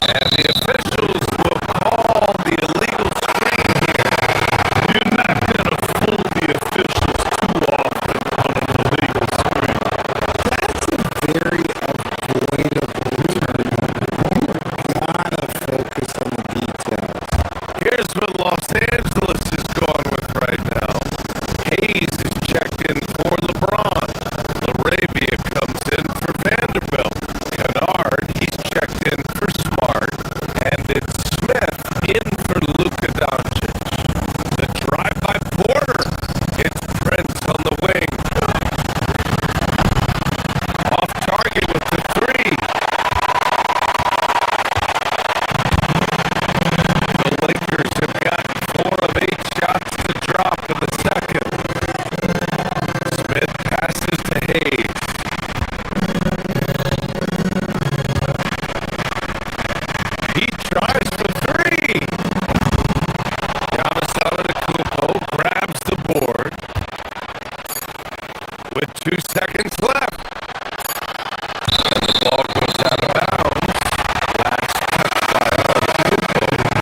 And the officials will call the illegal screen here. You're not going to fool the officials too often on an illegal screen. That's a very avoidable term. You gotta focus on the details. Here's what Los Angeles is going with right now. Hayes is checked in for LeBron. LaRavia comes in for Vanderbilt. Kennard, he's checked in for Smart. And it's Smith in for Luka Doncic. The drive by Porter. It's Prince on the wing. Off target with the three. The Lakers have gotten 4 of 8 shots to drop in the second. Smith passes to Hayes. He tries for 3. Giannis Antetokounmpo grabs the board with 2 seconds left. And the ball goes out of bounds. Last touch by Antetokounmpo.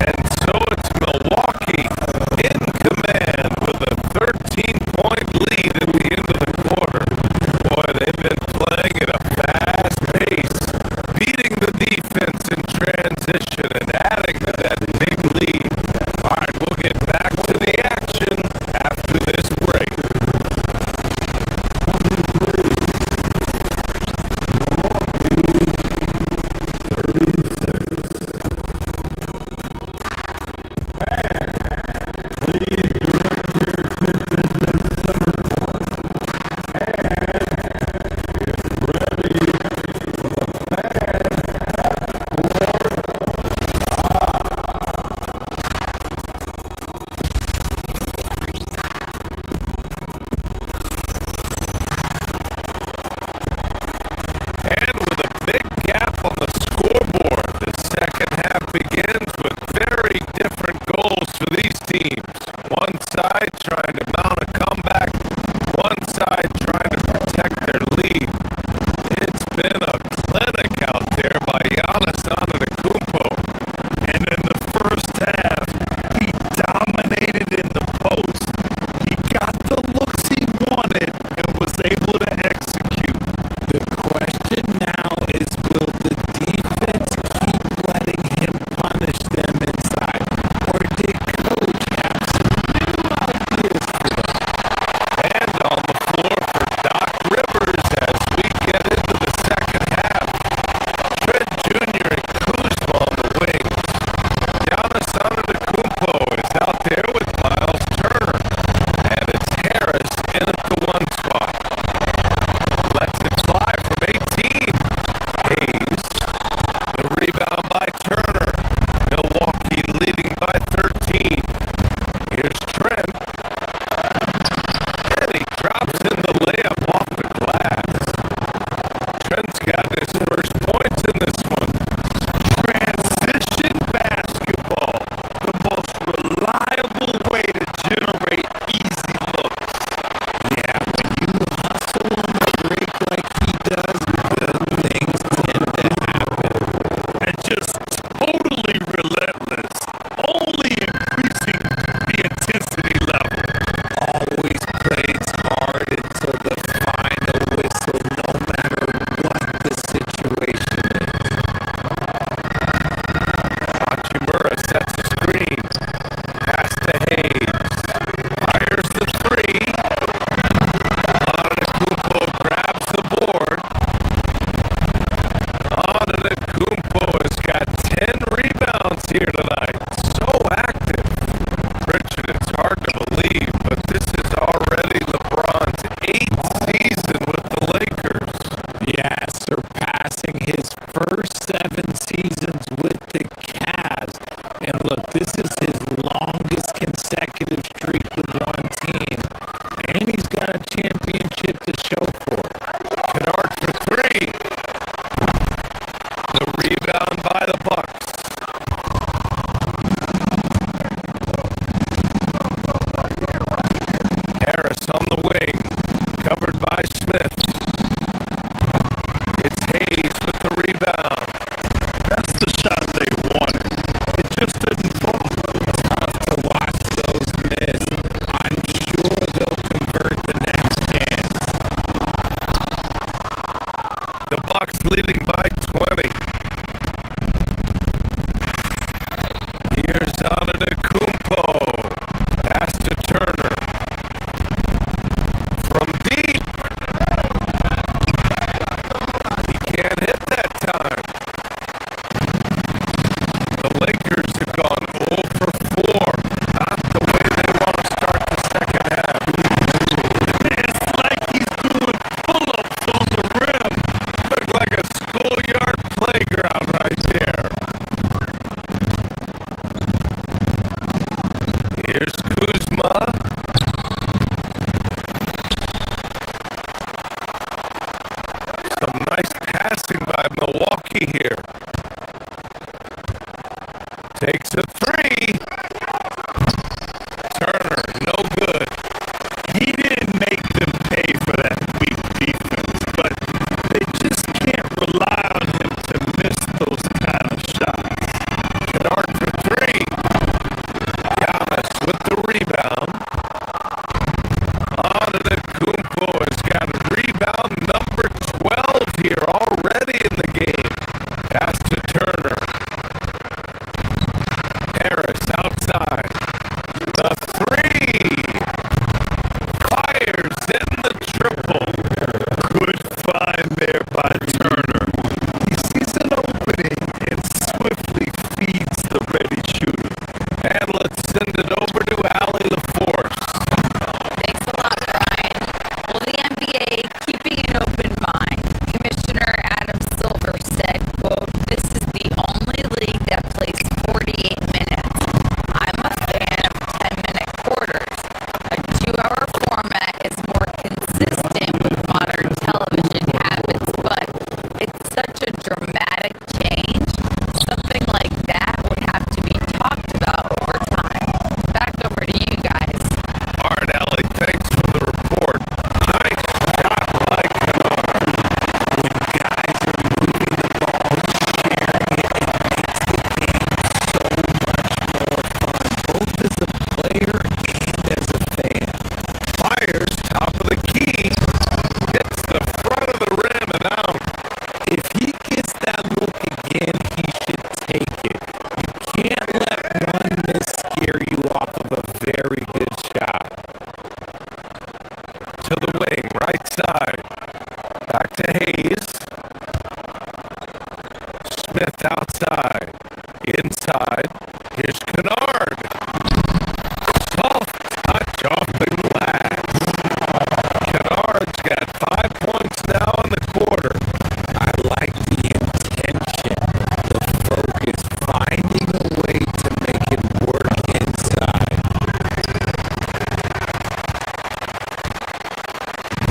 And so it's Milwaukee in command with a 13-point lead at the end of the quarter. Boy, they've been playing at a fast pace, beating the defense in transition and adding to that big lead. All right, we'll get back to the action after this break. And with a big gap on the scoreboard, the second half begins with very different goals for these teams. One side trying to mount a comeback, one side trying to protect their lead. It's been a clinic out there by Giannis Antetokounmpo. And in the first half, he dominated in the post. He got the looks he wanted and was able to execute. The question now is, will the defense keep letting him punish them inside? Or did Coach have some new ideas for Takes a three. Turner, no good. He didn't make them pay for that weak defense, but they just can't rely on him to miss those kind of shots. Kennard for three. Giannis with the rebound. Antetokounmpo has got rebound number 12 here already in the game. Pass to Turner. Harris outside. The three. Fires in the triple. Good find there by Turner. He sees an opening and swiftly feeds the ready shooter. And let's send it over to Allie LaForce. Thanks a lot, Brian. Well, the NBA keeping an open mind. Commissioner Adam Silver said, quote, "This is the only league that plays 48 minutes. I'm a fan of 10-minute quarters. A 2-hour format is more consistent with modern television habits, but it's such a dramatic change. Something like that would have to be talked about over time." Back over to you guys. All right, Allie, thanks for the report. Nice shot by Kennard. When guys are moving the ball, sharing it, it makes the game so much more fun, both as a player and as a fan. Fires top of the key. Hits the front of the rim and out. If he gets that look again, he should take it. You can't let one miss scare you off of a very good shot. To the wing, right side. Back to Hayes. Smith outside. Inside. Here's Kennard. Soft touch off the glass. Kennard's got 5 points now in the quarter. I like the intention, the focus, finding a way to make it work inside.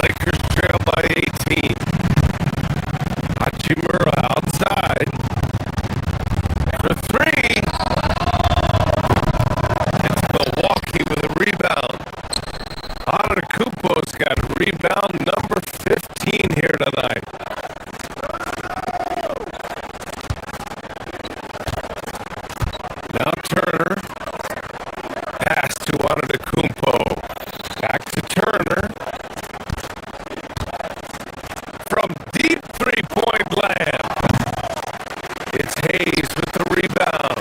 Lakers trail by 18. Hachimura outside. For three. It's Milwaukee with a rebound. Antetokounmpo's got rebound number 15 here tonight. Now Turner. Pass to Antetokounmpo. Back to Turner. From deep three-point land. It's Hayes with the rebound.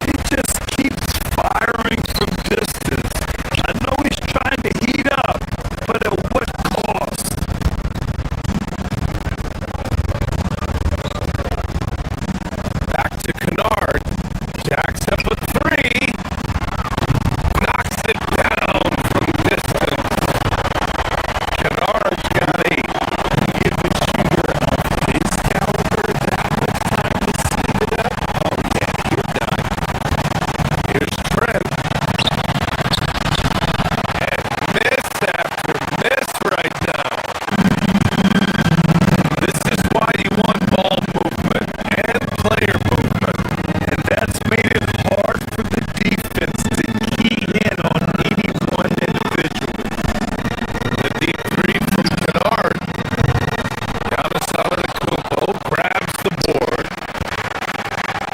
He just keeps firing from distance. I know he's trying to heat up, but at what cost? Back to Kennard. Jacks up a three. Knocks it down from distance. Kennard's got 8. Give a shooter of his caliber that much time to speed it up. Oh yeah, you're done. Here's Trent. And miss after miss right now. This is why you want ball movement and player movement. And that's made it hard for the defense to key in on any one individual. The deep three from Kennard. Giannis Antetokounmpo grabs the board.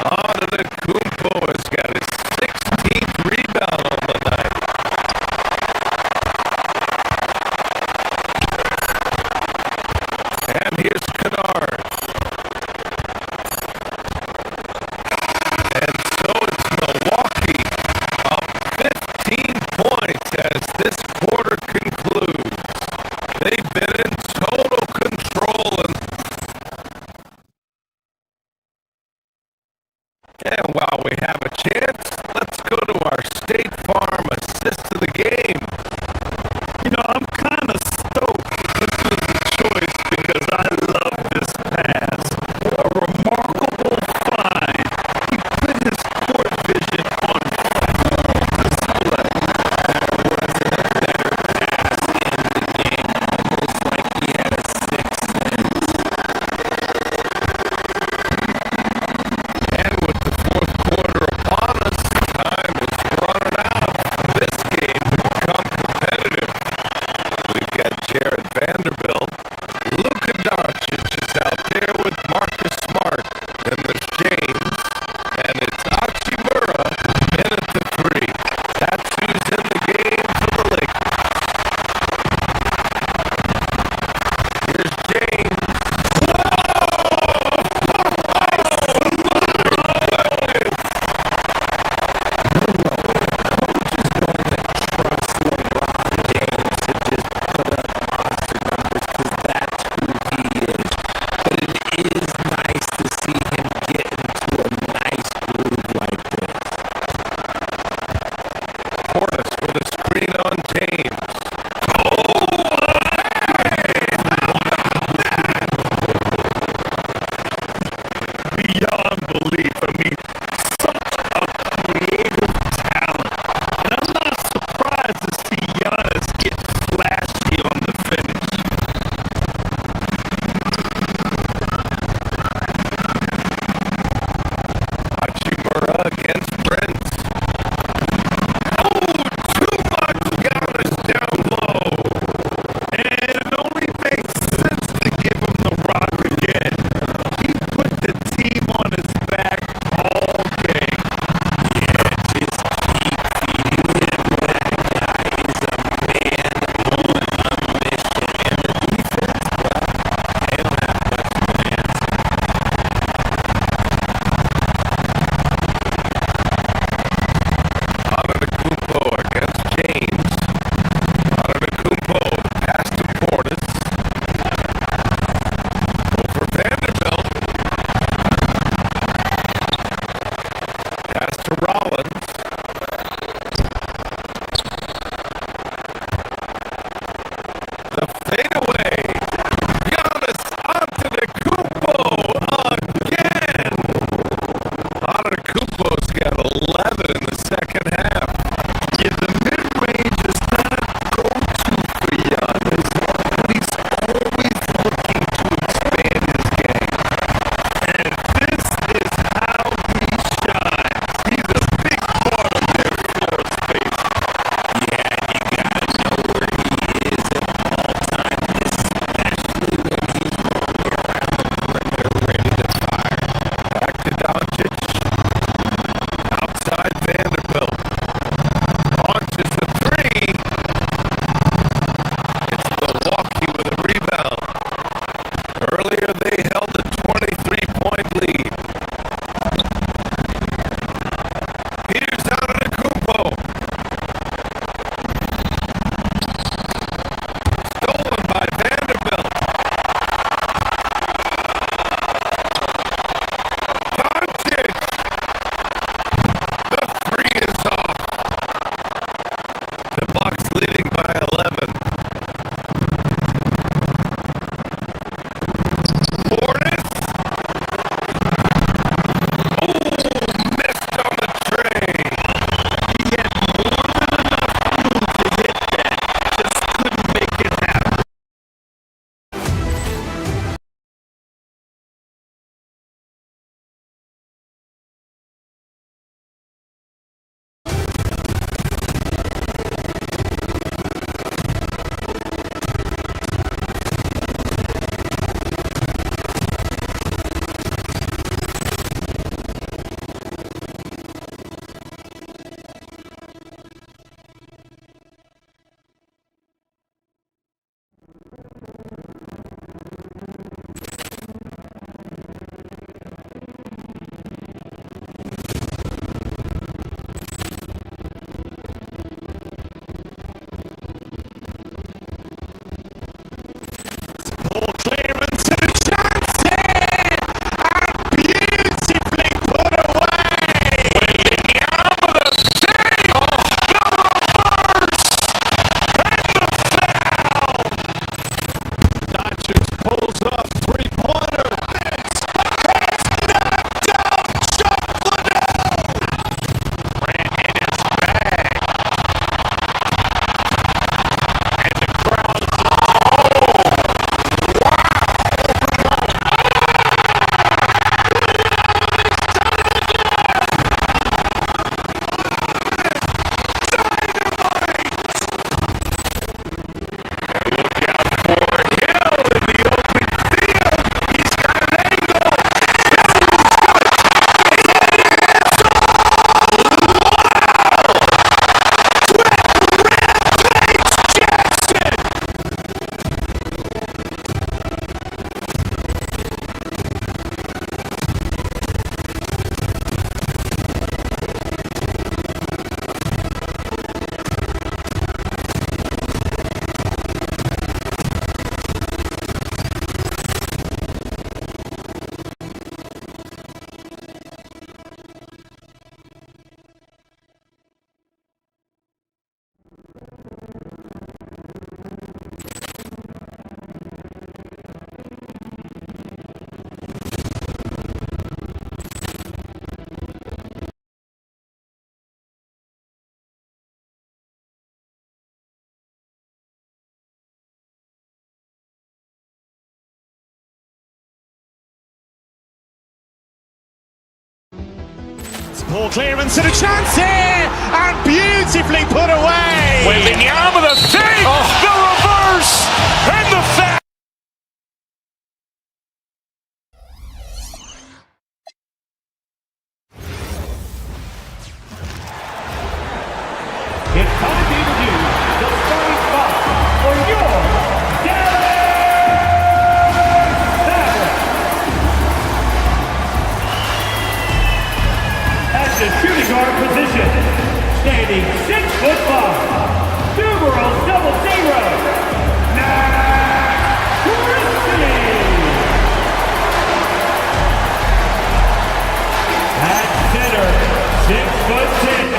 Antetokounmpo has got his 16th rebound on the night. And here's Kennard. And so it's Milwaukee up 15 points as this quarter concludes. They've been in total control and while we have a chance, let's go to our State Farm assist of the game. You know, I'm kind of stoked this was the choice because I love this pass. A remarkable find. He put his court vision on full display. There wasn't a better pass in the game. Almost like he had a sixth sense. And with the fourth quarter upon Poor clearance and a chance here, and beautifully put away. Wembanyama the save, the reverse, and the foul. It's time to introduce the starting spot for your Dallas Mavericks. At the shooting guard position, standing 6'5", numero 00, at center, 6'10".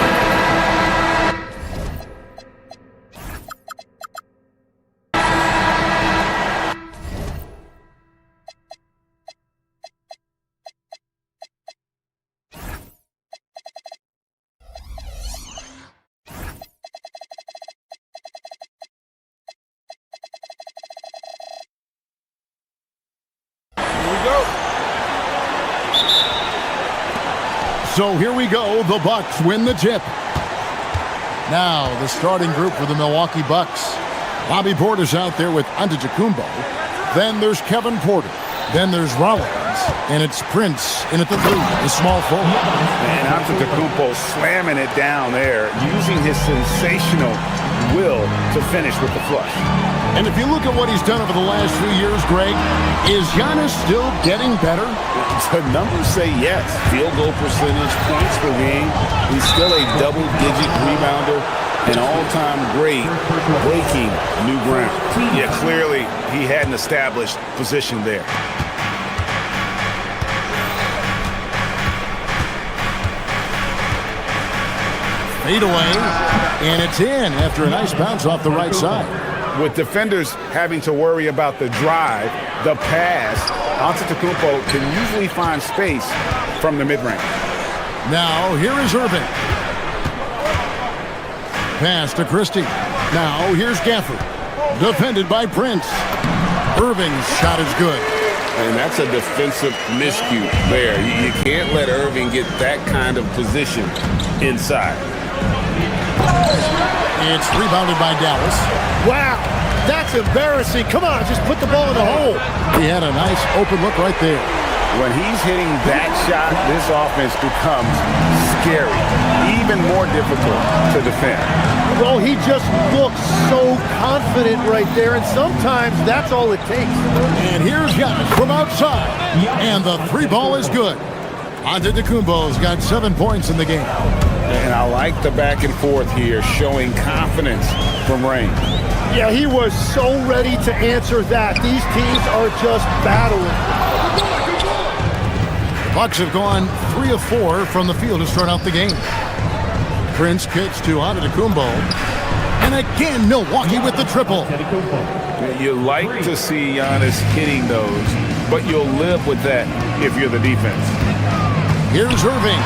So here we go. The Bucks win the tip. Now the starting group for the Milwaukee Bucks. Bobby Portis out there with Antetokounmpo. Then there's Kevin Porter. Then there's Rollins. And it's Prince in at the three, the small forward. And Antetokounmpo slamming it down there, using his sensational will to finish with the flush. And if you look at what he's done over the last few years, Greg, is Giannis still getting better? The numbers say yes. Field goal percentage, points per game. He's still a double-digit rebounder, an all-time great, breaking new ground. Yeah, clearly he had an established position there. Fade away, and it's in after a nice bounce off the right side. With defenders having to worry about the drive, the pass, Antetokounmpo can usually find space from the mid-range. Now, here is Irving. Pass to Christie. Now, here's Gafford. Defended by Prince. Irving's shot is good. And that's a defensive miscue there. You can't let Irving get that kind of position inside. It's rebounded by Dallas. Wow, that's embarrassing. Come on, just put the ball in the hole. He had a nice open look right there. When he's hitting that shot, this offense becomes scary, even more difficult to defend. Well, he just looks so confident right there, and sometimes that's all it takes. And here's Giannis from outside, and the three ball is good. Antetokounmpo's got 7 points in the game. And I like the back and forth here, showing confidence from Rain. Yeah, he was so ready to answer that. These teams are just battling. The Bucks have gone 3 of 4 from the field to start out the game. Prince kicks to Antetokounmpo. And again, Milwaukee with the triple. You like to see Giannis hitting those, but you'll live with that if you're the defense. Here's Irving.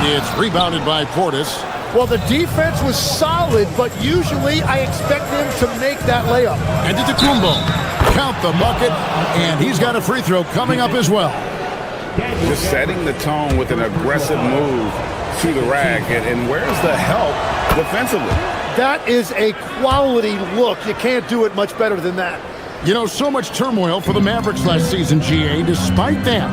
It's rebounded by Portis. Well, the defense was solid, but usually I expect them to make that layup. Antetokounmpo. Count the bucket, and he's got a free throw coming up as well. Just setting the tone with an aggressive move to the rack, and where's the help defensively? That is a quality look. You can't do it much better than that. You know, so much turmoil for the Mavericks last season, GA. Despite that,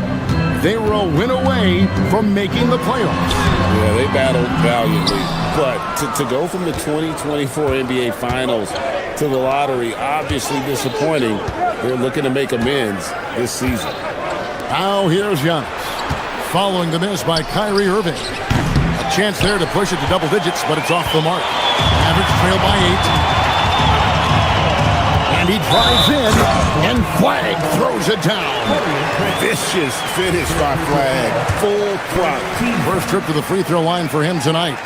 they were a win away from making the playoffs. Yeah, they battled valiantly. But to go from the 2024 NBA Finals to the lottery, obviously disappointing. They're looking to make amends this season. Now here's Giannis. Following the miss by Kyrie Irving. A chance there to push it to double digits, but it's off the mark. Mavericks trail by 8. And he drives in, and Flag throws it down. Vicious finish by Flag. Full clock. First trip to the free throw line for him tonight.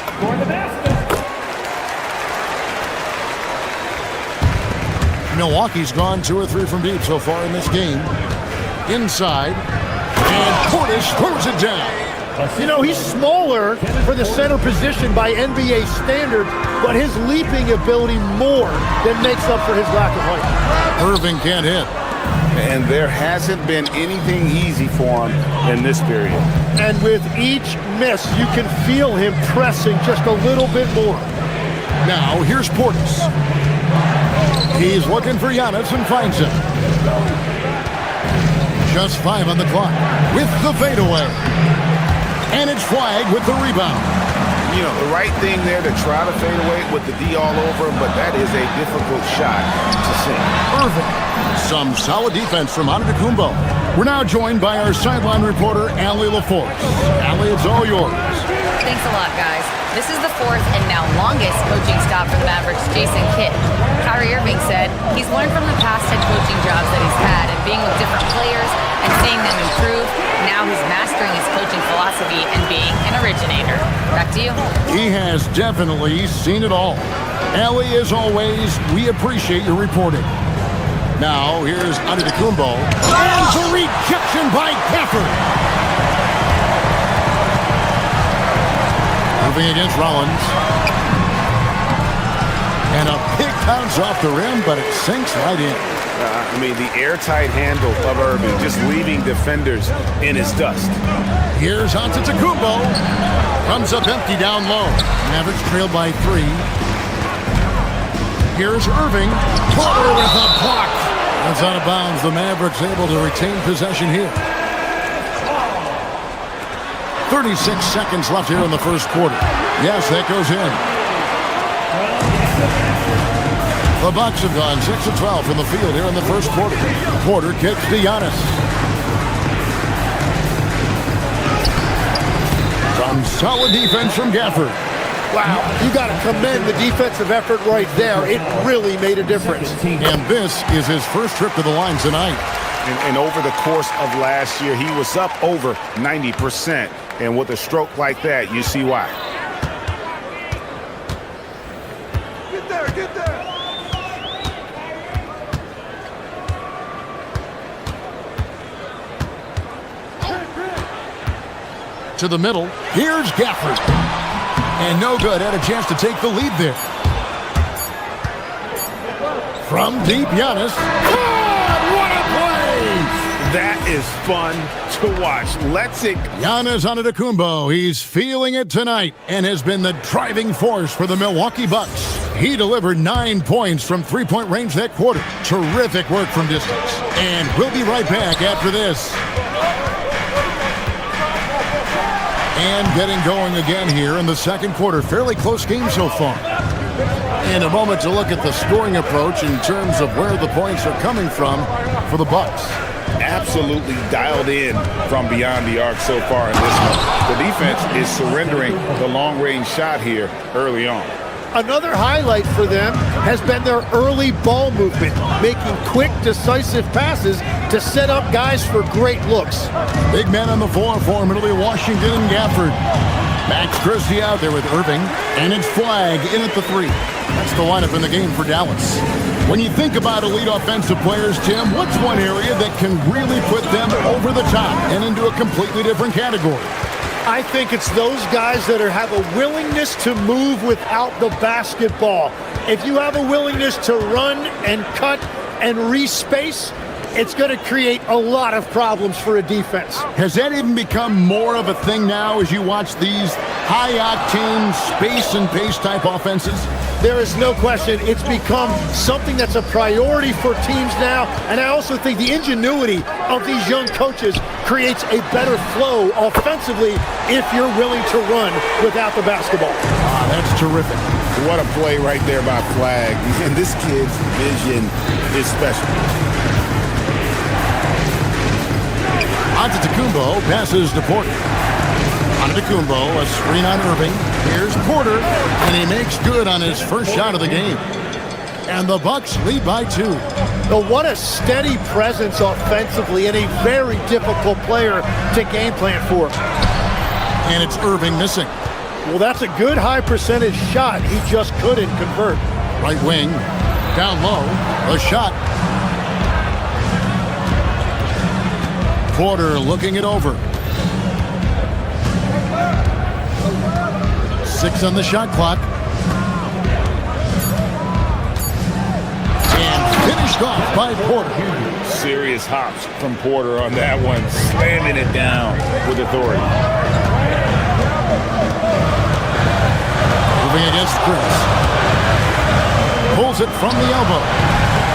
Milwaukee's gone 2 or 3 from deep so far in this game. Inside, and Portis throws it down. You know, he's smaller for the center position by NBA standards, but his leaping ability more than makes up for his lack of height. Irving can't hit. And there hasn't been anything easy for him in this period. And with each miss, you can feel him pressing just a little bit more. Now, here's Portis. He's looking for Giannis and finds him. Just 5 on the clock with the fadeaway. And it's flagged with the rebound. You know, the right thing there to try to fade away with the D all over him, but that is a difficult shot to sink. Irving. Some solid defense from Antetokounmpo. We're now joined by our sideline reporter, Allie LaForce. Allie, it's all yours. Thanks a lot, guys. This is the fourth and now longest coaching stop for the Mavericks' Jason Kidd. Kyrie Irving said he's learned from the past head coaching jobs that he's had and being with different players and seeing them improve. Now he's mastering his coaching philosophy and being an originator. Back to you. He has definitely seen it all. Allie, as always, we appreciate your reporting. Now, here's Antetokounmpo. And the rejection by Gafford. Moving against Rollins. And a big bounce off the rim, but it sinks right in. I mean, the airtight handle of Irving, just leaving defenders in his dust. Here's Antetokounmpo. Comes up empty down low. Mavericks trailed by 3. Here's Irving. Porter with a block. That's out of bounds. The Mavericks able to retain possession here. 36 seconds left here in the first quarter. Yes, that goes in. The Bucks have gone 6 of 12 from the field here in the first quarter. Porter kicks to Giannis. Some solid defense from Gafford. Wow, you got to commend the defensive effort right there. It really made a difference. And this is his first trip to the line tonight. And over the course of last year, he was up over 90%. And with a stroke like that, you see why. Get there, get there. To the middle. Here's Gafford. And no good. Had a chance to take the lead there. From deep, Giannis. God, what a play! That is fun to watch. Let's see. Giannis Antetokounmpo. He's feeling it tonight and has been the driving force for the Milwaukee Bucks. He delivered 9 points from three-point range that quarter. Terrific work from distance. And we'll be right back after this. And getting going again here in the second quarter. Fairly close game so far. In a moment to look at the scoring approach in terms of where the points are coming from for the Bucks. Absolutely dialed in from beyond the arc so far in this one. The defense is surrendering the long-range shot here early on. Another highlight for them has been their early ball movement, making quick, decisive passes to set up guys for great looks. Big man on the floor for Middle Washington and Gafford. Max Christie out there with Irving, and it's Flag in at the 3. That's the lineup in the game for Dallas. When you think about elite offensive players, Tim, what's one area that can really put them over the top and into a completely different category? I think it's those guys that have a willingness to move without the basketball. If you have a willingness to run and cut and respace, it's going to create a lot of problems for a defense. Has that even become more of a thing now as you watch these high-octane space and pace type offenses? There is no question it's become something that's a priority for teams now, and I also think the ingenuity of these young coaches creates a better flow offensively if you're willing to run without the basketball. That's terrific. What a play right there by Flag. And this kid's vision is special. Antetokounmpo passes to Porter. Antetokounmpo, a screen on Irving. Here's Porter, and he makes good on his first shot of the game. And the Bucks lead by 2. But what a steady presence offensively and a very difficult player to game plan for. And it's Irving missing. Well, that's a good high percentage shot. He just couldn't convert. Right wing, down low, a shot. Porter looking it over. 6 on the shot clock. And finished off by Porter. Serious hops from Porter on that one, slamming it down with authority. Moving against Chris. Pulls it from the elbow.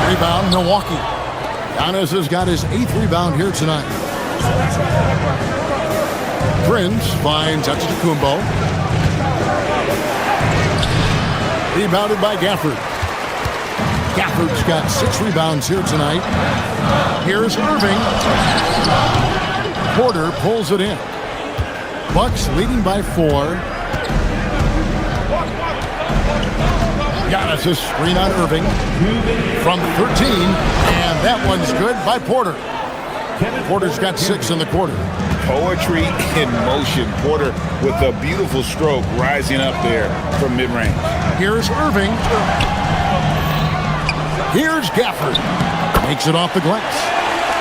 Rebound, Milwaukee. Giannis has got his 8th rebound here tonight. Prince finds Antetokounmpo. Rebounded by Gafford. Gafford's got 6 rebounds here tonight. Here's Irving. Porter pulls it in. Bucks leading by 4. Giannis' screen on Irving from 13, and that one's good by Porter. Porter's got 6 in the quarter. Poetry in motion. Porter with a beautiful stroke rising up there from mid-range. Here's Irving. Here's Gafford. Makes it off the glass.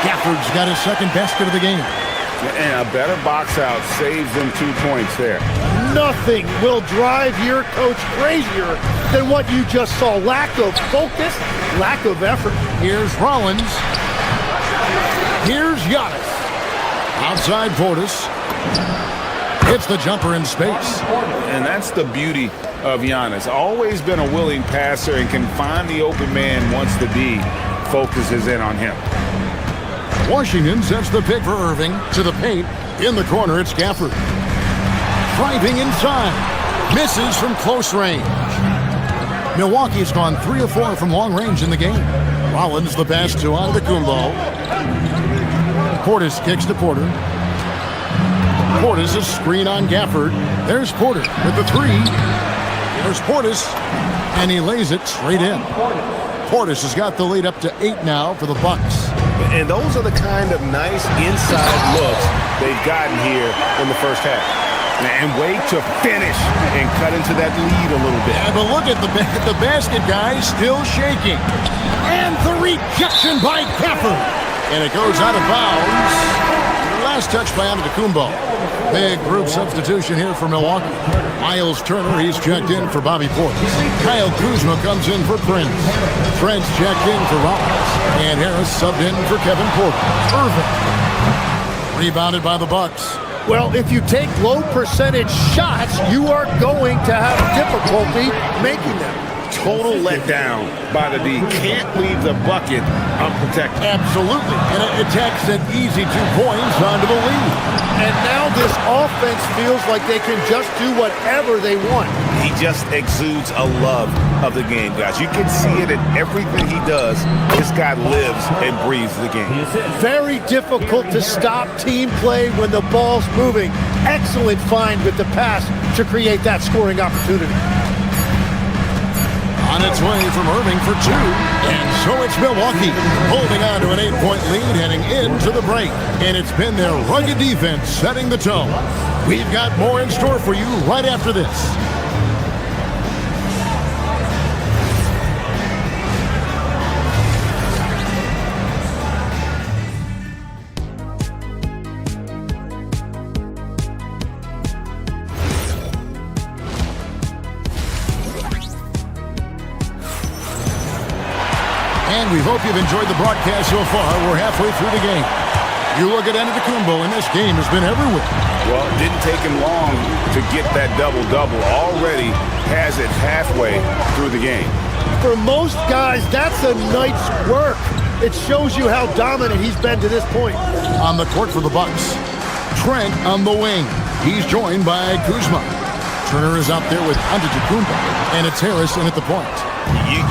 Gafford's got his 2nd basket of the game. And a better box out saves them 2 points there. Nothing will drive your coach crazier than what you just saw. Lack of focus, lack of effort. Here's Rollins. Here's Giannis. Outside Portis. Hits the jumper in space. And that's the beauty of Giannis. Always been a willing passer and can find the open man once the D focuses in on him. Washington sets the pick for Irving to the paint. In the corner, it's Gafford. Driving inside. Misses from close range. Milwaukee's gone 3 of 4 from long range in the game. Rollins the pass to Antetokounmpo. Portis kicks to Porter. Portis a screen on Gafford. There's Porter with the 3. There's Portis, and he lays it straight in. Portis has got the lead up to 8 now for the Bucks. And those are the kind of nice inside looks they've gotten here in the first half. And wait to finish and cut into that lead a little bit. Yeah, but look at the basket, guys, still shaking. And the rejection by Gafford. And it goes out of bounds. Last touch by Antetokounmpo. Big group substitution here for Milwaukee. Miles Turner, he's checked in for Bobby Portis. Kyle Kuzma comes in for Prince. Trent's checked in for Rollins. And Harris subbed in for Kevin Porter. Irving. Rebounded by the Bucks. Well, if you take low percentage shots, you are going to have difficulty making them. Total letdown by the D. Can't leave the bucket unprotected. Absolutely. And it takes an easy 2 points onto the lead. And now this offense feels like they can just do whatever they want. He just exudes a love of the game, guys. You can see it in everything he does. This guy lives and breathes the game. Very difficult to stop team play when the ball's moving. Excellent find with the pass to create that scoring opportunity. On its way from Irving for 2. And so it's Milwaukee holding on to an 8-point lead heading into the break. And it's been their rugged defense setting the tone. We've got more in store for you right after this. And we hope you've enjoyed the broadcast so far. We're halfway through the game. You look at Antetokounmpo, and this game has been everywhere. Well, it didn't take him long to get that double-double. Already has it halfway through the game. For most guys, that's a night's work. It shows you how dominant he's been to this point. On the court for the Bucks, Trent on the wing. He's joined by Kuzma. Turner is out there with Antetokounmpo, and it's Harris in at the point.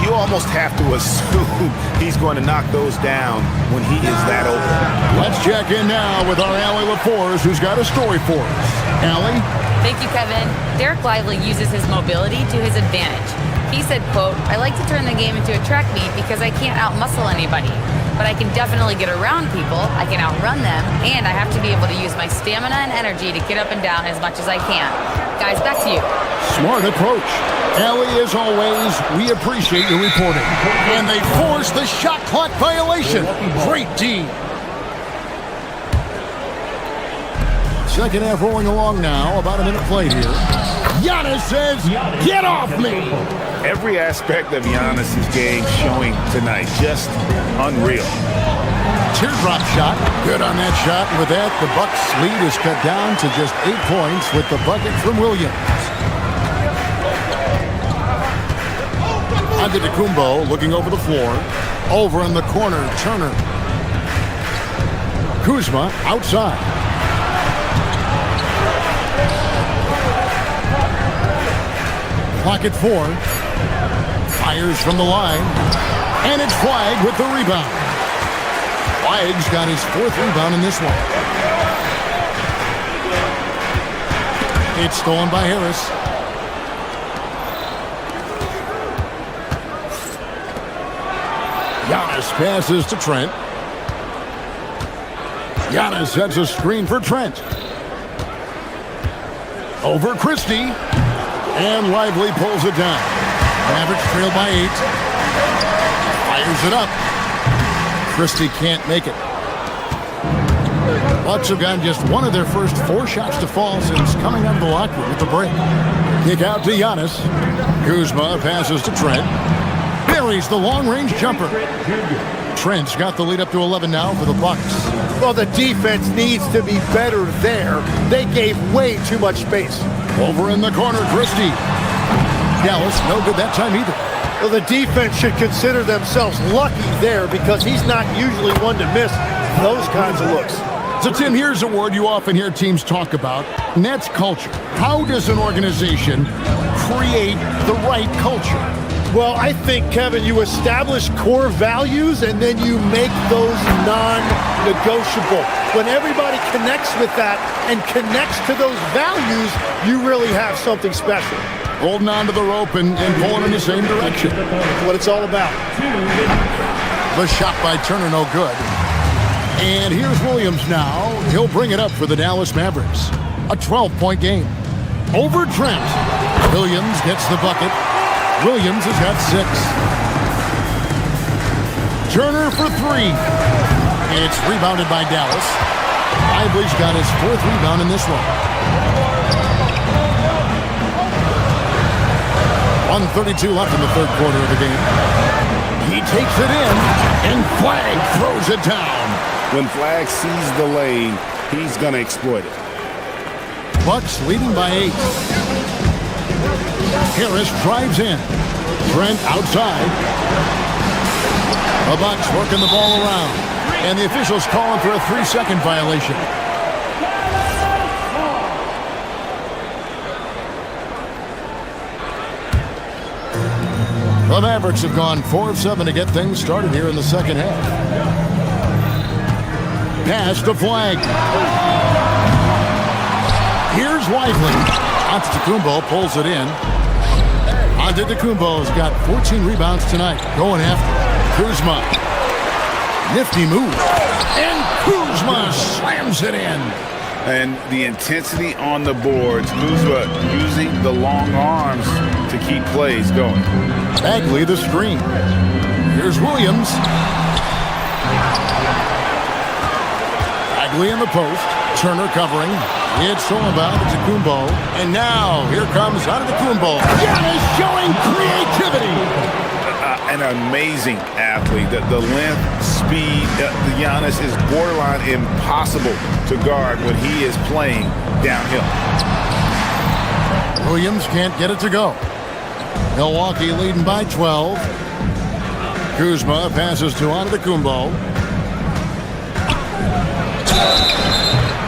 You almost have to assume he's going to knock those down when he is that open. Let's check in now with our Allie LaForce, who's got a story for us. Allie? Thank you, Kevin. Derek Lively uses his mobility to his advantage. He said, quote, "I like to turn the game into a track meet because I can't out-muscle anybody. But I can definitely get around people, I can outrun them, and I have to be able to use my stamina and energy to get up and down as much as I can." Guys, back to you. Smart approach. Allie, as always, we appreciate your reporting. And they force the shot clock violation. Great team. Second half rolling along now. About a minute played here. Giannis says, "Get off me." Every aspect of Giannis' game showing tonight. Just unreal. Teardrop shot. Good on that shot. And with that, the Bucks' lead is cut down to just 8 points with the bucket from Williams. Antetokounmpo looking over the floor. Over in the corner, Turner. Kuzma outside. Clock at 4. Fires from the line. And it's Flagg with the rebound. Flagg's got his 4th rebound in this one. It's stolen by Harris. Giannis passes to Trent. Giannis sets a screen for Trent. Over Christie. And Lively pulls it down. Mavericks trail by 8. Fires it up. Christie can't make it. Bucks have gotten just one of their first 4 shots to fall since coming out of the locker room with the break. Kick out to Giannis. Kuzma passes to Trent. Buries the long-range jumper. Trent's got the lead up to 11 now for the Bucks. Well, the defense needs to be better there. They gave way too much space. Over in the corner, Christie. Dallas, no good that time either. Well, the defense should consider themselves lucky there because he's not usually one to miss those kinds of looks. So, Tim, here's a word you often hear teams talk about, and that's culture. How does an organization create the right culture? Well, I think, Kevin, you establish core values and then you make those non-negotiable. When everybody connects with that and connects to those values, you really have something special. Holding on to the rope and pulling in the same direction. That's what it's all about. The shot by Turner, no good. And here's Williams now. He'll bring it up for the Dallas Mavericks. A 12-point game. Over Trent. Williams gets the bucket. Williams has got 6. Turner for 3. It's rebounded by Dallas. Lively's got his 4th rebound in this one. 1:32 left in the 3rd quarter of the game. He takes it in, and Flagg throws it down. When Flagg sees the lane, he's going to exploit it. Bucks leading by 8. Harris drives in. Trent outside. The Bucks working the ball around. And the officials calling for a 3-second violation. The Mavericks have gone 4 of 7 to get things started here in the second half. Pass to Flagg. Here's Lively. Antetokounmpo pulls it in. Antetokounmpo's got 14 rebounds tonight. Going after Kuzma. Nifty move. And Kuzma slams it in. And the intensity on the boards. Kuzma using the long arms to keep plays going. Bagley the screen. Here's Williams. Bagley in the post. Turner covering. It's stolen by Antetokounmpo. And now, here comes Antetokounmpo. Giannis showing creativity. An amazing athlete. The length, speed, the Giannis is borderline impossible to guard when he is playing downhill. Williams can't get it to go. Milwaukee leading by 12. Kuzma passes to Antetokounmpo.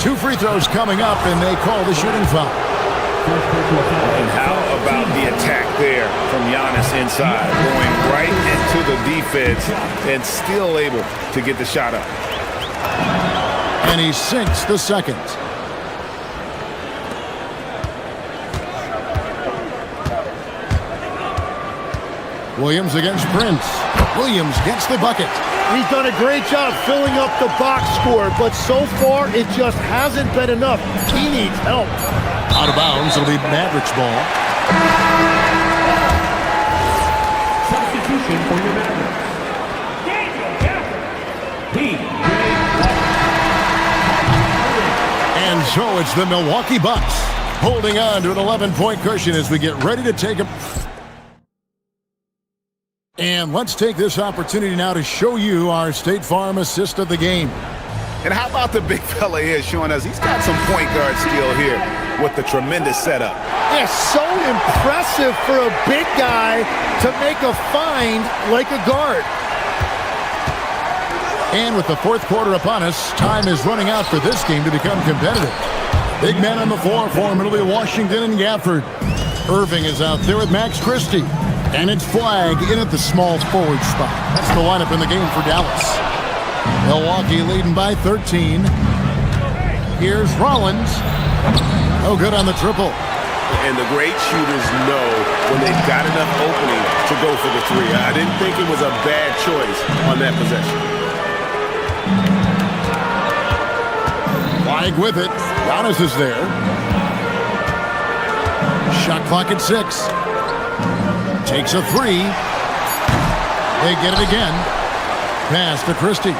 2 free throws coming up, and they call the shooting foul. And how about the attack there from Giannis inside, going right into the defense and still able to get the shot up. And he sinks the second. Williams against Prince. Williams gets the bucket. He's done a great job filling up the box score, but so far it just hasn't been enough. He needs help. Out of bounds, it'll be Mavericks ball. Substitution for your Mavericks. And so it's the Milwaukee Bucks holding on to an 11-point cushion as we get ready to take a And let's take this opportunity now to show you our State Farm assist of the game. And how about the big fella here showing us he's got some point guard skill here with the tremendous setup. Yeah, so impressive for a big guy to make a find like a guard. And with the fourth quarter upon us, time is running out for this game to become competitive. Big man on the floor for him. It'll be Washington and Gafford. Irving is out there with Max Christie. And it's Flagg in at the small forward spot. That's the lineup in the game for Dallas. Milwaukee leading by 13. Here's Rollins. Oh, good on the triple. And the great shooters know when they've got enough opening to go for the three. I didn't think it was a bad choice on that possession. Flagg with it. Giannis is there. Shot clock at 6. Takes a 3. They get it again. Pass to Christie.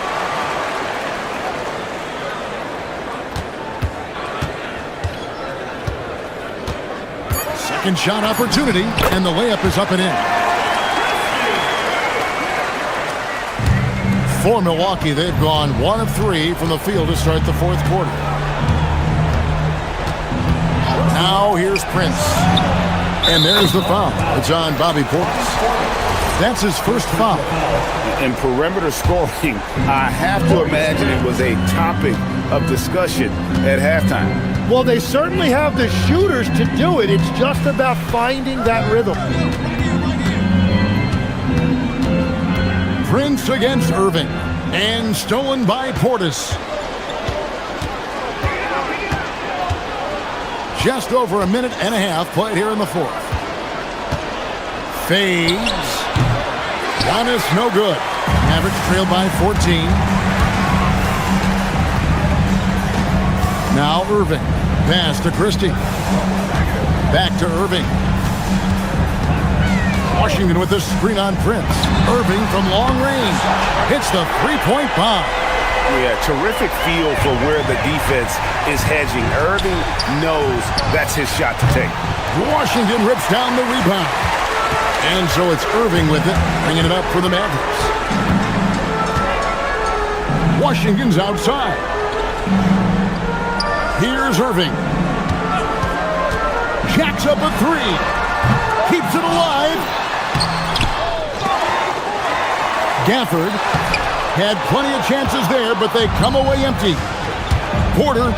Second shot opportunity, and the layup is up and in. For Milwaukee, they've gone 1 of 3 from the field to start the fourth quarter. Now here's Prince. And there's the foul. It's on Bobby Portis. That's his first foul. In perimeter scoring, I have to imagine it was a topic of discussion at halftime. Well, they certainly have the shooters to do it. It's just about finding that rhythm. Prince against Irving. And stolen by Portis. Just over a minute and a half played here in the fourth. Fades. Giannis no good. Mavericks trail by 14. Now Irving. Pass to Christie. Back to Irving. Washington with the screen on Prince. Irving from long range. Hits the three-point bomb. Yeah, terrific feel for where the defense is hedging. Irving knows that's his shot to take. Washington rips down the rebound. And so it's Irving with it, bringing it up for the Mavericks. Washington's outside. Here's Irving. Jacks up a 3. Keeps it alive. Gafford had plenty of chances there, but they come away empty. Porter.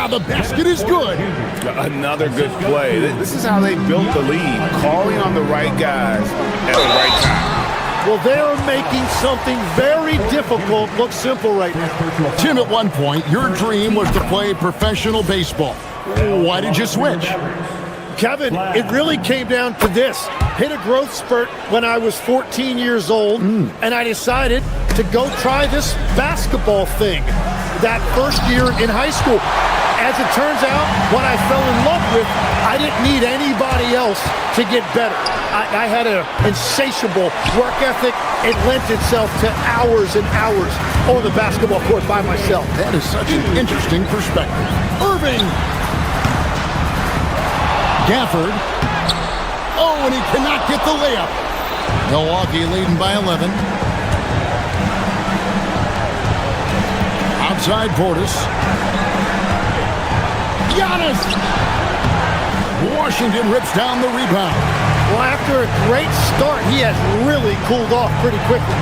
The basket is good. Another good play. This is how they built the lead, calling on the right guys at the right time. Well, they are making something very difficult look simple right now. Tim, at one point, your dream was to play professional baseball. Why did you switch? Kevin, it really came down to this. Hit a growth spurt when I was 14 years old, and I decided to go try this basketball thing that first year in high school. As it turns out, what I fell in love with, I didn't need anybody else to get better. I had an insatiable work ethic. It lent itself to hours and hours on the basketball court by myself. That is such an interesting perspective. Irving. Gafford. Oh, and he cannot get the layup. Milwaukee leading by 11. Outside Portis. Giannis! Washington rips down the rebound. Well, after a great start, he has really cooled off pretty quickly.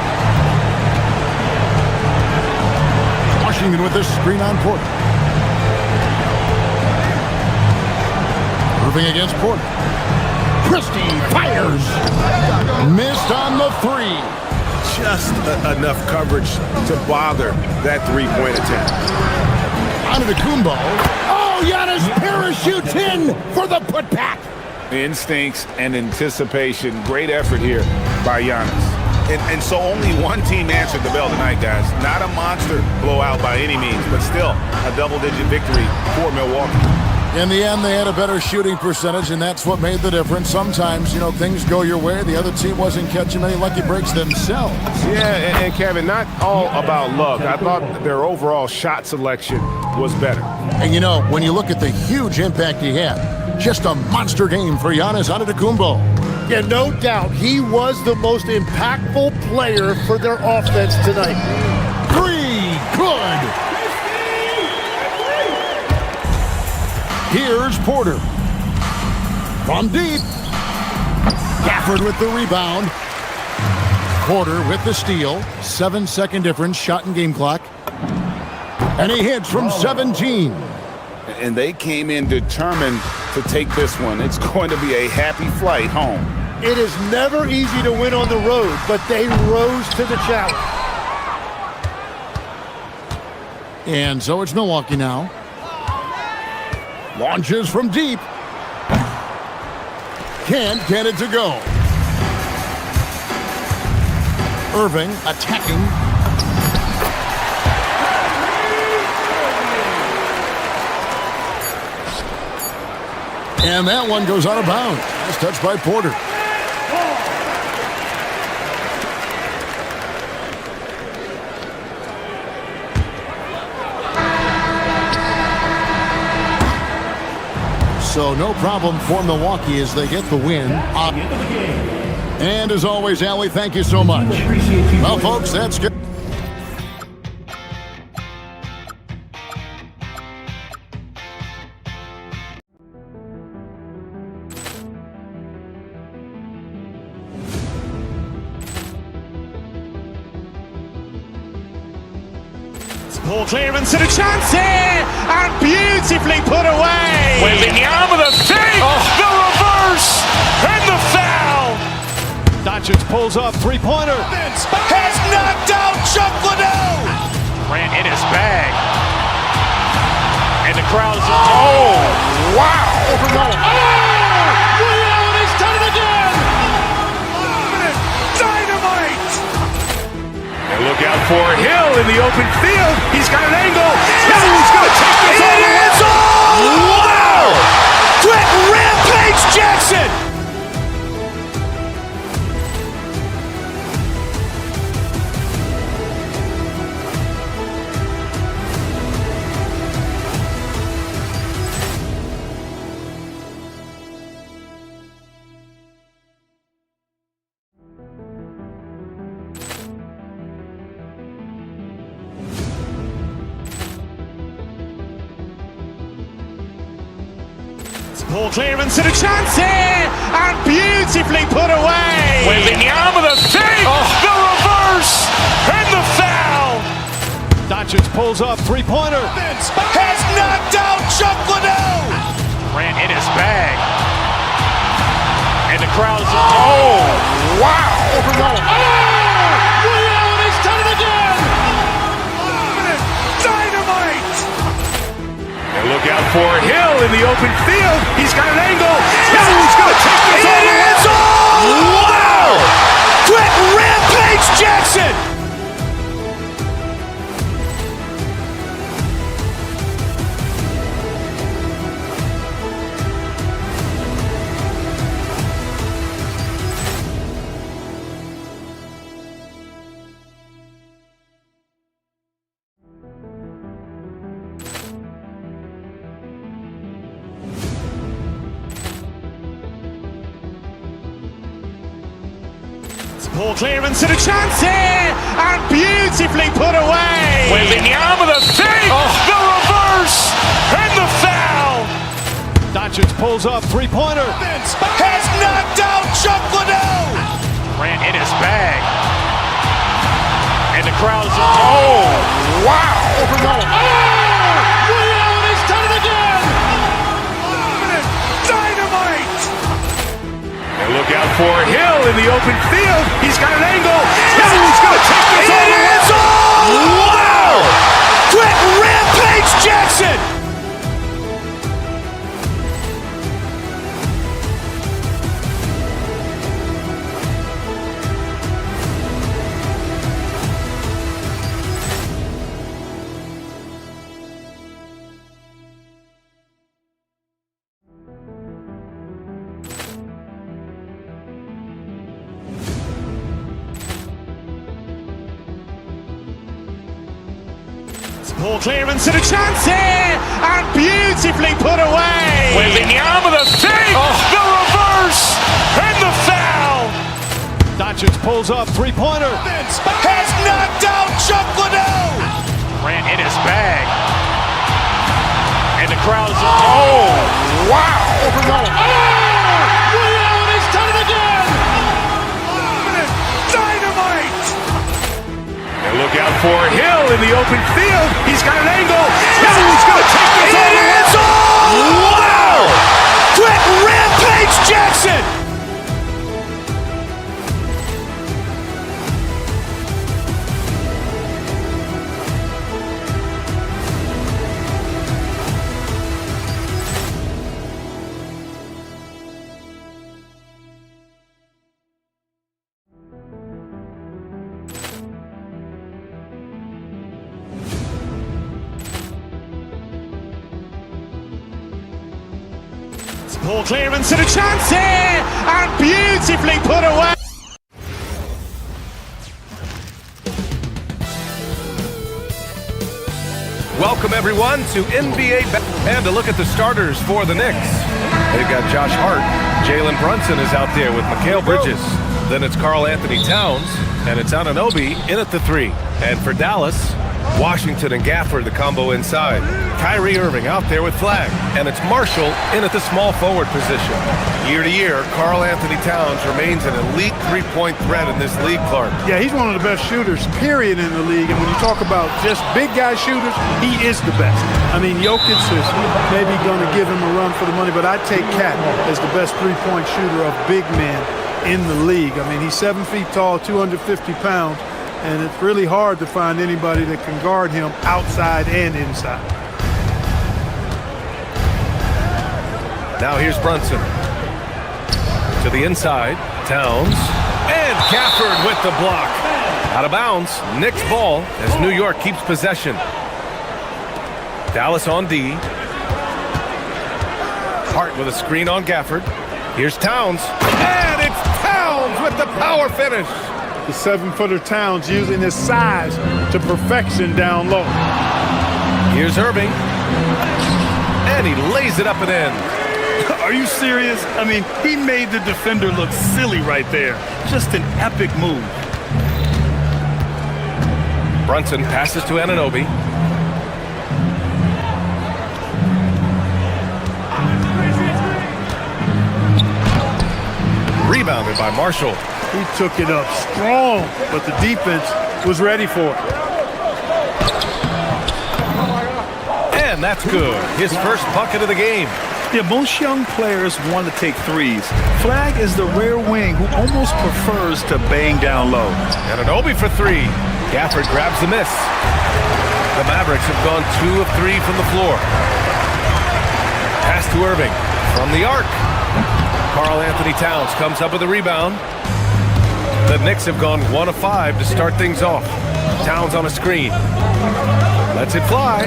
Washington with the screen on Porter. Irving against Porter. Christie fires. Missed on the 3. Just enough coverage to bother that three-point attempt. Antetokounmpo. Oh, Giannis parachutes in for the putback. Instincts and anticipation. Great effort here by Giannis. And so only one team answered the bell tonight, guys. Not a monster blowout by any means, but still a double-digit victory for Milwaukee. In the end, they had a better shooting percentage, and that's what made the difference. Sometimes, things go your way. The other team wasn't catching many lucky breaks themselves. Yeah, and Kevin, not all about luck. I thought their overall shot selection was better. And when you look at the huge impact he had, just a monster game for Giannis Antetokounmpo. Yeah, no doubt. He was the most impactful player for their offense tonight. Three, good. Here's Porter. From deep. Gafford with the rebound. Porter with the steal. 7-second difference, shot and game clock. And he hits from 17. And they came in determined to take this one. It's going to be a happy flight home. It is never easy to win on the road, but they rose to the challenge. And so it's Milwaukee now. Launches from deep. Can't get it to go. Irving attacking. And that one goes out of bounds. Nice touch by Porter. So no problem for Milwaukee as they get the win. And as always, Allie, thank you so much. Well, folks, that's good. Ball clearance and a chance here, and beautifully put away. Wembanyama with a fake, the reverse, and the foul. Doncic pulls up, three-pointer. Has knocked out Chuck Liddell. Grant in his bag. And the crowd is, oh, wow. Leon has done it again. Dynamite. And look out for Hill in the open field. He's got an angle. He's going to take this all the way. Wow! Quick Rampage Jackson. Ball clearance and a chance here, and beautifully put away. Wembanyama with a fake, the reverse, and the foul. Doncic pulls up, three-pointer. Has knocked out Chuck Liddell. Grant in his bag. And the crowd is, oh, wow. Leon has done it again. Dynamite. And look out for Hill in the open field. He's got an angle. He's going to take this all the way. Wow! Quick Rampage Jackson. Ball clearance and a chance here, and beautifully put away. Wembanyama with a fake, the reverse, and the foul. Doncic pulls up, three-pointer. Has knocked out Chuck Liddell. Grant in his bag. And the crowd is, oh, wow. Leon has done it again. Dynamite. And look out for Hill in the open field. He's got an angle. He's going to take this all the way. Wow! Quick Rampage Jackson. Ball clearance and a chance here, and beautifully put away. Wembanyama with a fake, the reverse, and the foul. up, three-pointer. Has knocked out Chuck Liddell. Ran in his bag. And the crowd is... Oh, wow! Ray Allen has done it again. Dynamite! And look out for Hill in the open field. He's got an angle. Hill's going to take this all the way. Wow! Quick Rampage Jackson. Ball clearance and a chance here, and beautifully put away. Welcome everyone to NBA and a look at the starters for the Knicks. They've got Josh Hart, Jalen Brunson is out there with Mikal Bridges. Then it's Karl Anthony Towns, and it's Anunoby in at the 3. And for Dallas, Washington and Gafford, the combo inside. Kyrie Irving out there with Flag, and it's Marshall in at the small forward position. Year to year, Karl Anthony Towns remains an elite three-point threat in this league, Clark. Yeah, he's one of the best shooters, period, in the league. And when you talk about just big guy shooters, he is the best. I mean, Jokic is maybe going to give him a run for the money, but I'd take Cat as the best three-point shooter of big men in the league. I mean, he's 7 feet tall, 250 pounds, and it's really hard to find anybody that can guard him outside and inside. Now here's Brunson. To the inside, Towns, and Gafford with the block. Out of bounds, Knicks ball as New York keeps possession. Dallas on D. Hart with a screen on Gafford. Here's Towns, and it's Towns with the power finish. The 7-footer Towns using his size to perfection down low. Here's Irving, and he lays it up and in. Are you serious? I mean, he made the defender look silly right there. Just an epic move. Brunson passes to Anunoby. Rebounded by Marshall. He took it up strong, but the defense was ready for it. And that's good. His first bucket of the game. Yeah, most young players want to take threes. Flag is the rare wing who almost prefers to bang down low. Anunoby for 3. Gafford grabs the miss. The Mavericks have gone 2 of 3 from the floor. Pass to Irving from the arc. Karl Anthony Towns comes up with a rebound. The Knicks have gone 1 of 5 to start things off. Towns on a screen. Lets it fly.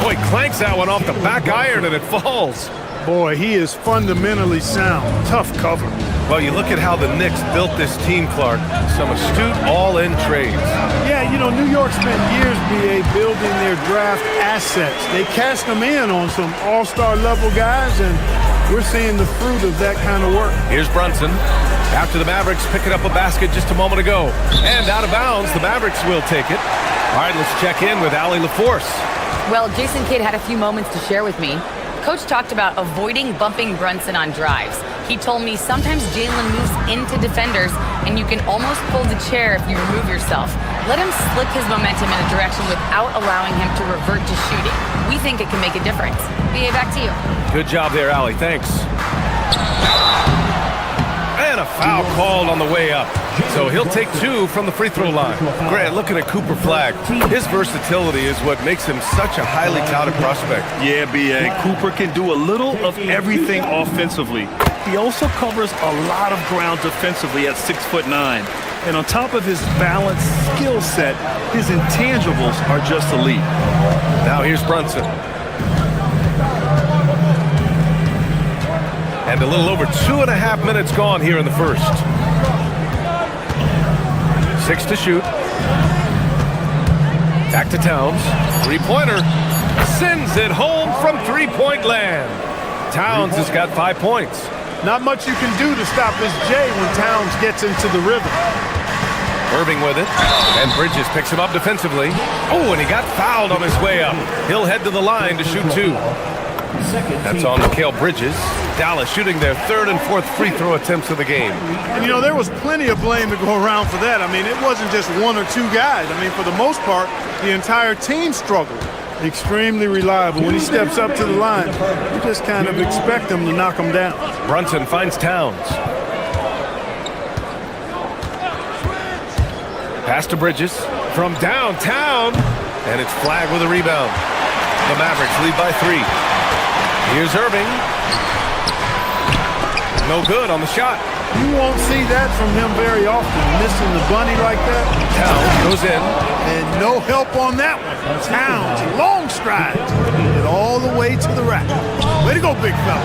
Boy, clanks that one off the back iron and it falls. Boy, he is fundamentally sound. Tough cover. Well, you look at how the Knicks built this team, Clark. Some astute all-in trades. Yeah, you know, New York spent years, BA, building their draft assets. They cast them in on some all-star level guys, and we're seeing the fruit of that kind of work. Here's Brunson. After the Mavericks picking up a basket just a moment ago. And out of bounds, the Mavericks will take it. All right, let's check in with Allie LaForce. Well, Jason Kidd had a few moments to share with me. Coach talked about avoiding bumping Brunson on drives. He told me sometimes Jalen moves into defenders and you can almost pull the chair if you remove yourself. Let him slip his momentum in a direction without allowing him to revert to shooting. We think it can make a difference. BA, back to you. Good job there, Allie. Thanks. And a foul called on the way up. So he'll take 2 from the free throw line. Grant, looking at Cooper Flag, his versatility is what makes him such a highly touted prospect. Yeah, B.A. Cooper can do a little of everything offensively. He also covers a lot of ground defensively at 6'9". And on top of his balanced skill set, his intangibles are just elite. Now here's Brunson. And a little over 2.5 minutes gone here in the first. 6 to shoot. Back to Towns. Three-pointer. Sends it home from three-point land. Towns has got 5 points. Not much you can do to stop his J when Towns gets into the rhythm. Irving with it. And Bridges picks him up defensively. Oh, and he got fouled on his way up. He'll head to the line to shoot 2. That's on Mikal Bridges. Dallas shooting their 3rd and 4th free throw attempts of the game. And, you know, there was plenty of blame to go around for that. I mean, it wasn't just 1 or 2 guys. I mean, for the most part, the entire team struggled. Extremely reliable. When he steps up to the line, you just kind of expect him to knock him down. Brunson finds Towns. Pass to Bridges from downtown, and it's flagged with a rebound. The Mavericks lead by 3. Here's Irving. No good on the shot. You won't see that from him very often, missing the bunny like that. Towns goes in. And no help on that one. Towns, long strides. Get all the way to the rack. Way to go, big fella.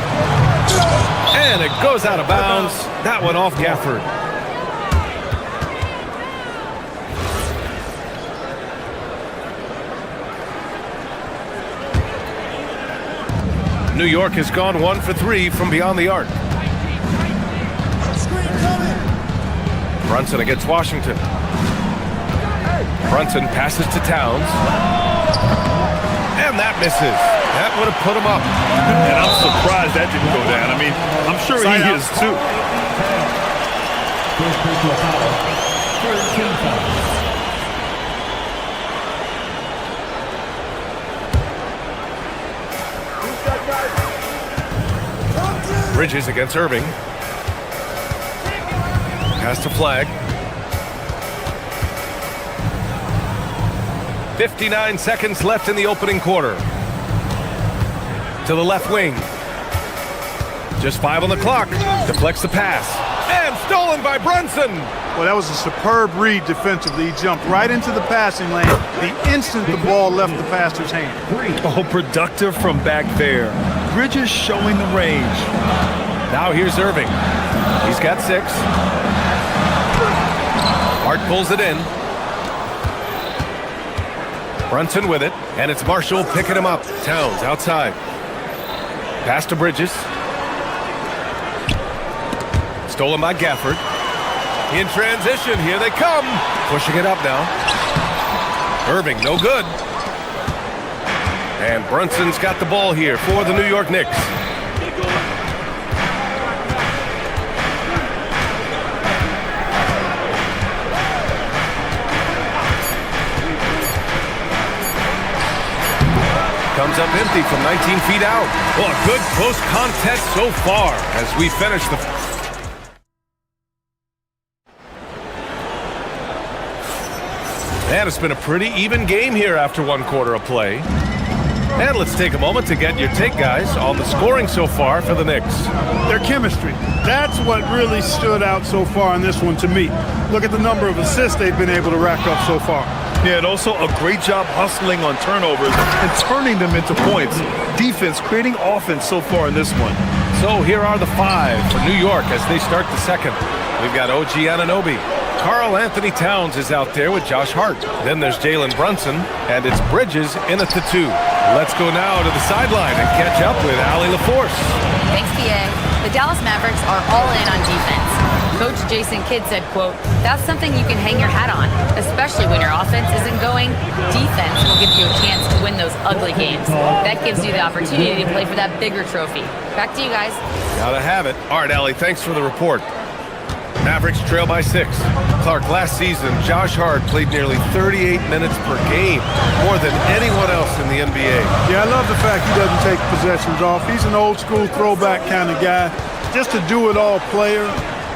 And it goes out of bounds. That one off Gafford. New York has gone 1 for 3 from beyond the arc. Brunson against Washington. Brunson passes to Towns. And that misses. That would have put him up. And I'm surprised that didn't go down. I mean, I'm sure he is too. Bridges against Irving. Pass to Flag. 59 seconds left in the opening quarter. To the left wing. Just 5 on the clock. Deflects the pass. And stolen by Brunson. Well, that was a superb read defensively. He jumped right into the passing lane the instant the ball left the passer's hand. Oh, productive from back there. Bridges showing the range. Now here's Irving. He's got 6. Hart pulls it in. Brunson with it, and it's Marshall picking him up. Towns outside. Pass to Bridges. Stolen by Gafford. In transition, here they come. Pushing it up now. Irving, no good. And Brunson's got the ball here for the New York Knicks. Comes up empty from 19 feet out. Well, a good close contest so far as we finish the... And it's been a pretty even game here after 1 quarter of play. And let's take a moment to get your take, guys, on the scoring so far for the Knicks. Their chemistry. That's what really stood out so far in this one to me. Look at the number of assists they've been able to rack up so far. Yeah, and also a great job hustling on turnovers and turning them into points. Defense creating offense so far in this one. So here are the 5 for New York as they start the second. We've got OG Anunoby. Karl Anthony Towns is out there with Josh Hart. Then there's Jalen Brunson, and it's Bridges in at the 2. Let's go now to the sideline and catch up with Allie LaForce. Thanks, PA. The Dallas Mavericks are all in on defense. Coach Jason Kidd said, quote, "That's something you can hang your hat on, especially when your offense isn't going. Defense will give you a chance to win those ugly games. That gives you the opportunity to play for that bigger trophy." Back to you guys. Gotta have it. All right, Allie, thanks for the report. Mavericks trail by 6. Clark, last season, Josh Hart played nearly 38 minutes per game, more than anyone else in the NBA. Yeah, I love the fact he doesn't take possessions off. He's an old-school throwback kind of guy. Just a do-it-all player.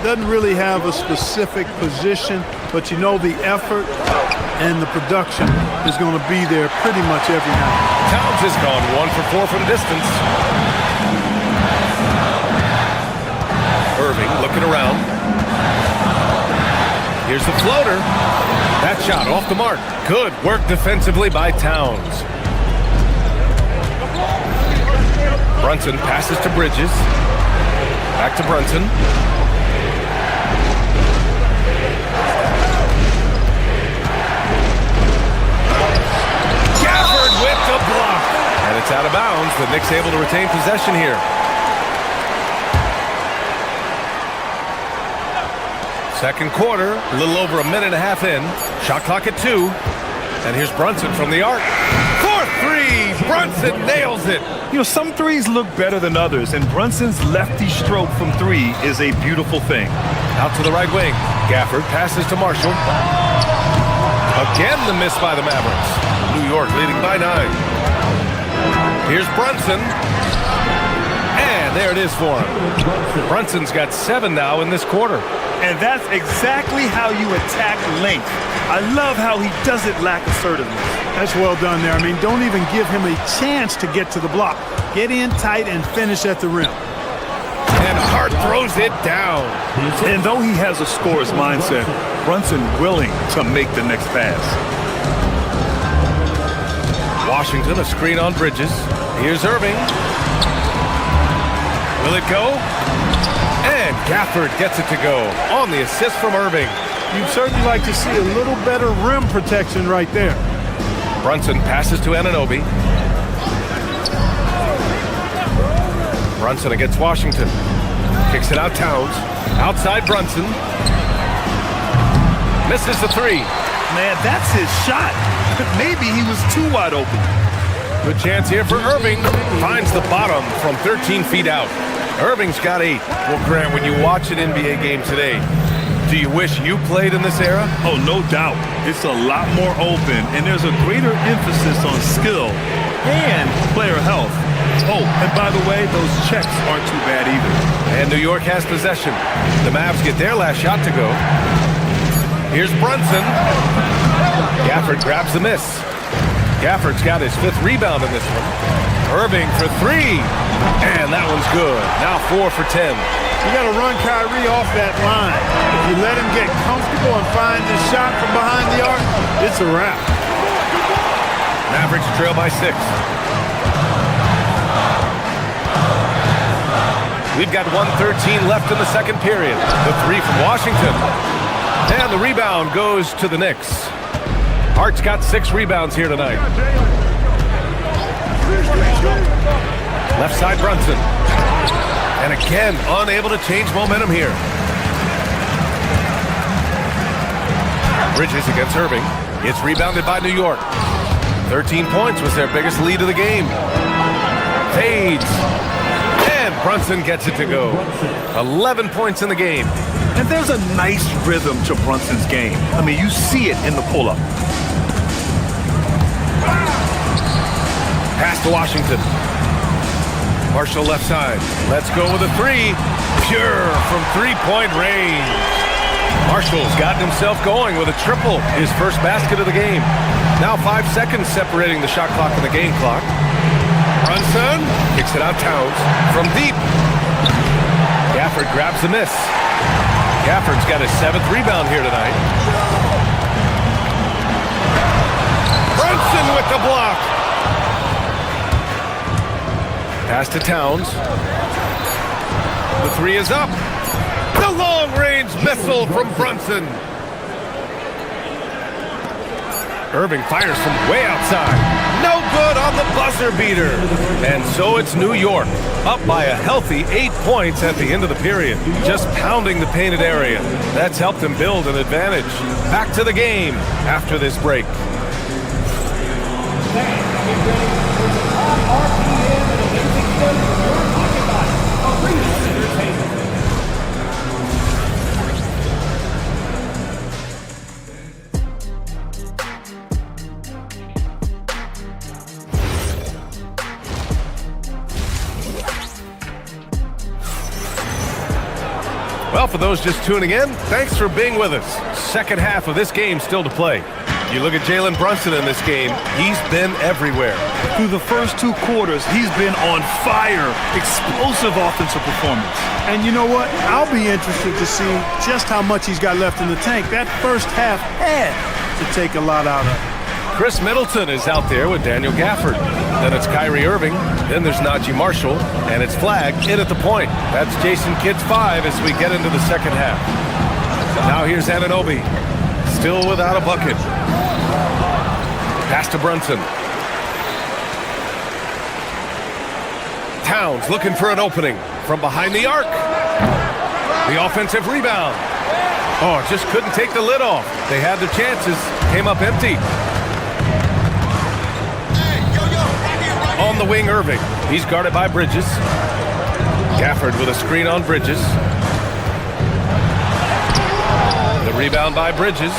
Doesn't really have a specific position, but you know the effort and the production is going to be there pretty much every night. Towns has gone 1 for 4 from distance. Irving looking around. Here's the floater. That shot off the mark. Good work defensively by Towns. Brunson passes to Bridges. Back to Brunson. Gafford with the block. And it's out of bounds. The Knicks able to retain possession here. Second quarter, a little over a minute and a half in. Shot clock at 2. And here's Brunson from the arc. 4-3! Brunson nails it! You know, some threes look better than others, and Brunson's lefty stroke from 3 is a beautiful thing. Out to the right wing. Gafford passes to Marshall. Again, the miss by the Mavericks. New York leading by 9. Here's Brunson. And there it is for him. Brunson's got 7 now in this quarter. And that's exactly how you attack length. I love how he doesn't lack assertiveness. That's well done there. I mean, don't even give him a chance to get to the block. Get in tight and finish at the rim. And Hart throws it down. And though he has a scorer's mindset, Brunson willing to make the next pass. Washington, a screen on Bridges. Here's Irving. Will it go? And Gafford gets it to go on the assist from Irving. You'd certainly like to see a little better rim protection right there. Brunson passes to Anunoby. Brunson against Washington. Kicks it out Towns. Outside Brunson. Misses the 3. Man, that's his shot. Maybe he was too wide open. Good chance here for Irving. Finds the bottom from 13 feet out. Irving's got 8. Well, Grant, when you watch an NBA game today, do you wish you played in this era? Oh, no doubt. It's a lot more open, and there's a greater emphasis on skill and player health. Oh, and by the way, those checks aren't too bad either. And New York has possession. The Mavs get their last shot to go. Here's Brunson. Gafford grabs the miss. Gafford's got his 5th rebound in this one. Irving for 3. And that one's good. Now 4 for 10. You got to run Kyrie off that line. If you let him get comfortable and find the shot from behind the arc, it's a wrap. Mavericks trail by 6. We've got 1:13 left in the second period. The 3 from Washington. And the rebound goes to the Knicks. Hart's got 6 rebounds here tonight. Left side Brunson. And again, unable to change momentum here. Bridges against Irving. It's rebounded by New York. 13 points was their biggest lead of the game. Fades. And Brunson gets it to go. 11 points in the game. And there's a nice rhythm to Brunson's game. I mean, you see it in the pull-up. Pass to Washington. Marshall left side. Let's go with a 3. Pure from 3-point range. Marshall's gotten himself going with a triple. His first basket of the game. Now 5 seconds separating the shot clock and the game clock. Brunson kicks it out Towns from deep. Gafford grabs the miss. Gafford's got his 7th rebound here tonight. Brunson with the block. Pass to Towns. The 3 is up. The long-range missile from Brunson. Irving fires from way outside. No good on the buzzer beater. And so it's New York, up by a healthy 8 points at the end of the period. Just pounding the painted area. That's helped them build an advantage. Back to the game after this break. Well, for those just tuning in, thanks for being with us. Second half of this game still to play. You look at Jalen Brunson in this game, he's been everywhere. Through the first 2 quarters, he's been on fire. Explosive offensive performance. And you know what? I'll be interested to see just how much he's got left in the tank. That first half had to take a lot out of it. Chris Middleton is out there with Daniel Gafford. Then it's Kyrie Irving. Then there's Najee Marshall. And it's flagged in at the point. That's Jason Kidd's 5 as we get into the second half. Now here's Anunoby. Still without a bucket. Pass to Brunson. Towns looking for an opening from behind the arc. The offensive rebound. Oh, just couldn't take the lid off. They had their chances. Came up empty. On the wing, Irving. He's guarded by Bridges. Gafford with a screen on Bridges. The rebound by Bridges.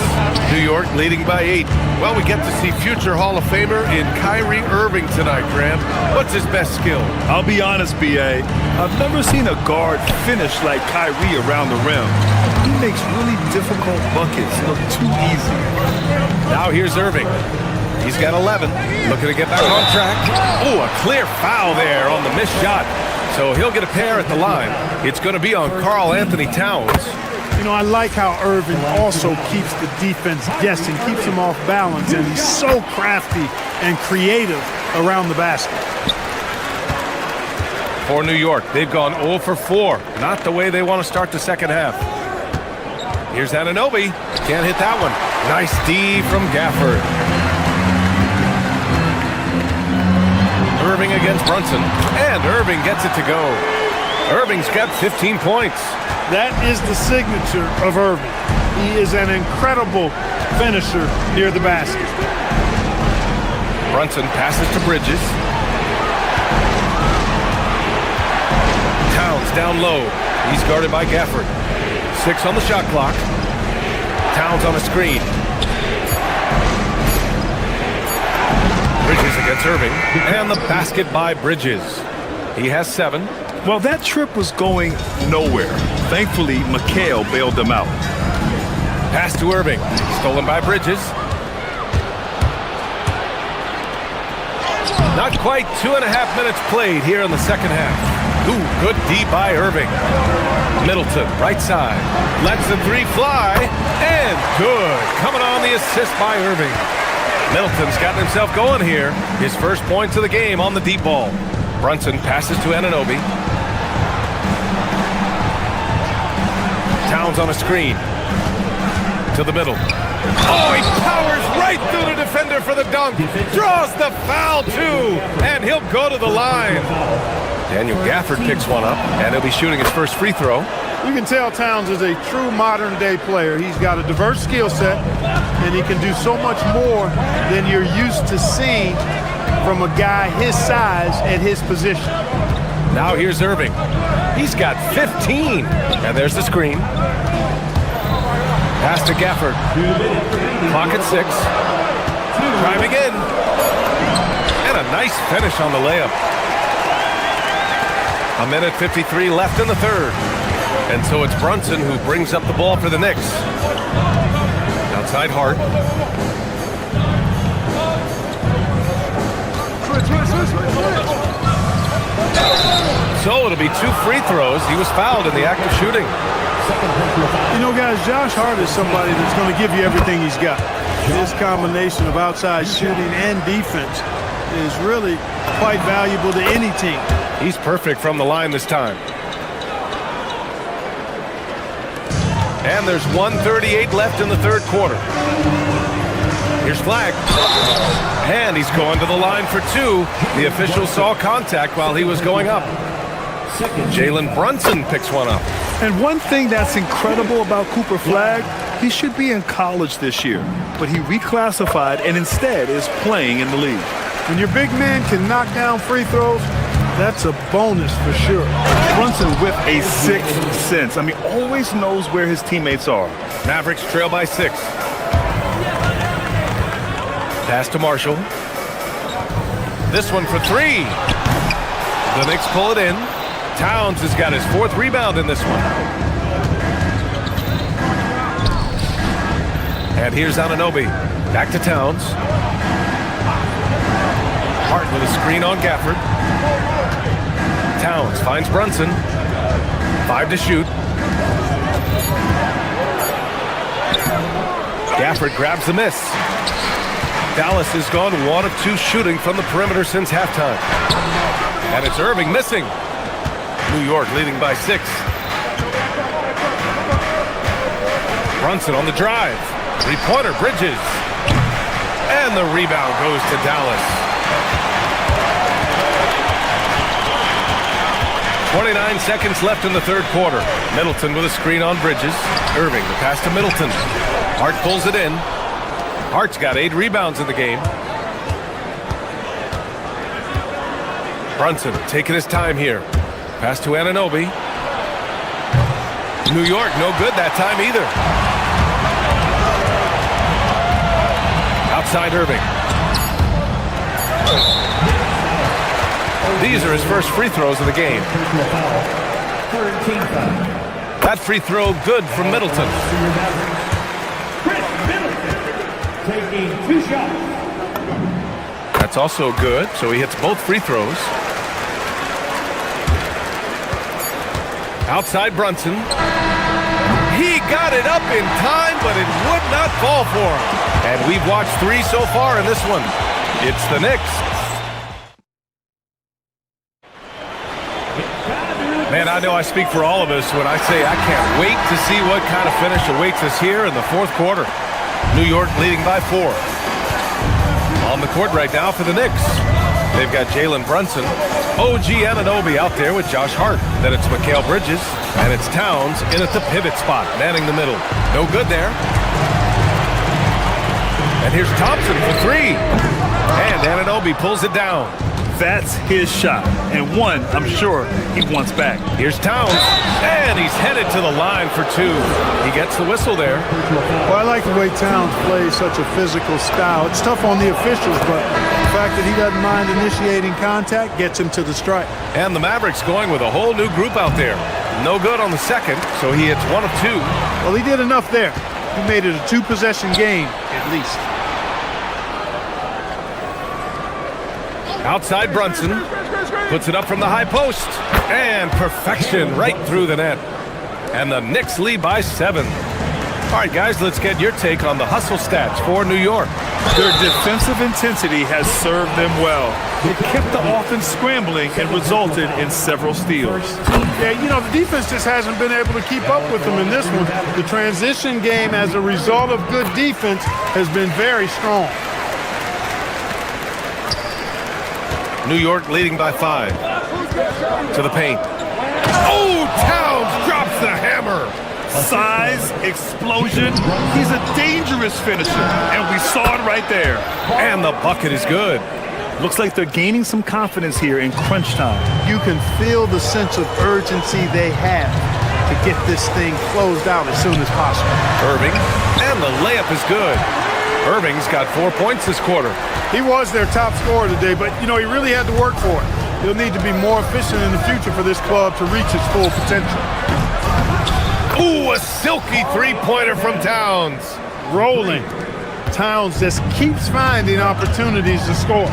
New York leading by 8. Well, we get to see future Hall of Famer in Kyrie Irving tonight, Graham. What's his best skill? I'll be honest, B.A. I've never seen a guard finish like Kyrie around the rim. He makes really difficult buckets look too easy. Now here's Irving. He's got 11. Looking to get back on track. Oh, a clear foul there on the missed shot. So he'll get a pair at the line. It's going to be on Karl Anthony Towns. You know, I like how Irving also keeps the defense guessing, keeps them off balance, and he's so crafty and creative around the basket. For New York, they've gone 0 for 4. Not the way they want to start the second half. Here's Anunoby. Can't hit that one. Nice D from Gafford. Irving against Brunson. And Irving gets it to go. Irving's got 15 points. That is the signature of Irving. He is an incredible finisher near the basket. Brunson passes to Bridges. Towns down low. He's guarded by Gafford. 6 on the shot clock. Towns on a screen. Bridges against Irving. And the basket by Bridges. He has 7. Well, that trip was going nowhere. Thankfully, McHale bailed them out. Pass to Irving. Stolen by Bridges. Not quite 2.5 minutes played here in the second half. Ooh, good D by Irving. Middleton, right side. Lets the 3 fly. And good. Coming on the assist by Irving. Middleton's gotten himself going here. His first points of the game on the deep ball. Brunson passes to Anunoby. Towns on a screen. To the middle. Oh, he powers right through the defender for the dunk. Draws the foul, too. And he'll go to the line. Daniel Gafford picks one up, and he'll be shooting his first free throw. You can tell Towns is a true modern-day player. He's got a diverse skill set, and he can do so much more than you're used to seeing from a guy his size at his position. Now here's Irving. He's got 15. And there's the screen. Pass to Gafford. Clock at 6. Driving in. And a nice finish on the layup. 1:53 left in the third. And so it's Brunson who brings up the ball for the Knicks. Outside Hart. So it'll be 2 free throws. He was fouled in the act of shooting. You know, guys, Josh Hart is somebody that's going to give you everything he's got. His combination of outside shooting and defense is really quite valuable to any team. He's perfect from the line this time. And there's 1:38 left in the third quarter. Here's Flag. And he's going to the line for 2. The official saw contact while he was going up. Jalen Brunson picks one up. And one thing that's incredible about Cooper Flag, he should be in college this year, but he reclassified and instead is playing in the league. When your big man can knock down free throws, that's a bonus for sure. Brunson with a 6th sense. I mean, always knows where his teammates are. Mavericks trail by 6. Pass to Marshall. This one for 3. The Knicks pull it in. Towns has got his 4th rebound in this one. And here's Anunoby. Back to Towns. Hart with a screen on Gafford. Towns finds Brunson. 5 to shoot. Gafford grabs the miss. Dallas has gone 1 of 2 shooting from the perimeter since halftime. And it's Irving missing. New York leading by 6. Brunson on the drive. 3-pointer, Bridges. And the rebound goes to Dallas. 29 seconds left in the third quarter. Middleton with a screen on Bridges. Irving, the pass to Middleton. Hart pulls it in. Hart's got 8 rebounds in the game. Brunson taking his time here. Pass to Anunoby. New York, no good that time either. Outside Irving. These are his first free throws of the game. That free throw good from Middleton. Taking 2 shots. That's also good, so he hits both free throws. Outside Brunson. He got it up in time, but it would not fall for him. And we've watched 3 so far in this one. It's the Knicks. Man, I know I speak for all of us when I say I can't wait to see what kind of finish awaits us here in the fourth quarter. New York leading by 4. On the court right now for the Knicks. They've got Jalen Brunson, OG Anunoby out there with Josh Hart. Then it's Mikal Bridges, and it's Towns in at the pivot spot, manning the middle. No good there. And here's Thompson for 3. And Anunoby pulls it down. That's his shot, and one I'm sure he wants back. Here's Towns, and he's headed to the line for 2. He gets the whistle there. Well, I like the way Towns plays such a physical style. It's tough on the officials, but the fact that he doesn't mind initiating contact gets him to the strike. And the Mavericks going with a whole new group out there. No good on the second, so he hits 1 of 2. Well, he did enough there. He made it a 2-possession game, at least. Outside Brunson, puts it up from the high post, and perfection right through the net. And the Knicks lead by 7. All right, guys, let's get your take on the hustle stats for New York. Their defensive intensity has served them well. It kept the offense scrambling and resulted in several steals. Yeah, you know, the defense just hasn't been able to keep up with them in this one. The transition game, as a result of good defense, has been very strong. New York leading by 5. To the paint. Oh, Towns drops the hammer. Size, explosion. He's a dangerous finisher, and we saw it right there. And the bucket is good. Looks like they're gaining some confidence here in crunch time. You can feel the sense of urgency they have to get this thing closed out as soon as possible. Irving, and the layup is good. Irving's got 4 points this quarter. He was their top scorer today, but, you know, he really had to work for it. He'll need to be more efficient in the future for this club to reach its full potential. Ooh, a silky three-pointer from Towns. Rolling. Towns just keeps finding opportunities to score.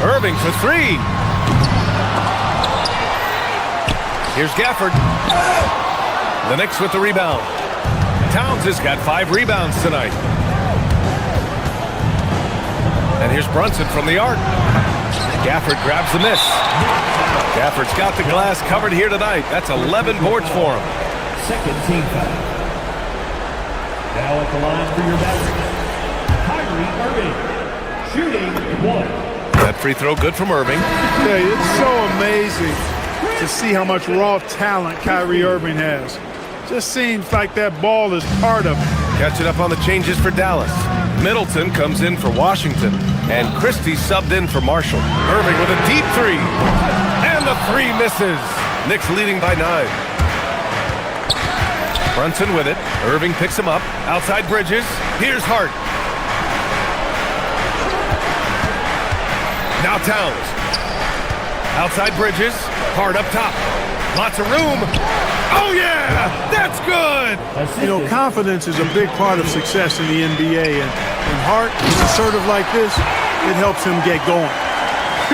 Irving for 3. Here's Gafford. The Knicks with the rebound. Towns has got 5 rebounds tonight. And here's Brunson from the arc. Gafford grabs the miss. Gafford's got the glass covered here tonight. That's 11 boards for him. Second team foul. Now at the line for your Kyrie Irving. Shooting 1. That free throw good from Irving. Yeah, it's so amazing to see how much raw talent Kyrie Irving has. Just seems like that ball is part of it. Catching up on the changes for Dallas. Middleton comes in for Washington, and Christie subbed in for Marshall. Irving with a deep 3, and the 3 misses. Knicks leading by 9. Brunson with it. Irving picks him up. Outside Bridges. Here's Hart. Now Towns. Outside Bridges. Hart up top. Lots of room. Oh, yeah! That's good! You know, confidence is a big part of success in the NBA, and when Hart is assertive like this, it helps him get going.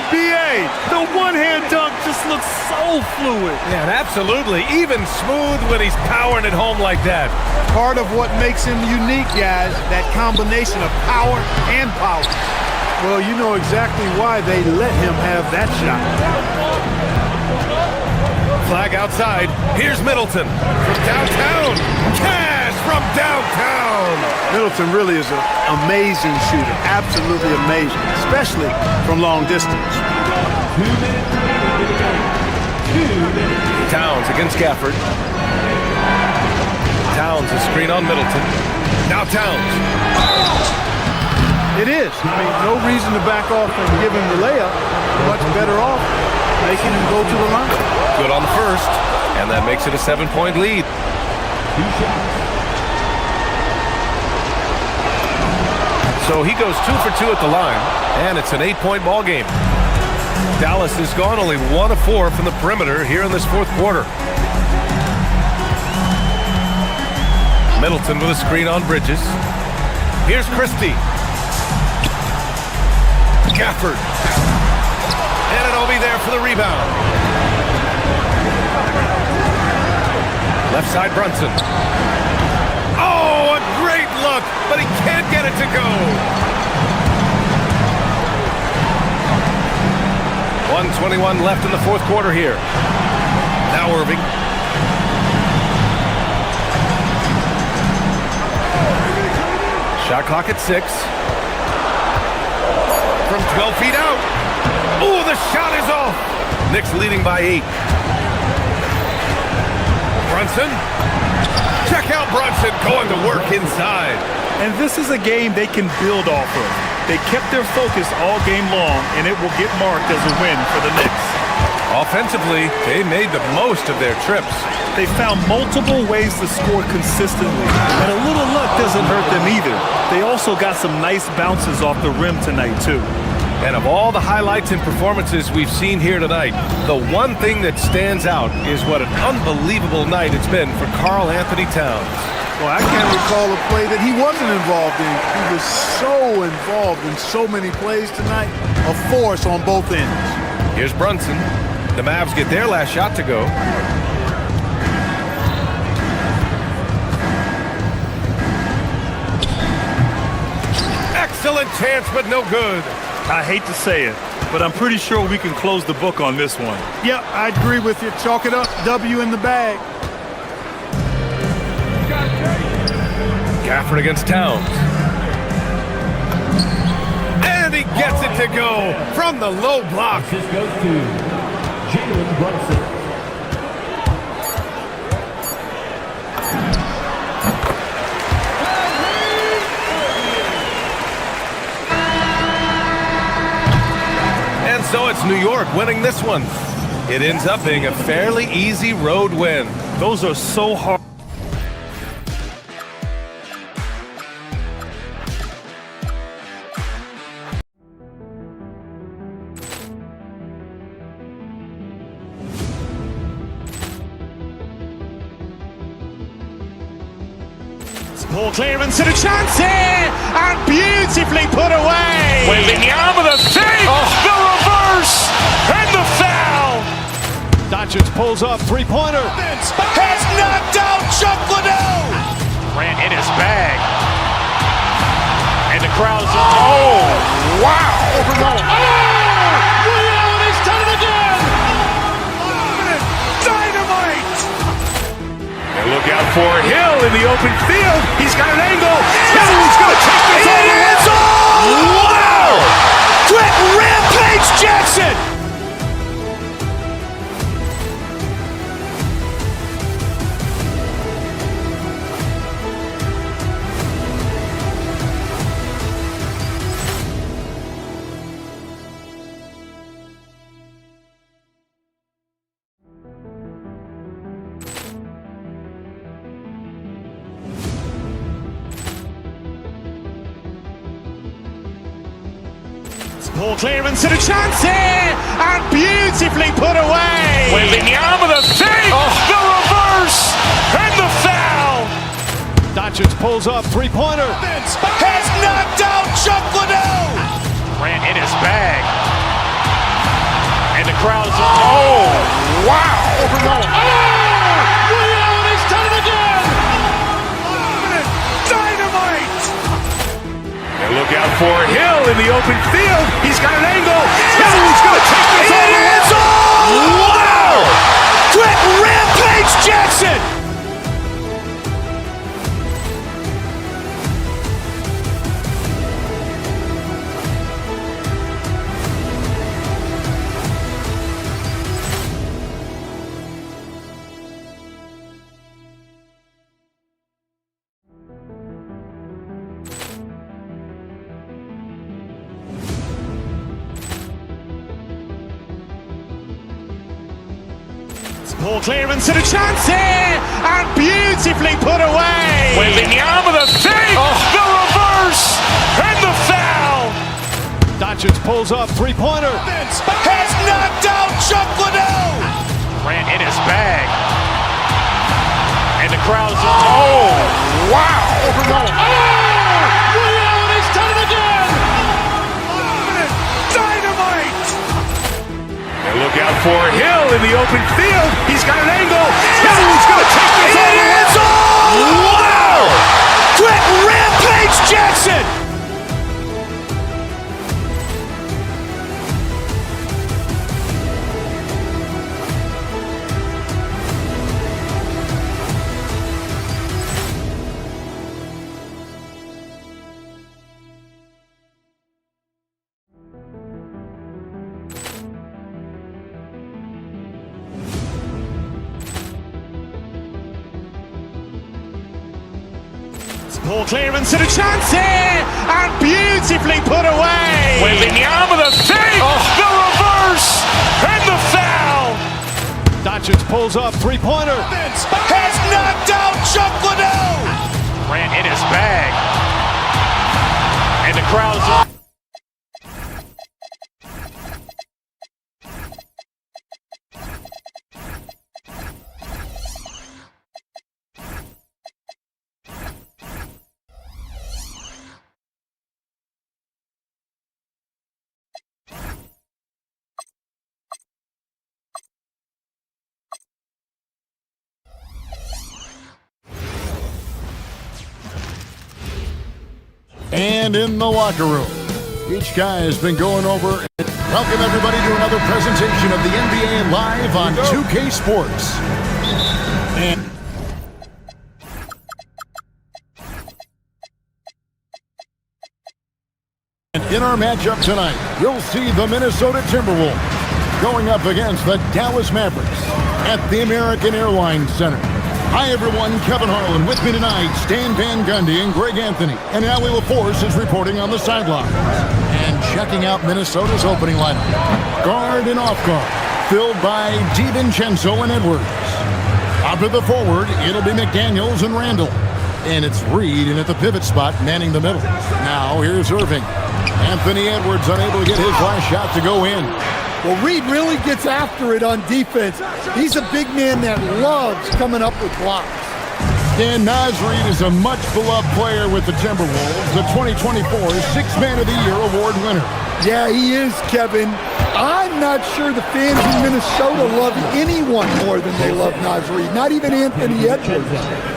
BA, the one-hand dunk just looks so fluid. Yeah, absolutely. Even smooth when he's powering it home like that. Part of what makes him unique, guys, that combination of power and power. Well, you know exactly why they let him have that shot. Flag outside. Here's Middleton from downtown. Cash from downtown. Middleton really is an amazing shooter. Absolutely amazing, especially from long distance. 2 minutes remaining in the game. 2 minutes. Towns against Gafford. Towns, a screen on Middleton. Now Towns. It is. I mean, no reason to back off and give him the layup. Much better off making him go to the line. Good on the first, and that makes it a 7-point lead. 2 shots. So he goes 2 for 2 at the line, and it's an 8-point ball game. Dallas has gone only 1 of 4 from the perimeter here in this fourth quarter. Middleton with a screen on Bridges. Here's Christie. Gafford. And it'll be there for the rebound. Left side Brunson. Oh, a great look, but he can't get it to go. 1:21 left in the fourth quarter here. Now Irving. Shot clock at 6. From 12 feet out. Oh, the shot is off. Knicks leading by 8. Brunson. Check out Brunson going to work inside. And this is a game they can build off of. They kept their focus all game long, and it will get marked as a win for the Knicks. Offensively, they made the most of their trips. They found multiple ways to score consistently, and a little luck doesn't hurt them either. They also got some nice bounces off the rim tonight, too. And of all the highlights and performances we've seen here tonight, the one thing that stands out is what an unbelievable night it's been for Karl Anthony Towns. Well, I can't recall a play that he wasn't involved in. He was so involved in so many plays tonight. A force on both ends. Here's Brunson. The Mavs get their last shot to go. Excellent chance, but no good. I hate to say it, but I'm pretty sure we can close the book on this one. Yeah, I agree with you. Chalk it up. W in the bag. Gafford against Towns. And he gets it to go from the low block. This goes to Jalen Brunson. And so it's New York winning this one. It ends up being a fairly easy road win. Those are so hard. Ball clearance and a chance here, and beautifully put away. Wembanyama the save, the reverse, and the foul. Doncic pulls up, three-pointer. Has knocked out Chuck Liddell. Grant in his bag. And the crowd's oh, wow. He's done it again. Dynamite. And look out for Hill in the open field. He's got an angle. He's going to take this all the way. Wow! Quick Rampage Jackson. Ball clearance and a chance here, and beautifully put away. Wembanyama the save, the reverse, and the foul. Doncic pulls up, three-pointer. Has knocked out Chuck Liddell. Grant in his bag. And the crowd's oh, wow. He's done it again. Dynamite. And look out for Hill in the open field. He's got an angle. He's going to take this all the way. Wow! Quick Rampage Jackson. Ball clearance and a chance here, and beautifully put away. Wembanyama with a fake, the reverse, and the foul. Doncic pulls up, three-pointer. Has knocked out Chuck Liddell. Ran in his bag. And the crowd is... Oh, wow. He's done it again. Dynamite. And look out for Hill in the open field. He's got an angle. He's going to take this all the way. Wow. Quick Rampage Jackson. Ball clearance and a chance here, and beautifully put away. Wembanyama with a fake, the reverse, and the foul. Doncic pulls up, three-pointer. Has knocked out Chuck Liddell. Ran in his bag. And the crowd is... And in the locker room, each guy has been going over. Welcome everybody to another presentation of the NBA Live on 2K Sports. And in our matchup tonight, you'll see the Minnesota Timberwolves going up against the Dallas Mavericks at the American Airlines Center. Hi everyone, Kevin Harlan with me tonight, Stan Van Gundy and Greg Anthony. And Allie LaForce is reporting on the sidelines. And checking out Minnesota's opening lineup. Guard and off guard, filled by DiVincenzo and Edwards. Out to the forward, it'll be McDaniels and Randall. And it's Reed in at the pivot spot, manning the middle. Now here's Irving. Anthony Edwards unable to get his last shot to go in. Well, Reed really gets after it on defense. He's a big man that loves coming up with blocks. Dan Naz Reed is a much-beloved player with the Timberwolves, the 2024 Sixth Man of the Year award winner. Yeah, he is, Kevin. I'm not sure the fans in Minnesota love anyone more than they love Naz Reed, not even Anthony Edwards.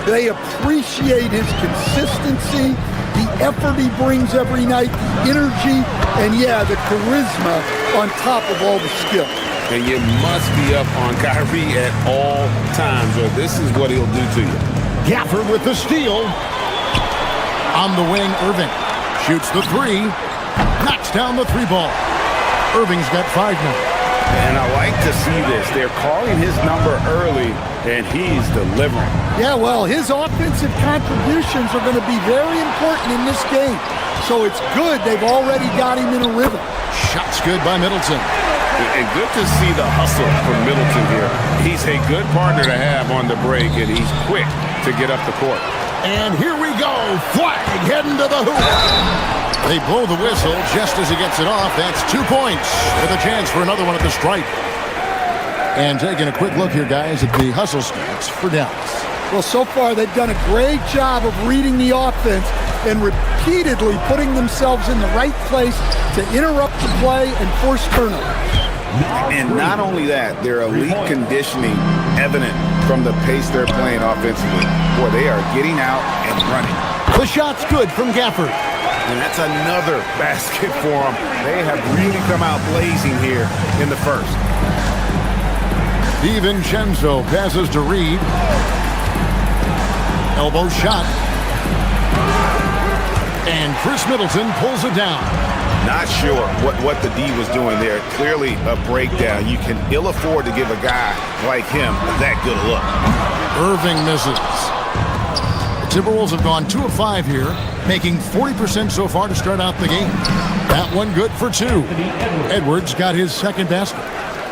They appreciate his consistency, the effort he brings every night, the energy, and yeah, the charisma on top of all the skill. And you must be up on Kyrie at all times, or this is what he'll do to you. Gafford with the steal. On the wing, Irving shoots the three, knocks down the three ball. Irving's got 5 now. And I like to see this. They're calling his number early, and he's delivering. Yeah, well, his offensive contributions are going to be very important in this game. So it's good they've already got him in a rhythm. Shot's good by Middleton. And good to see the hustle from Middleton here. He's a good partner to have on the break, and he's quick to get up the court. And here we go. Flag heading to the hoop. They blow the whistle just as he gets it off. That's 2 points with a chance for another one at the stripe. And taking a quick look here, guys, at the hustle stats for Dallas. Well, so far they've done a great job of reading the offense and repeatedly putting themselves in the right place to interrupt the play and force turnovers. And not only that, their elite conditioning evident from the pace they're playing offensively. Boy, they are getting out and running. The shot's good from Gafford. And that's another basket for them. They have really come out blazing here in the first. DiVincenzo passes to Reed. Elbow shot. And Chris Middleton pulls it down. Not sure what the D was doing there. Clearly a breakdown. You can ill afford to give a guy like him that good a look. Irving misses. The Timberwolves have gone 2 of 5 here, making 40% so far to start out the game. That one good for 2. Edwards got his second basket.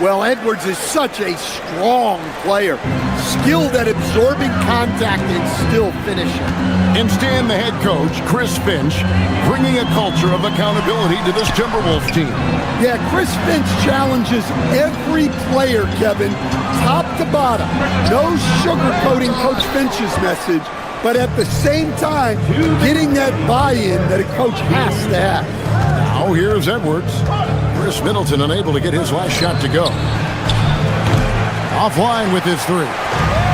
Well, Edwards is such a strong player, skilled at absorbing contact and still finishing. And Stan, the head coach, Chris Finch, bringing a culture of accountability to this Timberwolves team. Yeah, Chris Finch challenges every player, Kevin, top to bottom. No sugarcoating Coach Finch's message, but at the same time, getting that buy-in that a coach has to have. Now here's Edwards. Chris Middleton unable to get his last shot to go. Offline with his three.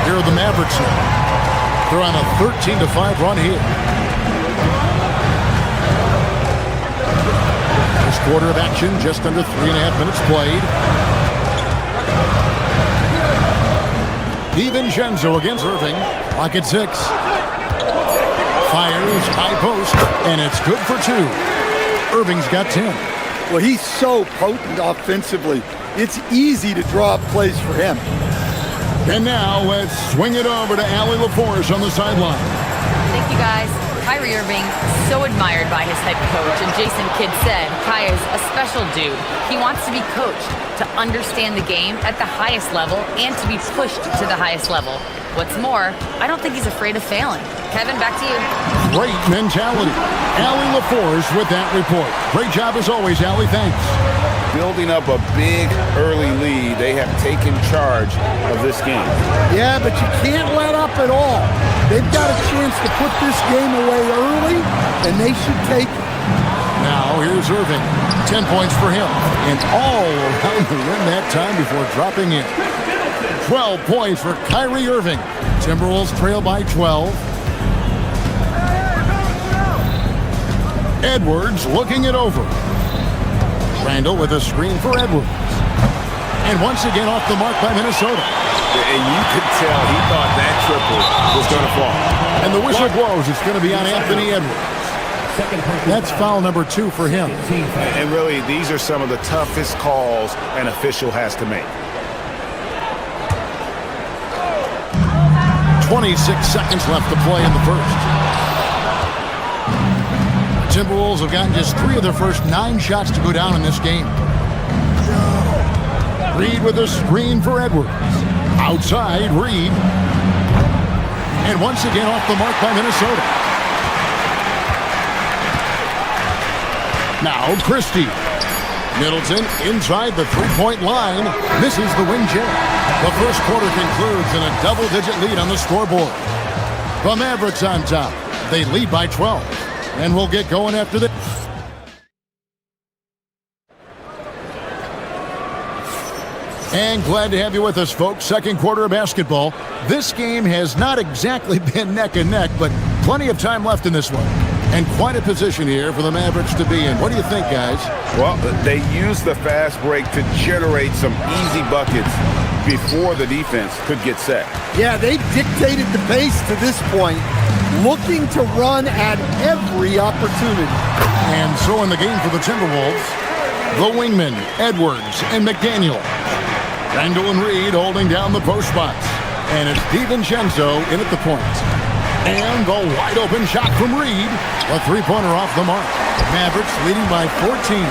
Here are the Mavericks now. They're on a 13-5 run here. First quarter of action, just under 3.5 minutes played. DiVincenzo against Irving. Clock at 6. Fires, high post, and it's good for 2. Irving's got 10. Well, he's so potent offensively. It's easy to draw up plays for him. And now let's swing it over to Allie LaForce on the sideline. Thank you, guys. Kyrie Irving, so admired by his head coach, and Jason Kidd said Kai is a special dude. He wants to be coached, to understand the game at the highest level, and to be pushed to the highest level. What's more, I don't think he's afraid of failing. Kevin, back to you. Great mentality. Allie LaForce with that report. Great job as always, Allie. Thanks. Building up a big early lead, they have taken charge of this game. Yeah, but you can't let up at all. They've got a chance to put this game away early, and they should take it. Now here's Irving. 10 points for him. And all around the rim that time before dropping in. 12 points for Kyrie Irving. Timberwolves trail by 12. Edwards looking it over. Randall with a screen for Edwards. And once again off the mark by Minnesota. And you could tell he thought that triple was going to fall. And the whistle blows. It's going to be on Anthony Edwards. That's foul number 2 for him. And really, these are some of the toughest calls an official has to make. 26 seconds left to play in the first. Timberwolves have gotten just 3 of their first 9 shots to go down in this game. Reed with a screen for Edwards. Outside, Reed. And once again off the mark by Minnesota. Now Christie. Middleton inside the three-point line. Misses the wing jam. The first quarter concludes in a double-digit lead on the scoreboard. The Mavericks on top. They lead by 12. And we'll get going after this. And glad to have you with us, folks. Second quarter of basketball. This game has not exactly been neck and neck, but plenty of time left in this one. And quite a position here for the Mavericks to be in. What do you think, guys? Well, they used the fast break to generate some easy buckets before the defense could get set. Yeah, they dictated the pace to this point, looking to run at every opportunity. And so in the game for the Timberwolves, the wingmen, Edwards and McDaniel. Randall and Reed holding down the post spots. And it's DiVincenzo in at the point. And the wide open shot from Reed. A three-pointer off the mark. Mavericks leading by 14.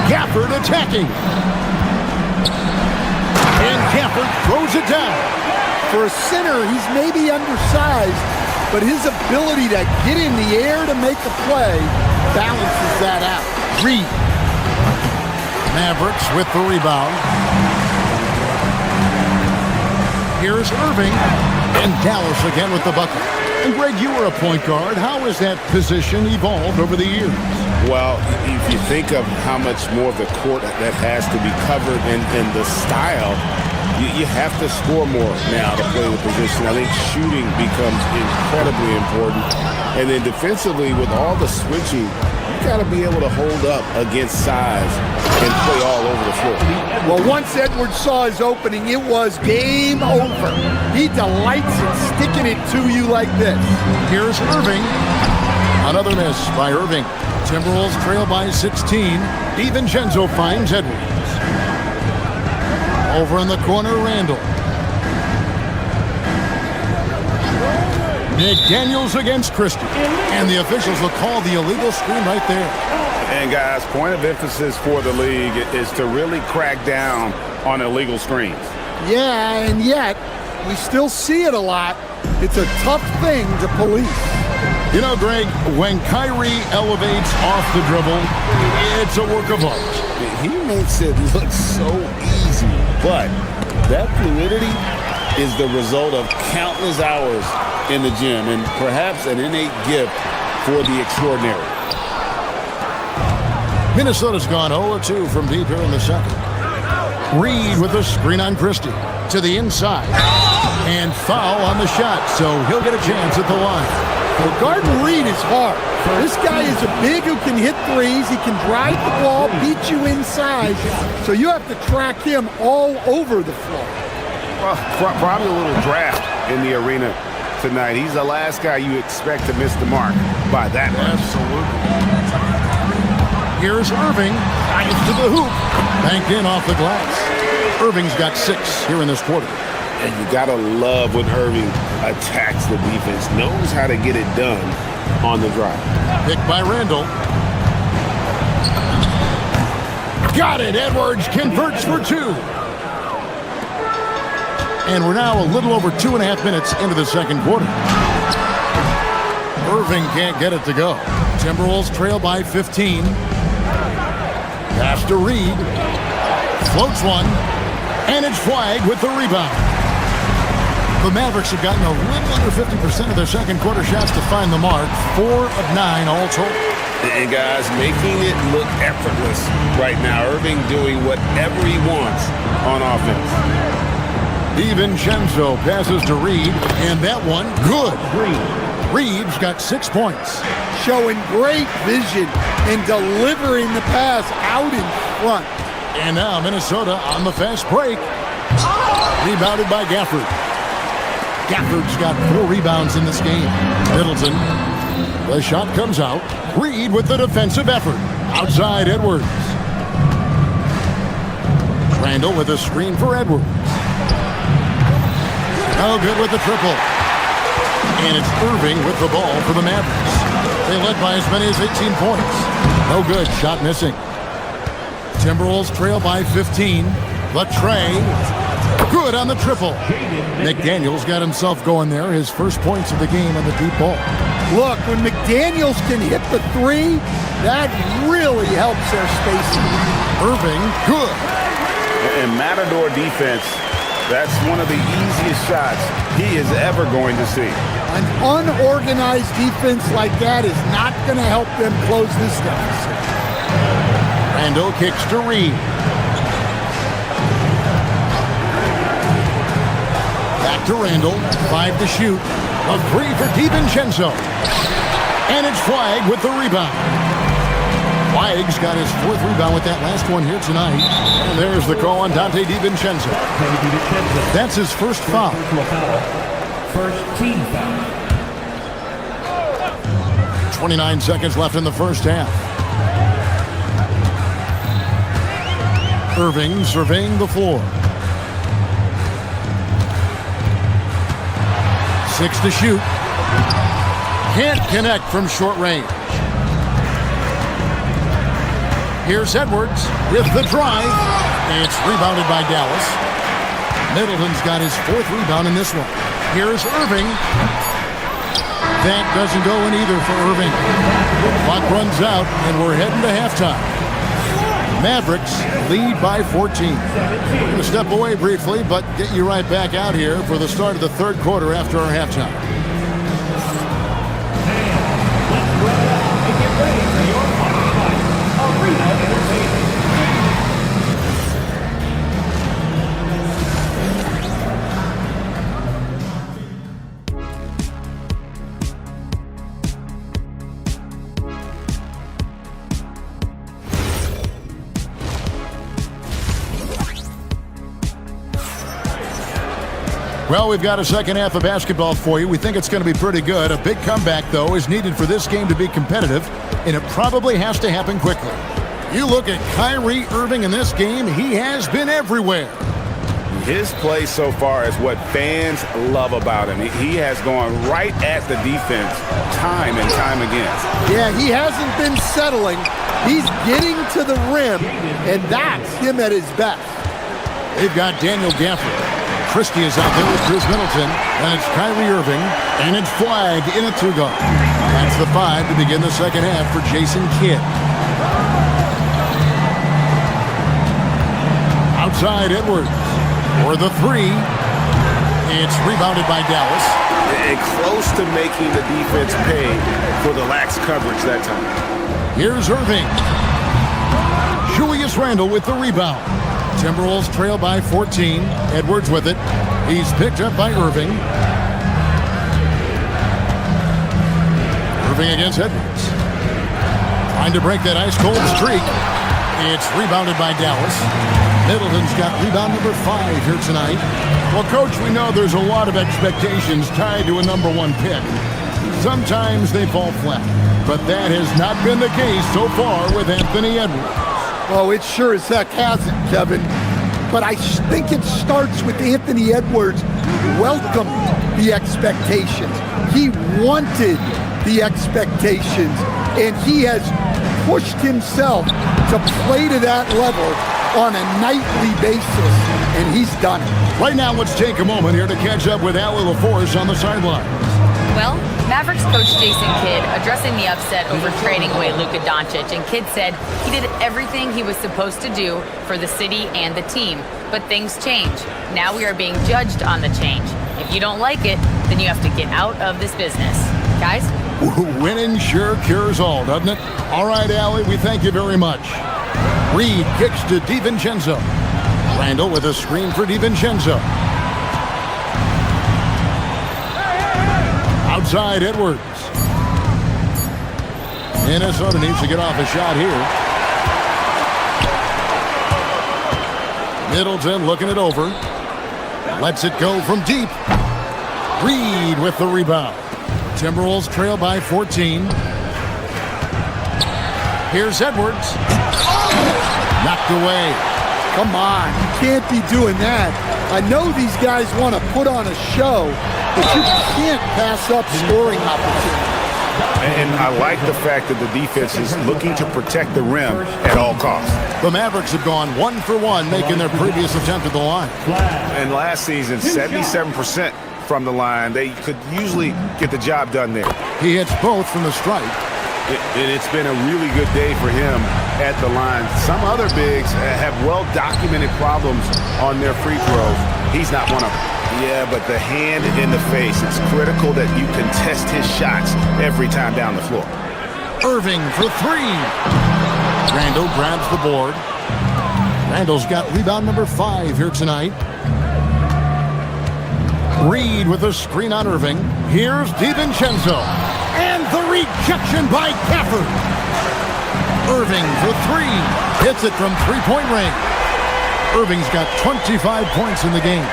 Gafford attacking. And Gafford throws it down. For a center, he's maybe undersized, but his ability to get in the air to make a play balances that out. Reed. Mavericks with the rebound. Here's Irving. And Dallas again with the bucket. And Greg, you were a point guard. How has that position evolved over the years? Well, if you think of how much more of the court that has to be covered and the style, you have to score more now to play the position. I think shooting becomes incredibly important. And then defensively, with all the switching, you got to be able to hold up against size and play all over the floor. Well, once Edwards saw his opening, it was game over. He delights in sticking it to you like this. Here's Irving. Another miss by Irving. Timberwolves trail by 16. DiVincenzo finds Edwards. Over in the corner, Randall. McDaniels against Christie. And the officials will call the illegal screen right there. And guys, point of emphasis for the league is to really crack down on illegal screens. Yeah, and yet we still see it a lot. It's a tough thing to police. You know, Greg, when Kyrie elevates off the dribble, it's a work of art. He makes it look so easy, but that fluidity is the result of countless hours in the gym and perhaps an innate gift for the extraordinary. Minnesota's gone 0-2 from deep here in the second. Reed with a screen on Christie to the inside. And foul on the shot, so he'll get a chance at the line. Well, guarding Reed is hard. This guy is a big who can hit threes. He can drive the ball, beat you inside. So you have to track him all over the floor. Well, probably a little draft in the arena tonight. He's the last guy you expect to miss the mark by that much. Absolutely. Here's Irving. Drives to the hoop. Banked in off the glass. Irving's got 6 here in this quarter. And you got to love when Irving attacks the defense, knows how to get it done on the drive. Picked by Randall. Got it. Edwards converts for 2. And we're now a little over 2.5 minutes into the second quarter. Irving can't get it to go. Timberwolves trail by 15. Pass to Reed. Floats one. And it's flagged with the rebound. The Mavericks have gotten a little under 50% of their second quarter shots to find the mark. 4 of 9 all told. And guys, making it look effortless right now. Irving doing whatever he wants on offense. DiVincenzo passes to Reed, and that one, good. Reed's got 6 points. Showing great vision and delivering the pass out in front. And now Minnesota on the fast break. Rebounded by Gafford. Gafford's got 4 rebounds in this game. Middleton. The shot comes out. Reed with the defensive effort. Outside Edwards. Randall with a screen for Edwards. No good with the triple. And it's Irving with the ball for the Mavericks. They led by as many as 18 points. No good. Shot missing. Timberwolves trail by 15. Latray. Good on the triple. McDaniels got himself going there. His first points of the game on the deep ball. Look, when McDaniels can hit the 3, that really helps their spacing. Irving, good. And Matador defense, that's one of the easiest shots he is ever going to see. An unorganized defense like that is not going to help them close this deficit. Randall kicks to Reed. Back to Randall. 5 to shoot. A 3 for DiVincenzo. And it's Flagg with the rebound. Flagg's got his 4th rebound with that last one here tonight. And there's the call on Dante DiVincenzo. That's his first foul. First team foul. 29 seconds left in the first half. Irving surveying the floor. 6 to shoot. Can't connect from short range. Here's Edwards with the drive. And it's rebounded by Dallas. Middleton's got his 4th rebound in this one. Here's Irving. That doesn't go in either for Irving. Clock runs out, and we're heading to halftime. Mavericks lead by 14. We're going to step away briefly, but get you right back out here for the start of the third quarter after our halftime. Get ready for your Arena Entertainment. Well, we've got a second half of basketball for you. We think it's going to be pretty good. A big comeback, though, is needed for this game to be competitive, and it probably has to happen quickly. You look at Kyrie Irving in this game, he has been everywhere. His play so far is what fans love about him. He has gone right at the defense time and time again. Yeah, he hasn't been settling. He's getting to the rim, and that's him at his best. They've got Daniel Gafford. Christie is out there with Chris Middleton, and it's Kyrie Irving, and it's Flag in a two-guard. That's the 5 to begin the second half for Jason Kidd. Outside Edwards for the 3. It's rebounded by Dallas. And close to making the defense pay for the lax coverage that time. Here's Irving. Julius Randle with the rebound. Timberwolves trail by 14. Edwards with it. He's picked up by Irving. Irving against Edwards. Trying to break that ice-cold streak. It's rebounded by Dallas. Middleton's got rebound number 5 here tonight. Well, Coach, we know there's a lot of expectations tied to a number 1 pick. Sometimes they fall flat, but that has not been the case so far with Anthony Edwards. Oh, it sure as heck hasn't, Kevin. But I think it starts with Anthony Edwards welcomed the expectations. He wanted the expectations, and he has pushed himself to play to that level on a nightly basis, and he's done it. Right now, let's take a moment here to catch up with Allie LaForce on the sidelines. Well, Mavericks coach Jason Kidd addressing the upset over trading away Luka Doncic, and Kidd said he did everything he was supposed to do for the city and the team. But things change. Now we are being judged on the change. If you don't like it, then you have to get out of this business. Guys? Winning sure cures all, doesn't it? All right, Allie, we thank you very much. Reed kicks to DiVincenzo. Randle with a screen for DiVincenzo. Outside Edwards. Minnesota needs to get off a shot here. Middleton looking it over. Lets it go from deep. Reed with the rebound. Timberwolves trail by 14. Here's Edwards. Knocked away. Come on, you can't be doing that. I know these guys want to put on a show, but you can't pass up scoring opportunities. And I like the fact that the defense is looking to protect the rim at all costs. The Mavericks have gone 1 for 1, making their previous attempt at the line. And last season, 77% from the line. They could usually get the job done there. He hits both from the stripe. It's been a really good day for him at the line. Some other bigs have well-documented problems on their free throws. He's not one of them. Yeah, but the hand in the face, it's critical that you contest his shots every time down the floor. Irving for 3. Randle grabs the board. Randle's got rebound number 5 here tonight. Reed with a screen on Irving. Here's DiVincenzo. And the rejection by Gafford. Irving for 3. Hits it from three-point range. Irving's got 25 points in the game.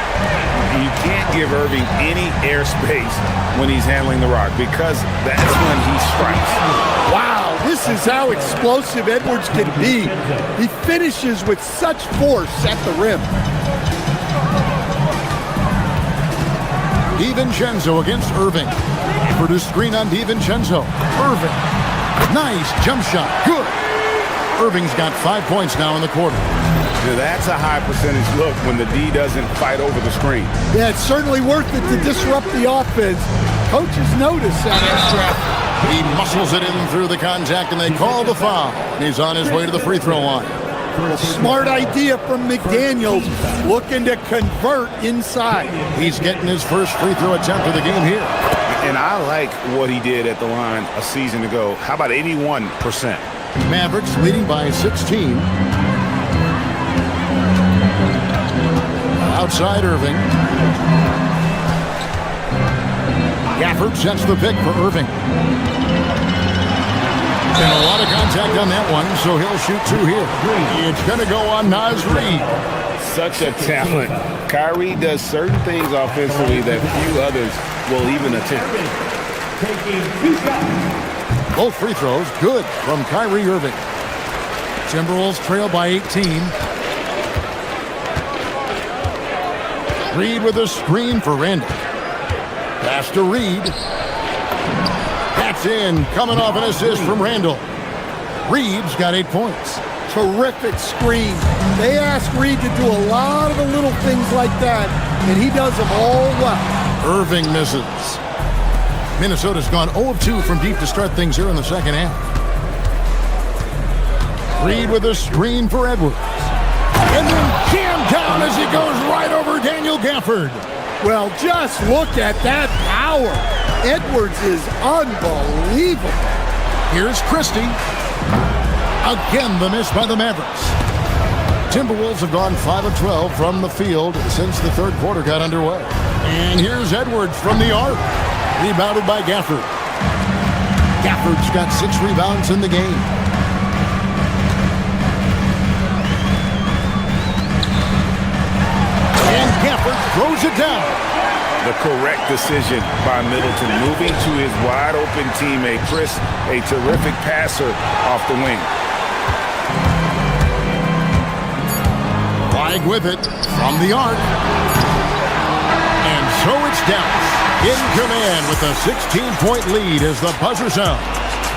You can't give Irving any airspace when he's handling the rock because that's when he strikes. Wow, this is how explosive Edwards can be. He finishes with such force at the rim. DiVincenzo against Irving. For the screen on DiVincenzo. Irving. Nice jump shot. Good. Irving's got 5 points now in the quarter. Yeah, that's a high percentage look when the D doesn't fight over the screen. Yeah, it's certainly worth it to disrupt the offense. Coaches notice that extra. He muscles it in through the contact, and they call the foul. He's on his way to the free throw line. Smart idea from McDaniels, looking to convert inside. He's getting his first free throw attempt of the game here. And I like what he did at the line a season ago. How about 81%? Mavericks leading by 16. Outside Irving. Gafford sets the pick for Irving. And a lot of contact on that one, so he'll shoot 2 here. It's going to go on Naz Reid. Such a talent. Kyrie does certain things offensively that few others will even attempt. Both free throws good from Kyrie Irving. Timberwolves trail by 18. Reed with a screen for Randle. Pass to Reed. That's in. Coming off an assist from Randle. Reed's got 8 points. Terrific screen. They ask Reed to do a lot of the little things like that, and he does them all well. Irving misses. Minnesota's gone 0 of 2 from deep to start things here in the second half. Reed with a screen for Edwards. And then jammed down as he goes right over Daniel Gafford. Well, just look at that power. Edwards is unbelievable. Here's Christie. Again, the miss by the Mavericks. Timberwolves have gone 5 of 12 from the field since the third quarter got underway. And here's Edwards from the arc. Rebounded by Gafford. Gafford's got 6 rebounds in the game. And Gafford throws it down. The correct decision by Middleton, moving to his wide-open teammate, Chris, a terrific passer off the wing. Flag with it from the arc. And so it's Dallas in command with a 16-point lead as the buzzer sounds.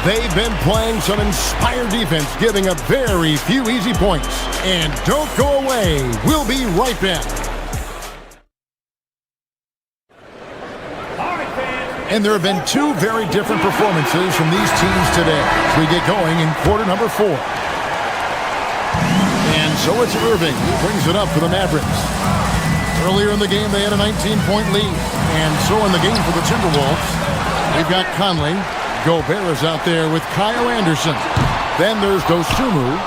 They've been playing some inspired defense, giving up very few easy points. And don't go away. We'll be right back. And there have been 2 very different performances from these teams today as we get going in quarter number 4. And so it's Irving who brings it up for the Mavericks. Earlier in the game, they had a 19-point lead. And so in the game for the Timberwolves, we've got Conley. Gobert is out there with Kyle Anderson. Then there's Dosunmu.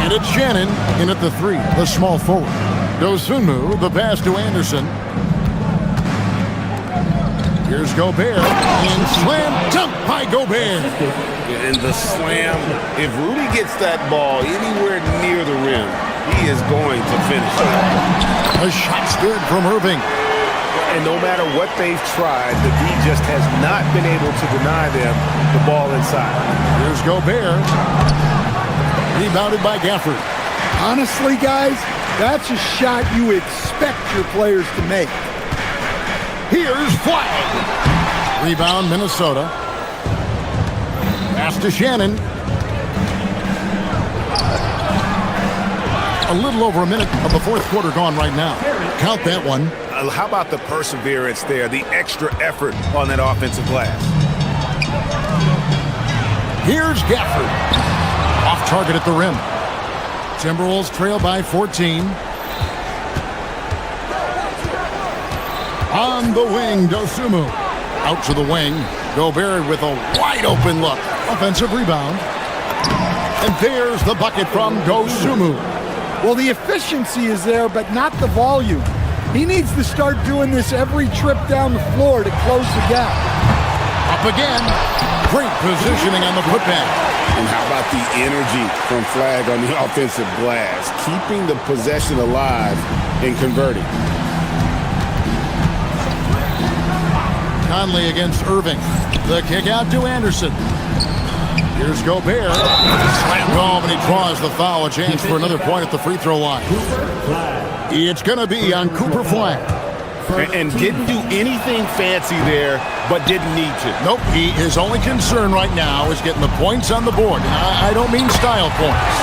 And it's Shannon in at the 3, the small forward. Dosunmu, the pass to Anderson. Here's Gobert, and slam dunk by Gobert. And the slam, if Rudy gets that ball anywhere near the rim, he is going to finish it. A shot's good from Irving. And no matter what they've tried, the D just has not been able to deny them the ball inside. Here's Gobert. Rebounded by Gafford. Honestly, guys, that's a shot you expect your players to make. Here's Flag. Rebound, Minnesota. Pass to Shannon. A little over a minute of the fourth quarter gone right now. Count that one. How about the perseverance there, the extra effort on that offensive glass? Here's Gafford. Off target at the rim. Timberwolves trail by 14. On the wing, Dosunmu. Out to the wing. Gobert with a wide open look. Offensive rebound. And there's the bucket from Dosunmu. Well, the efficiency is there, but not the volume. He needs to start doing this every trip down the floor to close the gap. Up again. Great positioning on the putback. And how about the energy from Flag on the offensive glass, keeping the possession alive and converting. Conley against Irving. The kick out to Anderson. Here's Gobert. Slam golf, and he draws the foul. A chance for another point at the free throw line. It's going to be on Cooper Flag. And didn't do anything fancy there, but didn't need to. Nope, his only concern right now is getting the points on the board. And I don't mean style points.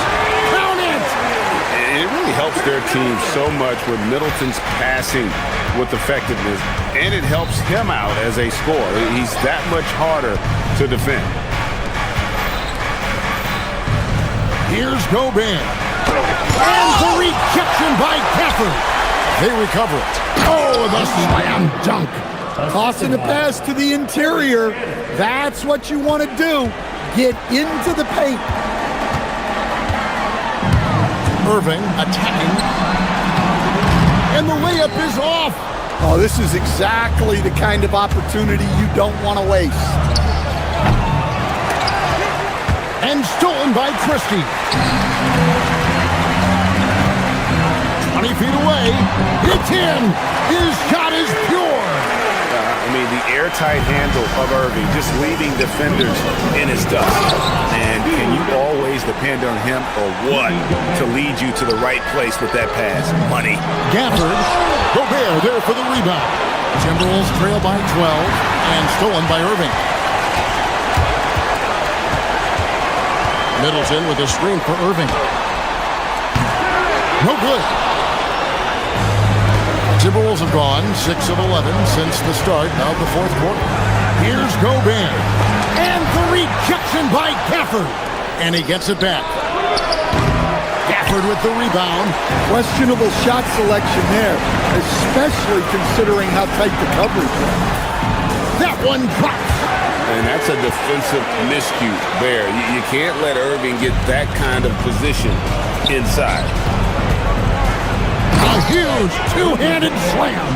Count it! It really helps their team so much with Middleton's passing with effectiveness, and it helps him out as a scorer. He's that much harder to defend. Here's Gobert. And the rejection by Gafford. They recover it. Oh, the slam dunk. Tossing the pass to the interior. That's what you want to do. Get into the paint. Irving attacking. And the layup is off. Oh, this is exactly the kind of opportunity you don't want to waste. And stolen by Christie. 20 feet away. It's in. His shot is pure. The airtight handle of Irving, just leaving defenders in his dust. And can you always depend on him or what to lead you to the right place with that pass? Money. Gafford. Gobert there for the rebound. Timberwolves trail by 12 and stolen by Irving. Middleton with a screen for Irving. No good. Timberwolves have gone 6 of 11 since the start of the fourth quarter. Here's Gobert. And the rejection by Gafford. And he gets it back. Gafford with the rebound. Questionable shot selection there, especially considering how tight the coverage was. That one drops. And that's a defensive miscue there. You can't let Irving get that kind of position inside. A huge two-handed slam.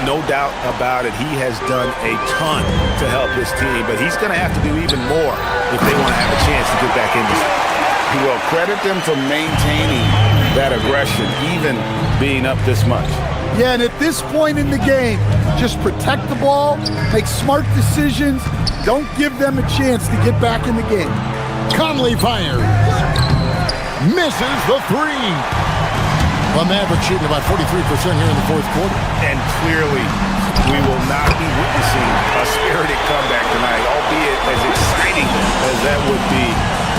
No doubt about it. He has done a ton to help this team, but he's going to have to do even more if they want to have a chance to get back in this. Well, credit them for maintaining that aggression, even being up this much. Yeah, and at this point in the game, just protect the ball, make smart decisions, don't give them a chance to get back in the game. Conley fires. Misses the three. The Mavericks shooting about 43% here in the fourth quarter. And clearly, we will not be witnessing a spirited comeback tonight, albeit as exciting as that would be.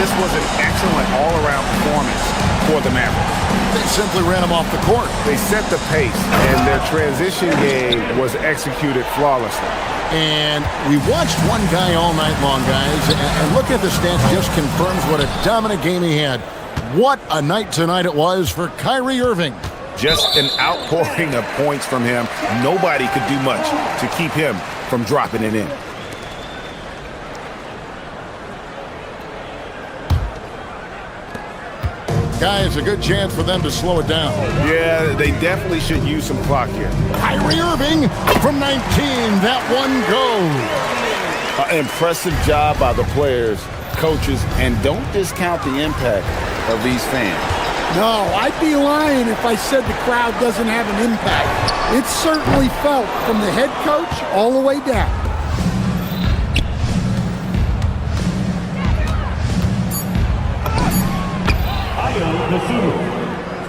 This was an excellent all-around performance for the Mavericks. They simply ran him off the court. They set the pace, and their transition game was executed flawlessly. And we watched one guy all night long, guys, and look at the stats, just confirms what a dominant game he had. What a night tonight it was for Kyrie Irving. Just an outpouring of points from him. Nobody could do much to keep him from dropping it in. Guys, a good chance for them to slow it down. Yeah, they definitely should use some clock here. Kyrie Irving from 19. That one goes. Impressive job by the players, coaches, and don't discount the impact of these fans. No, I'd be lying if I said the crowd doesn't have an impact. It's certainly felt from the head coach all the way down.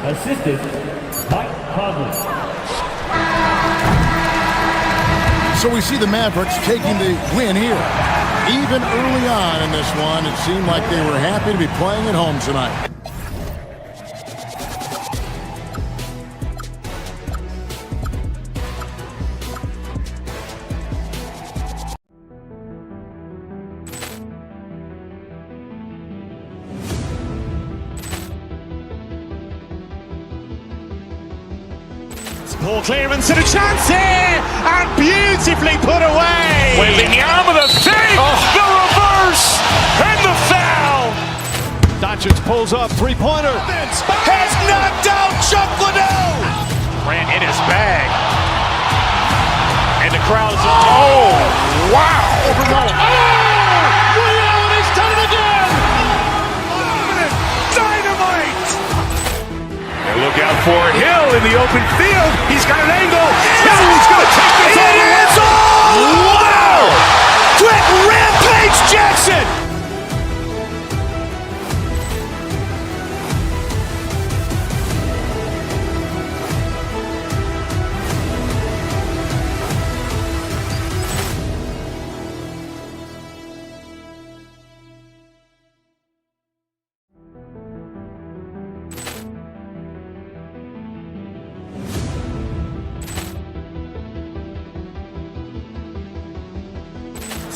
Assistant, Mike Conley. So we see the Mavericks taking the win here. Even early on in this one, it seemed like they were happy to be playing at home tonight. Ball clearance and a chance here, and beautifully put away. Wembanyama the save, the reverse, and the foul. Doncic pulls up, three-pointer. Has knocked out Chuck Liddell. Ran in his bag. And the crowd is, oh, wow. He's done it again. Dynamite. And look out for Hill in the open field. He's got an angle. Hill's going to take this all the way. Wow! Quick Rampage Jackson.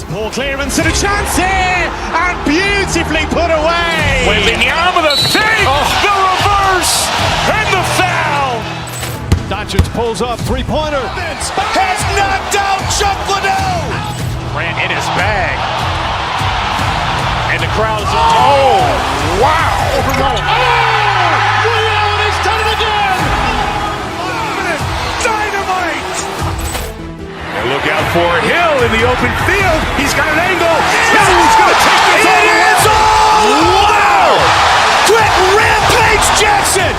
Ball clearance and a chance here, and beautifully put away. Wembanyama the save, the reverse, and the foul. Doncic pulls up, three-pointer. Has knocked out Chuck Liddell. Ran in his bag. And the crowd is, oh, wow. He's done it again. Dynamite. And look out for Hill in the open field. He's got an angle. Hill's going to take this all the way. Wow! Quick Rampage Jackson.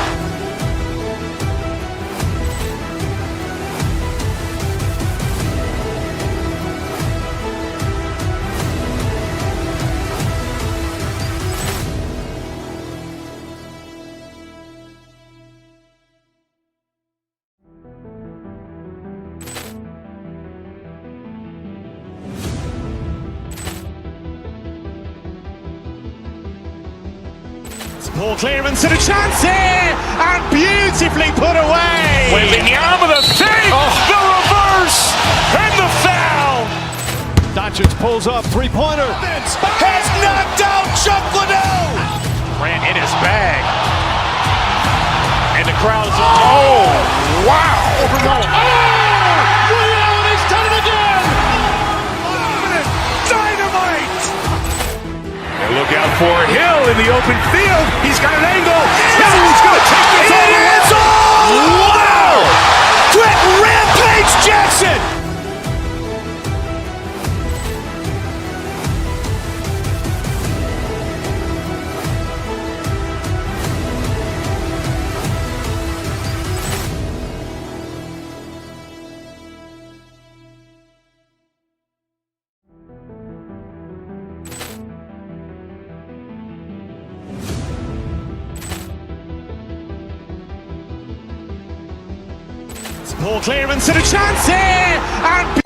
Ball clearance and a chance here, and beautifully put away. Wembanyama the save, the reverse, and the foul. Doncic pulls up, three-pointer. Has knocked out Chuck Liddell. Ran in his bag. And the crowd is, oh, wow. He's done it again. Dynamite. And look out for Hill in the open field. He's got an angle. Hill's going to take this all the way. Wow. Trent Rampage Jackson. Ball clearance and a chance here, and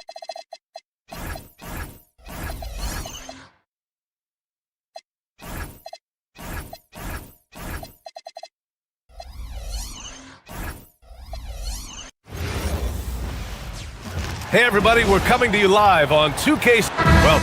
Hey everybody, we're coming to you live on 2K. Well,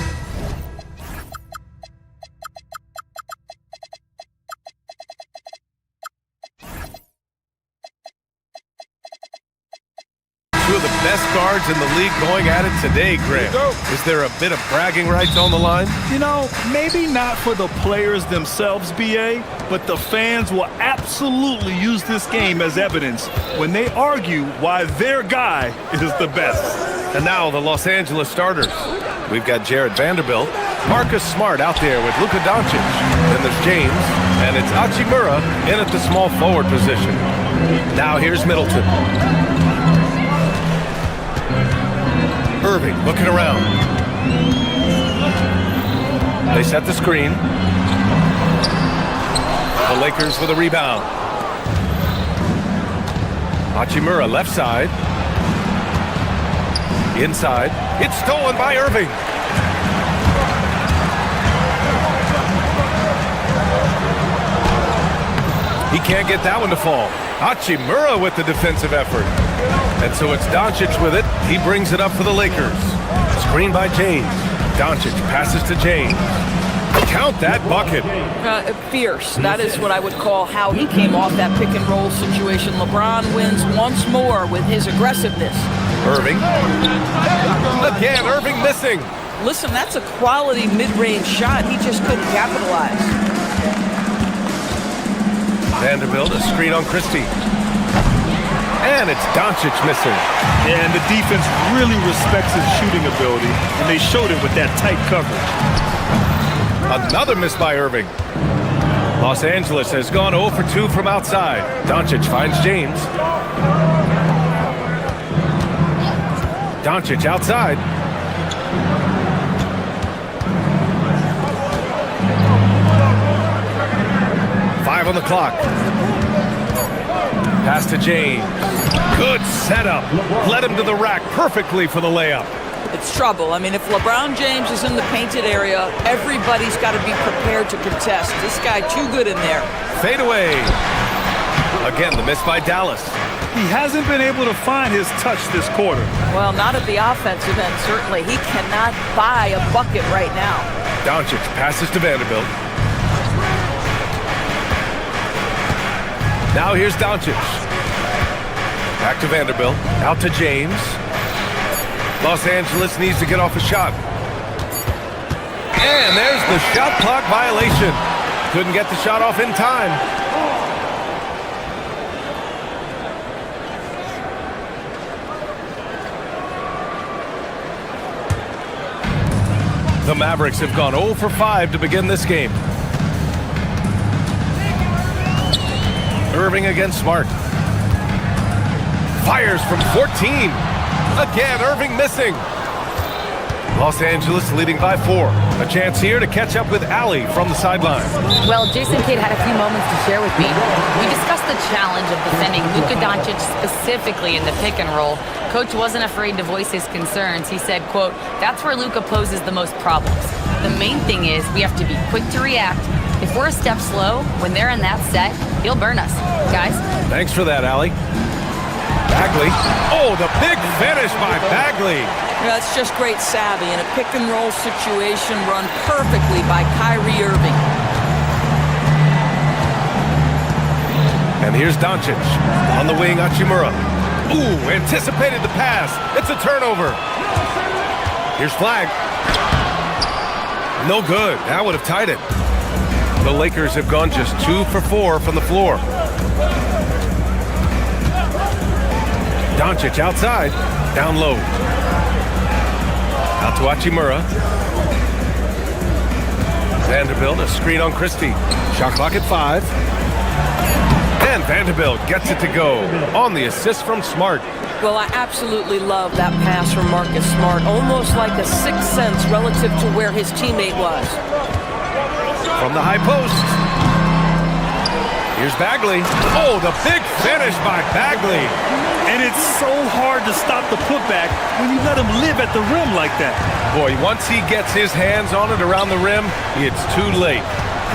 two of the best guards in the league going at it today, Graham. Is there a bit of bragging rights on the line? You know, maybe not for the players themselves, BA, but the fans will absolutely use this game as evidence when they argue why their guy is the best. And now the Los Angeles starters. We've got Jared Vanderbilt, Marcus Smart out there with Luka Doncic. Then there's James, and it's Hachimura in at the small forward position. Now here's Middleton. Irving looking around. They set the screen. The Lakers with a rebound. Hachimura left side. Inside. It's stolen by Irving. He can't get that one to fall. Hachimura with the defensive effort. And so it's Doncic with it. He brings it up for the Lakers. Screen by James. Doncic passes to James. Count that bucket. Fierce. That is what I would call how he came off that pick and roll situation. LeBron wins once more with his aggressiveness. Irving. Again, Irving missing. Listen, that's a quality mid-range shot. He just couldn't capitalize. Vanderbilt, a screen on Christie. And it's Doncic missing. Yeah, and the defense really respects his shooting ability, and they showed it with that tight coverage. Another miss by Irving. Los Angeles has gone 0 for 2 from outside. Doncic finds James. Doncic outside. Five on the clock. Pass to James. Good setup. Led him to the rack perfectly for the layup. It's trouble. I mean, if LeBron James is in the painted area, everybody's got to be prepared to contest. This guy too good in there. Fade away. Again, the miss by Dallas. He hasn't been able to find his touch this quarter. Well, not at the offensive end, certainly. He cannot buy a bucket right now. Doncic passes to Vanderbilt. Now here's Doncic. Back to Vanderbilt. Out to James. Los Angeles needs to get off a shot. And there's the shot clock violation. Couldn't get the shot off in time. The Mavericks have gone 0 for 5 to begin this game. Irving against Smart. Fires from 14. Again, Irving missing. Los Angeles leading by 4. A chance here to catch up with Allie from the sideline. Well, Jason Kidd had a few moments to share with me. We discussed the challenge of defending Luka Doncic specifically in the pick and roll. Coach wasn't afraid to voice his concerns. He said, quote, "That's where Luka poses the most problems. The main thing is we have to be quick to react. If if we're a step slow, when they're in that set, he'll burn us. Guys? Thanks for that, Allie. Bagley. Oh, the big finish by Bagley. That's just great savvy in a pick-and-roll situation run perfectly by Kyrie Irving. And here's Doncic. On the wing, Hachimura. Ooh, anticipated the pass. It's a turnover. Here's Flag. No good. That would have tied it. The Lakers have gone just 2 for 4 from the floor. Doncic outside. Down low. Out to Hachimura. Vanderbilt, a screen on Christie. Shot clock at 5. And Vanderbilt gets it to go on the assist from Smart. Well, I absolutely love that pass from Marcus Smart. Almost like a sixth sense relative to where his teammate was. From the high post. Here's Bagley. Oh, the big finish by Bagley. And it's so hard to stop the putback when you let him live at the rim like that. Boy, once he gets his hands on it around the rim, it's too late.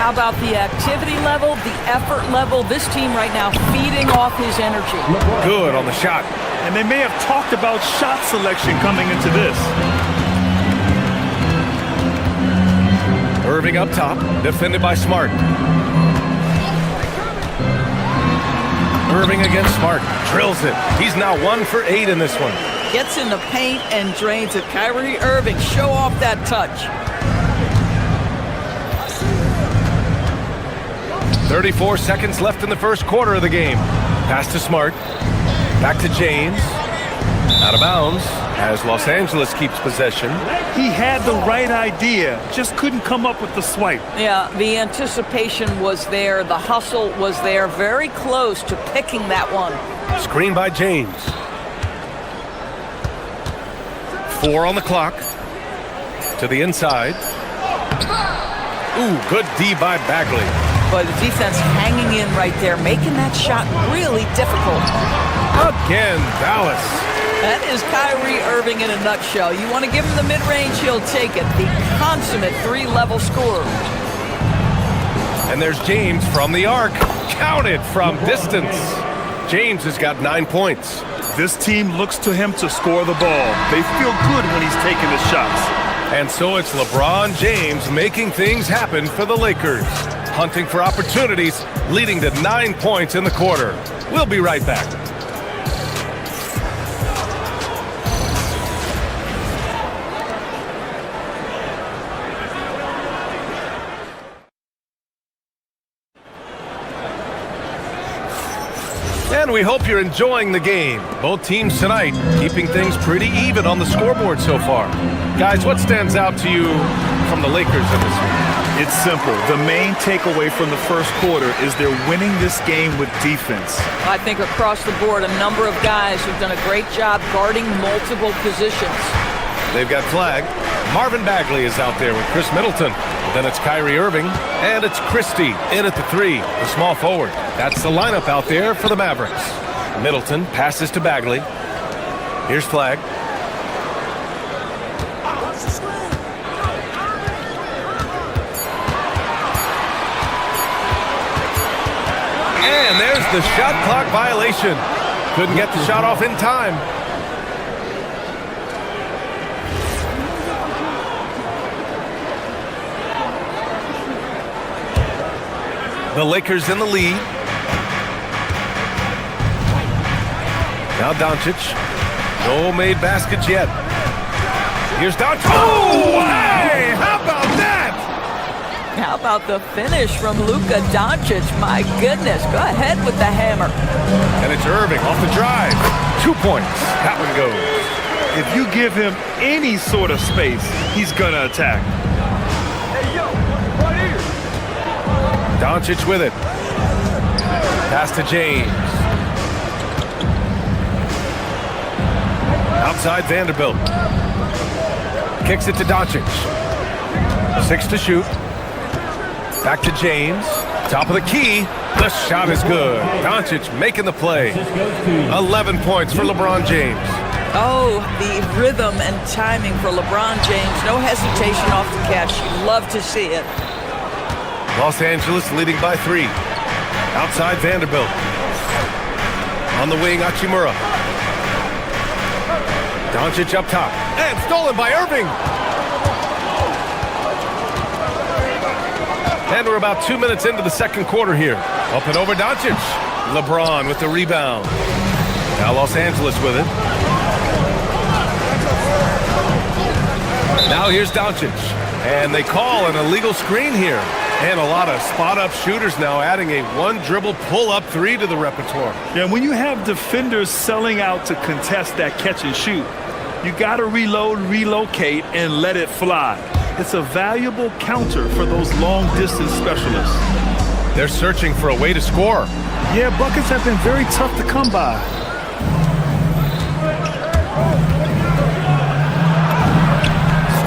How about the activity level, the effort level? This team right now feeding off his energy. Good on the shot. And they may have talked about shot selection coming into this. Irving up top, defended by Smart. Irving against Smart, drills it. He's now 1 for 8 in this one. Gets in the paint and drains it. Kyrie Irving, show off that touch. 34 seconds left in the first quarter of the game. Pass to Smart. Back to James. Out of bounds as Los Angeles keeps possession. He had the right idea, just couldn't come up with the swipe. Yeah, the anticipation was there. The hustle was there. Very close to picking that one. Screen by James. 4 on the clock. To the inside. Ooh, good D by Bagley. But the defense hanging in right there, making that shot really difficult. Again, Dallas. That is Kyrie Irving in a nutshell. You want to give him the mid-range, he'll take it. The consummate 3-level scorer. And there's James from the arc. Counted from distance. James has got 9 points. This team looks to him to score the ball. They feel good when he's taking his shots. And so it's LeBron James making things happen for the Lakers. Hunting for opportunities, leading to 9 points in the quarter. We'll be right back. And we hope you're enjoying the game. Both teams tonight keeping things pretty even on the scoreboard so far. Guys, what stands out to you from the Lakers in this one? It's simple. The main takeaway from the first quarter is they're winning this game with defense. I think across the board, a number of guys who've done a great job guarding multiple positions. They've got Flag. Marvin Bagley is out there with Chris Middleton. Then it's Kyrie Irving, and it's Christie in at the 3, the small forward. That's the lineup out there for the Mavericks. Middleton passes to Bagley. Here's Flag. And there's the shot clock violation. Couldn't get the shot off in time. The Lakers in the lead. Now Doncic. No made baskets yet. Here's Doncic. Oh, hey! How about that? How about the finish from Luka Doncic? My goodness. Go ahead with the hammer. And it's Irving off the drive. 2 points. That one goes. If you give him any sort of space, he's going to attack. Doncic with it. Pass to James. Outside Vanderbilt. Kicks it to Doncic. 6 to shoot. Back to James. Top of the key. The shot is good. Doncic making the play. 11 points for LeBron James. Oh, the rhythm and timing for LeBron James. No hesitation off the catch. You love to see it. Los Angeles leading by 3. Outside Vanderbilt. On the wing, Hachimura. Doncic up top. And stolen by Irving. And we're about 2 minutes into the second quarter here. Up and over Doncic. LeBron with the rebound. Now Los Angeles with it. Now here's Doncic. And they call an illegal screen here. And a lot of spot-up shooters now adding a one-dribble pull-up 3 to the repertoire. Yeah, when you have defenders selling out to contest that catch and shoot, you got to reload, relocate, and let it fly. It's a valuable counter for those long-distance specialists. They're searching for a way to score. Yeah, buckets have been very tough to come by.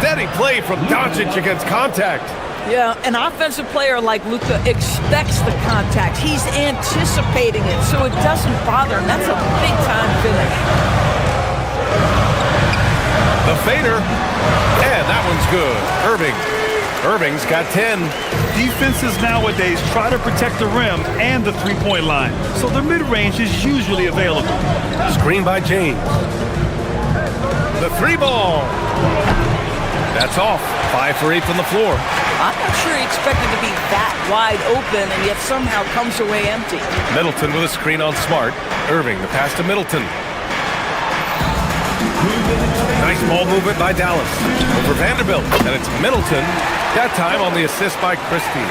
Steady play from Doncic against contact. Yeah, an offensive player like Luka expects the contact. He's anticipating it, so it doesn't bother him. That's a big-time finish. The fader, and that one's good. Irving's got 10. Defenses nowadays try to protect the rim and the three-point line, so their mid-range is usually available. Screen by James. The 3-ball. That's off. 5 for 8 from the floor. I'm not sure he expected to be that wide open and yet somehow comes away empty. Middleton with a screen on Smart. Irving, the pass to Middleton. Nice ball movement by Dallas. Over Vanderbilt. And it's Middleton. That time on the assist by Christie.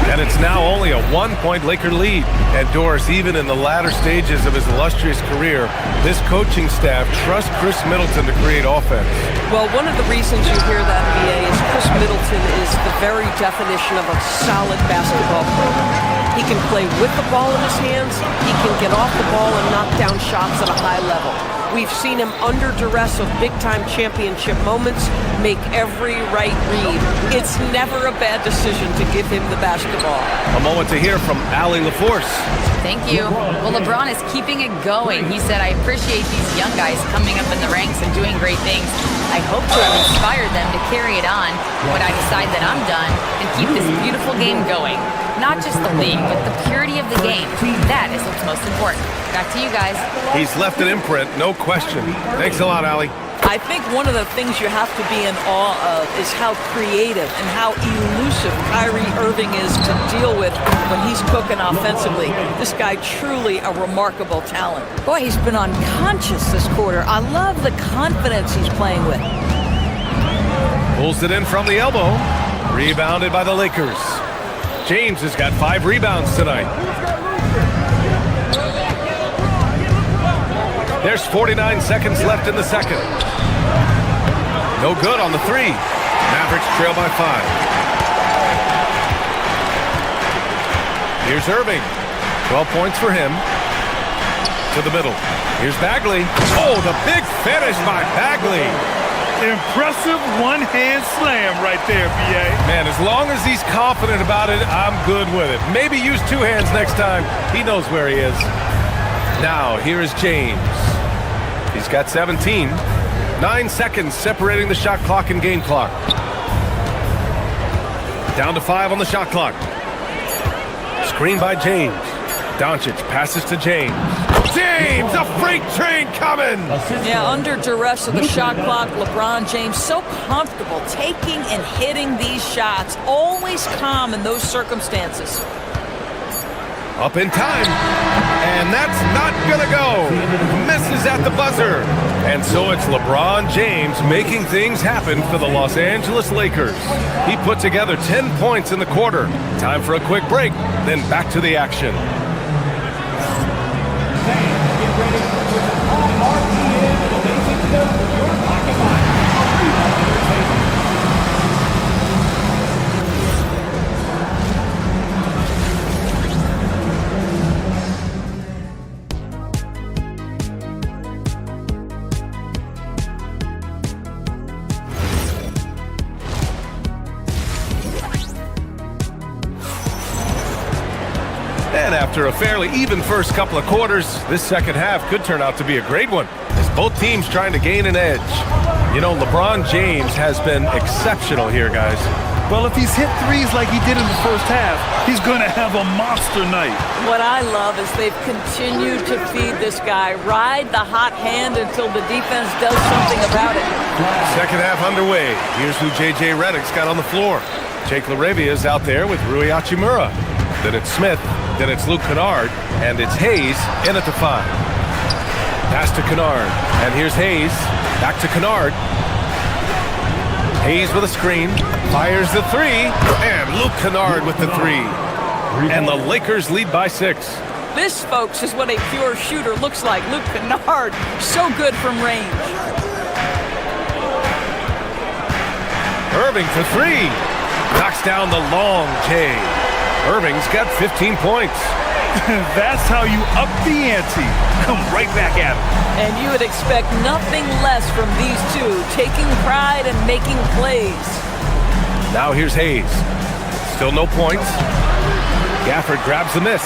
And it's now only a 1-point Laker lead. And Doris, even in the latter stages of his illustrious career, this coaching staff trusts Chris Middleton to create offense. Well, one of the reasons you hear that, BA, is Chris Middleton is the very definition of a solid basketball player. He can play with the ball in his hands. He can get off the ball and knock down shots at a high level. We've seen him under duress of big-time championship moments make every right read. It's never a bad decision to give him the basketball. A moment to hear from Allie LaForce. Thank you. Well, LeBron is keeping it going. He said, I appreciate these young guys coming up in the ranks and doing great things. I hope to have inspired them to carry it on when I decide that I'm done and keep this beautiful game going. Not just the league, but the purity of the game. That is what's most important. Back to you guys. He's left an imprint, no question. Thanks a lot, Allie. I think one of the things you have to be in awe of is how creative and how elusive Kyrie Irving is to deal with when he's cooking offensively. This guy truly a remarkable talent. Boy, he's been unconscious this quarter. I love the confidence he's playing with. Pulls it in from the elbow. Rebounded by the Lakers. James has got 5 rebounds tonight. There's 49 seconds left in the second. No good on the 3. Mavericks trail by 5. Here's Irving. 12 points for him. To the middle. Here's Bagley. Oh, the big finish by Bagley. Impressive one-hand slam right there, B.A. Man, as long as he's confident about it, I'm good with it. Maybe use 2 hands next time. He knows where he is. Now, here is James. He's got 17. 9 seconds separating the shot clock and game clock. Down to 5 on the shot clock. Screen by James. Doncic passes to James. James, a freight train coming! Yeah, under duress of the shot clock, LeBron James so comfortable taking and hitting these shots. Always calm in those circumstances. Up in time. And that's not gonna go. Misses at the buzzer. And so it's LeBron James making things happen for the Los Angeles Lakers. He put together 10 points in the quarter. Time for a quick break, then back to the action. And after a fairly even first couple of quarters, this second half could turn out to be a great one, as both teams trying to gain an edge. You know, LeBron James has been exceptional here, guys. Well, if he's hit threes like he did in the first half, he's going to have a monster night. What I love is they've continued to feed this guy. Ride the hot hand until the defense does something about it. Second half underway. Here's who J.J. Redick's got on the floor. Jake LaRavia's out there with Rui Hachimura. Then it's Smith. Then it's Luke Kennard. And it's Hayes in at the 5. Pass to Kennard. And here's Hayes. Back to Kennard. Hayes with a screen. Fires the 3. And Luke Kennard with the 3. And the Lakers lead by 6. This, folks, is what a pure shooter looks like. Luke Kennard, so good from range. Irving for 3. Knocks down the long J. Irving's got 15 points. That's how you up the ante. Come right back at him. And you would expect nothing less from these two, taking pride and making plays. Now here's Hayes. Still no points. Gafford grabs the miss.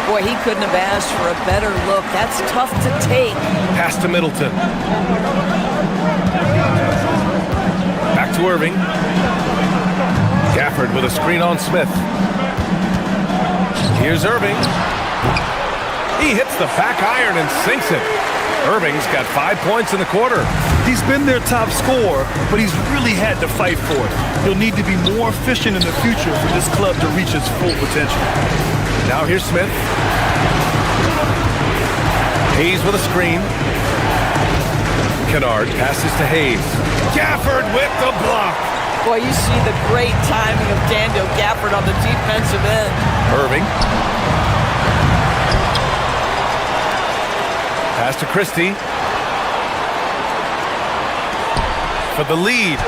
Boy, he couldn't have asked for a better look. That's tough to take. Pass to Middleton. Back to Irving. Gafford with a screen on Smith. Here's Irving. He hits the back iron and sinks it. Irving's got 5 points in the quarter. He's been their top scorer, but he's really had to fight for it. He'll need to be more efficient in the future for this club to reach its full potential. Now here's Smith. Hayes with a screen. Kennard passes to Hayes. Gafford with the block. Boy, you see the great timing of Daniel Gafford on the defensive end. Irving. Pass to Christie. For the lead.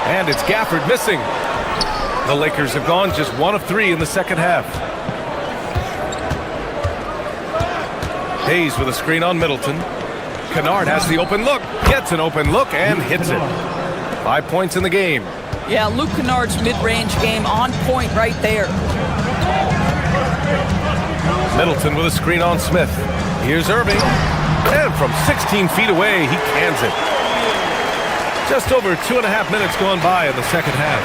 And it's Gafford missing. The Lakers have gone just 1 of 3 in the second half. Hayes with a screen on Middleton. Kennard has the open look. Gets an open look and hits it. 5 points in the game. Yeah, Luke Kennard's mid-range game on point right there. Middleton with a screen on Smith. Here's Irving. And from 16 feet away, he cans it. Just over 2.5 minutes gone by in the second half.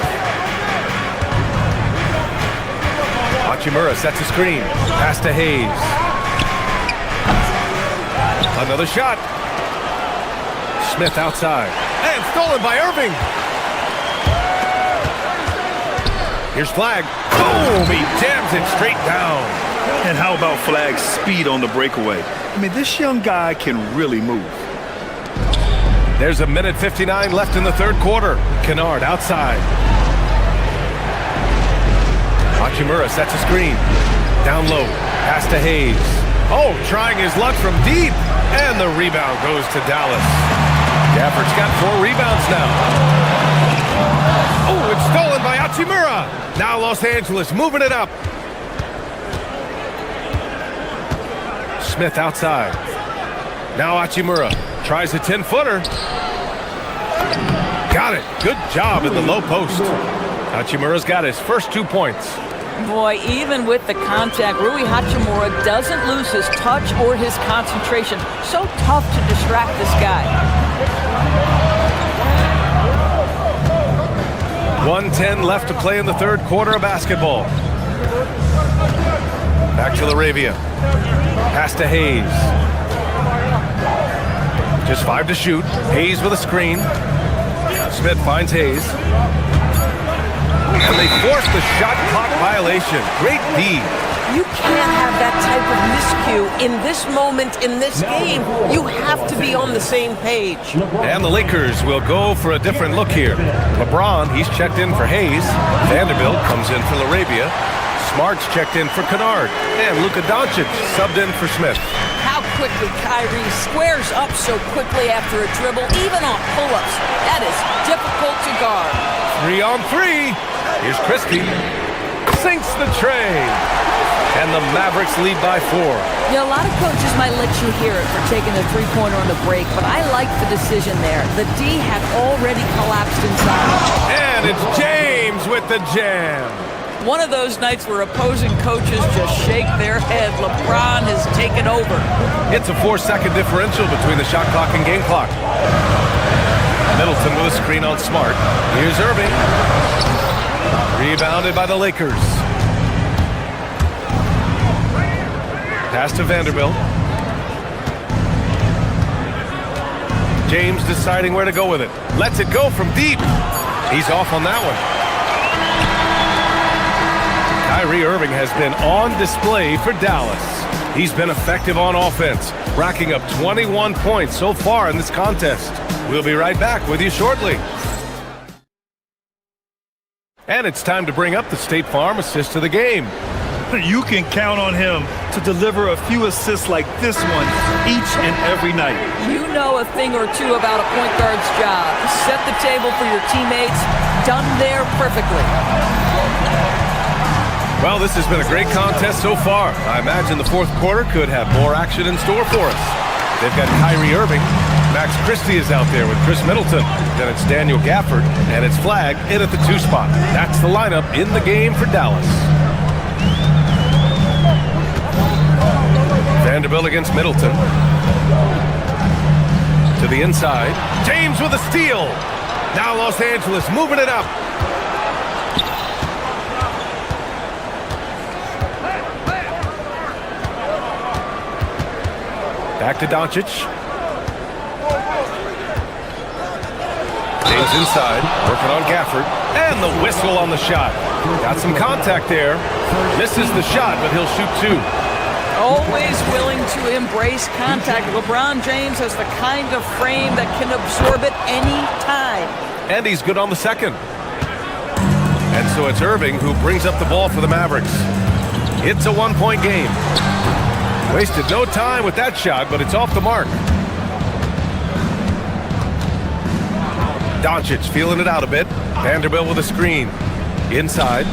Hachimura sets a screen. Pass to Hayes. Another shot. Smith outside. And stolen by Irving. Here's Flag. Boom! He jams it straight down. And how about Flag's speed on the breakaway? I mean, this young guy can really move. There's 1:59 left in the third quarter. Kennard outside. Hachimura sets a screen. Down low. Pass to Hayes. Oh, trying his luck from deep. And the rebound goes to Dallas. Gafford's got 4 rebounds now. Oh, it's stolen by Hachimura. Now Los Angeles moving it up. Smith outside. Now Hachimura tries a 10-footer. Got it. Good job in the low post. Hachimura's got his first 2 points. Boy, even with the contact, Rui Hachimura doesn't lose his touch or his concentration. So tough to distract this guy. 1:10 left to play in the third quarter of basketball. Back to LaRavia. Pass to Hayes. Just 5 to shoot. Hayes with a screen. Smith finds Hayes. And they force the shot clock violation. Great D. You can't have that type of miscue in this moment, in this game. You have to be on the same page. And the Lakers will go for a different look here. LeBron, he's checked in for Hayes. Vanderbilt comes in for LaRavia. Smart's checked in for Kennard. And Luka Doncic subbed in for Smith. How quickly Kyrie squares up so quickly after a dribble, even on pull-ups. That is difficult to guard. 3 on 3. Here's Christie. Sinks the tray. And the Mavericks lead by 4. Yeah, a lot of coaches might let you hear it for taking a three-pointer on the break, but I like the decision there. The D had already collapsed inside. And it's James with the jam. One of those nights where opposing coaches just shake their head. LeBron has taken over. It's a 4-second differential between the shot clock and game clock. Middleton with a screen on Smart. Here's Irving. Rebounded by the Lakers. Pass to Vanderbilt. James deciding where to go with it. Lets it go from deep. He's off on that one. Kyrie Irving has been on display for Dallas. He's been effective on offense, racking up 21 points so far in this contest. We'll be right back with you shortly. And it's time to bring up the State Farm assist of the game. You can count on him to deliver a few assists like this one each and every night. You know a thing or two about a point guard's job. Set the table for your teammates. Done there perfectly. Well, this has been a great contest so far. I imagine the fourth quarter could have more action in store for us. They've got Kyrie Irving. Max Christie is out there with Chris Middleton. Then it's Daniel Gafford, and it's Flag in at the 2 spot. That's the lineup in the game for Dallas. Vanderbilt against Middleton. To the inside. James with a steal. Now Los Angeles moving it up. Back to Doncic. James inside, working on Gafford. And the whistle on the shot. Got some contact there. Misses the shot, but he'll shoot 2. Always willing to embrace contact. LeBron James has the kind of frame that can absorb it any time. And he's good on the second. And so it's Irving who brings up the ball for the Mavericks. It's a 1-point game. Wasted no time with that shot, but it's off the mark. Doncic feeling it out a bit. Vanderbilt with a screen. Inside.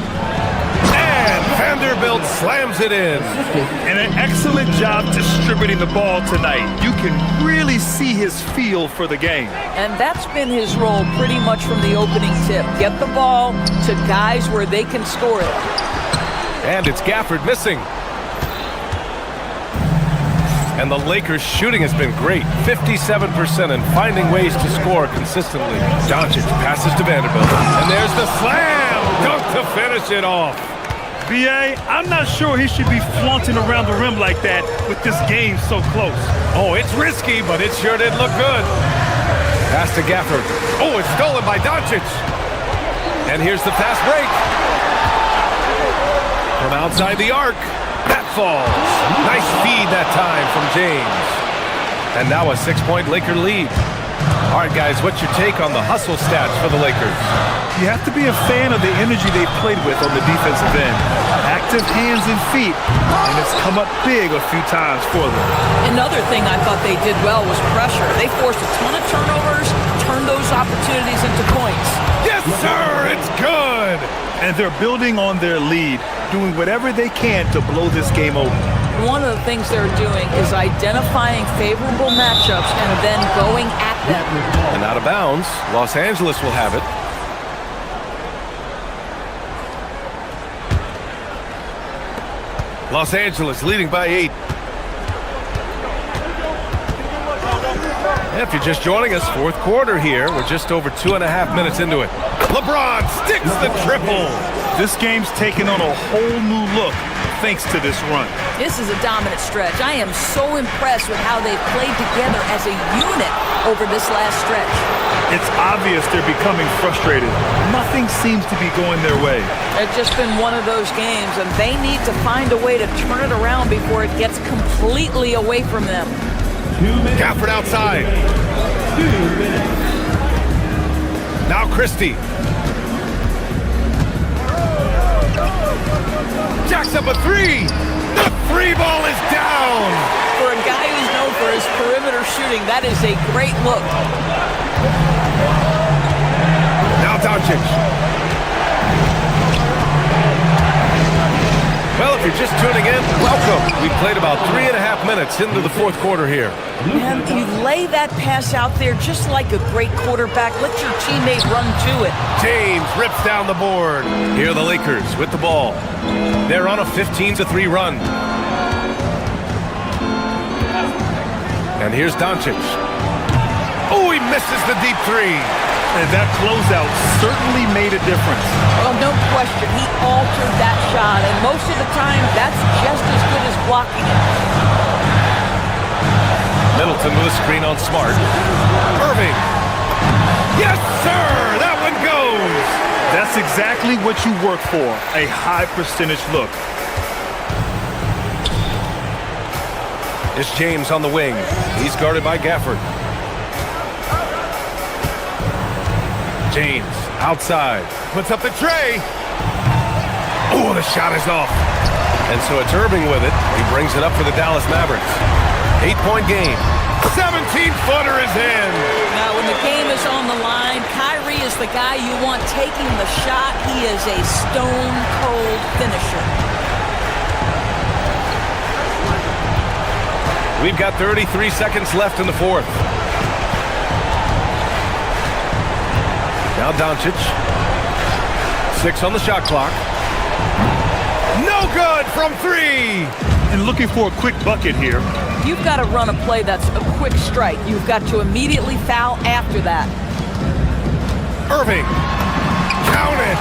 And Vanderbilt slams it in. And an excellent job distributing the ball tonight. You can really see his feel for the game. And that's been his role pretty much from the opening tip. Get the ball to guys where they can score it. And it's Gafford missing. And the Lakers' shooting has been great. 57% and finding ways to score consistently. Doncic passes to Vanderbilt. And there's the slam! Dunk to finish it off. B.A., I'm not sure he should be flaunting around the rim like that with this game so close. Oh, it's risky, but it sure did look good. Pass to Gafford. Oh, it's stolen by Doncic. And here's the fast break. From outside the arc. That falls. Nice feed that time from James. And now a 6-point Laker lead. All right, guys, what's your take on the hustle stats for the Lakers? You have to be a fan of the energy they've played with on the defensive end. Active hands and feet, and it's come up big a few times for them. Another thing I thought they did well was pressure. They forced a ton of turnovers, turned those opportunities into points. Yes, sir! It's good! And they're building on their lead, doing whatever they can to blow this game open. One of the things they're doing is identifying favorable matchups and then going at them. And out of bounds, Los Angeles will have it. Los Angeles leading by 8. If you're just joining us, fourth quarter here. We're just over 2.5 minutes into it. LeBron sticks the triple. This game's taken on a whole new look thanks to this run. This is a dominant stretch. I am so impressed with how they've played together as a unit over this last stretch. It's obvious they're becoming frustrated. Nothing seems to be going their way. It's just been one of those games, and they need to find a way to turn it around before it gets completely away from them. Gafford outside. Now Christie. Jacks up a 3. The 3 ball is down. For a guy who's known for his perimeter shooting, that is a great look. Now Doncic. Well, if you're just tuning in, welcome. We've played about 3.5 minutes into the fourth quarter here. And you lay that pass out there just like a great quarterback. Let your teammate run to it. James rips down the board. Here are the Lakers with the ball. They're on a 15-3 run. And here's Doncic. Oh, he misses the deep 3. And that closeout certainly made a difference. Well, no question. He altered that shot, and most of the time, that's just as good as blocking it. Middleton with a screen on Smart. Irving. Yes, sir! That one goes! That's exactly what you work for, a high percentage look. It's James on the wing. He's guarded by Gafford. James outside. Puts up the tray. Oh, the shot is off. And so it's Irving with it. He brings it up for the Dallas Mavericks. 8-point game. 17-footer is in. Now, when the game is on the line, Kyrie is the guy you want taking the shot. He is a stone-cold finisher. We've got 33 seconds left in the fourth. Now Doncic. 6 on the shot clock. No good from 3. And looking for a quick bucket here. You've got to run a play that's a quick strike. You've got to immediately foul after that. Irving. Counted.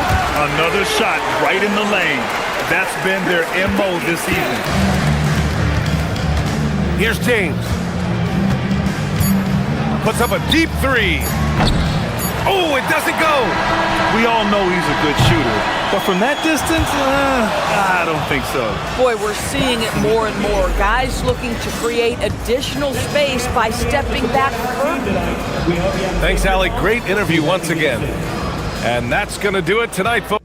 Another shot right in the lane. That's been their MO this season. Here's James. Puts up a deep 3. Oh, it doesn't go. We all know he's a good shooter, but from that distance, I don't think so. Boy, we're seeing it more and more. Guys looking to create additional space by stepping back further. Thanks, Allie. Great interview once again. And that's going to do it tonight, folks.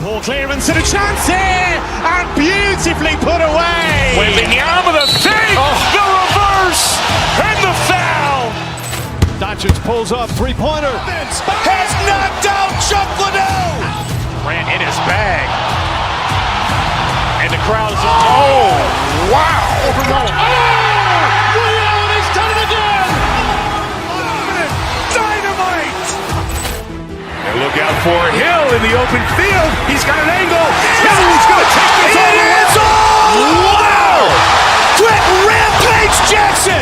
Ball clearance and a chance here, and beautifully put away. Wembanyama the save, the reverse, and the foul. Doncic pulls up, three-pointer. Has knocked out Chuck Liddell. Ran in his bag. And the crowd is, oh, wow. He's done it again. Dynamite. And look out for Hill in the open field. He's got an angle. Hill's going to take this all the way. Wow! Quick rampage Jackson.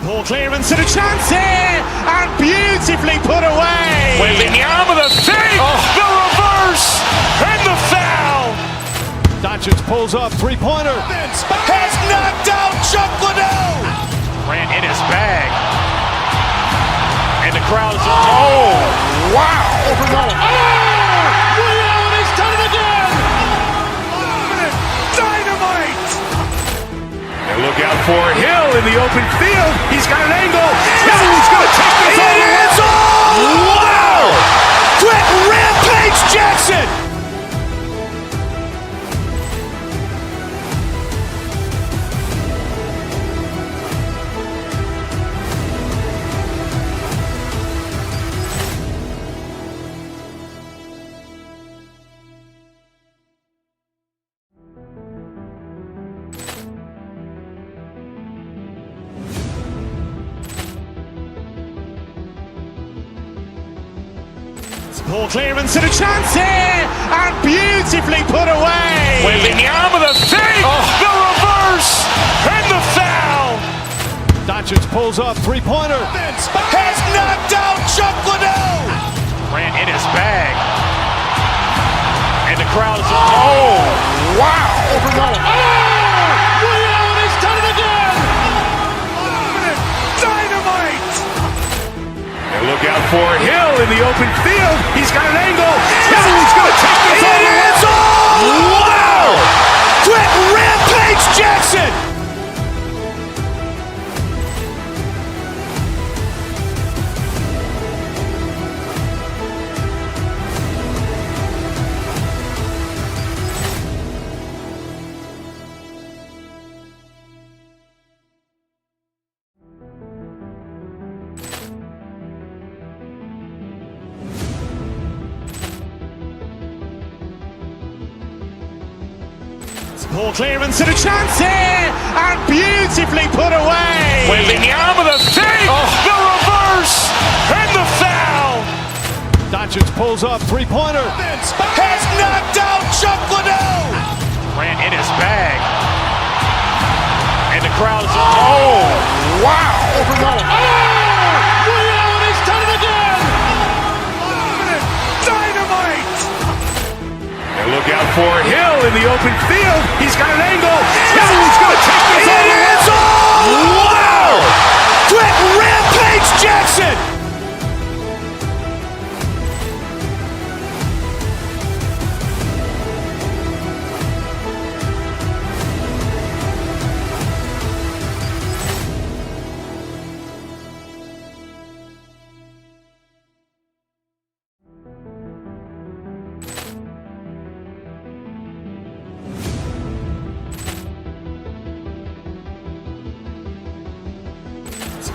Ball clearance and a chance here, and beautifully put away. Wembanyama the save, the reverse, and the foul. Doncic pulls up, three-pointer. Has knocked out Chuck Liddell. Ran in his bag. And the crowd is, oh, wow. He's done it again. Dynamite. And look out for Hill in the open field. He's got an angle. Hill's going to take this all the way. Wow! Quick rampage Jackson. Ball clearance and a chance here, and beautifully put away. Wembanyama the save, the reverse, and the foul. Doncic pulls up, three-pointer. Has knocked out Chuck Liddell. Ran in his bag. And the crowd is, oh, wow. He's done it again. Dynamite. And look out for Hill in the open field. He's got an angle. Hill's going to take this all the way. Wow! Quick rampage Jackson. Ball clearance and a chance here, and beautifully put away. Wembanyama the fake, the reverse, and the foul. Doncic pulls up, three-pointer. Has knocked out Chuck Liddell. Ran in his bag. And the crowd is, oh, wow. He's done it again. Dynamite. And look out for Hill in the open field. He's got an angle. He's going to take this all the way. Wow. Quick Rampage Jackson.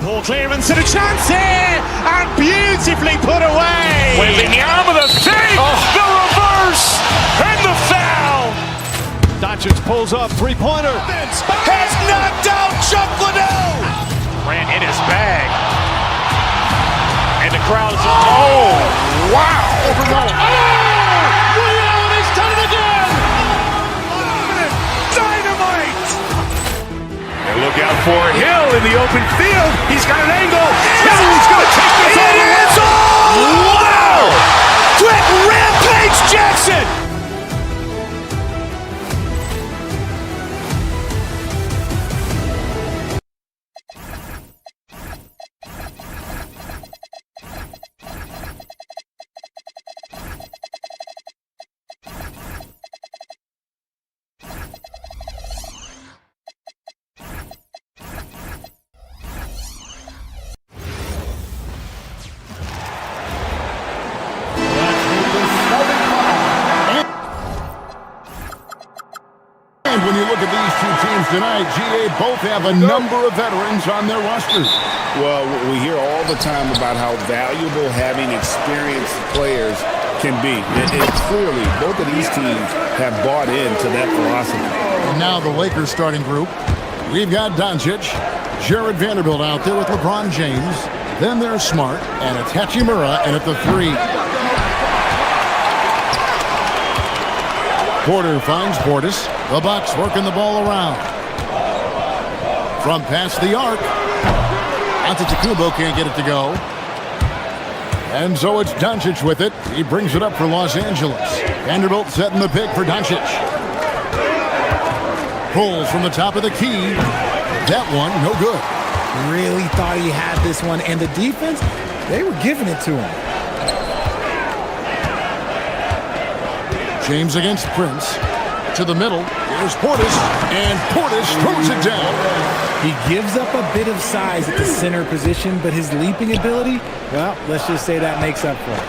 Ball clearance and a chance here, and beautifully put away. Wembanyama the fake, the reverse, and the foul. Doncic pulls up, three-pointer. Has knocked out Chuck Liddell. Ran in his bag. And the crowd is, oh, wow. He's done it again. Dynamite. And look out for Hill in the open field. He's got an angle. He's going to take this all the way. Wow. Quick Rampage Jackson. When you look at these two teams tonight, GA both have a number of veterans on their rosters. Well, we hear all the time about how valuable having experienced players can be. And clearly, both of these teams have bought into that philosophy. And now the Lakers starting group. We've got Doncic, Jared Vanderbilt out there with LeBron James. Then there's Smart and it's Hachimura, and at the three. Porter finds Portis. The Bucks working the ball around. From past the arc. Antetokounmpo can't get it to go. And so it's Doncic with it. He brings it up for Los Angeles. Vanderbilt setting the pick for Doncic. Pulls from the top of the key. That one, no good. Really thought he had this one. And the defense, they were giving it to him. James against Prince. To the middle. Here's Portis. And Portis throws it down. He gives up a bit of size at the center position, but his leaping ability, well, let's just say that makes up for it.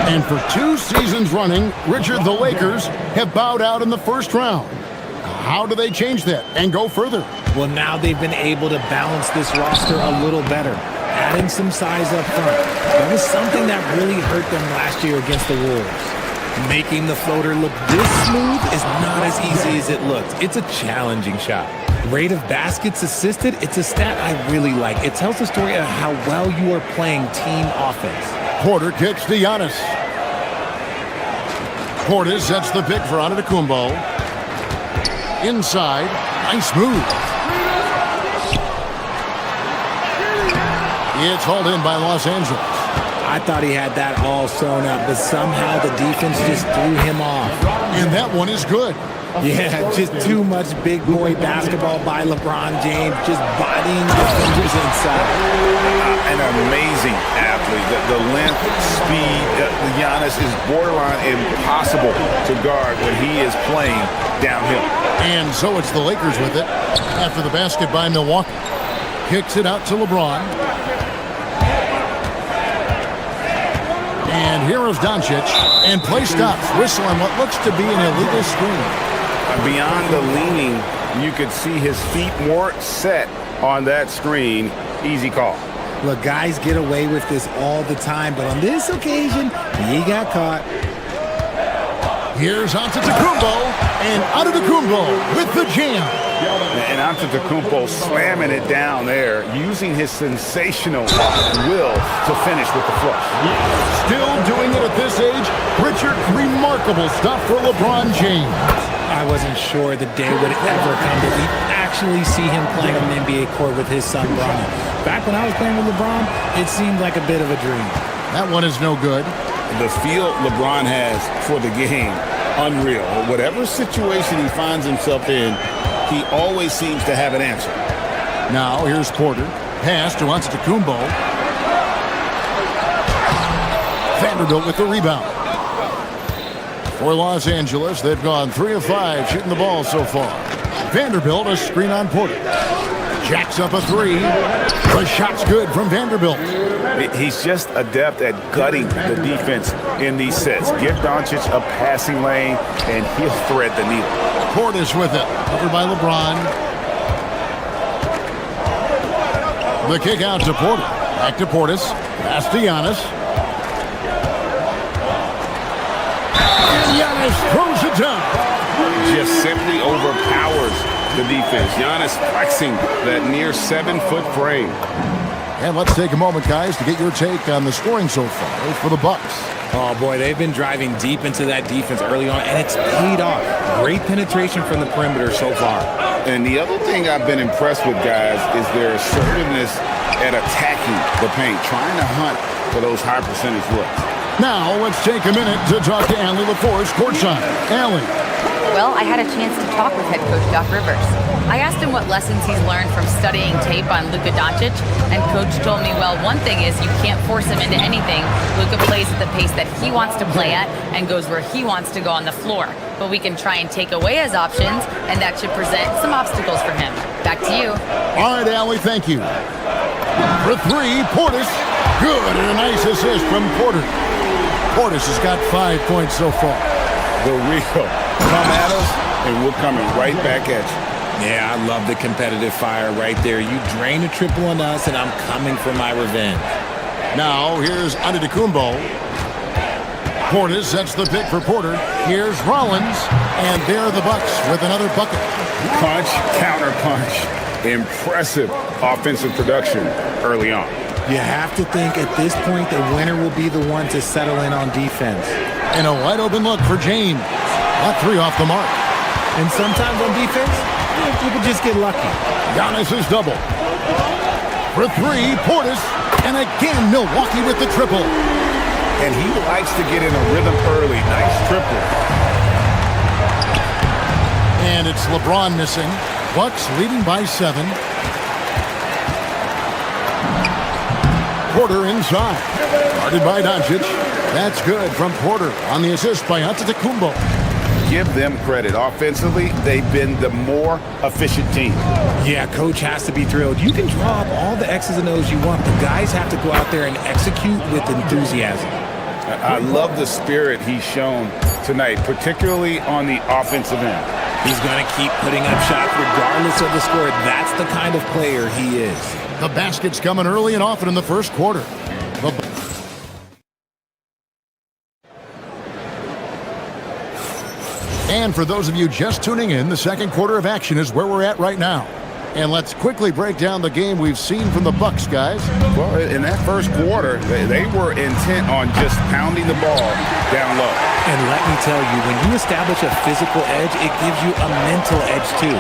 And for 2 seasons running, Richard, the Lakers have bowed out in the first round. How do they change that and go further? Well, now they've been able to balance this roster a little better, adding some size up front. That was something that really hurt them last year against the Wolves. Making the floater look this smooth is not as easy as it looks. It's a challenging shot. Rate of baskets assisted, it's a stat I really like. It tells the story of how well you are playing team offense. Porter kicks to Giannis. Portis sets the pick for Antetokounmpo. Inside, nice move. It's hauled in by Los Angeles. I thought he had that all sewn up, but somehow the defense just threw him off. And that one is good. Yeah, just too much big boy basketball by LeBron James, just bodying defenders inside. An amazing athlete. The length, speed, Giannis is borderline impossible to guard when he is playing downhill. And so it's the Lakers with it after the basket by Milwaukee. Kicks it out to LeBron. And here is Doncic, and play stops, whistle on what looks to be an illegal screen. Beyond the leaning, you could see his feet more set on that screen. Easy call. Look, guys get away with this all the time, but on this occasion, he got caught. Here's Antetokounmpo, and Antetokounmpo with the jam. And Antetokounmpo slamming it down there, using his sensational will to finish with the flush. Still doing it at this age. Richard, remarkable stuff for LeBron James. I wasn't sure the day would ever come that we'd actually see him playing on an NBA court with his son, Bronny. Back when I was playing with LeBron, it seemed like a bit of a dream. That one is no good. The feel LeBron has for the game, unreal. Whatever situation he finds himself in, he always seems to have an answer. Now here's Porter. Pass to Antetokounmpo. Vanderbilt with the rebound. For Los Angeles, they've gone 3 of 5 shooting the ball so far. Vanderbilt, a screen on Porter. Jacks up a 3. The shot's good from Vanderbilt. He's just adept at gutting the defense in these sets. Give Doncic a passing lane, and he'll thread the needle. Portis with it. Covered by LeBron. The kick out to Porter. Back to Portis. Pass to Giannis. And Giannis throws it down. Just simply overpowers the defense. Giannis flexing that near 7-foot frame. And let's take a moment, guys, to get your take on the scoring so far for the Bucks. Oh, boy, they've been driving deep into that defense early on, and it's paid off. Great penetration from the perimeter so far. And the other thing I've been impressed with, guys, is their assertiveness at attacking the paint, trying to hunt for those high percentage looks. Now, let's take a minute to talk to Allie LaForce courtside. Allie. Well, I had a chance to talk with head coach Doc Rivers. I asked him what lessons he's learned from studying tape on Luka Doncic, and coach told me, well, one thing is you can't force him into anything. Luka plays at the pace that he wants to play at and goes where he wants to go on the floor. But we can try and take away his options, and that should present some obstacles for him. Back to you. All right, Allie, thank you. For 3, Portis. Good, and a nice assist from Porter. Portis has got 5 points so far. The real come at us, and we're coming right back at you. Yeah, I love the competitive fire right there. You drain a triple on us, and I'm coming for my revenge. Now, here's Antetokounmpo. Portis sets the pick for Porter. Here's Rollins, and there are the Bucks with another bucket. Punch, counter punch. Impressive offensive production early on. You have to think at this point the winner will be the one to settle in on defense. And a wide open look for James. That 3 off the mark. And sometimes on defense, you can just get lucky. Giannis is double. For 3, Portis. And again, Milwaukee with the triple. And he likes to get in a rhythm early. Nice triple. And it's LeBron missing. Bucks leading by 7. Porter inside. Guarded by Doncic. That's good from Porter on the assist by Antetokounmpo. Give them credit. Offensively, they've been the more efficient team. Yeah, coach has to be thrilled. You can draw up all the X's and O's you want. The guys have to go out there and execute with enthusiasm. I love the spirit he's shown tonight, particularly on the offensive end. He's going to keep putting up shots regardless of the score. That's the kind of player he is. The basket's coming early and often in the first quarter. And for those of you just tuning in, the second quarter of action is where we're at right now. And let's quickly break down the game we've seen from the Bucks, guys. Well, in that first quarter, they were intent on just pounding the ball down low. And let me tell you, when you establish a physical edge, it gives you a mental edge too.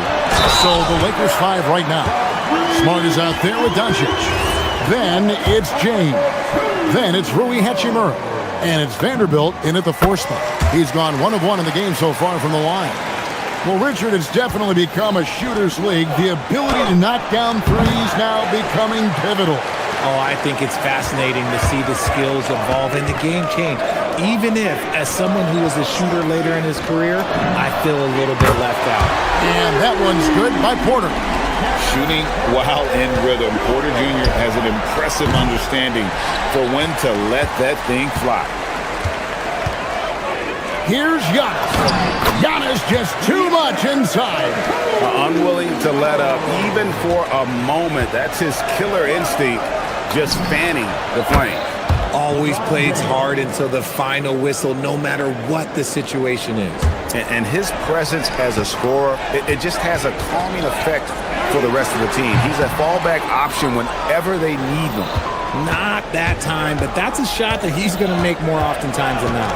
So the Lakers 5 right now. Smart is out there with Doncic. Then it's James. Then it's Rui Hachimura. And it's Vanderbilt in at the 4 spot. He's gone 1 of 1 in the game so far from the line. Well, Richard, it's definitely become a shooter's league. The ability to knock down threes now becoming pivotal. Oh, I think it's fascinating to see the skills evolve and the game change. Even if, as someone who was a shooter later in his career, I feel a little bit left out. And that one's good by Porter. Shooting while in rhythm. Porter Jr. has an impressive understanding for when to let that thing fly. Here's Giannis. Giannis just too much inside. Unwilling to let up even for a moment. That's his killer instinct, just fanning the flame. always plays hard until the final whistle, no matter what the situation is. And his presence as a scorer, it just has a calming effect for the rest of the team. He's a fallback option whenever they need him. Not that time, but that's a shot that he's going to make more oftentimes than not.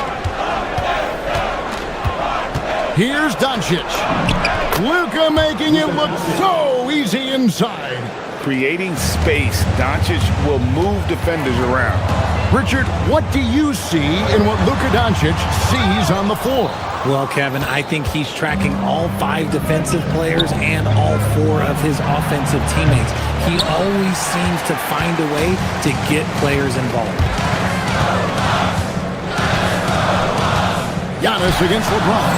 Here's Doncic. Luka making it look so easy inside. Creating space, Doncic will move defenders around. Richard, what do you see in what Luka Doncic sees on the floor? Well, Kevin, I think he's tracking all 5 defensive players and all 4 of his offensive teammates. He always seems to find a way to get players involved. Giannis against LeBron.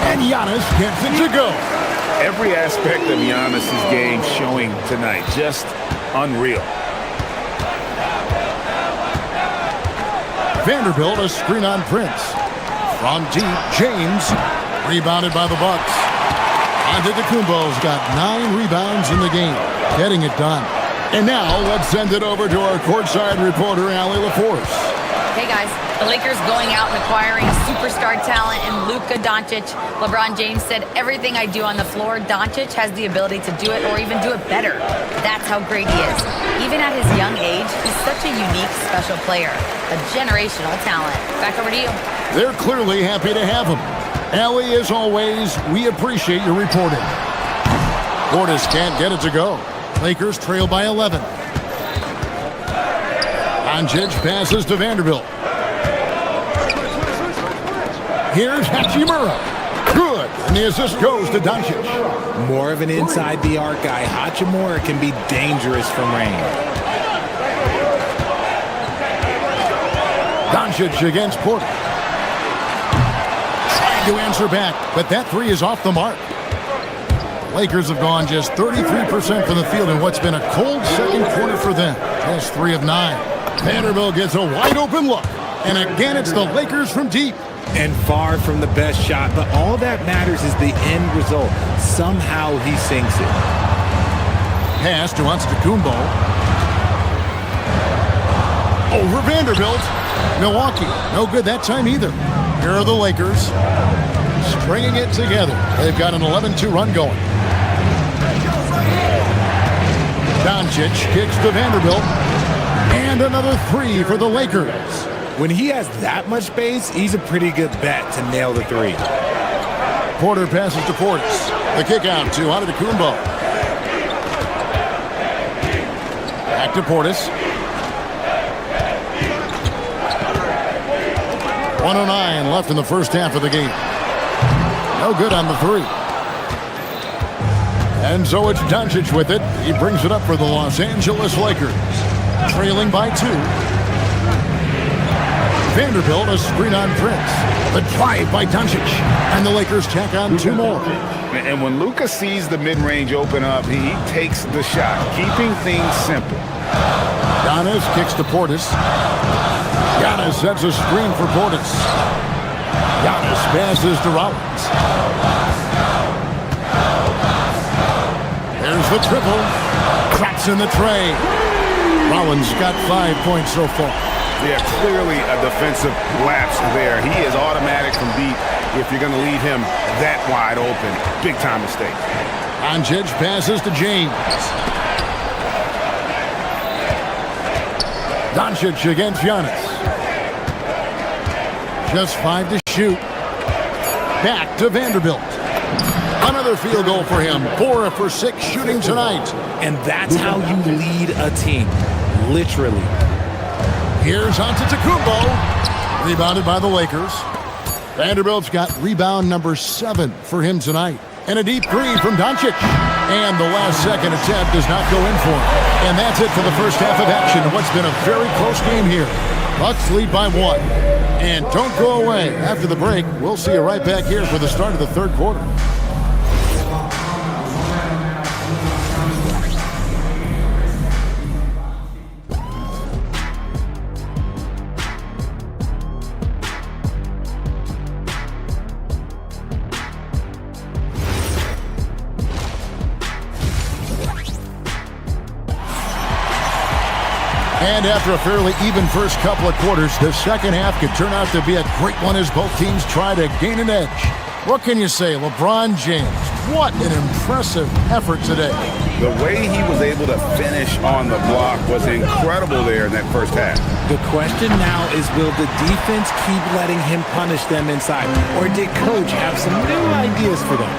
And Giannis gets it to go. Every aspect of Giannis' game showing tonight. Just unreal. Vanderbilt, a screen on Prince. From deep, James, rebounded by the Bucks. Antetokounmpo's got 9 rebounds in the game, getting it done. And now let's send it over to our courtside reporter, Allie LaForce. Hey guys, the Lakers going out and acquiring a superstar talent in Luka Doncic. LeBron James said, everything I do on the floor, Doncic has the ability to do it or even do it better. That's how great he is. Even at his young age, he's such a unique, special player. A generational talent. Back over to you. They're clearly happy to have him. Allie, as always, we appreciate your reporting. Portis can't get it to go. Lakers trail by 11. Doncic passes to Vanderbilt. Here's Hachimura. Good. And the assist goes to Doncic. More of an inside the arc guy. Hachimura can be dangerous from range. Doncic against Porter. Trying to answer back, but that 3 is off the mark. Lakers have gone just 33% from the field in what's been a cold second quarter for them. Just 3 of 9. Vanderbilt gets a wide open look. And again, it's the Lakers from deep. And far from the best shot, but all that matters is the end result. Somehow he sinks it. Pass to Antetokounmpo. Over Vanderbilt. Milwaukee, no good that time either. Here are the Lakers stringing it together. They've got an 11-2 run going. Doncic kicks to Vanderbilt. And another 3 for the Lakers. When he has that much space, he's a pretty good bet to nail the 3. Porter passes to Portis. The kick out to Antetokounmpo. Back to Portis. 1:09 left in the first half of the game. No good on the 3. And so it's Doncic with it. He brings it up for the Los Angeles Lakers. Trailing by 2. Vanderbilt, a screen on Prince. The drive by Doncic. And the Lakers tack on 2 more. And when Luka sees the mid-range open up, he takes the shot, keeping things simple. Giannis kicks to Portis. Giannis sets a screen for Portis. Giannis passes to Rollins. There's the triple. Cracks in the tray. Rollins got 5 points so far. Yeah, clearly a defensive lapse there. He is automatic from deep if you're going to leave him that wide open. Big time mistake. Doncic passes to James. Doncic against Giannis. Just 5 to shoot. Back to Vanderbilt. Another field goal for him. 4 for 6 shooting tonight. And that's how you lead a team. Literally. Here's Antetokounmpo. Rebounded by the Lakers. Vanderbilt's got rebound number 7 for him tonight. And a deep 3 from Doncic. And the last second attempt does not go in for him. And that's it for the first half of action in what's been a very close game here. Bucks lead by 1. And don't go away. After the break, we'll see you right back here for the start of the third quarter. And after a fairly even first couple of quarters, the second half could turn out to be a great one as both teams try to gain an edge. What can you say, LeBron James? What an impressive effort today. The way he was able to finish on the block was incredible there in that first half. The question now is, will the defense keep letting him punish them inside? Or did Coach have some new ideas for them?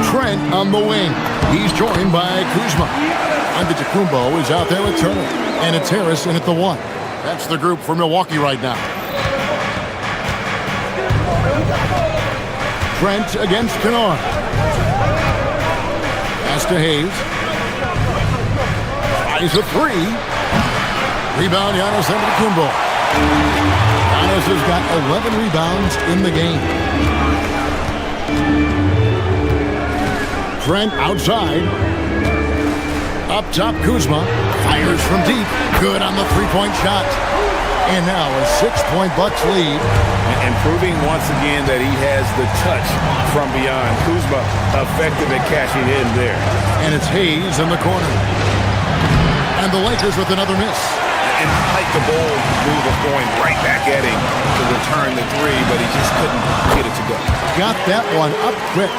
Trent on the wing. He's joined by Kuzma. Antetokounmpo is out there with Turner. And it's Harris in at the 1. That's the group for Milwaukee right now. Trent against Kennard. Pass to Hayes. Tries a 3. Rebound, Giannis Antetokounmpo. Giannis has got 11 rebounds in the game. Trent outside. Up top, Kuzma fires from deep. Good on the three-point shot. And now a 6-point Bucks lead. And proving once again that he has the touch from beyond. Kuzma effective at cashing in there. And it's Hayes in the corner. And the Lakers with another miss. And like the bold move of going right back at him to return the 3, but he just couldn't get it to go. Got that one up quick.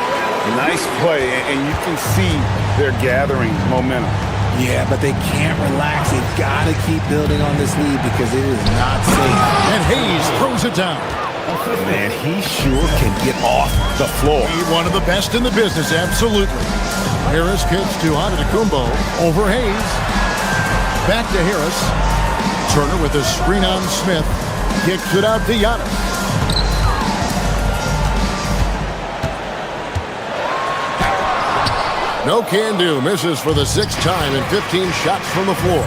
Nice play, and you can see they're gathering momentum. Yeah, but they can't relax. They've got to keep building on this lead because it is not safe. And Hayes throws it down. Man, he sure can get off the floor. He's one of the best in the business, absolutely. Harris kicks to Antetokounmpo over Hayes. Back to Harris. Turner with a screen on Smith. Kicks it out to Giannis. No can do. Misses for the 6th time in 15 shots from the floor.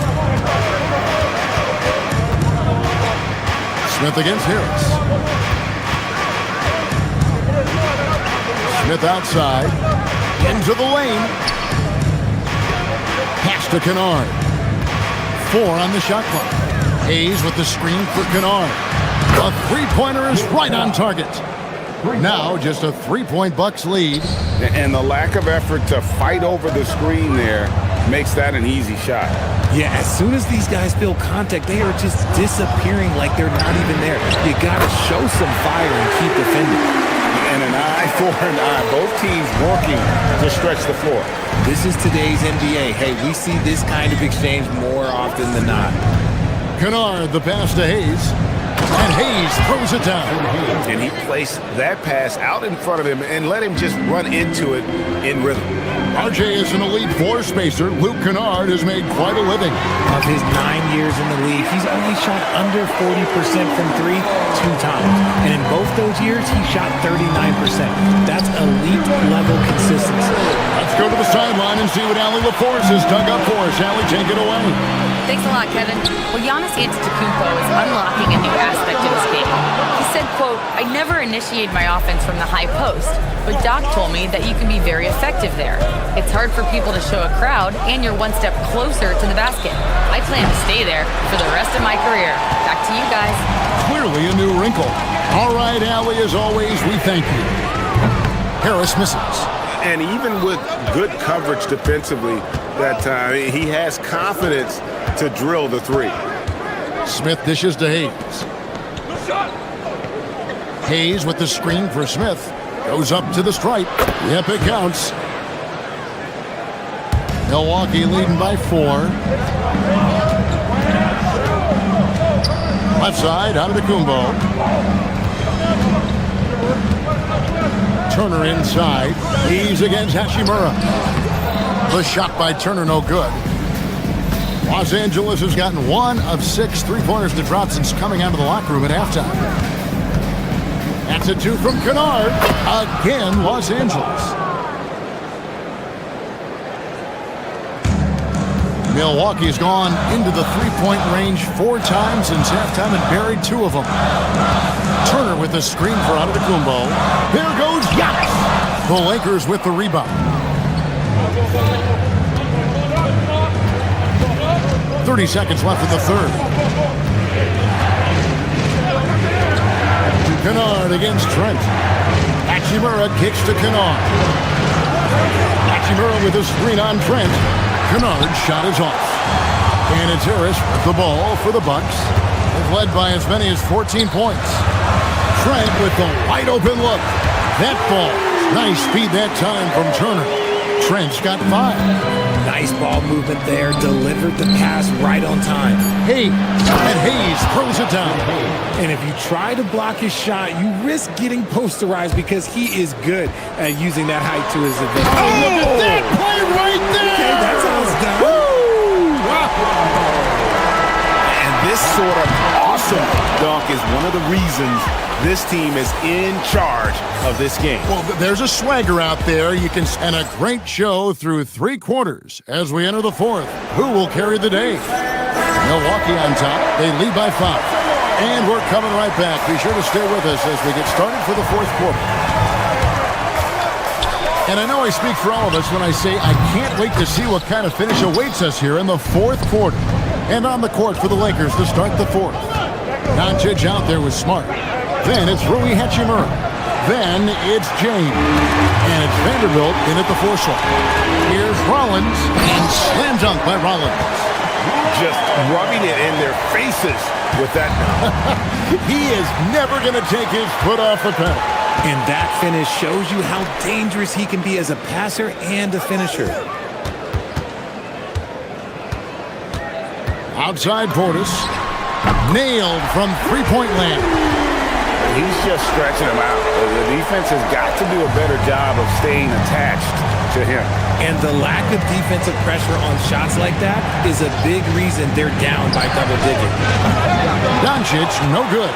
Smith against Harris. Smith outside. Into the lane. Pass to Kennard. 4 on the shot clock. Hayes with the screen for Kennard. A three-pointer is right on target. Now just a 3-point Bucks lead. And the lack of effort to fight over the screen there makes that an easy shot. Yeah, as soon as these guys feel contact, they are just disappearing like they're not even there. You got to show some fire and keep defending. And an eye for an eye. Both teams working to stretch the floor. This is today's NBA. Hey, we see this kind of exchange more often than not. Kennard, the pass to Hayes. And Hayes throws it down. And he placed that pass out in front of him and let him just run into it in rhythm. RJ is an elite floor spacer. Luke Kennard has made quite a living. Of his 9 years in the league, he's only shot under 40% from 3 2 times. And in both those years, he shot 39%. That's elite level consistency. Let's go to the sideline and see what Allie LaForce has dug up for us. Allie, take it away. Thanks a lot, Kevin. Well, Giannis Antetokounmpo is unlocking a new aspect of his game. He said, quote, "I never initiate my offense from the high post, but Doc told me that you can be very effective there. It's hard for people to show a crowd, and you're one step closer to the basket. I plan to stay there for the rest of my career. Back to you guys." Clearly a new wrinkle. All right, Allie, as always, we thank you. Harris misses. And even with good coverage defensively that time, he has confidence to drill the 3. Smith dishes to Hayes. Hayes with the screen for Smith. Goes up to the stripe. Yep, it counts. Milwaukee leading by 4. Left side, Antetokounmpo. Turner inside. He's against Hachimura. The shot by Turner, no good. Los Angeles has gotten 1 of 6 3-pointers to drop since coming out of the locker room at halftime. That's a 2 from Kennard. Again, Los Angeles. Milwaukee's gone into the 3-point range 4 times since halftime and buried 2 of them. Turner with the screen for Antetokounmpo. There goes Giannis. The Lakers with the rebound. 30 seconds left in the third. Kennard against Trent. Hachimura kicks to Kennard. Hachimura with a screen on Trent. Kennard's shot is off. And it's Harris with the ball for the Bucks. They've led by as many as 14 points. Trent with the wide open look. That ball. Nice speed that time from Turner. Trent's got 5. Nice ball movement there. Delivered the pass right on time. Hayes. And Hayes throws it down. And if you try to block his shot, you risk getting posterized because he is good at using that height to his advantage. Oh, look at that play right there. Okay, that's how it's done. Woo! And this sort of awesome dunk is one of the reasons this team is in charge of this game. Well, there's a swagger out there. And a great show through 3 quarters as we enter the 4th. Who will carry the day? Milwaukee on top. They lead by 5. And we're coming right back. Be sure to stay with us as we get started for the 4th quarter. And I know I speak for all of us when I say I can't wait to see what kind of finish awaits us here in the 4th quarter. And on the court for the Lakers to start the 4th. Doncic out there with Smart. Then it's Rui Hachimura. Then it's James. And it's Vanderbilt in at the 4 slot. Here's Rollins. And slam dunk by Rollins. Just rubbing it in their faces with that. He is never going to take his foot off the pedal. And that finish shows you how dangerous he can be as a passer and a finisher. Outside Portis. Nailed from 3-point land. He's just stretching him out. The defense has got to do a better job of staying attached to him. And the lack of defensive pressure on shots like that is a big reason they're down by double digits. Doncic, no good.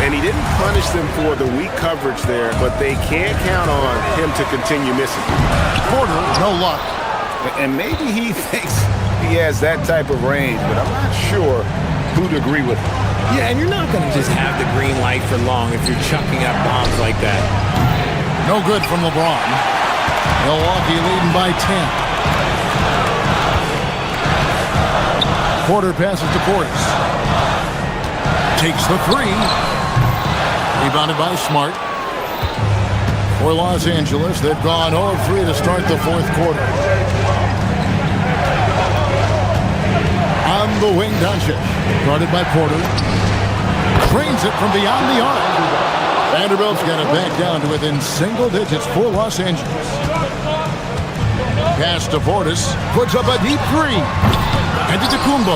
And he didn't punish them for the weak coverage there, but they can't count on him to continue missing. Porter, no luck. And maybe he thinks he has that type of range, but I'm not sure who'd agree with him. Yeah, and you're not going to just have the green light for long if you're chucking up bombs like that. No good from LeBron. Milwaukee leading by 10. Porter passes to Portis. Takes the 3. Rebounded by Smart. For Los Angeles, they've gone 0 of 3 to start the 4th quarter. On the wing, Doncic. Guarded by Porter. Drains it from beyond the arc. Vanderbilt's going to back down to within single digits for Los Angeles. Pass to Portis. Puts up a deep 3. And to Kumbo.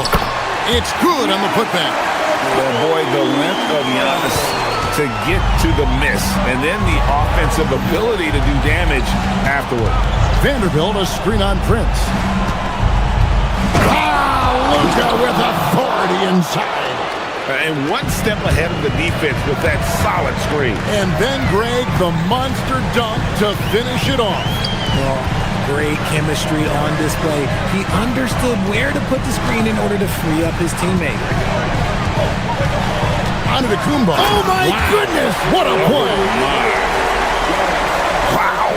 It's good on the putback. Oh boy, the length of Giannis to get to the miss. And then the offensive ability to do damage afterward. Vanderbilt, a screen on Prince. Luka with authority inside. And one step ahead of the defense with that solid screen. And then Greg, the monster dunk to finish it off. Well, great chemistry on display. He understood where to put the screen in order to free up his teammate. Onto the Kumbo. Oh my goodness, what a play. Wow.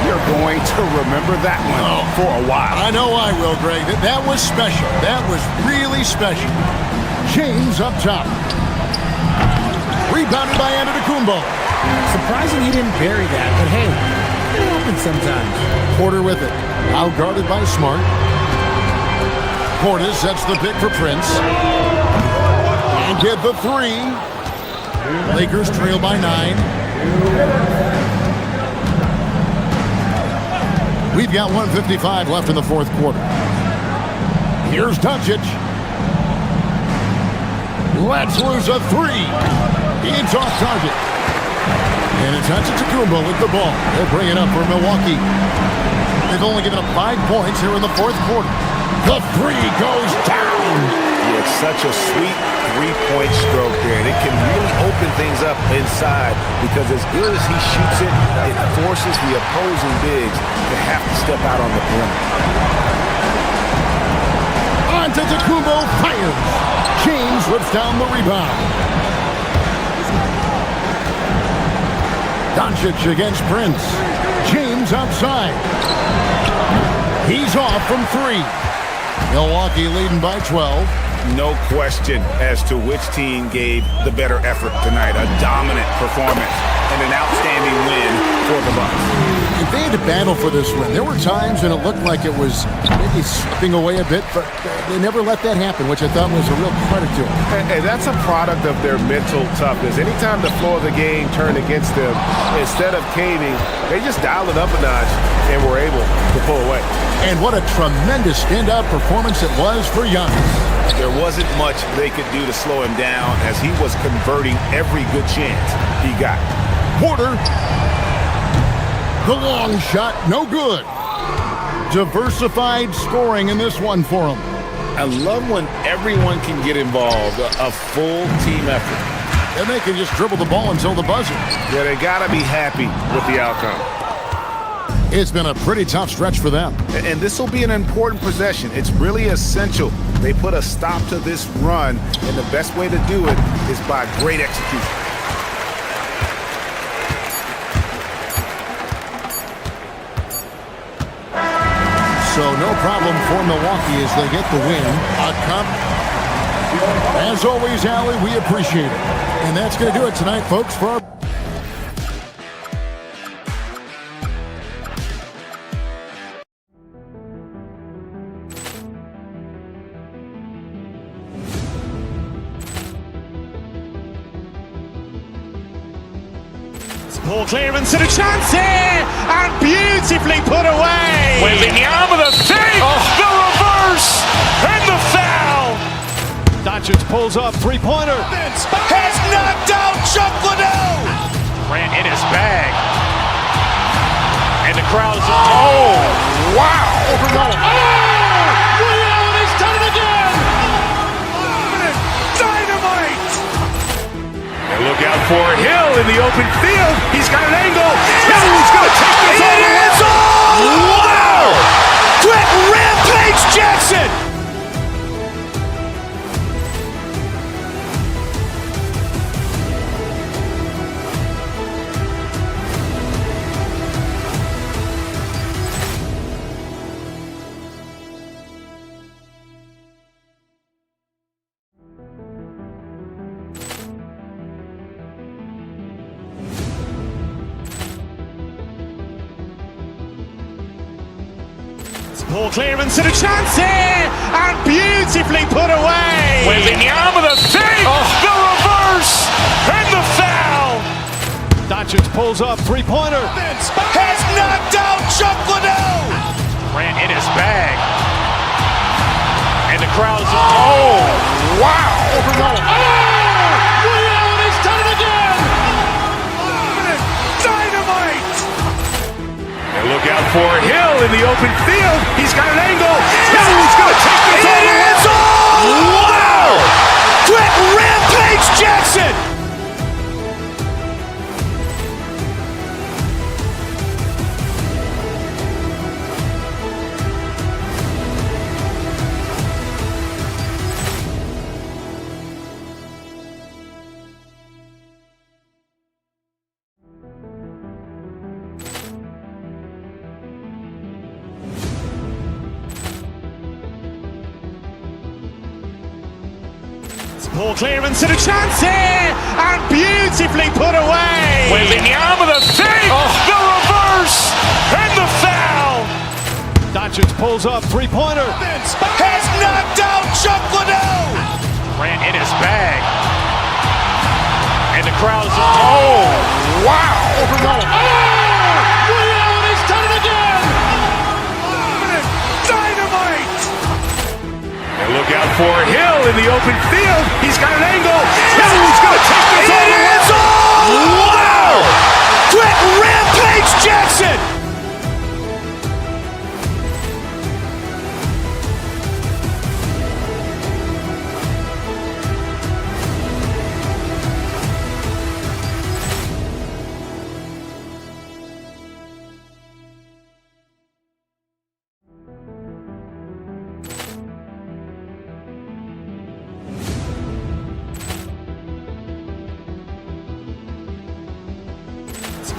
We are going to remember that one for a while. I know I will, Greg. That was special. That was really special. James up top. Rebounded by Antetokounmpo. Surprising he didn't bury that, but hey, it happens sometimes. Porter with it. Out guarded by Smart. Portis sets the pick for Prince. And get the 3. Lakers trail by 9. We've got 1:55 left in the 4th quarter. Here's Doncic. Let's lose a 3. It's off target. And it's Antetokounmpo with the ball. They'll bring it up for Milwaukee. They've only given up 5 points here in the 4th quarter. The 3 goes down. It's such a sweet 3-point stroke there. And it can really open things up inside because as good as he shoots it, it forces the opposing bigs to have to step out on the perimeter. Antetokounmpo fires. James rips down the rebound. Doncic against Prince. James outside. He's off from 3. Milwaukee leading by 12. No question as to which team gave the better effort tonight. A dominant performance and an outstanding win for the Bucks. And they had to battle for this win. There were times when it looked like it was maybe slipping away a bit, but they never let that happen, which I thought was a real credit to them. And that's a product of their mental toughness. Anytime the floor of the game turned against them, instead of caving, they just dialed it up a notch and were able to pull away. And what a tremendous standout performance it was for Giannis. There wasn't much they could do to slow him down as he was converting every good chance he got. Porter, the long shot, no good. Diversified scoring in this one for him. I love when everyone can get involved, a full team effort. And they can just dribble the ball until the buzzer. Yeah, they got to be happy with the outcome. It's been a pretty tough stretch for them. And this will be an important possession. It's really essential they put a stop to this run, and the best way to do it is by great execution. So no problem for Milwaukee as they get the win. A cup. As always, Allie, we appreciate it. And that's going to do it tonight, folks, for our... Ball clearance and a chance here, and beautifully put away. Wembanyama the save, the reverse, and the foul. Doncic pulls up, three-pointer. Has knocked out Chuck Liddell. Grant in his bag. And the crowd is, oh, wow. He's done it again. Dynamite. And look out for Hill in the open field. He's got an angle. Hill's going to take this all the way. Wow. Quick Rampage Jackson. Ball clearance and a chance here, and beautifully put away. Wembanyama the save, the reverse, and the foul. Doncic pulls up, three-pointer. Has knocked out Chuck Liddell. Grant in his bag. And the crowd is, oh, wow. He's done it again. Dynamite. And look out for Hill in the open field. He's got an angle. Hill's going to take this all the way. Wow. Quick Rampage Jackson. Ball clearance and a chance here, and beautifully put away. Wembanyama the save, the reverse, and the foul. Doncic pulls up, three-pointer. Has knocked out Chuck Liddell. Grant in his bag. And the crowd is, oh, wow. He's done it again. Dynamite. And look out for Hill in the open field. He's got an angle. Hill's going to take this all the way. Wow. Quick Rampage Jackson.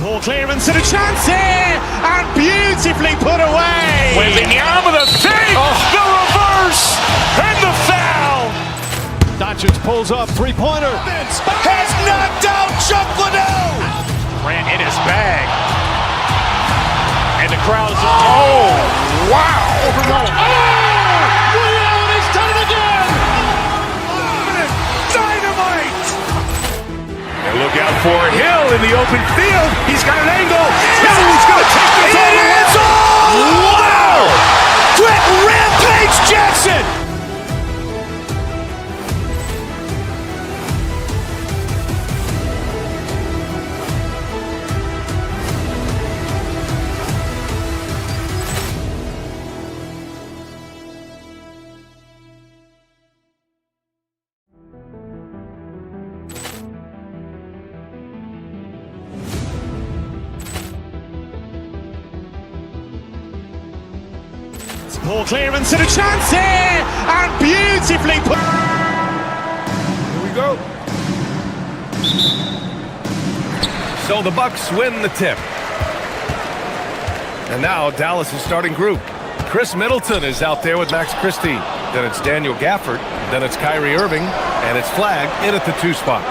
Ball clearance and a chance here, and beautifully put away. Wembanyama the save, the reverse, and the foul. Richards pulls up, three-pointer. Has knocked out Chuck Liddell. Ran in his bag. And the crowd is... Oh, wow. Liddell, he's done it again. Dynamite. And look out for Hill in the open field. He's got an angle. Hill's going to take this all the way. Wow. Brett Rampage Jackson. Ball clearance and a chance here, and beautifully put. Here we go. So the Bucks win the tip. And now Dallas' starting group. Chris Middleton is out there with Max Christie. Then it's Daniel Gafford. Then it's Kyrie Irving. And it's Flagg in at the 2 spot.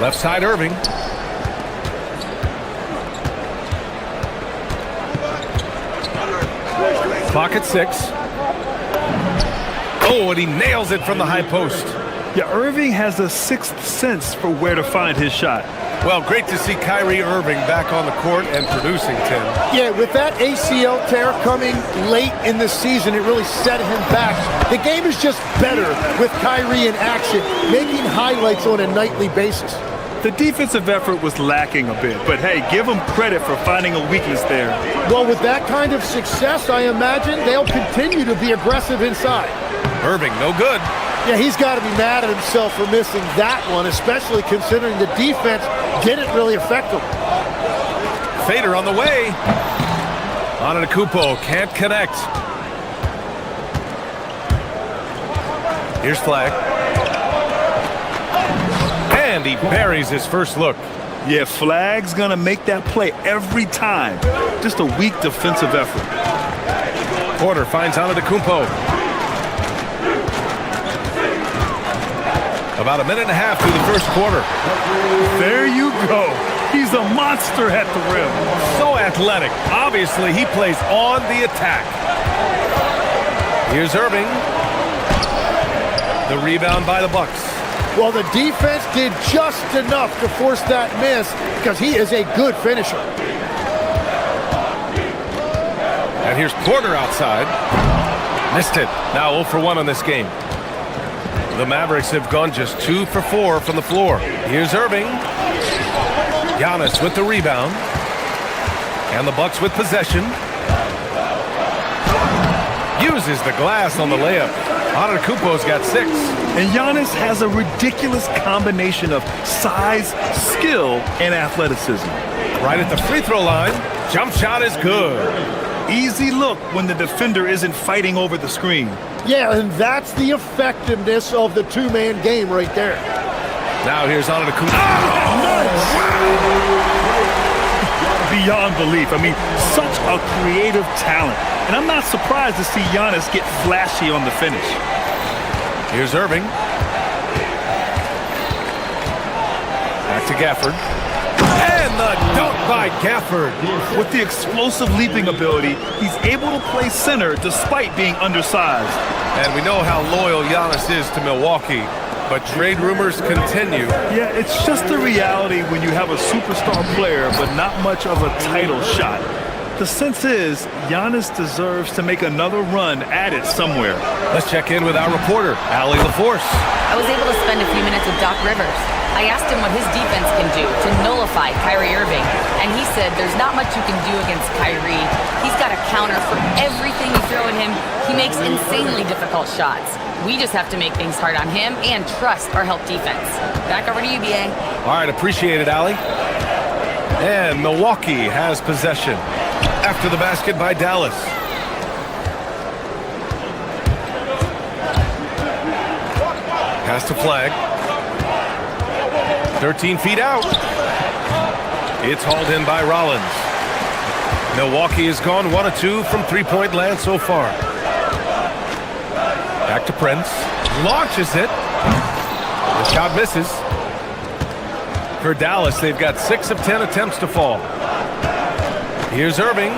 Left side Irving. Clock at 6. Oh, and he nails it from the high post. Yeah, Irving has a sixth sense for where to find his shot. Well, great to see Kyrie Irving back on the court and producing, Tim. Yeah, with that ACL tear coming late in the season, it really set him back. The game is just better with Kyrie in action, making highlights on a nightly basis. The defensive effort was lacking a bit, but hey, give them credit for finding a weakness there. Well, with that kind of success, I imagine they'll continue to be aggressive inside. Irving, no good. Yeah, he's got to be mad at himself for missing that one, especially considering the defense didn't really affect him. Fader on the way. Antetokounmpo can't connect. Here's Flagg. And he buries his first look. Yeah, Flagg's gonna make that play every time. Just a weak defensive effort. Porter finds Antetokounmpo. About a minute and a half through the first quarter. There you go. He's a monster at the rim. So athletic. Obviously, he plays on the attack. Here's Irving. The rebound by the Bucks. Well, the defense did just enough to force that miss because he is a good finisher. And here's Porter outside. Missed it. Now 0 for 1 on this game. The Mavericks have gone just 2 for 4 from the floor. Here's Irving. Giannis with the rebound. And the Bucks with possession. Uses the glass on the layup. Antetokounmpo's got 6. And Giannis has a ridiculous combination of size, skill, and athleticism. Right at the free throw line. Jump shot is good. Easy look when the defender isn't fighting over the screen. Yeah, and that's the effectiveness of the two-man game right there. Now here's Antetokounmpo. Beyond belief. I mean, such a creative talent. And I'm not surprised to see Giannis get flashy on the finish. Here's Irving. Back to Gafford. And the dunk by Gafford. With the explosive leaping ability, he's able to play center despite being undersized. And we know how loyal Giannis is to Milwaukee, but trade rumors continue. Yeah, it's just the reality when you have a superstar player but not much of a title shot. The sense is Giannis deserves to make another run at it somewhere. Let's check in with our reporter, Allie LaForce. I was able to spend a few minutes with Doc Rivers. I asked him what his defense can do to nullify Kyrie Irving, and he said there's not much you can do against Kyrie. He's got a counter for everything you throw at him. He makes insanely difficult shots. We just have to make things hard on him and trust our help defense. Back over to you, BA. All right, appreciate it, Allie. And Milwaukee has possession after the basket by Dallas. Pass to Flagg. 13 feet out. It's hauled in by Rollins. Milwaukee has gone 1 of 2 from three-point land so far. Back to Prince. Launches it. The shot misses. For Dallas, they've got 6 of 10 attempts to fall. Here's Irving.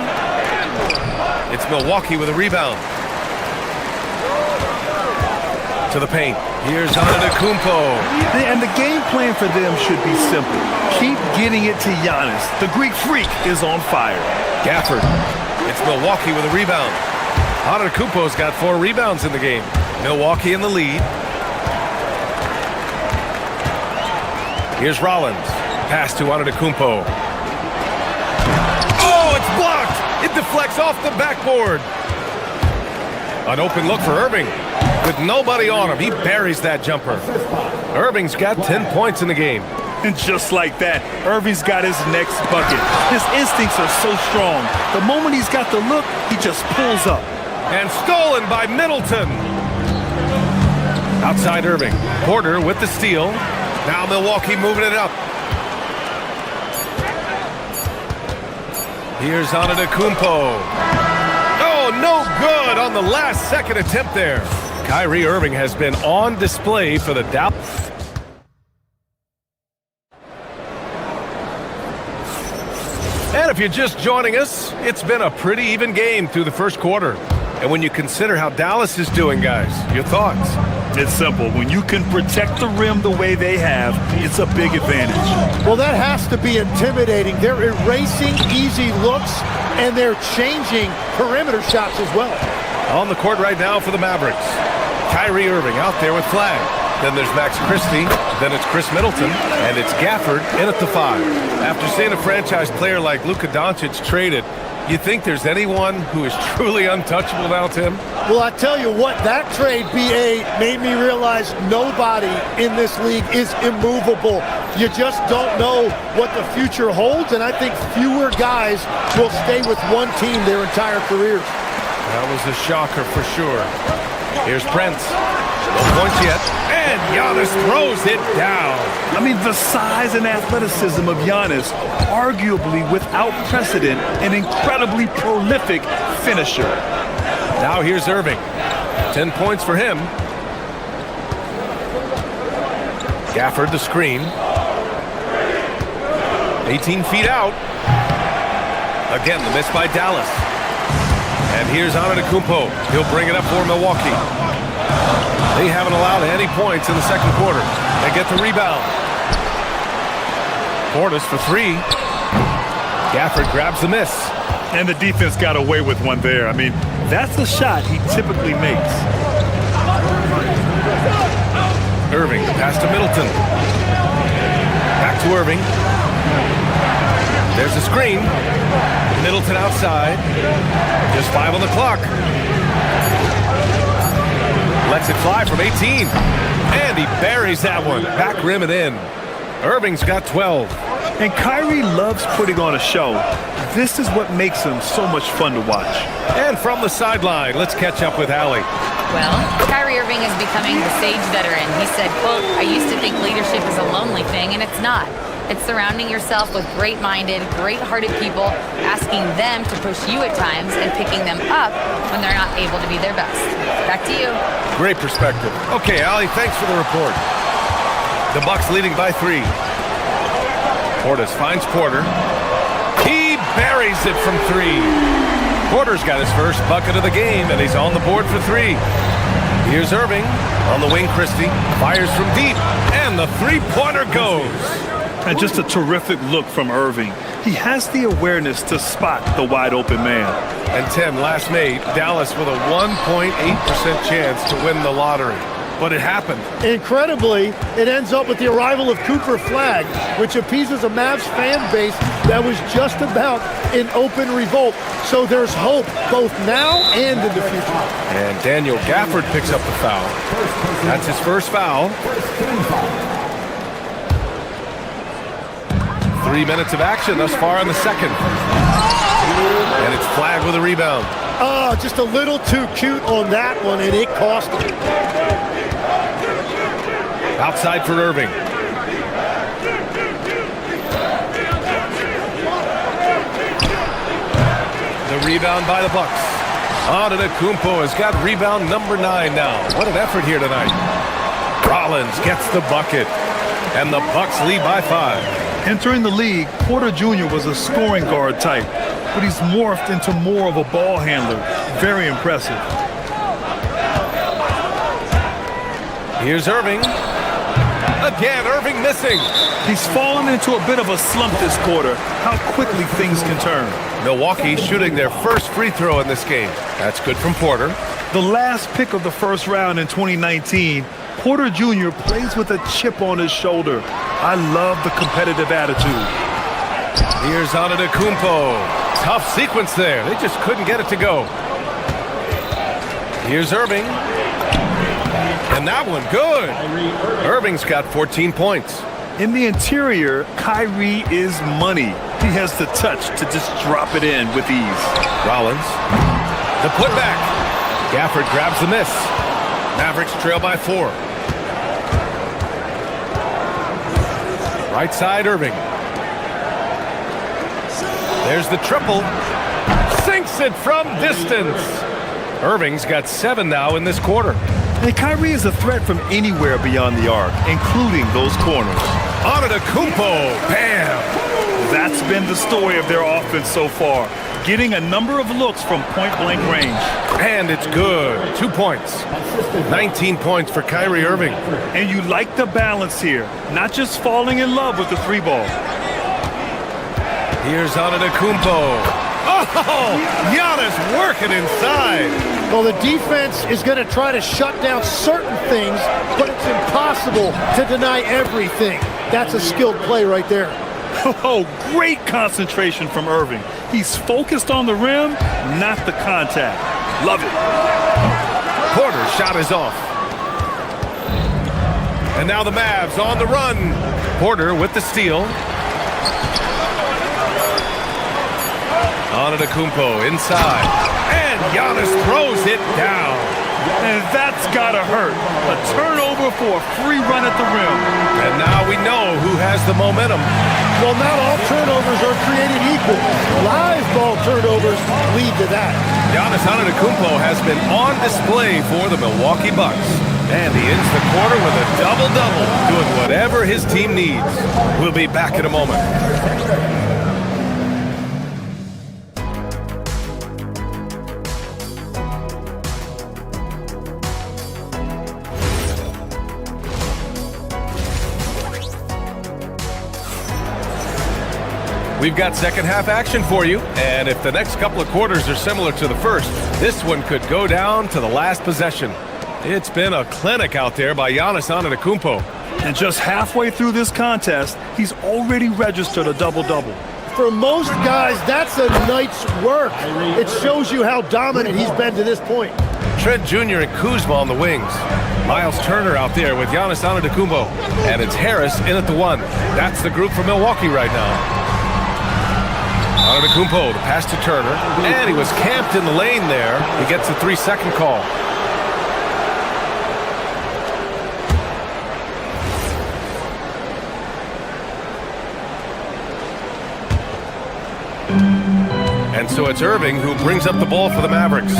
It's Milwaukee with a rebound. To the paint. Here's Antetokounmpo. And the game plan for them should be simple. Keep getting it to Giannis. The Greek freak is on fire. Gafford. It's Milwaukee with a rebound. Antetokounmpo's got 4 rebounds in the game. Milwaukee in the lead. Here's Rollins. Pass to Antetokounmpo. Oh, it's blocked! It deflects off the backboard. An open look for Irving. With nobody on him, he buries that jumper. Irving's got 10 points in the game. And just like that, Irving's got his next bucket. His instincts are so strong. The moment he's got the look, he just pulls up. And stolen by Middleton. Outside Irving. Porter with the steal. Now Milwaukee moving it up. Here's Antetokounmpo. Oh, no good on the last second attempt there. Kyrie Irving has been on display for the Dallas. And if you're just joining us, it's been a pretty even game through the first quarter. And when you consider how Dallas is doing, guys, your thoughts? It's simple. When you can protect the rim the way they have, it's a big advantage. Well, that has to be intimidating. They're erasing easy looks, and they're changing perimeter shots as well. On the court right now for the Mavericks. Kyrie Irving out there with Flag. Then there's Max Christie. Then it's Chris Middleton. And it's Gafford in at the 5. After seeing a franchise player like Luka Doncic traded, you think there's anyone who is truly untouchable now, Tim? Well, I tell you what, that trade, BA, made me realize nobody in this league is immovable. You just don't know what the future holds, and I think fewer guys will stay with one team their entire careers. That was a shocker for sure. Here's Prince. No points yet. And Giannis throws it down. I mean, the size and athleticism of Giannis, arguably without precedent, an incredibly prolific finisher. Now here's Irving. 10 points for him. Gafford the screen. 18 feet out. Again, the miss by Dallas. And here's Antetokounmpo. He'll bring it up for Milwaukee. They haven't allowed any points in the second quarter. They get the rebound. Portis for 3. Gafford grabs the miss. And the defense got away with one there. I mean, that's the shot he typically makes. Irving, pass to Middleton. Back to Irving. There's a screen. Middleton outside. Just 5 on the clock. Lets it fly from 18. And he buries that one. Back rim and in. Irving's got 12. And Kyrie loves putting on a show. This is what makes him so much fun to watch. And from the sideline, let's catch up with Allie. Well, Kyrie Irving is becoming the sage veteran. He said, quote, "I used to think leadership is a lonely thing, and it's not. It's surrounding yourself with great-minded, great-hearted people, asking them to push you at times and picking them up when they're not able to be their best." Back to you. Great perspective. Okay, Allie, thanks for the report. The Bucks leading by 3. Portis finds Porter. He buries it from 3. Porter's got his first bucket of the game, and he's on the board for 3. Here's Irving. On the wing, Christie fires from deep, and the three-pointer goes. And just a terrific look from Irving. He has the awareness to spot the wide-open man. And Tim, last May, Dallas with a 1.8% chance to win the lottery. But it happened. Incredibly, it ends up with the arrival of Cooper Flag, which appeases a Mavs fan base that was just about in open revolt. So there's hope both now and in the future. And Daniel Gafford picks up the foul. That's his first foul. 3 minutes of action thus far in the second. And it's Flag with a rebound. Oh, just a little too cute on that one, and it cost him. Outside for Irving. The rebound by the Bucks. Antetokounmpo has got rebound number 9 now. What an effort here tonight. Rollins gets the bucket, and the Bucks lead by 5. Entering the league, Porter Jr. was a scoring guard type, but he's morphed into more of a ball handler. Very impressive. Here's Irving. Again, Irving missing. He's fallen into a bit of a slump this quarter. How quickly things can turn. Milwaukee shooting their first free throw in this game. That's good from Porter. The last pick of the first round in 2019, Porter Jr. plays with a chip on his shoulder. I love the competitive attitude. Here's Antetokounmpo. Tough sequence there. They just couldn't get it to go. Here's Irving. And that one, good. Irving's got 14 points. In the interior, Kyrie is money. He has the touch to just drop it in with ease. Rollins. The putback. Gafford grabs the miss. Mavericks trail by 4. Right side, Irving. There's the triple. Sinks it from distance. Irving's got 7 now in this quarter. And Kyrie is a threat from anywhere beyond the arc, including those corners. Antetokounmpo, bam! That's been the story of their offense so far, getting a number of looks from point-blank range. And it's good. 2 points. 19 points for Kyrie Irving. And you like the balance here, not just falling in love with the 3-ball. Here's Antetokounmpo. Oh, Giannis working inside. Well, the defense is going to try to shut down certain things, but it's impossible to deny everything. That's a skilled play right there. Oh, great concentration from Irving. He's focused on the rim, not the contact. Love it. Porter's shot is off. And now the Mavs on the run. Porter with the steal. Antetokounmpo inside. And Giannis throws it down. And that's gotta hurt. A turnover for a free run at the rim. And now we know who has the momentum. Well, not all turnovers are created equal. Live ball turnovers lead to that. Giannis Antetokounmpo has been on display for the Milwaukee Bucks. And he ends the quarter with a double-double, doing whatever his team needs. We'll be back in a moment. We've got second half action for you, and if the next couple of quarters are similar to the first, this one could go down to the last possession. It's been a clinic out there by Giannis Antetokounmpo. And just halfway through this contest, he's already registered a double-double. For most guys, that's a night's work. It shows you how dominant he's been to this point. Trent Jr. and Kuzma on the wings. Miles Turner out there with Giannis Antetokounmpo. And it's Harris in at the 1. That's the group for Milwaukee right now. Antetokounmpo, the pass to Turner, and he was camped in the lane there. He gets a 3-second call. And so it's Irving who brings up the ball for the Mavericks.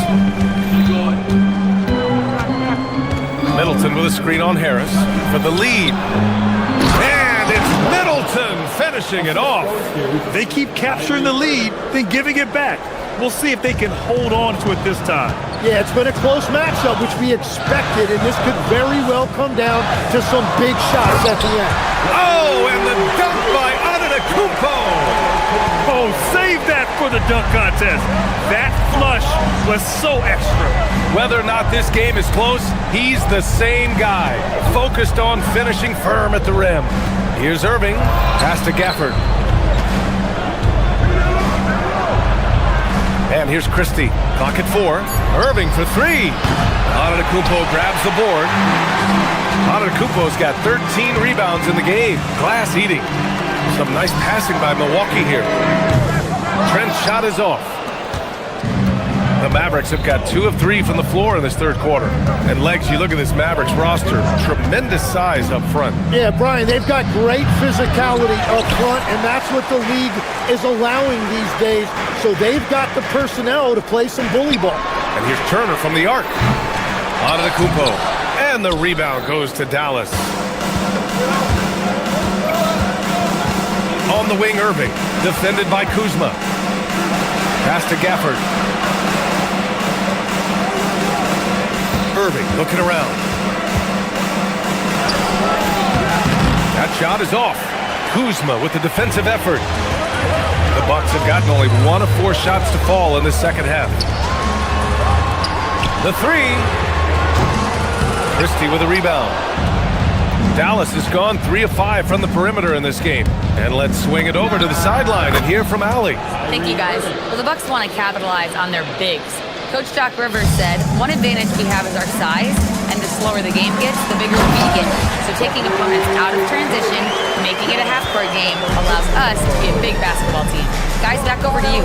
Middleton with a screen on Harris for the lead. And it's Middleton finishing it off. They keep capturing the lead, then giving it back. We'll see if they can hold on to it this time. Yeah, it's been a close matchup, which we expected, and this could very well come down to some big shots at the end. Oh, and the dunk by Antetokounmpo. Oh, save that for the dunk contest. That flush was so extra. Whether or not this game is close, he's the same guy, focused on finishing firm at the rim. Here's Irving, pass to Gafford. And here's Christie, clock at 4. Irving for 3. Antetokounmpo grabs the board. Antetokounmpo's got 13 rebounds in the game. Glass eating. Some nice passing by Milwaukee here. Trent's shot is off. The Mavericks have got 2 of 3 from the floor in this third quarter. And Legs, you look at this Mavericks roster, tremendous size up front. Yeah, Brian, they've got great physicality up front, and that's what the league is allowing these days. So they've got the personnel to play some bully ball. And here's Turner from the arc. Antetokounmpo. And the rebound goes to Dallas. On the wing, Irving. Defended by Kuzma. Pass to Gafford. Irving looking around. That shot is off. Kuzma with the defensive effort. The Bucks have gotten only 1 of 4 shots to fall in the second half. The three. Christie with a rebound. Dallas has gone 3 of 5 from the perimeter in this game. And let's swing it over to the sideline and hear from Allie. Thank you, guys. Well, the Bucks want to capitalize on their bigs. Coach Doc Rivers said, one advantage we have is our size, and the slower the game gets, the bigger we get. So taking opponents out of transition, making it a half-court game, allows us to be a big basketball team. Guys, back over to you.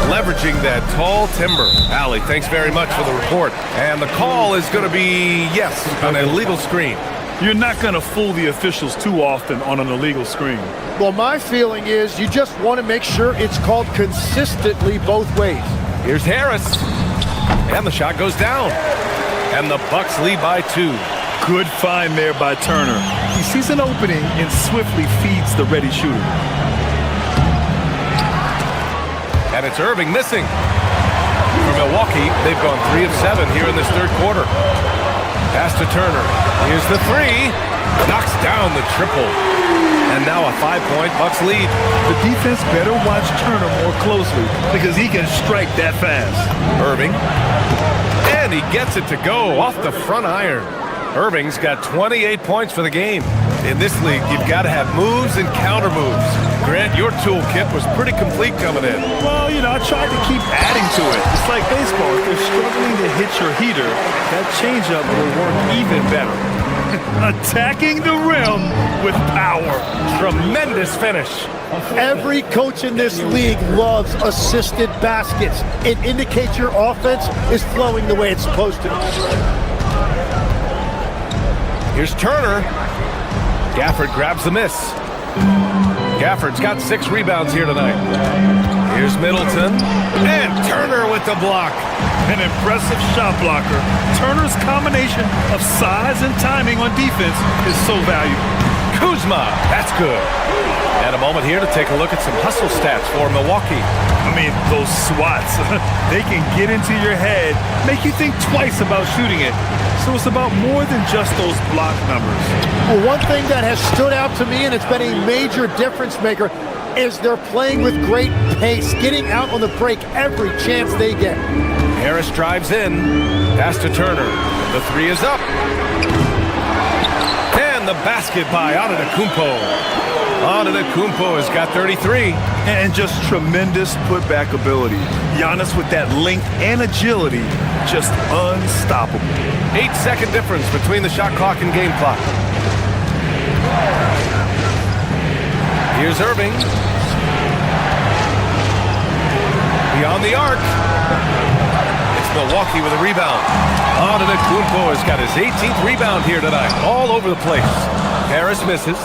Leveraging that tall timber. Allie, thanks very much for the report. And the call is going to be, yes, an illegal screen. You're not going to fool the officials too often on an illegal screen. Well, my feeling is you just want to make sure it's called consistently both ways. Here's Harris. And the shot goes down. And the Bucks lead by 2. Good find there by Turner. He sees an opening and swiftly feeds the ready shooter. And it's Irving missing. For Milwaukee, they've gone 3 of 7 here in this third quarter. Pass to Turner. Here's the three. Knocks down the triple. And now a 5-point Bucks lead. The defense better watch Turner more closely because he can strike that fast. Irving. And he gets it to go off the front iron. Irving's got 28 points for the game. In this league, you've got to have moves and counter moves. Grant, your toolkit was pretty complete coming in. Well, I tried to keep adding to it. It's like baseball. If you're struggling to hit your heater, that changeup will work even better. Attacking the rim with power. Tremendous finish. Every coach in this league loves assisted baskets. It indicates your offense is flowing the way it's supposed to. Here's Turner. Gafford grabs the miss. Gafford's got 6 rebounds here tonight. Here's Middleton. And Turner with the block. An impressive shot blocker. Turner's combination of size and timing on defense is so valuable. Kuzma, that's good. And a moment here to take a look at some hustle stats for Milwaukee. I mean, those swats, they can get into your head, make you think twice about shooting it. So it's about more than just those block numbers. Well, one thing that has stood out to me, and it's been a major difference maker, is they're playing with great pace, getting out on the break every chance they get. Harris drives in. Pass to Turner. The three is up. And the basket by Antetokounmpo. Antetokounmpo has got 33. And just tremendous putback ability. Giannis with that length and agility, just unstoppable. 8-second difference between the shot clock and game clock. Here's Irving. Beyond the arc. It's Milwaukee with a rebound. Antetokounmpo has got his 18th rebound here tonight. All over the place. Harris misses.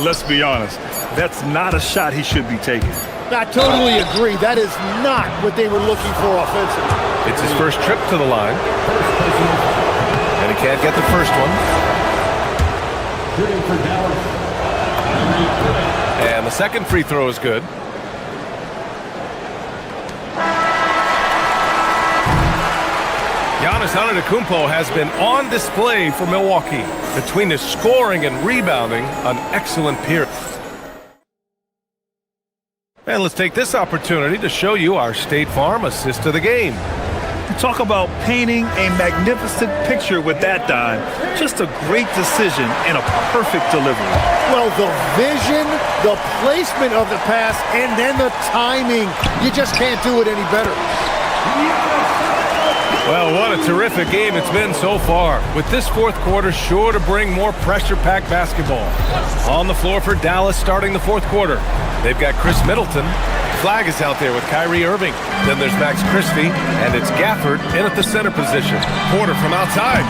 Let's be honest. That's not a shot he should be taking. I totally agree. That is not what they were looking for offensively. It's his first trip to the line. And he can't get the first one. And the second free throw is good. Giannis Antetokounmpo has been on display for Milwaukee. Between his scoring and rebounding, an excellent period. And let's take this opportunity to show you our State Farm assist of the game. Talk about painting a magnificent picture with that dime. Just a great decision and a perfect delivery. Well, the vision, the placement of the pass, and then the timing. You just can't do it any better. Well, what a terrific game it's been so far. With this fourth quarter sure to bring more pressure-packed basketball. On the floor for Dallas starting the fourth quarter. They've got Chris Middleton. Flag is out there with Kyrie Irving. Then there's Max Christie, and it's Gafford in at the center position. Porter from outside.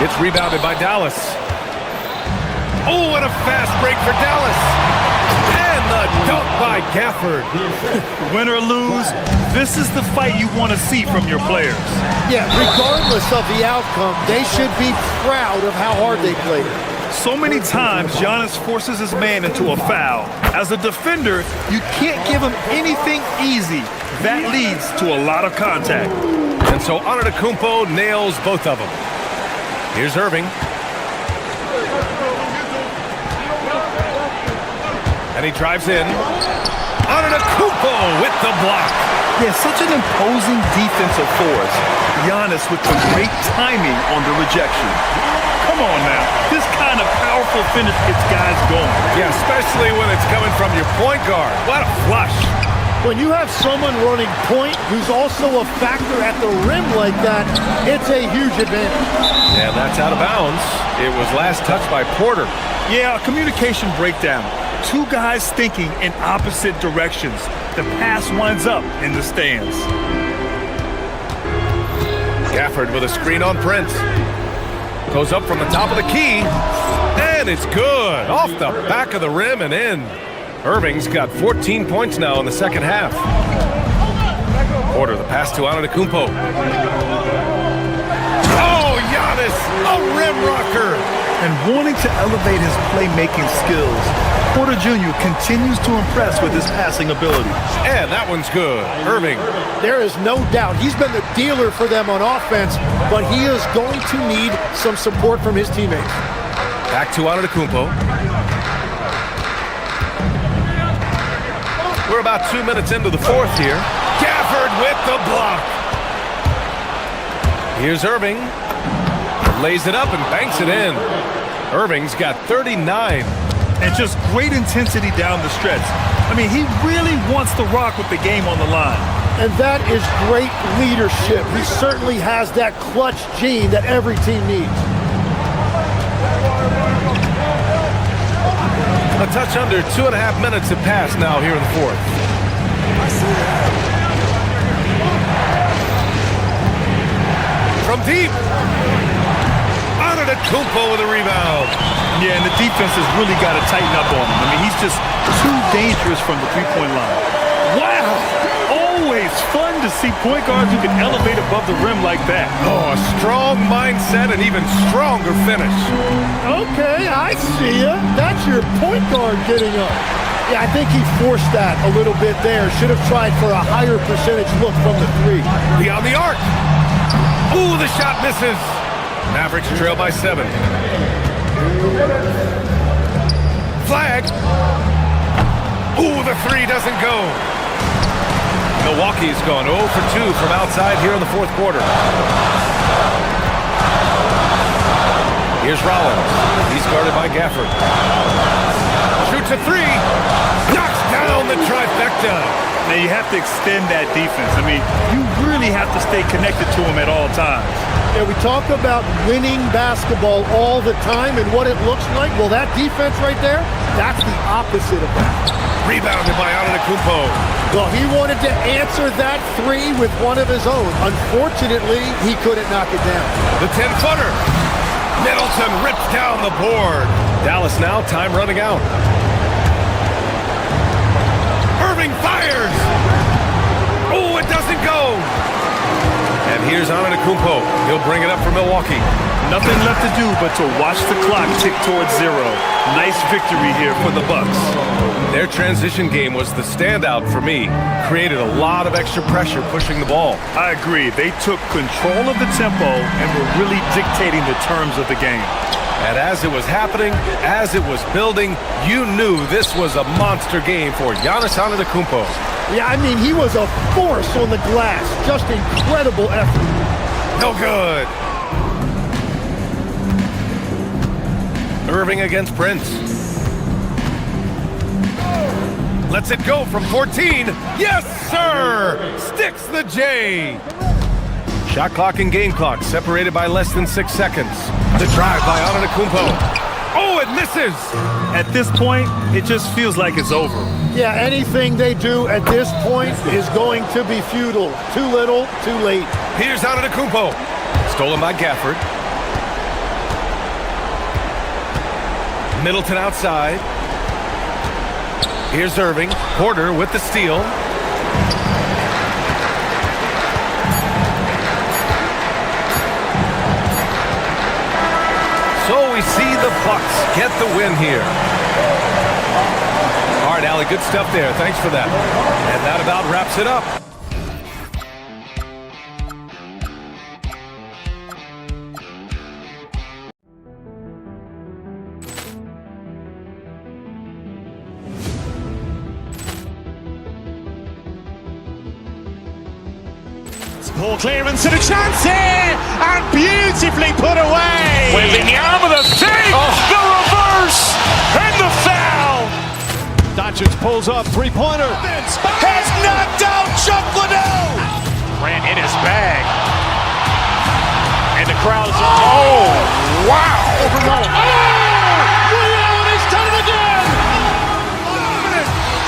It's rebounded by Dallas. Oh, what a fast break for Dallas. And And the dunk by Gafford. Win or lose, this is the fight you want to see from your players. Yeah, regardless of the outcome, they should be proud of how hard they played. So many times, Giannis forces his man into a foul. As a defender, you can't give him anything easy. That leads to a lot of contact. And so Antetokounmpo nails both of them. Here's Irving. And he drives in. Antetokounmpo with the block. Yeah, such an imposing defensive force. Giannis with the great timing on the rejection. Come on now. This kind of powerful finish gets guys going. Yeah, especially when it's coming from your point guard. What a flush. When you have someone running point who's also a factor at the rim like that, it's a huge advantage. And that's out of bounds. It was last touched by Porter. Yeah, a communication breakdown. Two guys thinking in opposite directions. The pass winds up in the stands. Gafford with a screen on Prince. Goes up from the top of the key. And it's good. Off the back of the rim and in. Irving's got 14 points now in the second half. Porter, the pass to Antetokounmpo. Oh, Giannis, a rim rocker. And wanting to elevate his playmaking skills, Porter Jr. continues to impress with his passing ability. And that one's good. Irving. There is no doubt he's been the dealer for them on offense, but he is going to need some support from his teammates. Back to Antetokounmpo. We're about 2 minutes into the fourth here. Gafford with the block. Here's Irving. Lays it up and banks it in. Irving's got 39. And just great intensity down the stretch. I mean, he really wants to rock with the game on the line. And that is great leadership. He certainly has that clutch gene that every team needs. A touch under 2.5 minutes have passed now here in the fourth. From deep. Antetokounmpo with a rebound. Yeah, and the defense has really got to tighten up on him. I mean, he's just too dangerous from the three-point line. Wow! Always fun to see point guards who can elevate above the rim like that. Oh, a strong mindset and even stronger finish. Okay, I see ya. That's your point guard getting up. Yeah, I think he forced that a little bit there. Should have tried for a higher percentage look from the three. Beyond the arc. Ooh, the shot misses. Mavericks trail by 7. Flag. Ooh, the three doesn't go. Milwaukee's gone 0 for 2 from outside here in the fourth quarter. Here's Rollins. He's guarded by Gafford. Shoots a three. Knocks down the trifecta. Now, you have to extend that defense. I mean, you really have to stay connected to him at all times. Yeah, we talk about winning basketball all the time and what it looks like. Well, that defense right there, that's the opposite of that. Rebounded by Antetokounmpo. Well, he wanted to answer that three with one of his own. Unfortunately, he couldn't knock it down. The 10-footer. Middleton rips down the board. Dallas now, time running out. Irving fires. Oh, it doesn't go. And here's Antetokounmpo. He'll bring it up for Milwaukee. Nothing left to do but to watch the clock tick towards 0. Nice victory here for the Bucks. Their transition game was the standout for me. Created a lot of extra pressure pushing the ball. I agree. They took control of the tempo and were really dictating the terms of the game. And as it was happening, as it was building, you knew this was a monster game for Giannis Antetokounmpo. Yeah, I mean, he was a force on the glass. Just incredible effort. No good. Irving against Prince. Lets it go from 14. Yes, sir! Sticks the J. Shot clock and game clock separated by less than 6 seconds. The drive by Antetokounmpo. Oh, it misses! At this point, it just feels like it's over. Yeah, anything they do at this point is going to be futile. Too little, too late. Here's Antetokounmpo. Stolen by Gafford. Middleton outside. Here's Irving. Porter with the steal. So we see the Bucks get the win here. All right, Allie, good stuff there. Thanks for that. And that about wraps it up. Ball clearance and a chance here, and beautifully put away. Wembanyama the fake, the reverse, and the foul. Doncic pulls up, three-pointer. Has knocked out Chuck Liddell. Ran in his bag. And the crowd is, oh, wow. He's done it again.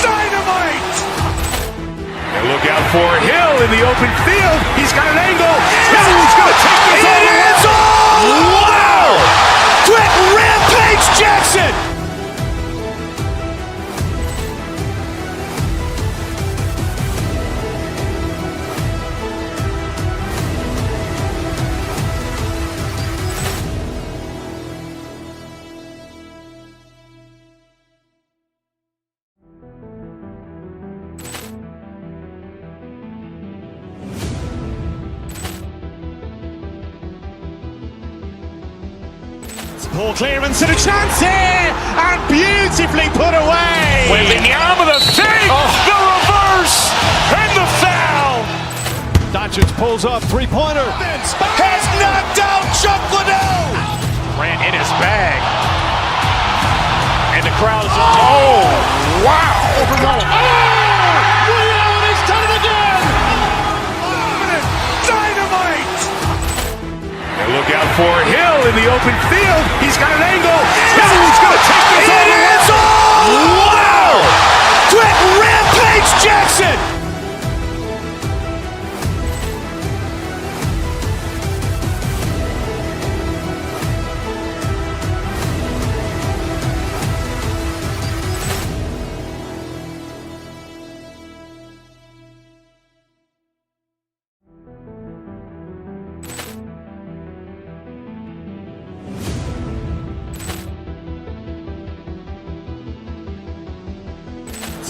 Dynamite. And look out for Hill in the open field. He's got an angle. He's going to take this all the way. Wow. Quick Rampage Jackson. Ball clearance and a chance here, and beautifully put away. Wembanyama the fake, the reverse, and the foul. Doncic pulls up, three-pointer. Has knocked out Chuck Liddell. Ran in his bag. And the crowd is, oh, wow. He's done it again. Dynamite. And look out for Hill in the open field. He's got an angle. He's going to take this all the way. Wow. Quick Rampage Jackson.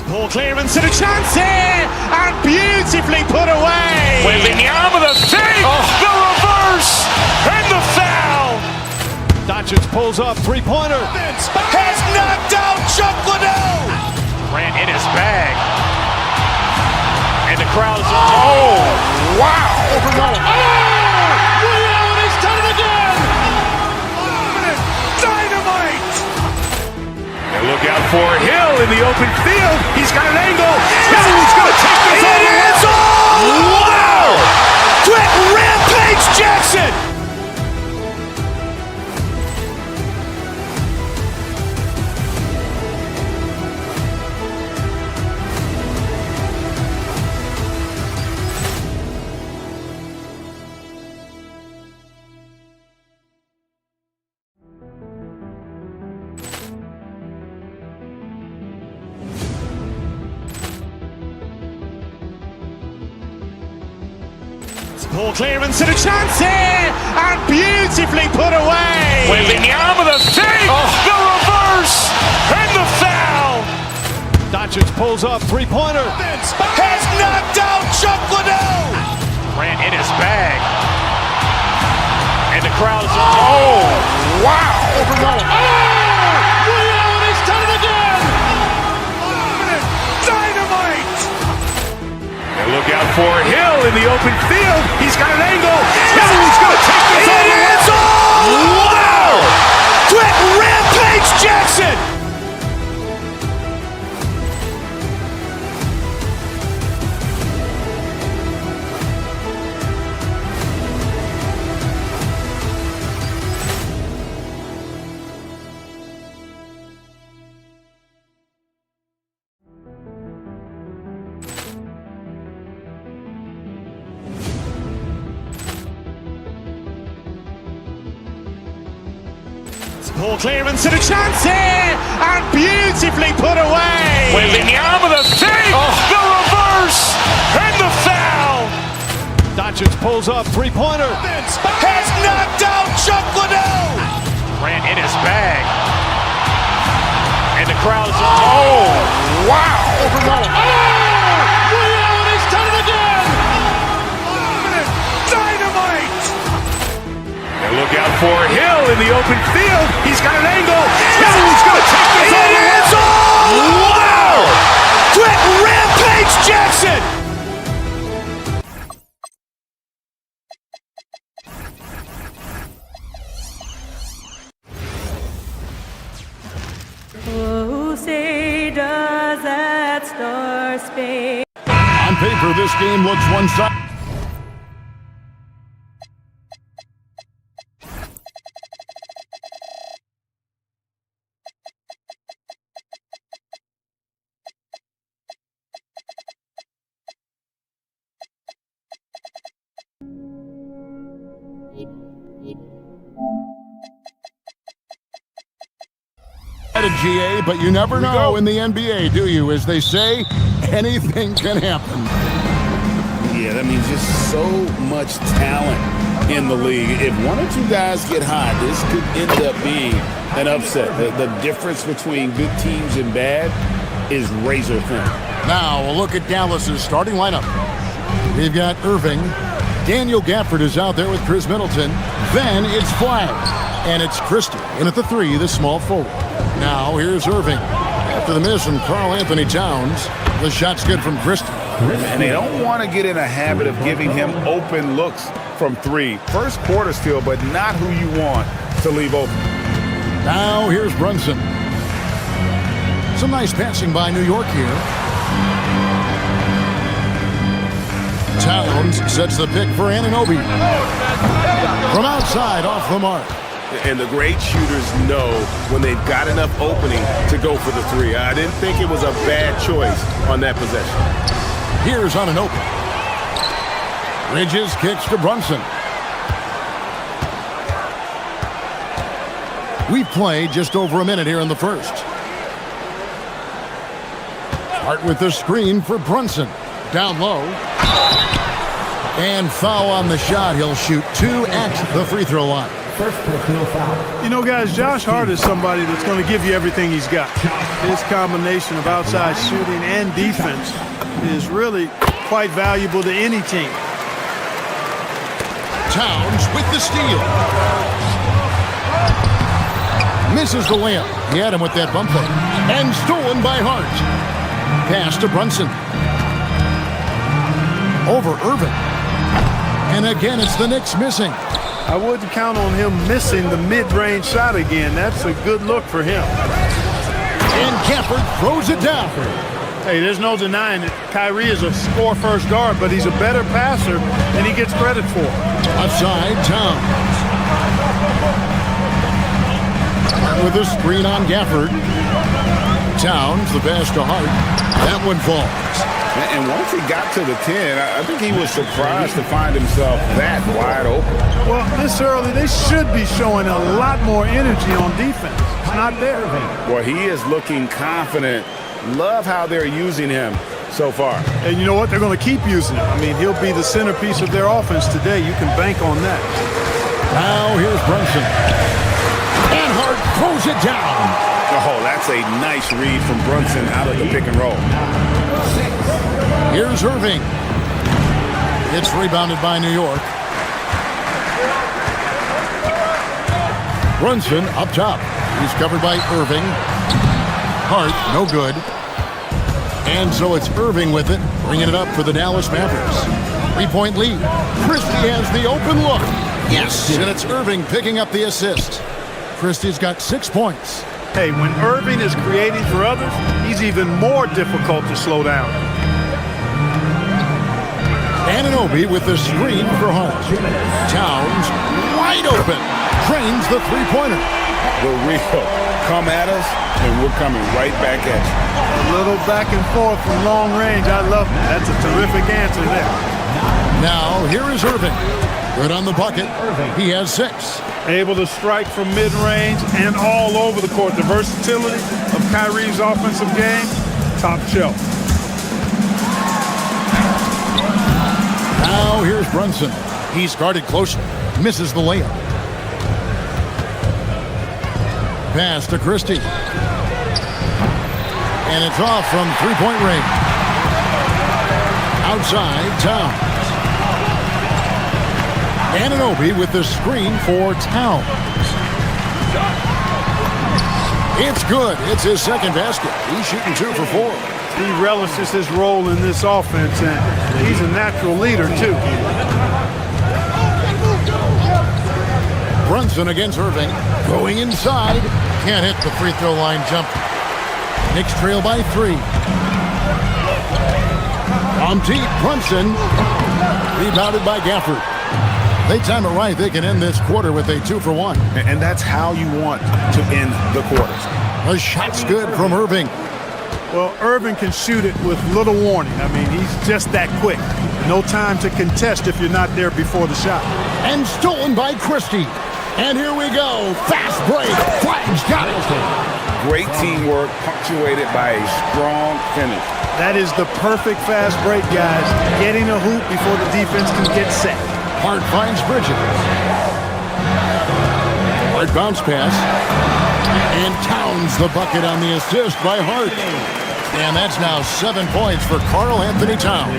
Ball clearance and a chance here, and beautifully put away. Wembanyama the fake, the reverse, and the foul. Doncic pulls up, three-pointer. Has knocked out Chuck Liddell. Ran in his bag. And the crowd is, oh, wow. He's done it again. Dynamite. And look out for Hill in the open field. He's got an angle. He's going to take this all the way. Wow. Quick Rampage Jackson. Ball clearance and a chance here, and beautifully put away. Wembanyama the fake, the reverse, and the foul. Doncic pulls up, three-pointer. Has knocked out Chuck Liddell. Ran in his bag. And the crowd is, oh, wow. He's done it again. Dynamite. And look out for Hill in the open field. He's got an angle. He's going to take this all the way. Wow. Quick Rampage Jackson. Ball clearance and a chance here, and beautifully put away. Wembanyama the save, the reverse, and the foul. Doncic pulls up, three-pointer. Has knocked out Chuck Liddell. Ran in his bag. And the crowd is... Oh, wow. He's done it again. Dynamite. And look out for Hill in the open field. He's got an angle. Hill's going to take this all the way. Wow. Quick Rampage Jackson. Oh, say does that star-spangled... On paper, this game looks one-sided. GA, but you never know in the NBA, do you? As they say, anything can happen. Yeah, that means just so much talent in the league. If one or two guys get hot, this could end up being an upset. The difference between good teams and bad is razor thin. Now, a look at Dallas's starting lineup. They've got Irving. Daniel Gafford is out there with Chris Middleton. Then it's Flag. And it's Christie. In at the three, the small forward. Now, here's Irving. After the miss from Karl Anthony Towns, the shot's good from Christie. And they don't want to get in a habit of giving him open looks from three. First quarter still, but not who you want to leave open. Now, here's Brunson. Some nice passing by New York here. Towns sets the pick for Anunoby. From outside, off the mark. And the great shooters know when they've got enough opening to go for the three. I didn't think it was a bad choice on that possession. Here's Anunoby. Bridges kicks to Brunson. We play just over a minute here in the first. Start with the screen for Brunson. Down low. And foul on the shot. He'll shoot two at the free throw line. First personal foul. You know, guys, Josh Hart is somebody that's going to give you everything he's got. His combination of outside shooting and defense is really quite valuable to any team. Towns with the steal. Misses the layup. He had him with that bump fake. And stolen by Hart. Pass to Brunson. Over Irving. And again, it's the Knicks missing. I wouldn't count on him missing the mid-range shot again. That's a good look for him. And Gafford throws it down. Hey, there's no denying it. Kyrie is a score-first guard, but he's a better passer than he gets credit for. Outside, Towns. With a screen on Gafford. Towns, the pass to Hart. That one falls. And once he got to the 10, I think he was surprised to find himself that wide open. Well, this early, they should be showing a lot more energy on defense. It's not there. Well, he is looking confident. Love how they're using him so far. And you know what? They're going to keep using him. I mean, he'll be the centerpiece of their offense today. You can bank on that. Now here's Brunson. And Hart throws it down. Oh, that's a nice read from Brunson out of the pick and roll. Here's Irving. It's rebounded by New York. Brunson up top. He's covered by Irving. Hart, no good. And so it's Irving with it, bringing it up for the Dallas Mavericks. 3-point lead. Christie has the open look. Yes, and it's Irving picking up the assist. Christie's got 6 points. Hey, when Irving is creating for others, he's even more difficult to slow down. Anunoby with the screen for Hart. Towns wide open. Trains the three-pointer. The real come at us, and we're coming right back at you. A little back and forth from long range. I love it. That's a terrific answer there. Now, here is Irving. Good on the bucket. He has 6. Able to strike from mid-range and all over the court. The versatility of Kyrie's offensive game, top shelf. Now here's Brunson. He's guarded closely. Misses the layup. Pass to Christie. And it's off from three-point range. Outside, Towns. Anunoby with the screen for Towns. It's good. It's his second basket. He's shooting 2 for 4. He relishes his role in this offense, and he's a natural leader, too. Brunson against Irving. Going inside. Can't hit the free throw line jump. Knicks trail by 3. On deep, Brunson. Rebounded by Gafford. They time it right. They can end this quarter with a 2 for 1. And that's how you want to end the quarters. A shot's good from Irving. Well, Irving can shoot it with little warning. I mean, he's just that quick. No time to contest if you're not there before the shot. And stolen by Christie. And here we go. Fast break. Flags got it. Great teamwork punctuated by a strong finish. That is the perfect fast break, guys. Getting a hoop before the defense can get set. Hart finds Bridges. Hart bounce pass. And Towns the bucket on the assist by Hart. And that's now 7 points for Karl Anthony Towns.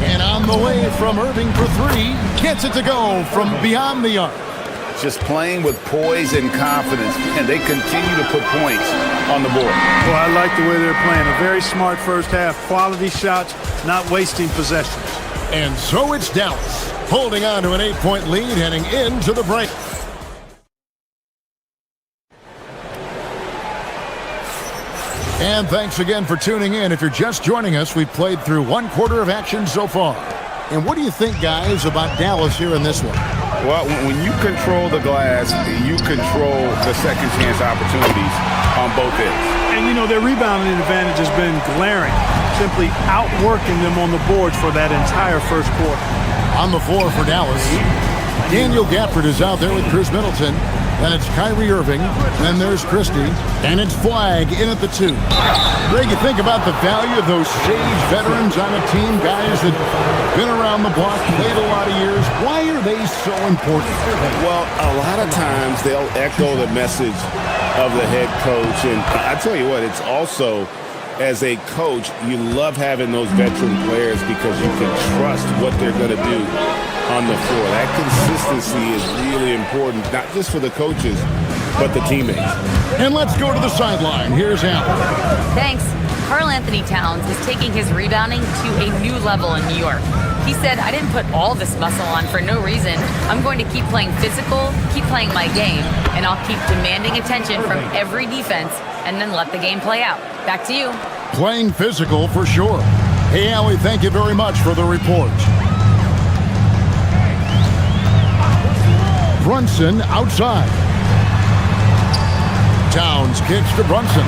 And on the way from Irving for 3. Gets it to go from beyond the arc. Just playing with poise and confidence, and they continue to put points on the board. Well, I like the way they're playing. A very smart first half. Quality shots, not wasting possessions. And so it's Dallas, holding on to an 8-point lead heading into the break. And thanks again for tuning in. If you're just joining us, we've played through 1 quarter of action so far. And what do you think, guys, about Dallas here in this one? Well, when you control the glass, you control the second chance opportunities on both ends. And, you know, their rebounding advantage has been glaring, simply outworking them on the boards for that entire first quarter. On the floor for Dallas, Daniel Gafford is out there with Chris Middleton. Then it's Kyrie Irving. Then there's Christie. And it's Flag in at the 2. Greg, you think about the value of those sage veterans on a team, guys that been around the block, played a lot of years. Why are they so important? Well, a lot of times they'll echo the message of the head coach. And I tell you what, it's also, as a coach, you love having those veteran players because you can trust what they're going to do on the floor. That consistency is really important, not just for the coaches, but the teammates. And let's go to the sideline. Here's Allen. Thanks. Karl Anthony Towns is taking his rebounding to a new level in New York. He said, I didn't put all this muscle on for no reason. I'm going to keep playing physical, keep playing my game, and I'll keep demanding attention from every defense and then let the game play out. Back to you. Playing physical for sure. Hey, Allie, thank you very much for the report. Brunson outside. Towns kicks to Brunson.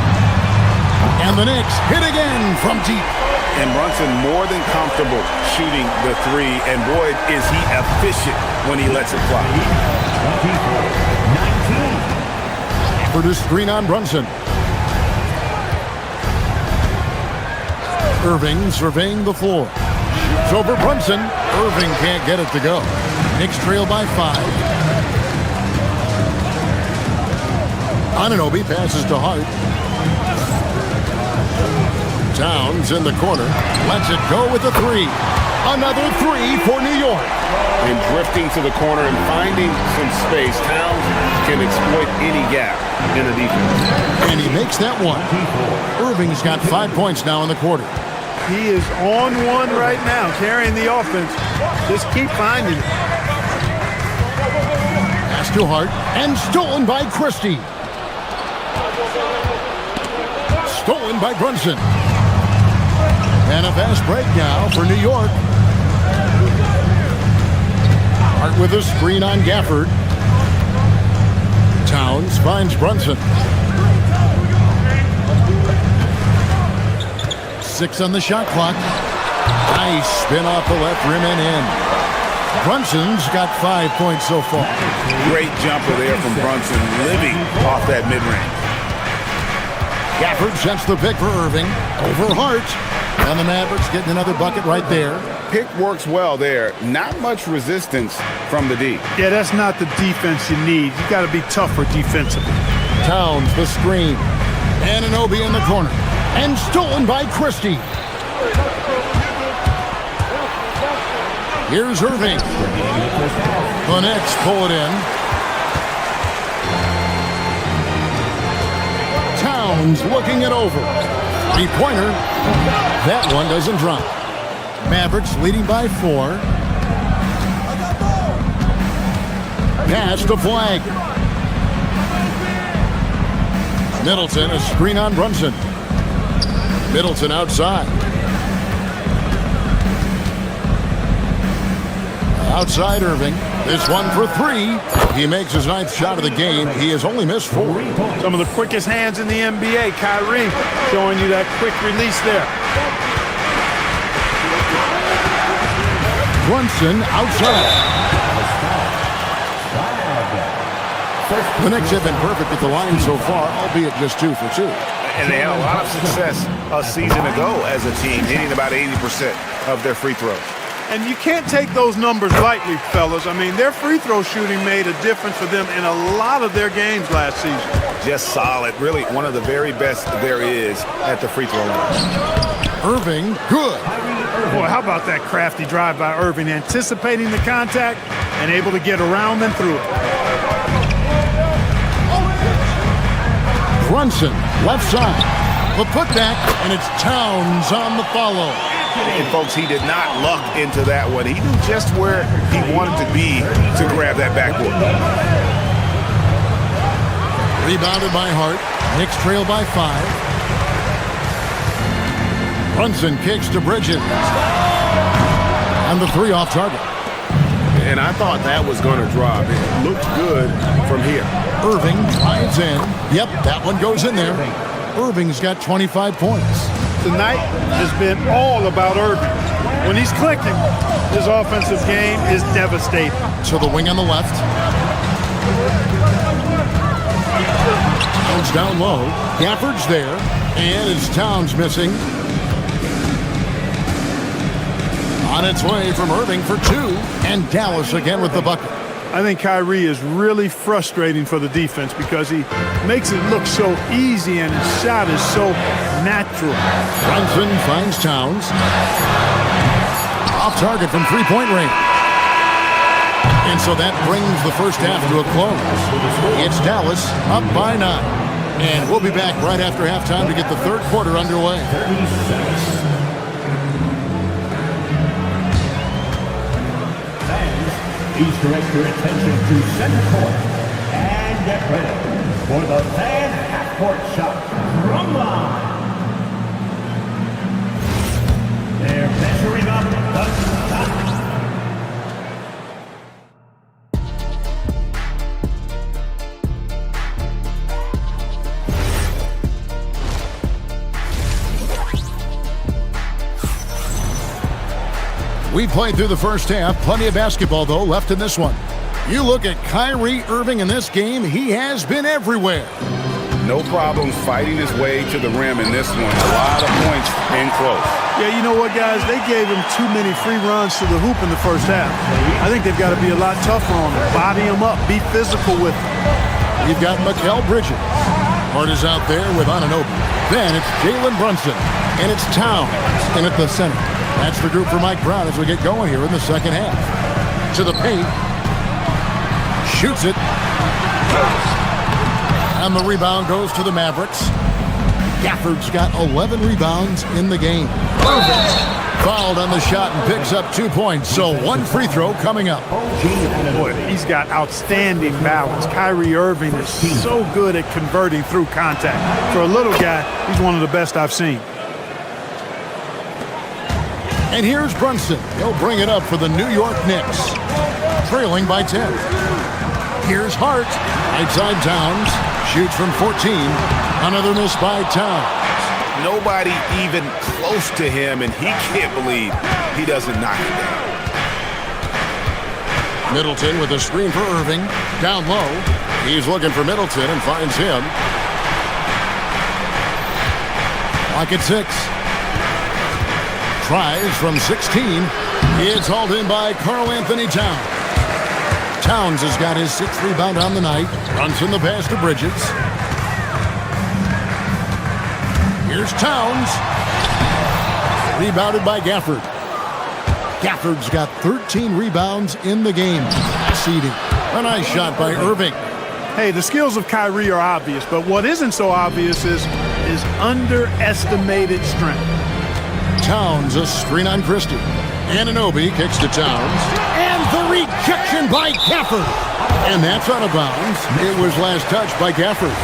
And the Knicks hit again from deep. And Brunson more than comfortable shooting the 3. And boy, is he efficient when he lets it fly. For the screen on Brunson. Irving surveying the floor. Shoots over Brunson. Irving can't get it to go. Knicks trail by 5. Anunoby passes to Hart. Towns in the corner. Lets it go with a 3. Another 3 for New York. And drifting to the corner and finding some space, Towns can exploit any gap in the defense. And he makes that one. Irving's got 5 points now in the quarter. He is on one right now, carrying the offense. Just keep finding it. Pass to Hart, and stolen by Christie. Stolen by Brunson. And a fast break now for New York. Hart with a screen on Gafford. Towns finds Brunson. 6 on the shot clock. Nice spin off the left rim and in. Brunson's got 5 points so far. Great jumper there from Brunson, living off that mid-range. Gafford sets the pick for Irving. Over Hart. And the Mavericks getting another bucket right there. Pick works well there. Not much resistance from the D. Yeah, that's not the defense you need. You got to be tougher defensively. Towns the screen. Anunoby in the corner. And stolen by Christie. Here's Irving. The Knicks pull it in. Towns looking it over. Three-pointer. That one doesn't drop. Mavericks leading by 4. Pass to Flag. Middleton, a screen on Brunson. Middleton outside. Outside Irving. This one for 3. He makes his 9th shot of the game. He has only missed 4. Some of the quickest hands in the NBA. Kyrie showing you that quick release there. Brunson outside. The Knicks have been perfect at the line so far, albeit just 2 for 2. And they had a lot of success a season ago as a team, hitting about 80% of their free throws. And you can't take those numbers lightly, fellas. I mean, their free throw shooting made a difference for them in a lot of their games last season. Just solid. Really one of the very best there is at the free throw line. Irving, good. Boy, how about that crafty drive by Irving, anticipating the contact and able to get around and through it. Brunson, left side. The putback, and it's Towns on the follow. And folks, he did not luck into that one. He knew just where he wanted to be to grab that backboard. Rebounded by Hart. Knicks trail by 5. Brunson kicks to Bridges. And the 3 off target. And I thought that was going to drop. It looked good from here. Irving drives in. Yep, that one goes in there. Irving's got 25 points. Tonight has been all about Irving. When he's clicking, his offensive game is devastating. To the wing on the left. Towns down low. Gafford's there. And it's Towns missing. On its way from Irving for 2. And Dallas again with the bucket. I think Kyrie is really frustrating for the defense because he makes it look so easy and his shot is so natural. Brunson finds Towns. Off target from 3-point range. And so that brings the first half to a close. It's Dallas up by 9. And we'll be back right after halftime to get the third quarter underway. Please direct your attention to center court and get ready for the fan half-court shot from line. They're measuring up the shot. We played through the first half. Plenty of basketball, though, left in this one. You look at Kyrie Irving in this game, he has been everywhere. No problems fighting his way to the rim in this one. A lot of points in close. Yeah, you know what, guys? They gave him too many free runs to the hoop in the first half. I think they've got to be a lot tougher on him. Body him up. Be physical with him. You've got Mikal Bridges. Hart is out there with Anunoby. Then it's Jalen Brunson. And it's Towns in at the center. That's the group for Mike Brown as we get going here in the second half. To the paint. Shoots it. And the rebound goes to the Mavericks. Gafford's got 11 rebounds in the game. Fouled on the shot and picks up 2 points. So 1 free throw coming up. Boy, he's got outstanding balance. Kyrie Irving is so good at converting through contact. For a little guy, he's one of the best I've seen. And here's Brunson. He'll bring it up for the New York Knicks. Trailing by 10. Here's Hart. Outside Towns. Shoots from 14. Another miss by Towns. Nobody even close to him, and he can't believe he doesn't knock it down. Middleton with a screen for Irving. Down low. He's looking for Middleton and finds him. Clock at 6. Tries from 16. It's hauled in by Karl-Anthony Towns. Towns has got his 6th rebound on the night. Runs in the pass to Bridges. Here's Towns. Rebounded by Gafford. Gafford's got 13 rebounds in the game. Seeding. A nice shot by Irving. Hey, the skills of Kyrie are obvious, but what isn't so obvious is his underestimated strength. Towns, a screen on Christie. Anunoby kicks to Towns. And the rejection by Gafford. And that's out of bounds. It was last touched by Gafford.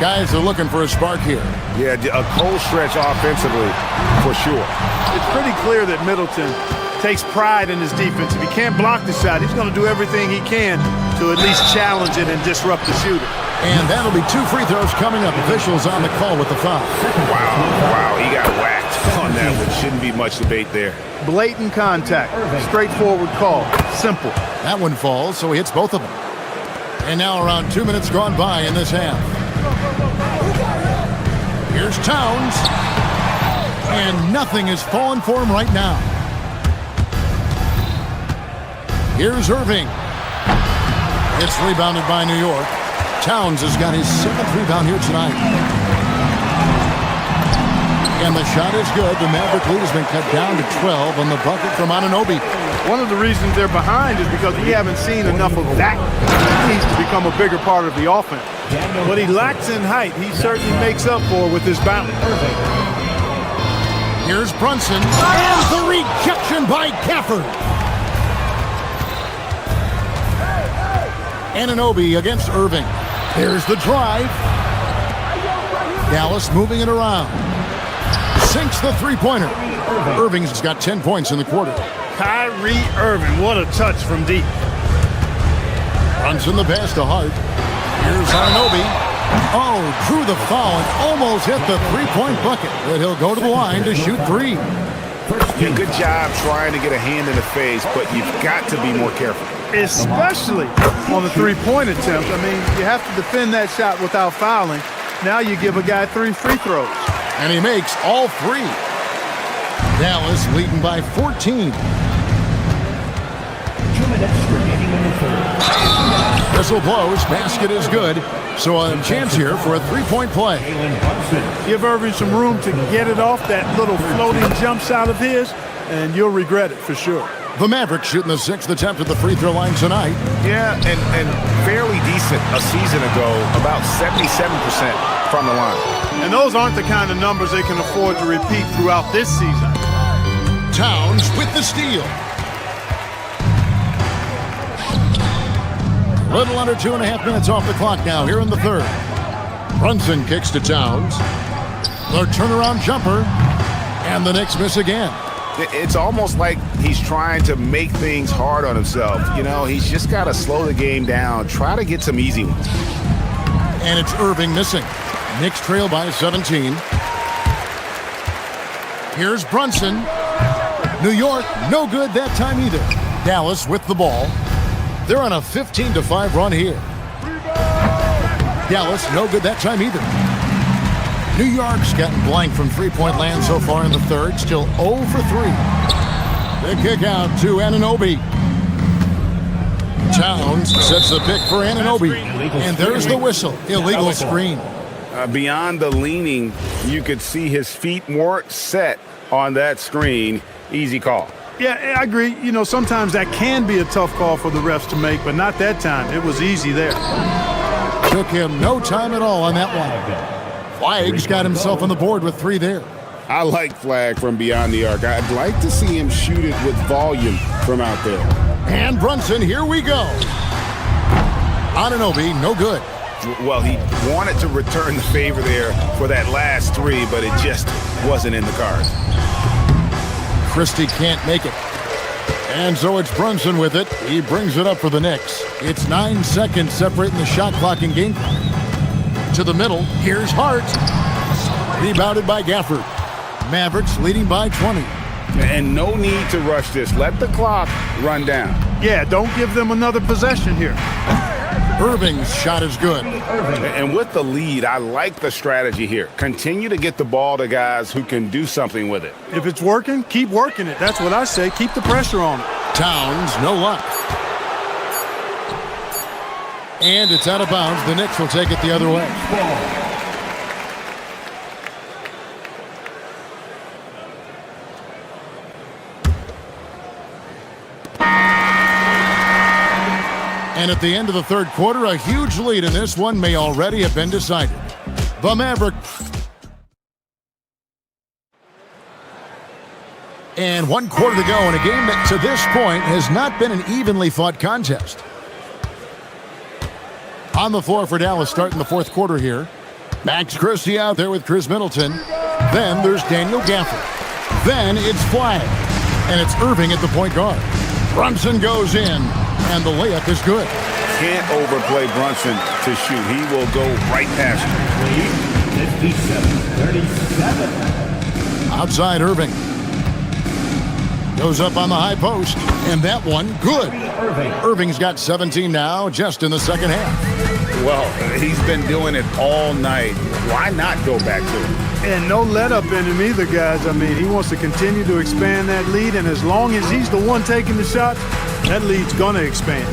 Guys are looking for a spark here. Yeah, a cold stretch offensively, for sure. It's pretty clear that Middleton takes pride in his defense. If he can't block the shot, he's going to do everything he can to at least challenge it and disrupt the shooter. And that'll be 2 free throws coming up. Officials on the call with the foul. Wow, he got whacked on that one. Shouldn't be much debate there. Blatant contact, straightforward call, simple. That one falls, so he hits both of them. And now around 2 minutes gone by in this half. Here's Towns. And nothing is falling for him right now. Here's Irving. It's rebounded by New York. Towns has got his 7th rebound here tonight. And the shot is good. The Maverick lead has been cut down to 12 on the bucket from Anunoby. One of the reasons they're behind is because we haven't seen enough of that. He needs to become a bigger part of the offense. What he lacks in height, he certainly makes up for with his balance. Here's Brunson. And the rejection by Gafford. Anunoby against Irving. Here's the drive. Dallas moving it around. Sinks the three-pointer. Irving's got 10 points in the quarter. Kyrie Irving, what a touch from deep. Runs in the pass to Hart. Here's Anunoby. Oh, drew the foul and almost hit the three-point bucket. But he'll go to the line to shoot 3. Yeah, good job trying to get a hand in the face, but you've got to be more careful. Especially on the three-point attempt. I mean, you have to defend that shot without fouling. Now you give a guy 3 free throws. And he makes all 3. Dallas leading by 14. 2 minutes remaining in the third. Whistle blows. Basket is good. So a chance here for a 3-point play. Give Irving some room to get it off that little floating jump shot of his, and you'll regret it for sure. The Mavericks shooting the 6th attempt at the free throw line tonight. Yeah, and fairly decent a season ago, about 77% from the line. And those aren't the kind of numbers they can afford to repeat throughout this season. Towns with the steal. Little under 2.5 minutes off the clock now here in the third. Brunson kicks to Towns. The turnaround jumper. And the Knicks miss again. It's almost like he's trying to make things hard on himself. You know, he's just got to slow the game down, try to get some easy ones. And it's Irving missing. Knicks trail by 17. Here's Brunson. New York, no good that time either. Dallas with the ball. They're on a 15-5 run here. Dallas, no good that time either. New York's gotten blank from three-point land so far in the third. Still 0 for 3. The kick out to Anunoby. Towns sets the pick for Anunoby. And there's the whistle. Illegal screen. Beyond the leaning, you could see his feet more set on that screen. Easy call. Yeah, I agree. You know, sometimes that can be a tough call for the refs to make, but not that time. It was easy there. Took him no time at all on that one. Flag's got himself on the board with 3 there. I like Flag from beyond the arc. I'd like to see him shoot it with volume from out there. And Brunson, here we go. Anunoby, no good. Well, he wanted to return the favor there for that last 3, but it just wasn't in the cards. Christie can't make it. And so it's Brunson with it. He brings it up for the Knicks. It's 9 seconds separating the shot clock and game clock. To the middle, here's Hart. Rebounded by Gafford. Mavericks leading by 20. And no need to rush this. Let the clock run down. Yeah, don't give them another possession here. Irving's shot is good. And with the lead, I like the strategy here. Continue to get the ball to guys who can do something with it. If it's working, keep working it. That's what I say. Keep the pressure on it. Towns, no luck. And it's out of bounds. The Knicks will take it the other way. And at the end of the third quarter, a huge lead in this one may already have been decided. The Mavericks. And 1 quarter to go in a game that to this point has not been an evenly fought contest. On the floor for Dallas starting the fourth quarter here. Max Christie out there with Chris Middleton. Then there's Daniel Gafford. Then it's Flagg. And it's Irving at the point guard. Brunson goes in. And the layup is good. Can't overplay Brunson to shoot. He will go right past you. 57-37. Outside Irving. Goes up on the high post. And that one, good. Irving's got 17 now, just in the second half. Well, he's been doing it all night. Why not go back to him? And no let-up in him either, guys. I mean, he wants to continue to expand that lead, and as long as he's the one taking the shots, that lead's going to expand.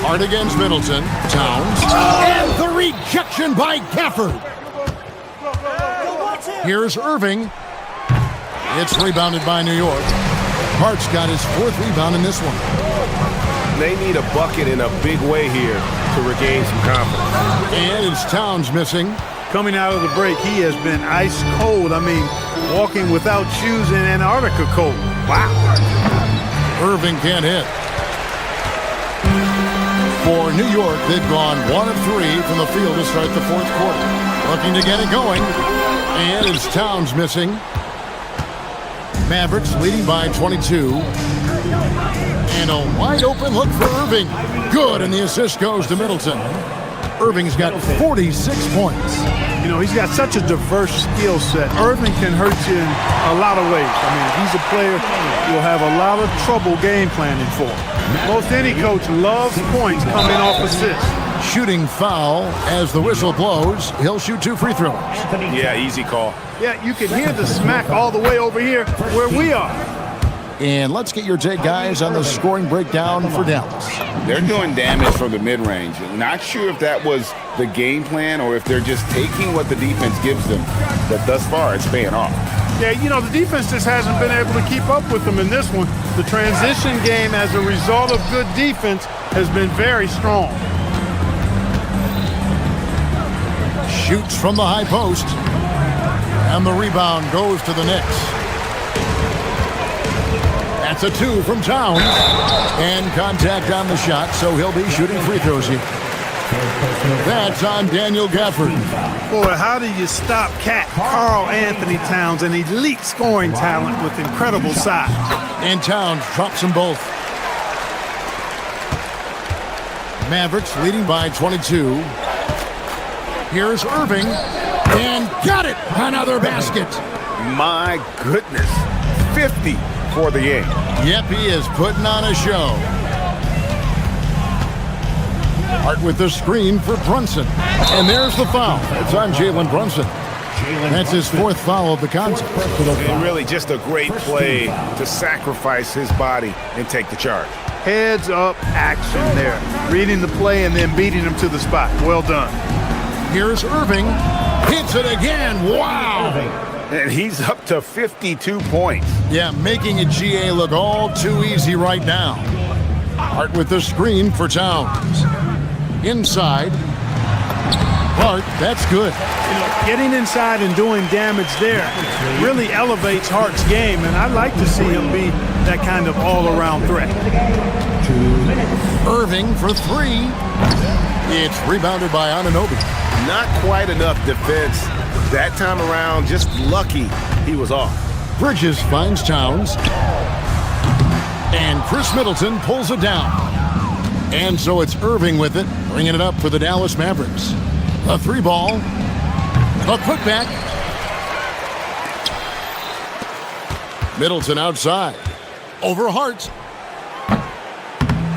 Hard against Middleton. Towns. And the rejection by Gafford. Here's Irving. It's rebounded by New York. Hart's got his fourth rebound in this one. They need a bucket in a big way here to regain some confidence. And it's Towns missing. Coming out of the break, he has been ice cold. I mean, walking without shoes in Antarctica cold. Wow. Irving can't hit. For New York, they've gone 1 of 3 from the field to start the fourth quarter. Looking to get it going. And it's Towns missing. Mavericks leading by 22. And a wide open look for Irving. Good, and the assist goes to Middleton. Irving's got 46 points. You know, he's got such a diverse skill set. Irving can hurt you in a lot of ways. I mean, he's a player you'll have a lot of trouble game planning for. Most any coach loves points coming off assists. Shooting foul as the whistle blows. He'll shoot 2 free throws. Yeah, easy call. Yeah, you can hear the smack all the way over here where we are. And let's get your take, guys, on the scoring breakdown for Dallas. They're doing damage from the mid-range. Not sure if that was the game plan or if they're just taking what the defense gives them. But thus far, it's paying off. Yeah, you know, the defense just hasn't been able to keep up with them in this one. The transition game, as a result of good defense, has been very strong. Shoots from the high post. And the rebound goes to the Knicks. That's a 2 from Towns. And contact on the shot, so he'll be shooting free throws here. That's on Daniel Gafford. Boy, how do you stop Karl Anthony Towns, an elite scoring talent with incredible size? And Towns drops them both. Mavericks leading by 22. Here's Irving. And got it! Another basket. My goodness. 50 for the game. Yep, he is putting on a show. Hart with the screen for Brunson. And there's the foul. It's on Jalen Brunson. That's his 4th foul of the contest. And really just a great play to sacrifice his body and take the charge. Heads up action there. Reading the play and then beating him to the spot. Well done. Here's Irving. Hits it again. Wow. And he's up to 52 points. Yeah, making a GA look all too easy right now. Hart with the screen for Towns. Inside. Hart, that's good. You know, getting inside and doing damage there really elevates Hart's game, and I'd like to see him be that kind of all-around threat. Irving for 3. It's rebounded by Anunoby. Not quite enough defense that time around. Just lucky he was off. Bridges finds Towns. And Chris Middleton pulls it down. And so it's Irving with it, bringing it up for the Dallas Mavericks. A 3 ball. A putback. Middleton outside. Over Hart.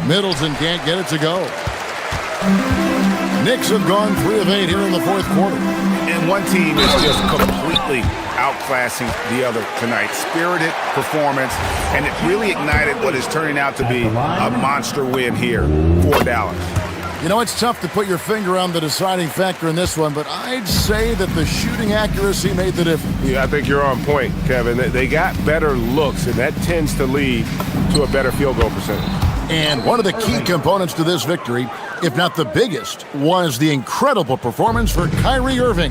Middleton can't get it to go. Knicks have gone 3 of 8 here in the fourth quarter. And one team is just completely outclassing the other tonight. Spirited performance, and it really ignited what is turning out to be a monster win here for Dallas. You know, it's tough to put your finger on the deciding factor in this one, but I'd say that the shooting accuracy made the difference. Yeah, I think you're on point, Kevin. They got better looks, and that tends to lead to a better field goal percentage. And one of the key components to this victory, if not the biggest, was the incredible performance for Kyrie Irving.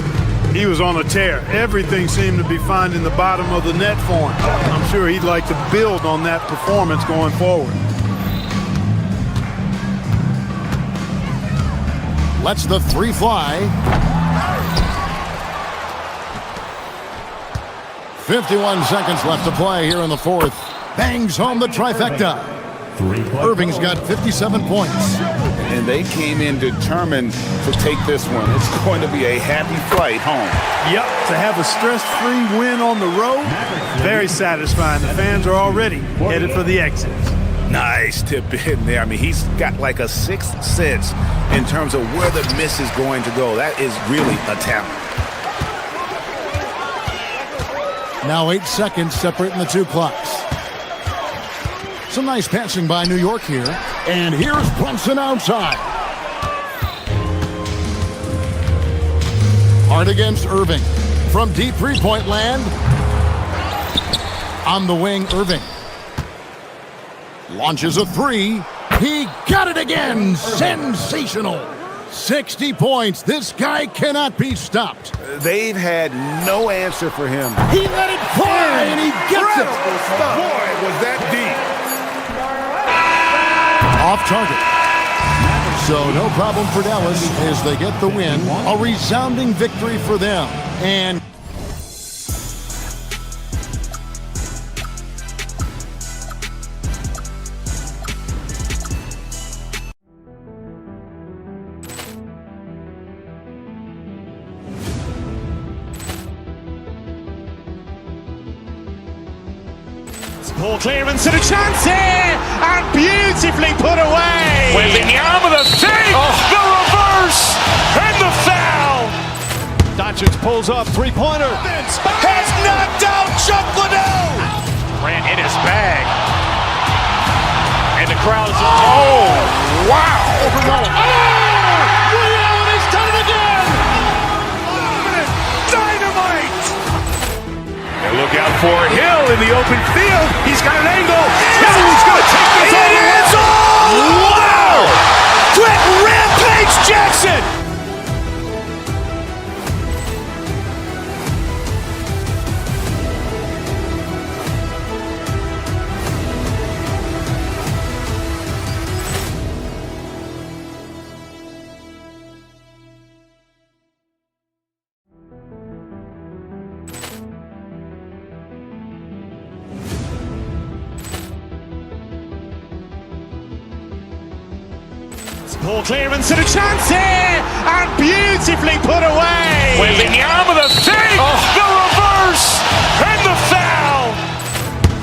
He was on a tear. Everything seemed to be finding the bottom of the net for him. I'm sure he'd like to build on that performance going forward. Lets the 3 fly. 51 seconds left to play here in the fourth. Bangs home the trifecta. Irving's got 57 points. And they came in determined to take this one. It's going to be a happy flight home. Yep, to have a stress-free win on the road, very satisfying. The fans are already headed for the exits. Nice tip in there. I mean, he's got like a sixth sense in terms of where the miss is going to go. That is really a talent. Now 8 seconds separating the two clocks. Some nice passing by New York here. And here's Brunson outside. Hard against Irving. From deep three-point land. On the wing, Irving. Launches a 3. He got it again. Sensational. 60 points. This guy cannot be stopped. They've had no answer for him. He let it fly, and he gets it. Boy, was that deep. Off target. So no problem for Dallas as they get the win. A resounding victory for them. And Ball clearance and a chance here, and beautifully put away. Wembanyama the fake, the reverse, and the foul. Doncic pulls up, three-pointer. Has knocked out Chuck Liddell. Ran in his bag. And the crowd is... Oh, wow. He's done it again. Dynamite. And look out for Hill in the open field. He's got an angle. He's going to take this all the way. Wow! Quick Rampage Jackson. Ball clearance and a chance here, and beautifully put away. Wembanyama the fake, the reverse, and the foul.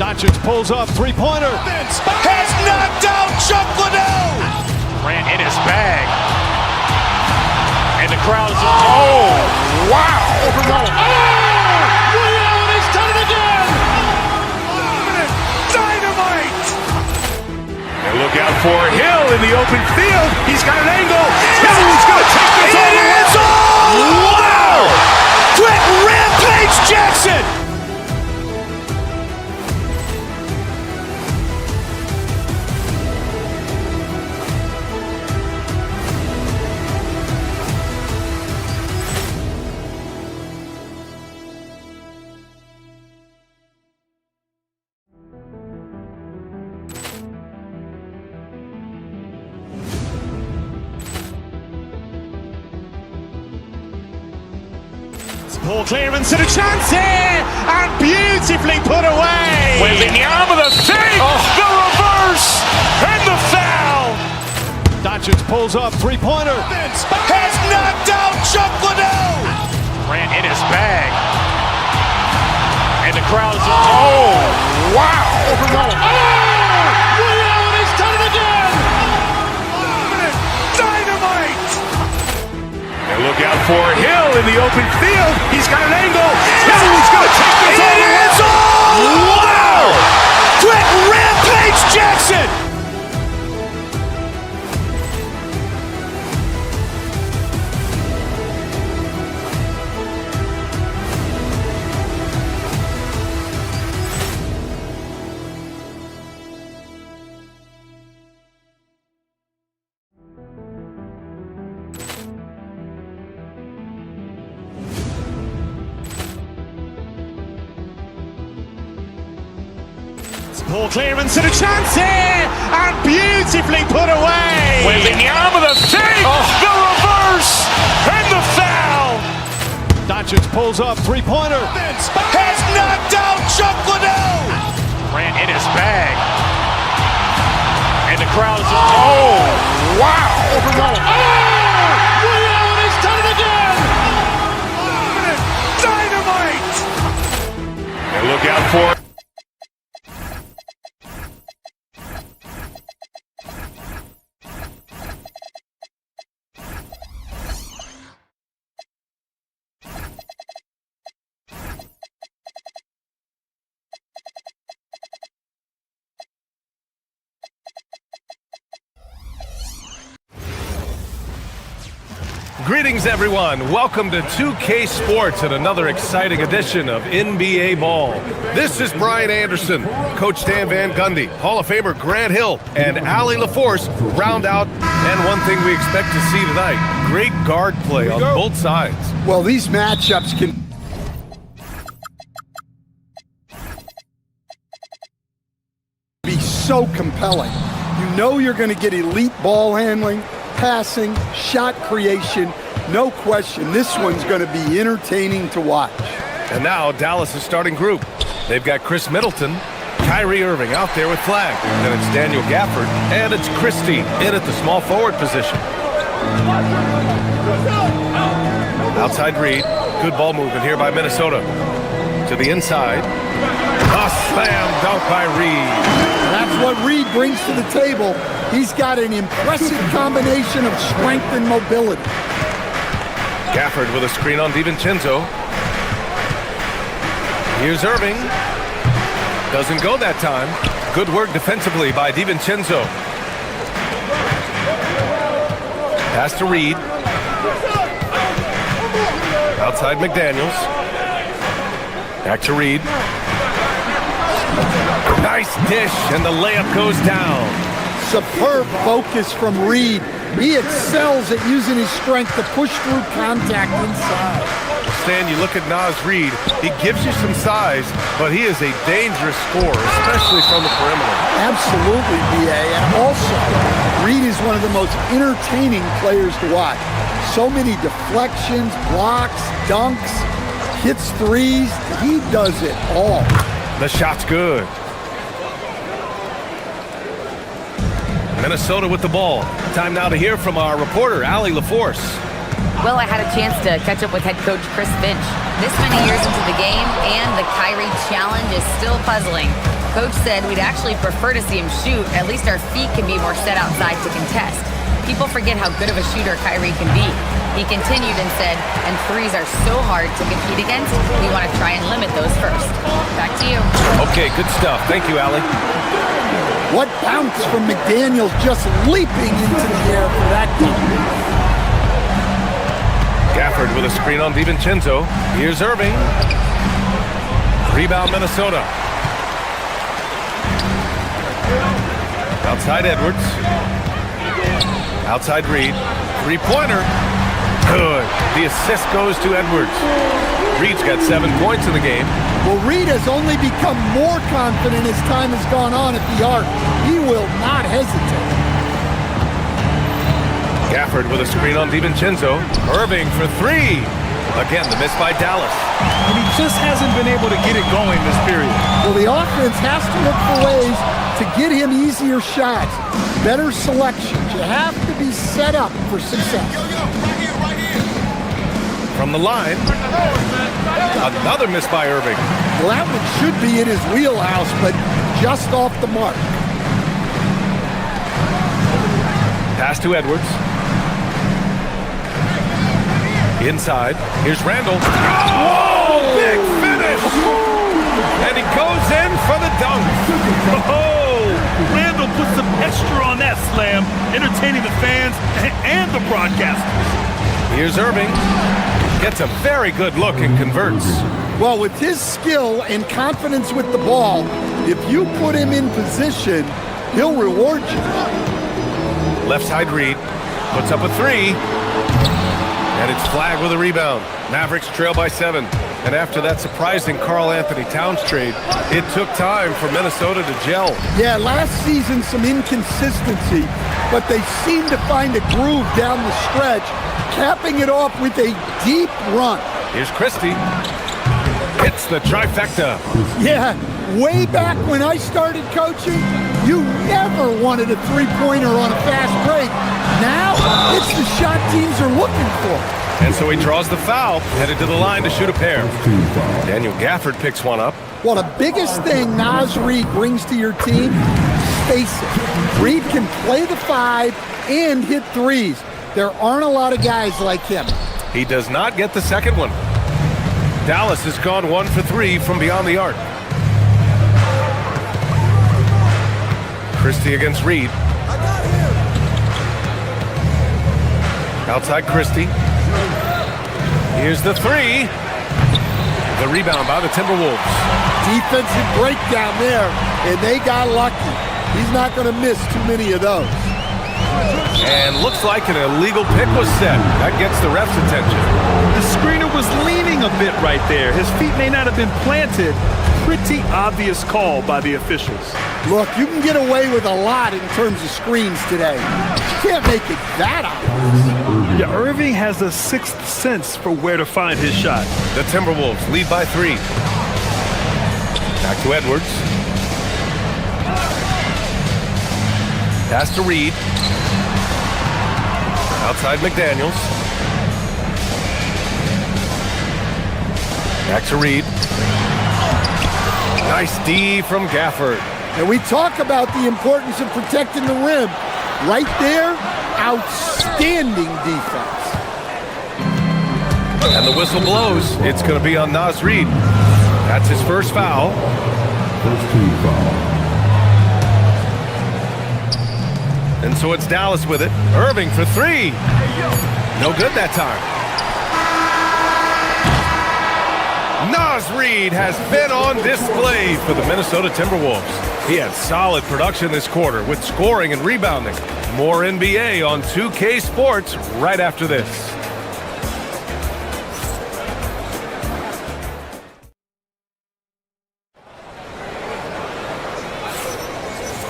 Doncic pulls up, three-pointer. Has knocked out Chuck Liddell. Ran in his bag. And the crowd is... Oh, wow. He's done it again. Dynamite. And look out for Hill in the open field. He's got an angle. He's going to take this all the way. Wow! Quick Rampage Jackson. Ball clearance and a chance here, and beautifully put away. Wembanyama the fake, the reverse, and the foul. Doncic pulls up, three-pointer. Has knocked out Chuck Liddell. Ran in his bag. And the crowd is... Oh, wow! Ray Allen has done it again! Dynamite! And look out for Hill in the open field. He's got an angle. Hill is going to take this all the way. Wow! Quick Rampage Jackson! Poor clearance and a chance here, and beautifully put away. With the arm of the fake, the reverse, and the foul. Doncic pulls up, three-pointer. Has knocked out Chuck Liddell. Ran in his bag. And the crowd is... Oh, wow. Ray Allen has done it again! Dynamite. And look out for... Greetings, everyone. Welcome to 2K Sports and another exciting edition of NBA Ball. This is Brian Anderson, Coach Stan Van Gundy, Hall of Famer Grant Hill, and Allie LaForce round out. And one thing we expect to see tonight, great guard play on both sides. Well, these matchups can be so compelling. You know you're going to get elite ball handling, passing, shot creation. No question, this one's going to be entertaining to watch. And now Dallas' starting group. They've got Chris Middleton, Kyrie Irving out there with Flag. Then it's Daniel Gafford, and it's Christie in at the small forward position. Outside Reed, good ball movement here by Minnesota. To the inside, a slam dunk by Reed. That's what Reed brings to the table. He's got an impressive combination of strength and mobility. Gafford with a screen on DiVincenzo. Here's Irving. Doesn't go that time. Good work defensively by DiVincenzo. Pass to Reed. Outside McDaniels. Back to Reed. Nice dish, and the layup goes down. Superb focus from Reed. He excels at using his strength to push through contact inside. Stan, you look at Naz Reid, he gives you some size, but he is a dangerous scorer, especially from the perimeter. Absolutely, B.A. And also, Reed is one of the most entertaining players to watch. So many deflections, blocks, dunks, hits threes. He does it all. The shot's good. Minnesota with the ball. Time now to hear from our reporter, Allie LaForce. Well, I had a chance to catch up with head coach Chris Finch. This many years into the game, and the Kyrie challenge is still puzzling. Coach said we'd actually prefer to see him shoot. At least our feet can be more set outside to contest. People forget how good of a shooter Kyrie can be. He continued and said, and threes are so hard to compete against, we want to try and limit those first. Back to you. Okay, good stuff. Thank you, Allie. What bounce from McDaniels, just leaping into the air for that dunk. Gafford with a screen on DiVincenzo. Here's Irving. Rebound Minnesota. Outside Edwards. Outside Reed. Three-pointer. Good. The assist goes to Edwards. Reed's got 7 points in the game. Well, Reed has only become more confident as time has gone on at the arc. He will not hesitate. Gafford with a screen on DiVincenzo. Irving for three. Again, the miss by Dallas. And he just hasn't been able to get it going this period. Well, the offense has to look for ways to get him easier shots, better selections. You have to be set up for success. From From the line, another miss by Irving. Well, that one should be in his wheelhouse, but just off the mark. Pass to Edwards. Inside, here's Randall. Oh, big finish! And he goes in for the dunk. Oh, Randall put some extra on that slam, entertaining the fans and the broadcasters. Here's Irving. Gets a very good look and converts. Well, with his skill and confidence with the ball, if you put him in position, he'll reward you. Left side Reed puts up a three. And it's flagged with a rebound. Mavericks trail by 7. And after that surprising Karl Anthony Towns trade, it took time for Minnesota to gel. Yeah, last season some inconsistency, but they seem to find a groove down the stretch, capping it off with a deep run. Here's Christie. Hits the trifecta. Yeah, way back when I started coaching, you never wanted a three-pointer on a fast break. Now, it's the shot teams are looking for. And so he draws the foul, headed to the line to shoot a pair. Daniel Gafford picks one up. Well, the biggest thing Naz Reid brings to your team, spacing. Reid can play the 5 and hit threes. There aren't a lot of guys like him. He does not get the second one. Dallas has gone 1 for 3 from beyond the arc. Christie against Reed. Outside Christie. Here's the 3. The rebound by the Timberwolves. Defensive breakdown there, and they got lucky. He's not going to miss too many of those. And looks like an illegal pick was set. That gets the ref's attention. The screener was leaning a bit right there. His feet may not have been planted. Pretty obvious call by the officials. Look, you can get away with a lot in terms of screens today. You can't make it that obvious. Yeah, Irving has a sixth sense for where to find his shot. The Timberwolves lead by 3. Back to Edwards. Pass to Reed. Outside McDaniels. Back to Reed. Nice D from Gafford. And we talk about the importance of protecting the rim. Right there, outstanding defense. And the whistle blows. It's going to be on Naz Reid. That's his first foul. First team foul. And so it's Dallas with it. Irving for 3. No good that time. Naz Reid has been on display for the Minnesota Timberwolves. He had solid production this quarter with scoring and rebounding. More NBA on 2K Sports right after this.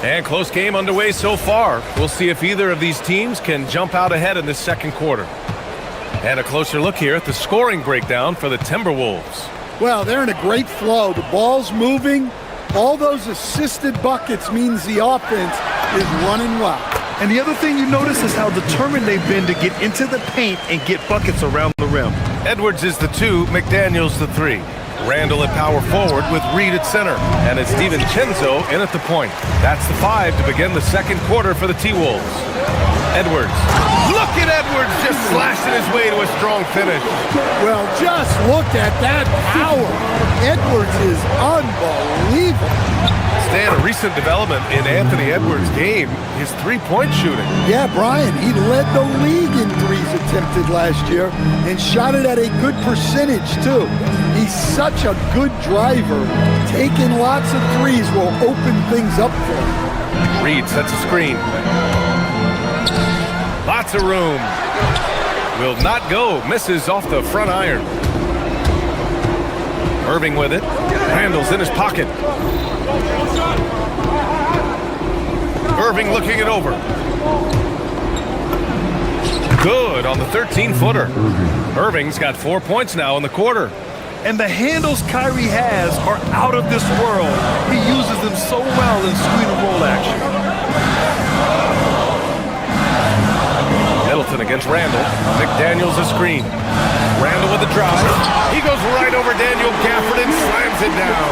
And close game underway so far. We'll see if either of these teams can jump out ahead in this second quarter. And a closer look here at the scoring breakdown for the Timberwolves. Well, they're in a great flow. The ball's moving. All those assisted buckets means the offense is running well. And the other thing you notice is how determined they've been to get into the paint and get buckets around the rim. Edwards is the 2, McDaniels the 3. Randall at power forward with Reed at center. And it's DiVincenzo in at the point. That's the 5 to begin the second quarter for the T-Wolves. Edwards. Look at Edwards just slashing his way to a strong finish. Well, just look at that power. Edwards is unbelievable. Stan, a recent development in Anthony Edwards' game, his three-point shooting. Yeah, Brian, he led the league in threes attempted last year and shot it at a good percentage, too. He's such a good driver. Taking lots of threes will open things up for him. Reed sets a screen. Lots of room. Will not go. Misses off the front iron. Irving with it. Randall's in his pocket. Irving looking it over. Good on the 13-footer. Irving's got 4 points now in the quarter. And the handles Kyrie has are out of this world. He uses them so well in screen and roll action. Middleton against Randall. McDaniels a screen. Randall with the drive. He goes right over Daniel Gafford and slams it down.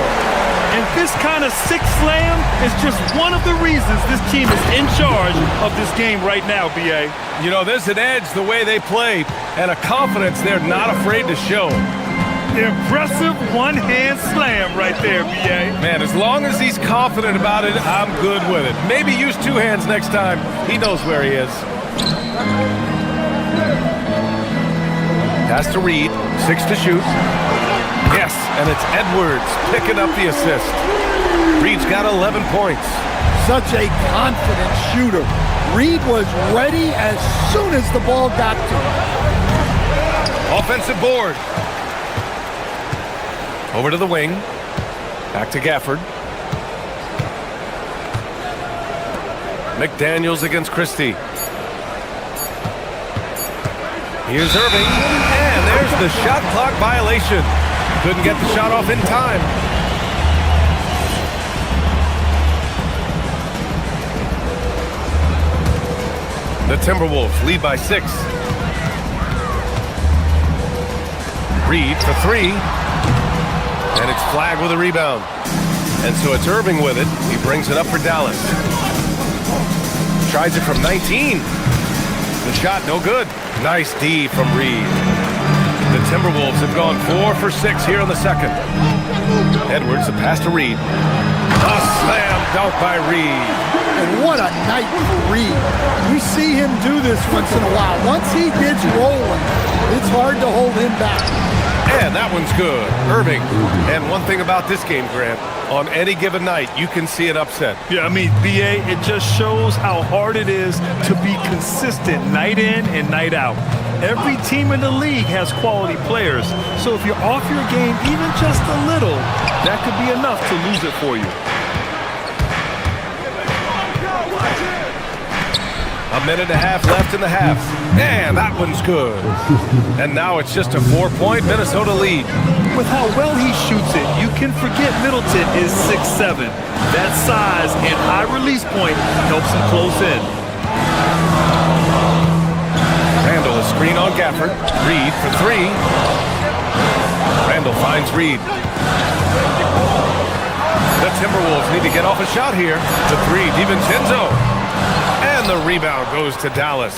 And this kind of six slam is just one of the reasons this team is in charge of this game right now, B.A. You know, there's an edge the way they play and a confidence they're not afraid to show. Impressive one-hand slam right there, B.A. Man, as long as he's confident about it, I'm good with it. Maybe use two hands next time. He knows where he is. Pass to Reed, 6 to shoot. Yes, and it's Edwards picking up the assist. Reed's got 11 points. Such a confident shooter. Reed was ready as soon as the ball got to him. Offensive board. Over to the wing. Back to Gafford. McDaniels against Christie. Here's Irving. And there's the shot clock violation. Couldn't get the shot off in time. The Timberwolves lead by 6. Reed for 3. And it's flagged with a rebound. And so it's Irving with it. He brings it up for Dallas. Tries it from 19. The shot no good. Nice D from Reed. The Timberwolves have gone 4 for 6 here in the second. Edwards, the pass to Reed. A slam dunk by Reed. And what a night for Reed. We see him do this once in a while. Once he gets rolling, it's hard to hold him back. And that one's good. Irving. And one thing about this game, Grant, on any given night, you can see an upset. Yeah, I mean, B.A., it just shows how hard it is to be consistent night in and night out. Every team in the league has quality players. So if you're off your game even just a little, that could be enough to lose it for you. A minute and a half left in the half. And that one's good. And now it's just a 4-point Minnesota lead. With how well he shoots it, you can forget Middleton is 6'7". That size and high release point helps him close in. Randall is screen on Gafford. Reed for 3. Randall finds Reed. The Timberwolves need to get off a shot here. The 3, DiVincenzo. And the rebound goes to Dallas.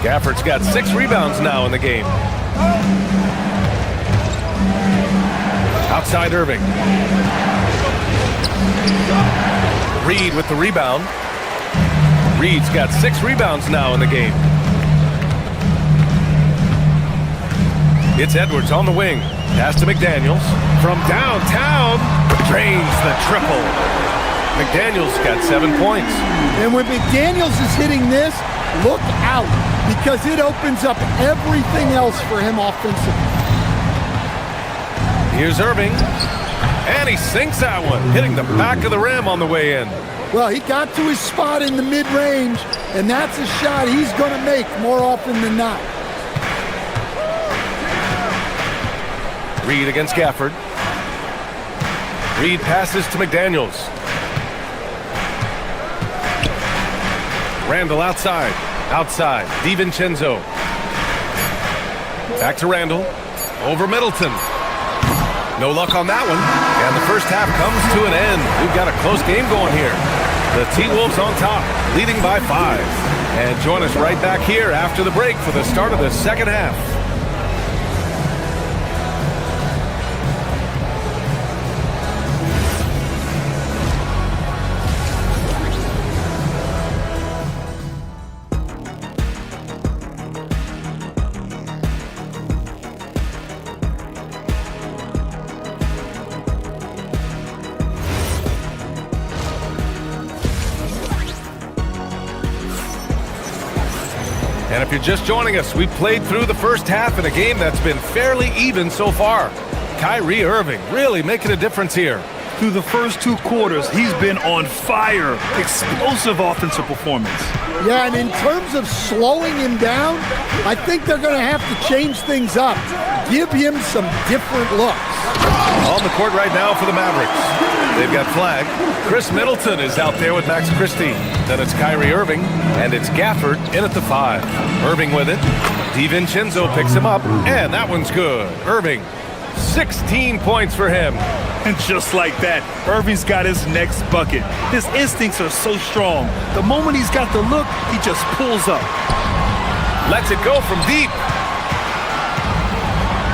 Gafford's got 6 rebounds now in the game. Outside Irving. Reed with the rebound. Reed's got 6 rebounds now in the game. It's Edwards on the wing. Pass to McDaniels. From downtown, drains the triple. McDaniels got 7 points. And when McDaniels is hitting this, look out, because it opens up everything else for him offensively. Here's Irving. And he sinks that one, hitting the back of the rim on the way in. Well, he got to his spot in the mid-range, and that's a shot he's going to make more often than not. Reed against Gafford. Reed passes to McDaniels. Randall outside. Outside. DiVincenzo. Back to Randall. Over Middleton. No luck on that one. And the first half comes to an end. We've got a close game going here. The T-Wolves on top, leading by 5. And join us right back here after the break for the start of the second half. And if you're just joining us, we played through the first half in a game that's been fairly even so far. Kyrie Irving really making a difference here. Through the first 2 quarters, he's been on fire. Explosive offensive performance. Yeah, and in terms of slowing him down, I think they're going to have to change things up. Give him some different looks. On the court right now for the Mavericks. They've got flag. Chris Middleton is out there with Max Christie. Then it's Kyrie Irving, and it's Gafford in at the 5. Irving with it. DiVincenzo picks him up, and that one's good. Irving, 16 points for him. And just like that, Irving's got his next bucket. His instincts are so strong. The moment he's got the look, he just pulls up. Lets it go from deep.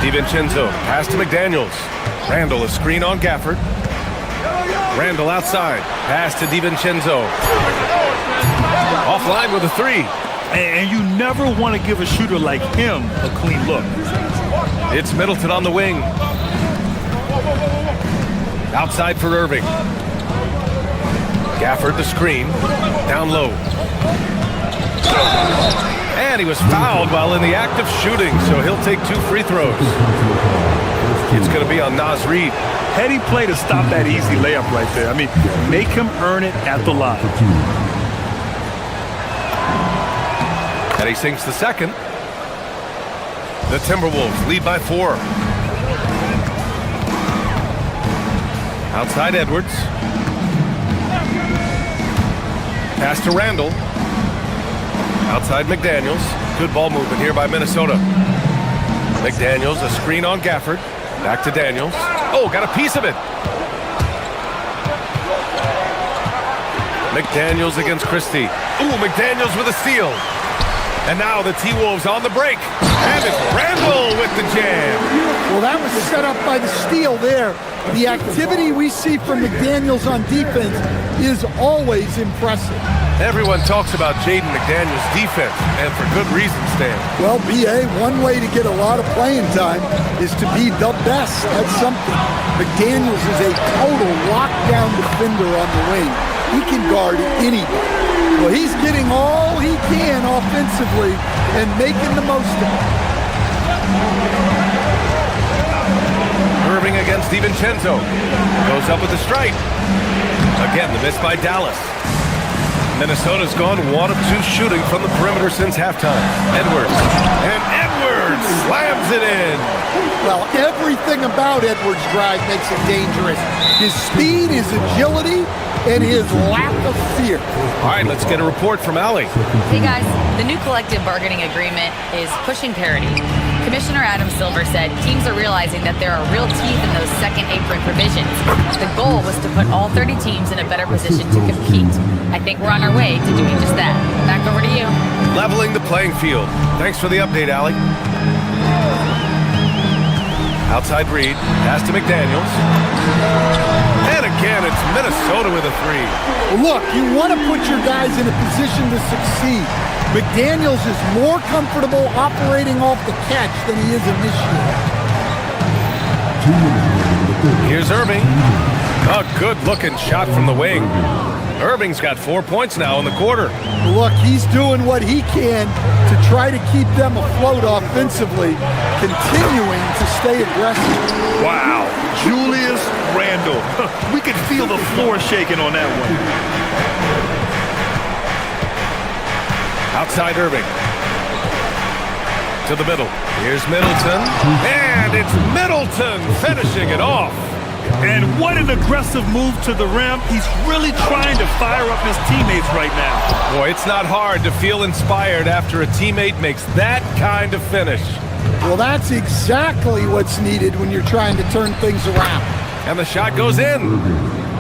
DiVincenzo, pass to McDaniels. Randall, a screen on Gafford. Randall outside, pass to DiVincenzo. Offline with a 3. And you never want to give a shooter like him a clean look. It's Middleton on the wing. Outside for Irving. Gafford the screen. Down low. And he was fouled while in the act of shooting, so he'll take 2 free throws. It's going to be on Naz Reid. Heady play to stop that easy layup right there. I mean, make him earn it at the line. And he sinks the second. The Timberwolves lead by 4. Outside Edwards. Pass to Randall. Outside McDaniels. Good ball movement here by Minnesota. McDaniels, a screen on Gafford. Back to Daniels. Oh, got a piece of it. McDaniels against Christie. Ooh, McDaniels with a steal. And now the T-Wolves on the break. And it's Randall with the jam. Well, that was set up by the steal there. The activity we see from McDaniels on defense is always impressive. Everyone talks about Jaden McDaniels' defense, and for good reason, Stan. Well, B.A., one way to get a lot of playing time is to be the best at something. McDaniels is a total lockdown defender on the wing. He can guard anybody. Well, he's getting all he can offensively and making the most of it. Irving against DiVincenzo. Goes up with the strike. Again, the miss by Dallas. Minnesota's gone 1 of 2 shooting from the perimeter since halftime. Edwards. And Edwards slams it in. Well, everything about Edwards' drive makes it dangerous. His speed, his agility, and his lack of fear. All right, let's get a report from Allie. Hey guys, the new collective bargaining agreement is pushing parity. Commissioner Adam Silver said teams are realizing that there are real teeth in those second apron provisions. The goal was to put all 30 teams in a better position to compete. I think we're on our way to doing just that. Back over to you. Leveling the playing field. Thanks for the update, Allie. Outside Reid, pass to McDaniels. And again, it's Minnesota with a 3. Look, you want to put your guys in a position to succeed. McDaniels is more comfortable operating off the catch than he is initiating. Here's Irving. A good-looking shot from the wing. Irving's got 4 points now in the quarter. Look, he's doing what he can to try to keep them afloat offensively, continuing to stay aggressive. Wow, Julius Randle. We could feel the floor shaking on that one. Outside Irving. To the middle. Here's Middleton. And it's Middleton finishing it off. And what an aggressive move to the rim. He's really trying to fire up his teammates right now. Boy, it's not hard to feel inspired after a teammate makes that kind of finish. Well, that's exactly what's needed when you're trying to turn things around. And the shot goes in.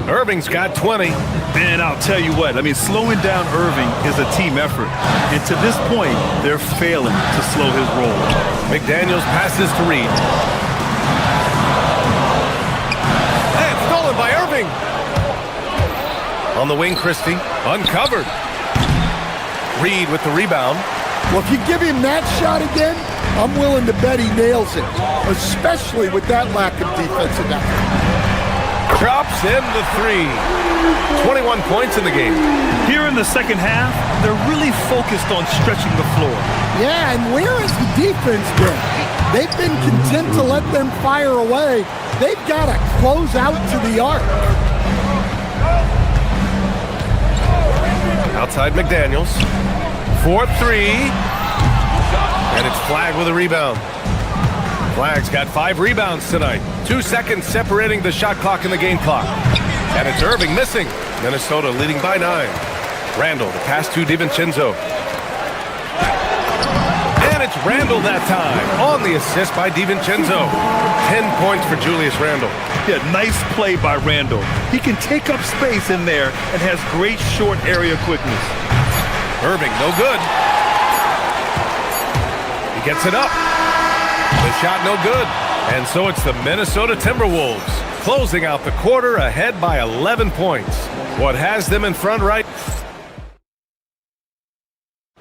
Irving's got 20. And I'll tell you what, I mean, slowing down Irving is a team effort. And to this point, they're failing to slow his roll. McDaniels passes to Reid. And stolen by Irving. On the wing, Christie, uncovered. Reid with the rebound. Well, if you give him that shot again, I'm willing to bet he nails it, especially with that lack of defensive effort. Drops in the 3. 21 points in the game. Here in the second half, they're really focused on stretching the floor. Yeah, and where has the defense been? They've been content to let them fire away. They've got to close out to the arc. Outside McDaniels. 4-3. And it's Flagg with a rebound. Flagg's got 5 rebounds tonight. 2 seconds separating the shot clock and the game clock. And it's Irving missing. Minnesota leading by 9. Randall, the pass to DiVincenzo. And it's Randall that time on the assist by DiVincenzo. 10 points for Julius Randall. Yeah, nice play by Randall. He can take up space in there and has great short area quickness. Irving, no good. He gets it up. The shot no good. And so it's the Minnesota Timberwolves closing out the quarter ahead by 11 points. What has them in front right?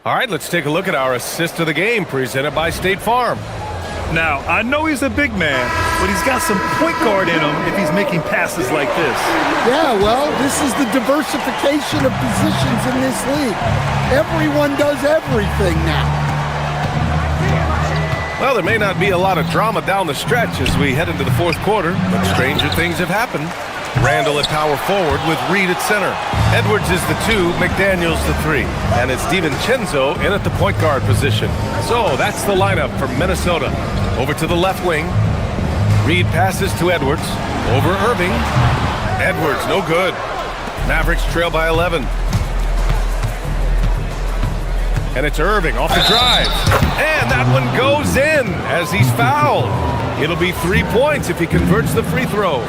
All right, let's take a look at our assist of the game presented by State Farm. Now, I know he's a big man, but he's got some point guard in him if he's making passes like this. Yeah, well, this is the diversification of positions in this league. Everyone does everything now. Well, there may not be a lot of drama down the stretch as we head into the fourth quarter, but stranger things have happened. Randall at power forward with Reed at center. Edwards is the 2, McDaniels the 3. And it's DiVincenzo in at the point guard position. So that's the lineup for Minnesota. Over to the left wing. Reed passes to Edwards. Over Irving. Edwards, no good. Mavericks trail by 11. And it's Irving off the drive. And that one goes in as he's fouled. It'll be 3 points if he converts the free throw.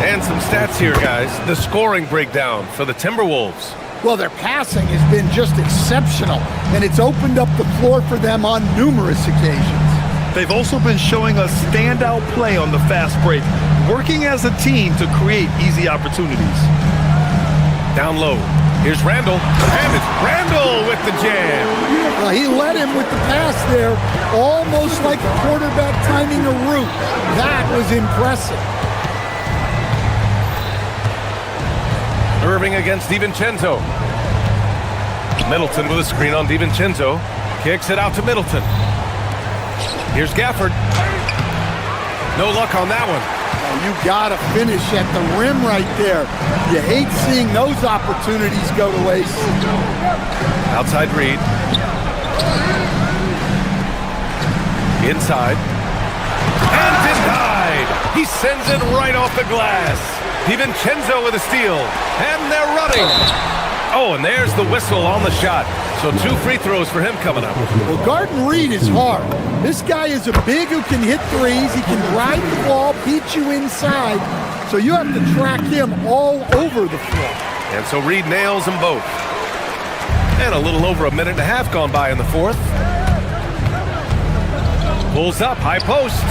And some stats here, guys. The scoring breakdown for the Timberwolves. Well, their passing has been just exceptional, and it's opened up the floor for them on numerous occasions. They've also been showing a standout play on the fast break, working as a team to create easy opportunities. Down low. Here's Randall. And it's Randall with the jam. Well, he led him with the pass there, almost like a quarterback timing a route. That was impressive. Irving against DiVincenzo. Middleton with a screen on DiVincenzo. Kicks it out to Middleton. Here's Gafford. No luck on that one. You gotta finish at the rim right there. You hate seeing those opportunities go to waste. Outside Reed. Inside. And denied. He sends it right off the glass. DiVincenzo with a steal. And they're running. Oh, and there's the whistle on the shot. So 2 free throws for him coming up. Well, guarding Reed is hard. This guy is a big who can hit threes. He can drive the ball, beat you inside. So you have to track him all over the floor. And so Reed nails them both. And a little over a minute and a half gone by in the fourth. Pulls up, high post.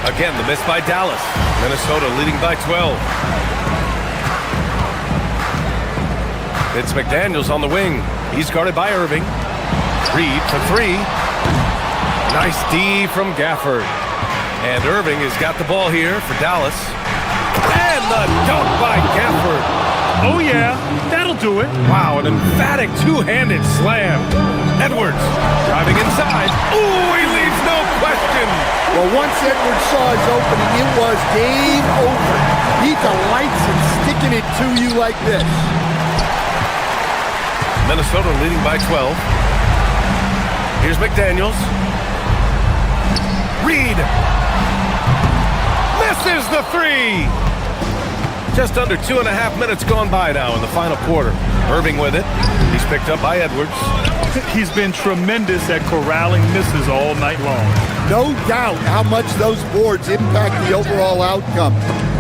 Again, the miss by Dallas. Minnesota leading by 12. It's McDaniels on the wing. He's guarded by Irving. Reed for 3. Nice D from Gafford. And Irving has got the ball here for Dallas. And the dunk by Gafford. Oh, yeah, that'll do it. Wow, an emphatic two-handed slam. Edwards driving inside. Ooh, he leaves no question. Well, once Edwards saw his opening, it was game over. He delights in sticking it to you like this. Minnesota leading by 12. Here's McDaniels. Reed misses the 3. Just under 2.5 minutes gone by now in the final quarter. Irving with it. He's picked up by Edwards. He's been tremendous at corralling misses all night long. No doubt how much those boards impact the overall outcome.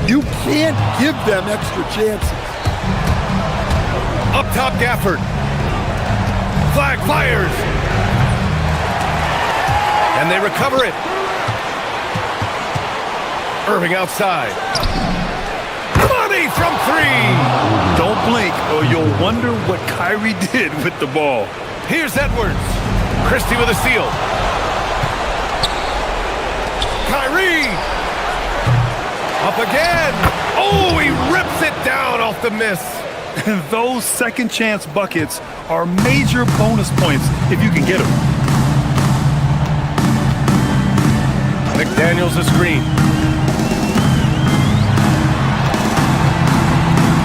You can't give them extra chances. Up top, Gafford. Flag fires. And they recover it. Irving outside. Money from 3. Don't blink or you'll wonder what Kyrie did with the ball. Here's Edwards. Christie with a steal. Kyrie. Up again. Oh, he rips it down off the miss. Those second chance buckets are major bonus points if you can get them. McDaniels a screen.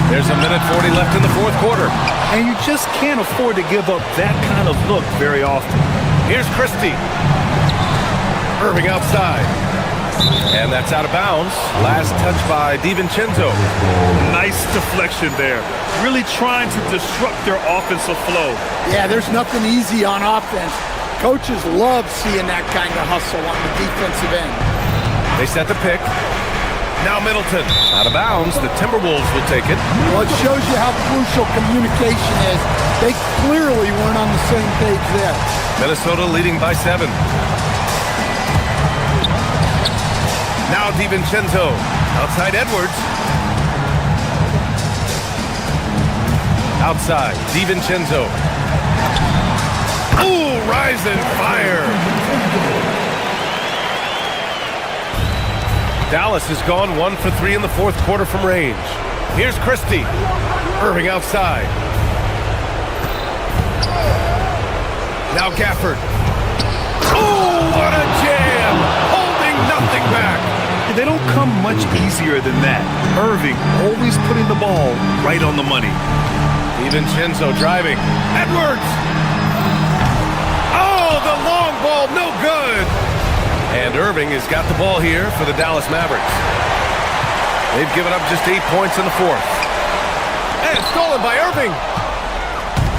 There's a minute 40 left in the fourth quarter. And you just can't afford to give up that kind of look very often. Here's Christie. Irving outside. And that's out of bounds. Last touch by DiVincenzo. Nice deflection there. Really trying to disrupt their offensive flow. Yeah, there's nothing easy on offense. Coaches love seeing that kind of hustle on the defensive end. They set the pick. Now Middleton. Out of bounds. The Timberwolves will take it. Well, it shows you how crucial communication is. They clearly weren't on the same page there. Minnesota leading by 7. Now DiVincenzo. Outside Edwards. Outside. DiVincenzo. Ooh, rise and fire. Dallas has gone 1 for 3 in the fourth quarter from range. Here's Christie. Irving outside. Now Gafford. Oh, what a jam! Holding nothing back. They don't come much easier than that. Irving always putting the ball right on the money. DiVincenzo driving. Edwards! Oh, the long ball, no good! And Irving has got the ball here for the Dallas Mavericks. They've given up just 8 points in the fourth. And stolen by Irving.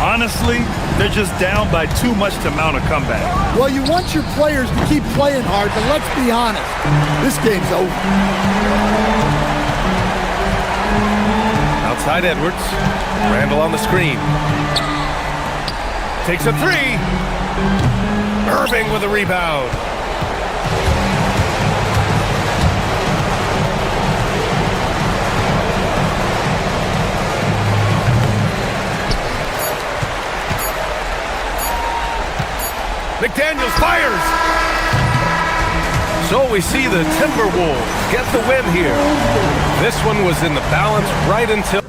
Honestly, they're just down by too much to mount a comeback. Well, you want your players to keep playing hard, but let's be honest. This game's over. Outside Edwards. Randall on the screen. Takes a 3. Irving with a rebound. McDaniels fires. So we see the Timberwolves get the win here. This one was in the balance right until...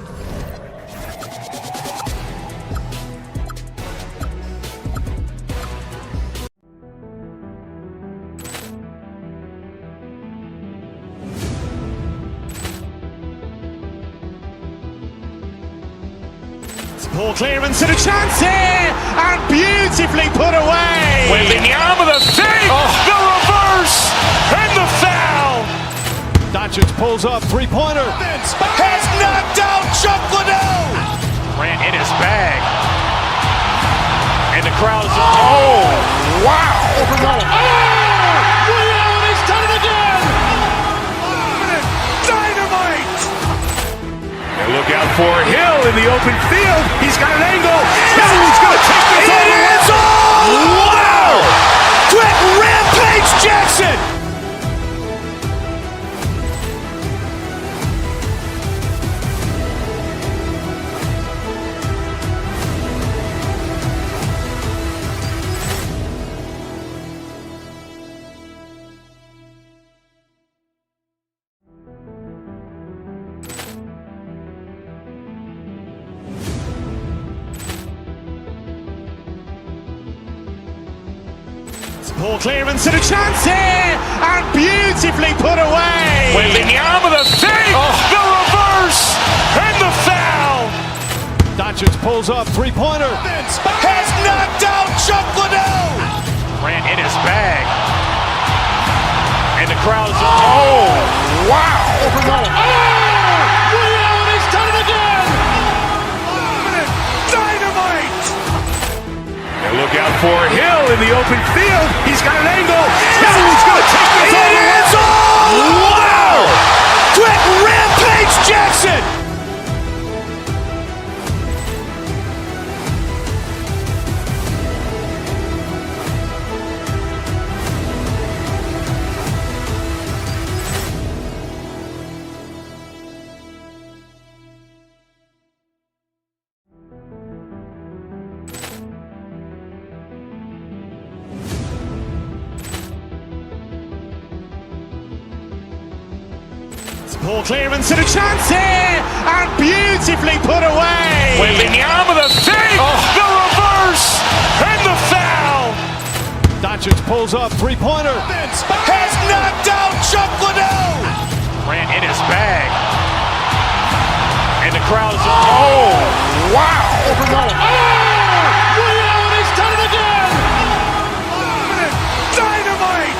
Ball clearance and a chance here, and beautifully put away. Wembanyama the save, the reverse, and the foul. Doncic pulls up, three-pointer. Has knocked out Chuck Liddell. Ran in his bag. And the crowd is... Oh, wow. He's done it again. Dynamite. And look out for Hill in the open field. He's got an angle. Hill's going to take this all the way. Wow! Quick Rampage Jackson. Ball clearance and a chance here, and beautifully put away. Wembanyama the save, the reverse, and the foul. Doncic pulls up, three-pointer. Has knocked out Chuck Liddell. Ran in his bag. And the crowd is... Oh, wow. He's done it again. Dynamite. And look out for Hill in the open field. He's got an angle. Hill's going to take this all the way. Wow! Quick Rampage Jackson. Ball clearance and a chance here, and beautifully put away. Wembanyama the save, the reverse, and the foul. Doncic pulls up, three-pointer. Has knocked out Chuck Liddell. Ran in his bag. And the crowd is... Oh, wow. He's done it again. Dynamite.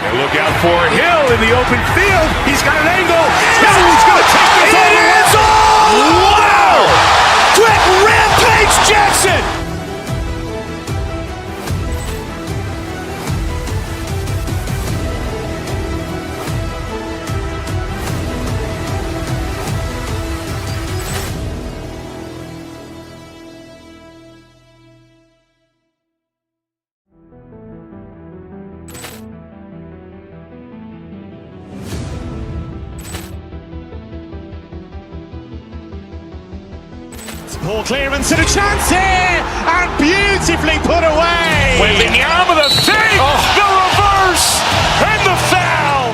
And And look out for Hill in the open field. He's got an angle. Hill's going to take this all the way. Wow! Quick rampage Jackson! Ball clearance and a chance here, and beautifully put away. Wembanyama the fake, the reverse, and the foul.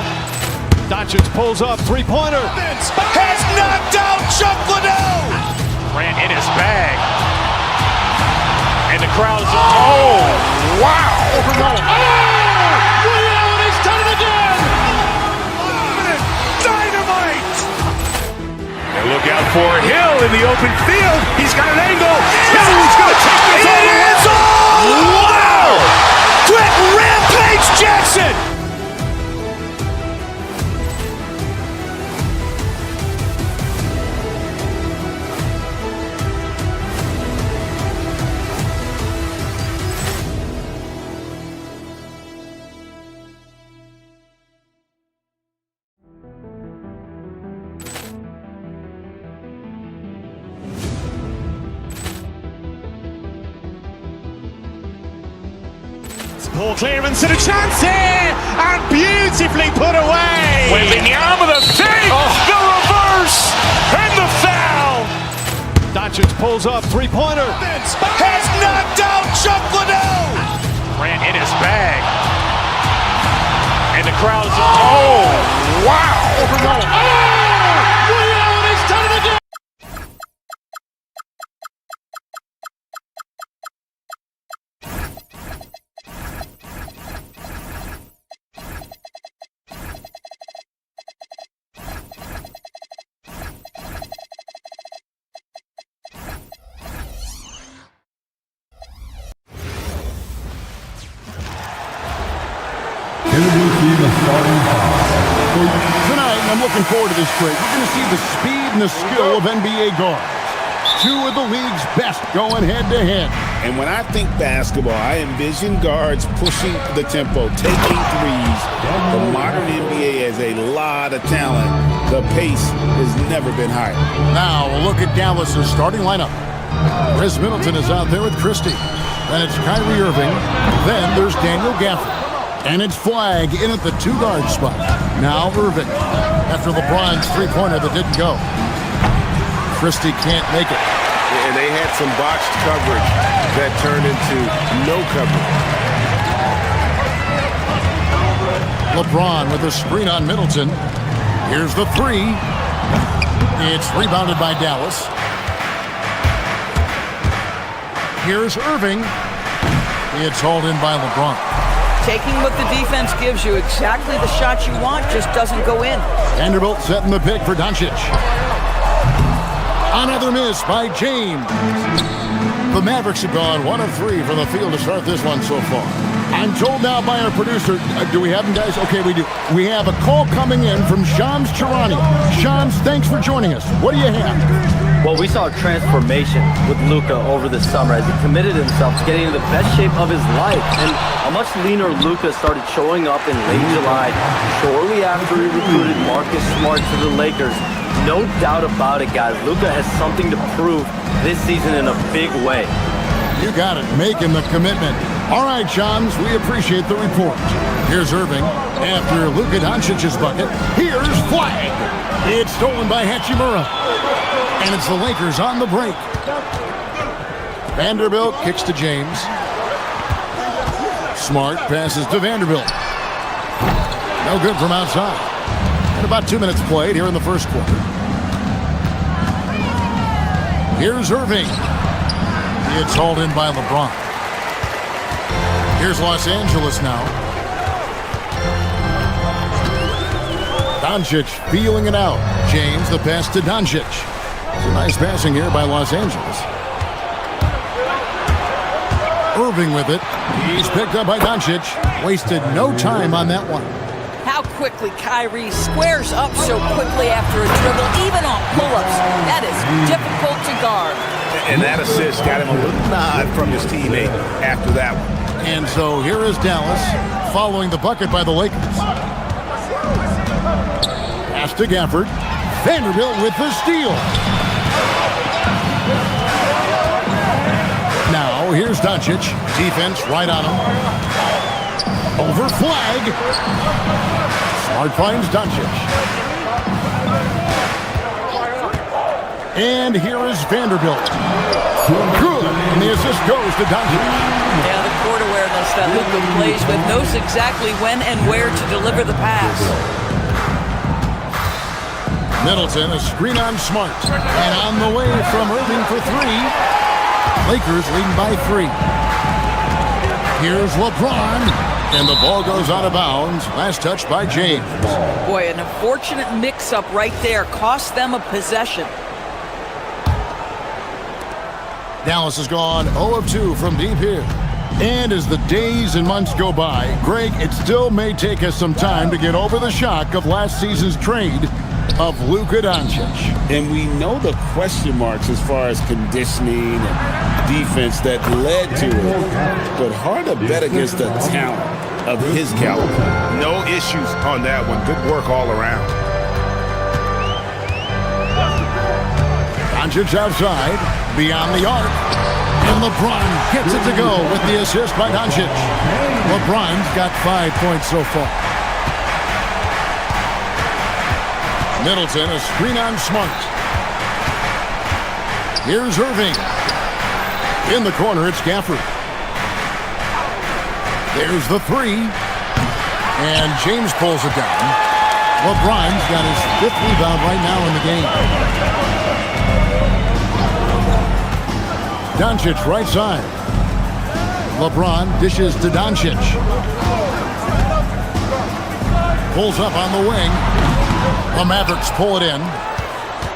Doncic pulls up, three-pointer. Has knocked out Chuck Liddell. Ran in his bag. And the crowd is, oh, wow. He's done it again. Dynamite. And look out for Hill in the open field. He's got an angle. Hill's going to take this all the way. Wow. Quick rampage Jackson. Ball clearance and a chance here, and beautifully put away. Wembanyama the fake, the reverse, and the foul. Doncic pulls up, three-pointer. Has knocked out Chuck Liddell. Ran in his bag. And the crowd is, oh, wow. He's done it again. Tonight, I'm looking forward to this trade. We're going to see the speed and the skill of NBA guards. Two of the league's best going head-to-head. And when I think basketball, I envision guards pushing the tempo, taking threes. The modern NBA has a lot of talent. The pace has never been higher. Now, we'll look at Dallas's starting lineup. Chris Middleton is out there with Christie. Then it's Kyrie Irving. Then there's Daniel Gafford. And it's Flag in at the two-guard spot. Now Irving, after LeBron's three-pointer that didn't go. Christie can't make it. And they had some botched coverage that turned into no coverage. LeBron with a screen on Middleton. Here's the three. It's rebounded by Dallas. Here's Irving. It's hauled in by LeBron. Taking what the defense gives you, exactly the shot you want, just doesn't go in. Vanderbilt setting the pick for Doncic. Another miss by James. The Mavericks have gone 1 of 3 from the field to start this one so far. I'm told now by our producer, do we have them, guys? Okay, we do. We have a call coming in from Shams Charania. Shams, thanks for joining us. What do you have? Well, we saw a transformation with Luka over the summer as he committed himself to getting into the best shape of his life. And a much leaner Luka started showing up in late July, shortly after he recruited Marcus Smart to the Lakers. No doubt about it, guys. Luka has something to prove this season in a big way. You got it. Making the commitment. All right, Shams, we appreciate the report. Here's Irving. After Luka Doncic's bucket, here's Flag. It's stolen by Hachimura. And it's the Lakers on the break. Vanderbilt kicks to James. Smart passes to Vanderbilt. No good from outside. And about 2 minutes played here in the first quarter. Here's Irving. It's hauled in by LeBron. Here's Los Angeles now. Doncic feeling it out. James, the pass to Doncic. It's a nice passing here by Los Angeles. Irving with it. He's picked up by Doncic. Wasted no time on that one. quickly Kyrie squares up so quickly after a dribble, even on pull-ups. That is difficult to guard. And that assist got him a little nod from his teammate after that one. And so here is Dallas following the bucket by the Lakers. Pass to Gafford. Vanderbilt with the steal. Now here's Doncic. Defense right on him. Over flag. Smart finds Doncic. And here is Vanderbilt. Good. And the assist goes to Doncic. Yeah, the court awareness that Luka plays with, knows exactly when and where to deliver the pass. Middleton, a screen on Smart. And on the way from Irving for three. Lakers leading by 3. Here's LeBron. And the ball goes out of bounds. Last touch by James. Boy, an unfortunate mix-up right there. Cost them a possession. Dallas has gone 0 of 2 from deep here. And as the days and months go by, Greg, it still may take us some time to get over the shock of last season's trade of Luka Doncic. And we know the question marks as far as conditioning and defense that led to it. But hard to bet against the talent of his caliber. No issues on that one. Good work all around. Doncic outside, beyond the arc. And LeBron gets it to go with the assist by Doncic. LeBron's got 5 points so far. Middleton, a screen on Smart. Here's Irving. In the corner, it's Gafford. There's the 3. And James pulls it down. LeBron's got his 5th rebound right now in the game. Doncic right side. LeBron dishes to Doncic. Pulls up on the wing. The Mavericks pull it in.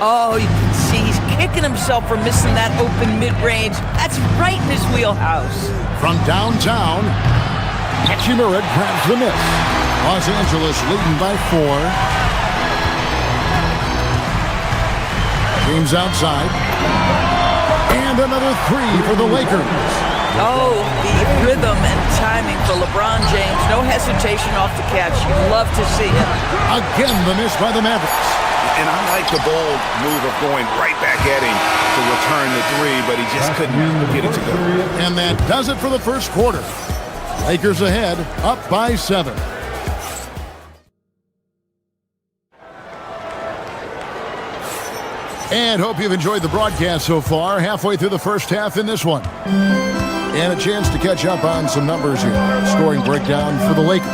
Oh, you can see he's kicking himself for missing that open mid-range. That's right in his wheelhouse. From downtown, Hachimura grabs the miss. Los Angeles leading by 4. James outside. And another 3 for the Lakers. Oh, the rhythm and timing for LeBron James. No hesitation off the catch. You love to see it. Again, the miss by the Mavericks. And I like the bold move of going right back at him to return the 3, but he just couldn't get it to go. And that does it for the first quarter. Lakers ahead, up by 7. And hope you've enjoyed the broadcast so far. Halfway through the first half in this one. And a chance to catch up on some numbers here. Scoring breakdown for the Lakers.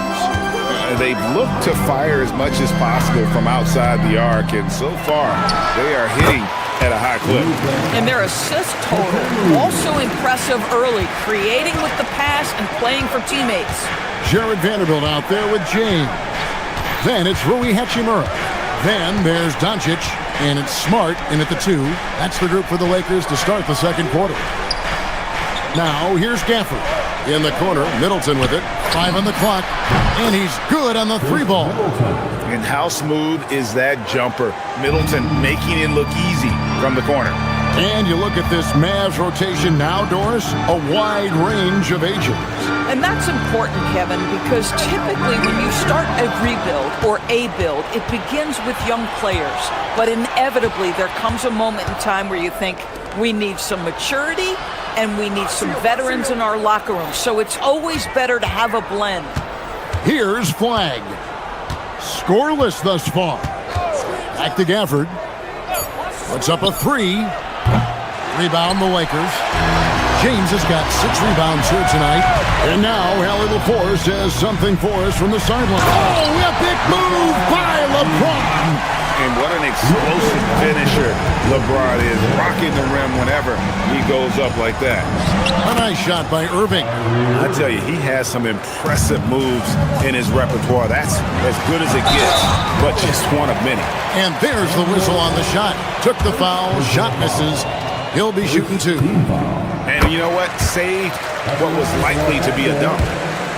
They've looked to fire as much as possible from outside the arc, and so far they are hitting at a high clip. And their assist total, also impressive early, creating with the pass and playing for teammates. Jared Vanderbilt out there with James. Then it's Rui Hachimura. Then there's Doncic, and it's Smart in at the 2. That's the group for the Lakers to start the second quarter. Now, here's Gafford. In the corner, Middleton with it. 5 on the clock, and he's good on the 3 ball. And how smooth is that jumper? Middleton making it look easy from the corner. And you look at this Mavs rotation now, Doris, a wide range of ages. And that's important, Kevin, because typically when you start a rebuild or a build, it begins with young players. But inevitably, there comes a moment in time where you think, we need some maturity and we need some veterans in our locker room. So it's always better to have a blend. Here's Flag. Scoreless thus far. Back to Gafford. Puts up a 3. Rebound the Lakers. James has got 6 rebounds here tonight. And now Hallie LaForce has something for us from the sideline. Oh, epic move by LeBron. And what an explosive finisher LeBron is, rocking the rim whenever he goes up like that. A nice shot by Irving. I tell you, he has some impressive moves in his repertoire. That's as good as it gets, but just one of many. And there's the whistle on the shot. Took the foul, shot misses. He'll be shooting 2. And you know what? Saved what was likely to be a dunk.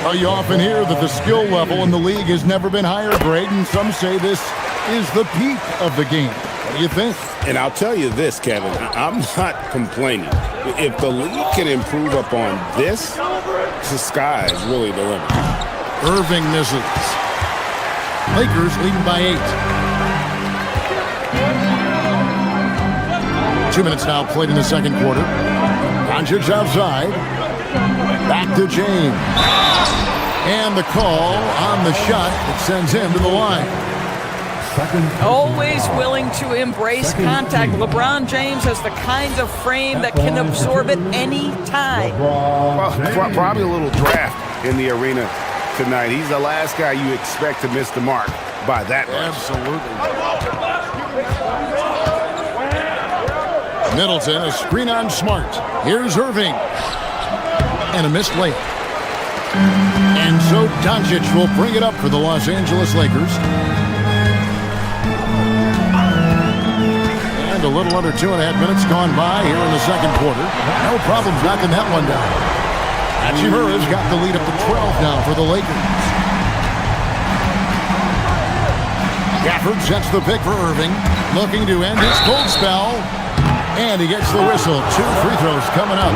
Well, you often hear that the skill level in the league has never been higher, Greg, and some say this is the peak of the game. What do you think? And I'll tell you this, Kevin, I'm not complaining. If the league can improve upon this, the sky is really the limit. Irving misses. Lakers leading by 8. 2 minutes now played in the second quarter. Doncic outside. Back to James. And the call on the shot that sends him to the line. Always willing to embrace contact. LeBron James has the kind of frame that can absorb it any time. Well, probably a little draft in the arena tonight. He's the last guy you expect to miss the mark by that much. Absolutely. Middleton, a screen on Smart. Here's Irving. And a missed layup. And so Doncic will bring it up for the Los Angeles Lakers. And a little under 2.5 minutes gone by here in the second quarter. No problems knocking that one down. Hachimura's got the lead up to 12 now for the Lakers. Gafford sets the pick for Irving, looking to end his cold spell. And he gets the whistle. 2 free throws coming up.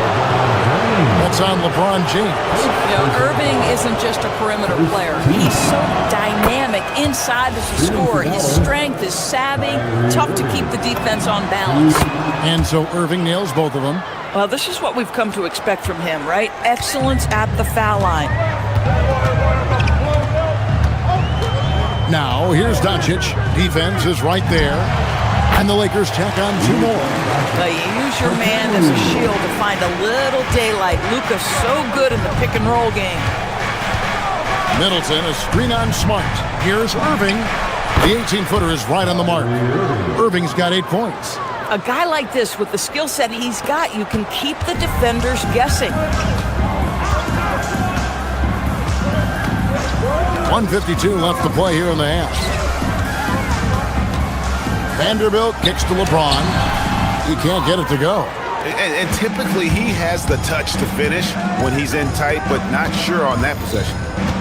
That's on LeBron James. You know, Irving isn't just a perimeter player. He's so dynamic inside as a scorer. His strength, his savvy, tough to keep the defense on balance. And so Irving nails both of them. Well, this is what we've come to expect from him, right? Excellence at the foul line. Now, here's Doncic. Defense is right there. And the Lakers tack on 2 more. You use your man as a shield to find a little daylight. Luka's so good in the pick and roll game. Middleton, a screen on Smart. Here's Irving. The 18-footer is right on the mark. Irving's got 8 points. A guy like this, with the skill set he's got, you can keep the defenders guessing. 1:52 left to play here in the half. Vanderbilt kicks to LeBron. He can't get it to go. And typically he has the touch to finish when he's in tight, but not sure on that possession.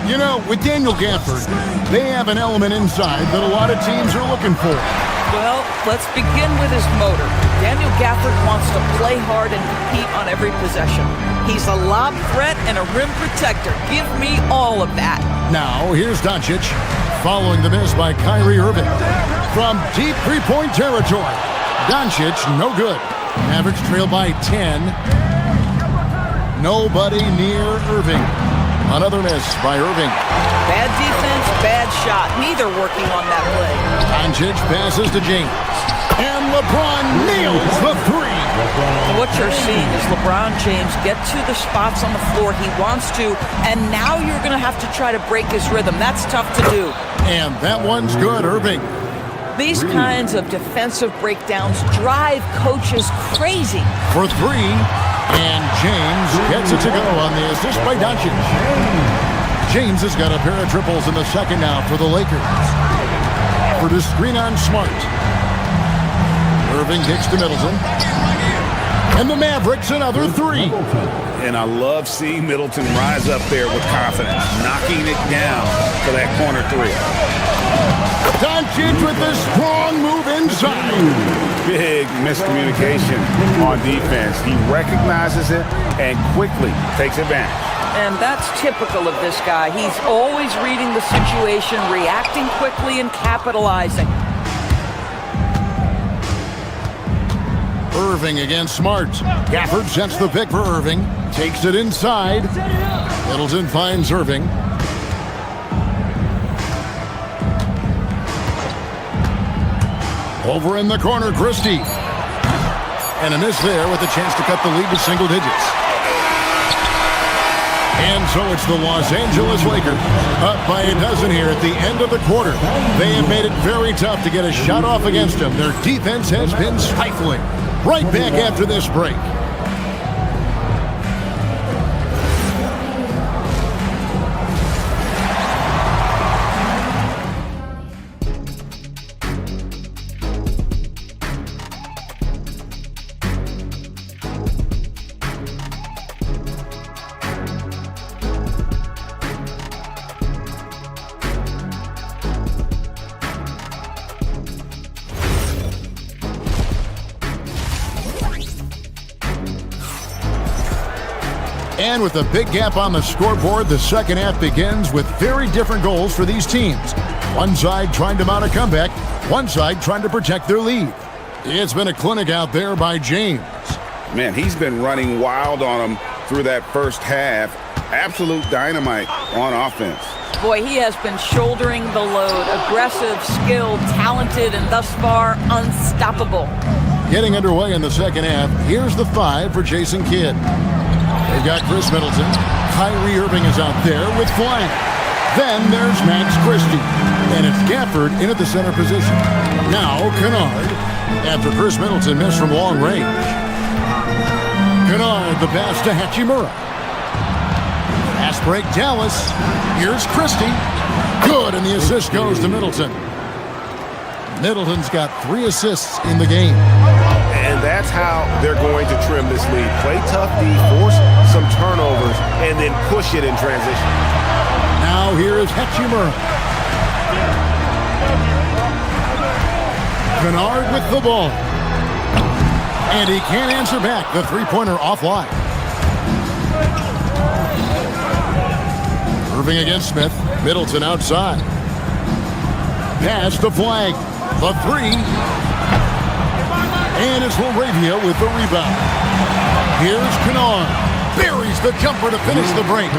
You know, with Daniel Gafford, they have an element inside that a lot of teams are looking for. Well, let's begin with his motor. Daniel Gafford wants to play hard and compete on every possession. He's a lob threat and a rim protector. Give me all of that. Now, here's Doncic, following the miss by Kyrie Irving. From deep three-point territory, Doncic, no good. Mavericks trail by 10. Nobody near Irving. Another miss by Irving. Bad defense, bad shot. Neither working on that play. Doncic passes to James. And LeBron nails the 3. What you're seeing is LeBron James get to the spots on the floor he wants to, and now you're going to have to try to break his rhythm. That's tough to do. And that one's good, Irving. These kinds of defensive breakdowns drive coaches crazy. For 3, and James gets it to go on the assist by Doncic. James has got a pair of triples in the second now for the Lakers. For the screen on Smart. Irving kicks to Middleton. And the Mavericks another 3. And I love seeing Middleton rise up there with confidence, knocking it down for that corner 3. Doncic with a strong move inside. Big miscommunication on defense. He recognizes it and quickly takes advantage. And that's typical of this guy. He's always reading the situation, reacting quickly, and capitalizing. Irving against Smart. Gafford sets the pick for Irving. Takes it inside. Middleton finds Irving. Over in the corner, Christie. And a miss there with a chance to cut the lead to single digits. And so it's the Los Angeles Lakers up by a dozen here at the end of the quarter. They have made it very tough to get a shot off against them. Their defense has been stifling. Right back after this break. And with a big gap on the scoreboard, the second half begins with very different goals for these teams. One side trying to mount a comeback, one side trying to protect their lead. It's been a clinic out there by James. Man, he's been running wild on him through that first half. Absolute dynamite on offense. Boy, he has been shouldering the load. Aggressive, skilled, talented, and thus far, unstoppable. Getting underway in the second half, here's the 5 for Jason Kidd. They've got Chris Middleton. Kyrie Irving is out there with flank. Then there's Max Christie. And it's Gafford in at the center position. Now Kennard after Chris Middleton missed from long range. Kennard the pass to Hachimura. Pass break Dallas. Here's Christie. Good, and the assist goes to Middleton. Middleton's got 3 assists in the game. And that's how they're going to trim this lead. Play tough D, force some turnovers, and then push it in transition. Now here is Hachimura. Kennard with the ball. And he can't answer back. The three-pointer offline. Irving against Smith. Middleton outside. Pass to Flag. The 3. And it's Laravia with the rebound. Here's Kennard. Buries the jumper to finish the break.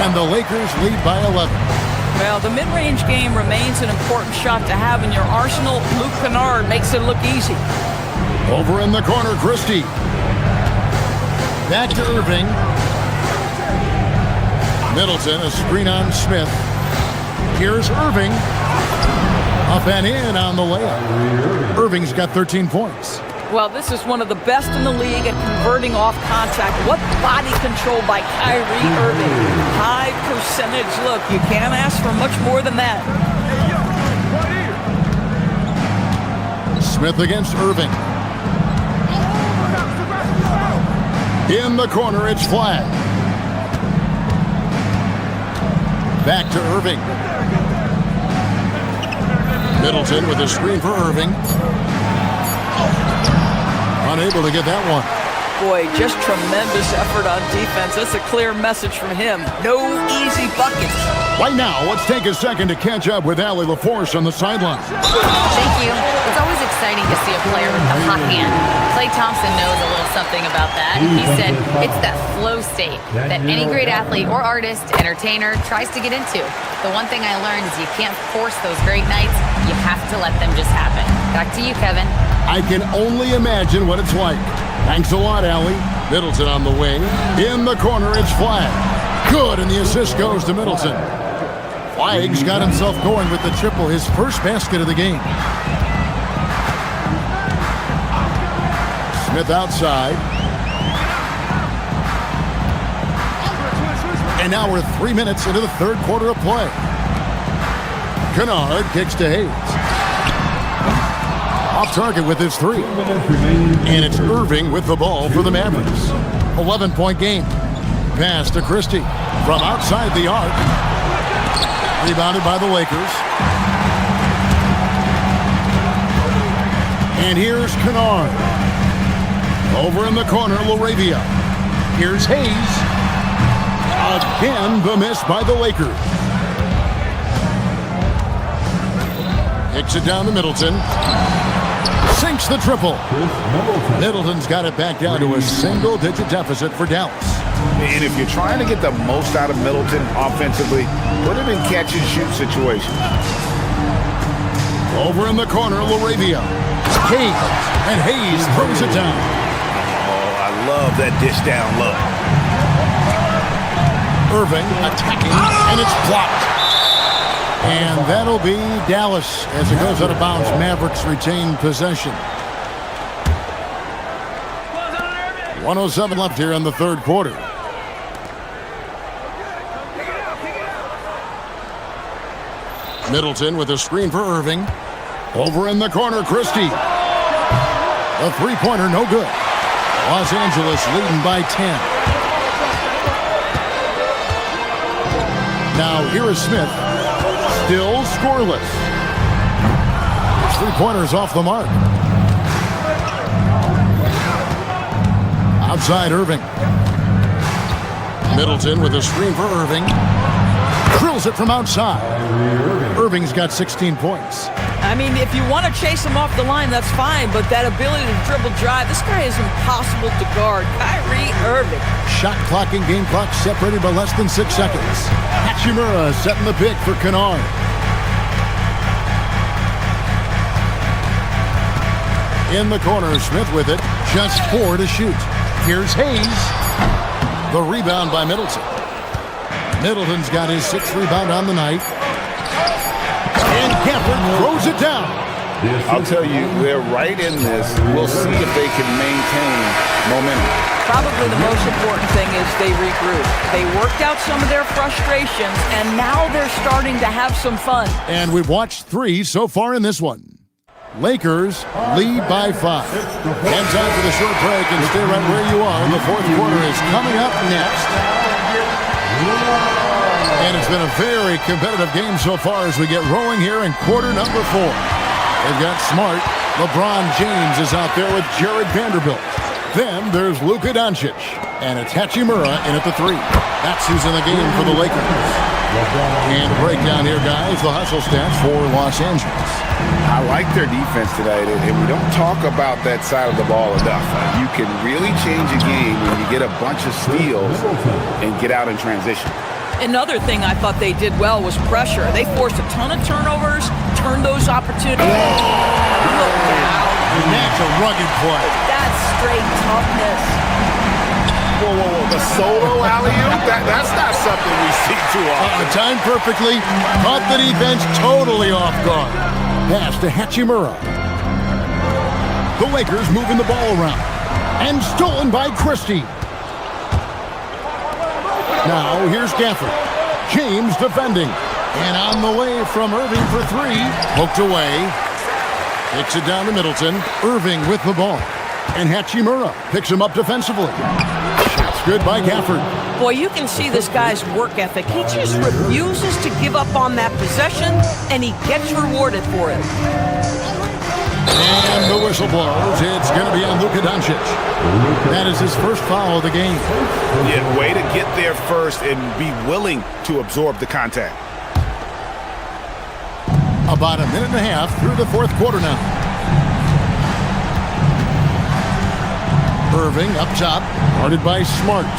And the Lakers lead by 11. Well, the mid-range game remains an important shot to have in your arsenal. Luke Kennard makes it look easy. Over in the corner, Christie. Back to Irving. Middleton, a screen on Smith. Here's Irving. Up and in on the layup. Irving's got 13 points. Well, this is one of the best in the league at converting off contact. What body control by Kyrie Irving. High percentage look. You can't ask for much more than that. Smith against Irving. In the corner, it's Flag. Back to Irving. Middleton with a screen for Irving. Unable to get that one. Boy, just tremendous effort on defense. That's a clear message from him. No easy buckets. Right now, let's take a second to catch up with Allie LaForce on the sideline. Thank you. It's always exciting to see a player with the hot hand. Klay Thompson knows a little something about that. He said it's that flow state that any great athlete or artist, entertainer, tries to get into. The one thing I learned is you can't force those great nights. You have to let them just happen. Back to you, Kevin. I can only imagine what it's like. Thanks a lot, Allie. Middleton on the wing. In the corner, it's Flag. Good, and the assist goes to Middleton. Flag's got himself going with the triple, his first basket of the game. Smith outside. And now we're 3 minutes into the third quarter of play. Kennard kicks to Hayes. Off target with his 3. And it's Irving with the ball for the Mavericks. 11-point game. Pass to Christie from outside the arc. Rebounded by the Lakers. And here's Kennard. Over in the corner, Laravia. Here's Hayes. Again, the miss by the Lakers. Kicks it down to Middleton. Sinks the triple. Middleton's got it back down to a single-digit deficit for Dallas. And if you're trying to get the most out of Middleton offensively, put him in catch-and-shoot situations. Over in the corner, Laravia. Hayes. And Hayes throws it down. Oh, I love that dish down look. Irving attacking, and it's blocked. And that'll be Dallas as it goes out of bounds. Mavericks retain possession. 1:07 left here in the third quarter. Middleton with a screen for Irving. Over in the corner, Christie. The three-pointer, no good. Los Angeles leading by 10. Now here is Smith. Still scoreless. His three-pointer's off the mark. Outside Irving. Middleton with a screen for Irving. Drills it from outside. Irving's got 16 points. I mean, if you want to chase him off the line, that's fine, but that ability to dribble drive, this guy is impossible to guard. Kyrie Irving. Shot clock and game clock separated by less than 6 seconds. Hachimura setting the pick for Kennard. In the corner, Smith with it. Just 4 to shoot. Here's Hayes. The rebound by Middleton. Middleton's got his 6th rebound on the night. And Gafford throws it down. I'll tell you, they're right in this. We'll see if they can maintain momentum. Probably the most important thing is they regroup. They worked out some of their frustrations, and now they're starting to have some fun. And we've watched 3 so far in this one. Lakers lead by 5. And time for the short break, and stay right where you are. The fourth quarter is coming up next. And it's been a very competitive game so far as we get rolling here in quarter number 4. They've got Smart. LeBron James is out there with Jared Vanderbilt. Then there's Luka Doncic. And it's Hachimura in at the 3. That's who's in the game for the Lakers. And a breakdown here, guys. The hustle stats for Los Angeles. I like their defense tonight, and we don't talk about that side of the ball enough. You can really change a game when you get a bunch of steals and get out in transition. Another thing I thought they did well was pressure. They forced a ton of turnovers, turned those opportunities. Look out. That's a rugged play. That's straight toughness. Whoa. The solo alley-oop? That's not something we see too often. Timed perfectly. Caught the defense totally off guard. Pass to Hachimura. The Lakers moving the ball around. And stolen by Christie. Now here's Gafford. James defending. And on the way from Irving for 3. Poked away. Kicks it down to Middleton. Irving with the ball. And Hachimura picks him up defensively. Shot's good by Gafford. Boy, you can see this guy's work ethic. He just refuses to give up on that possession, and he gets rewarded for it. And the whistle blows. It's going to be on Luka Doncic. That is his first foul of the game. Yeah, way to get there first and be willing to absorb the contact. About a minute and a half through the fourth quarter now. Irving up top, guarded by Smart.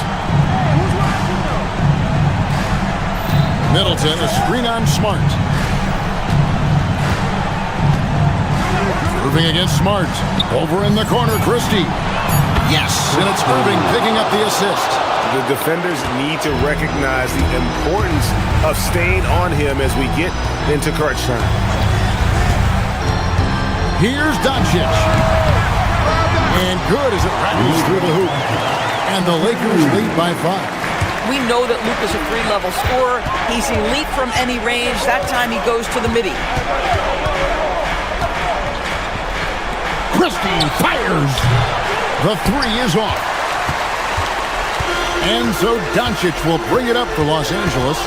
Middleton, a screen on Smart. Irving against Smart. Over in the corner, Christie. Yes, and it's Irving picking up the assist. The defenders need to recognize the importance of staying on him as we get into crunch time. Here's Doncic. And good as it rattles through the hoop. And the Lakers lead by 5. We know that Luka's a 3-level scorer. He's elite from any range. That time he goes to the midi. Christie fires. The 3 is off. And so Doncic will bring it up for Los Angeles.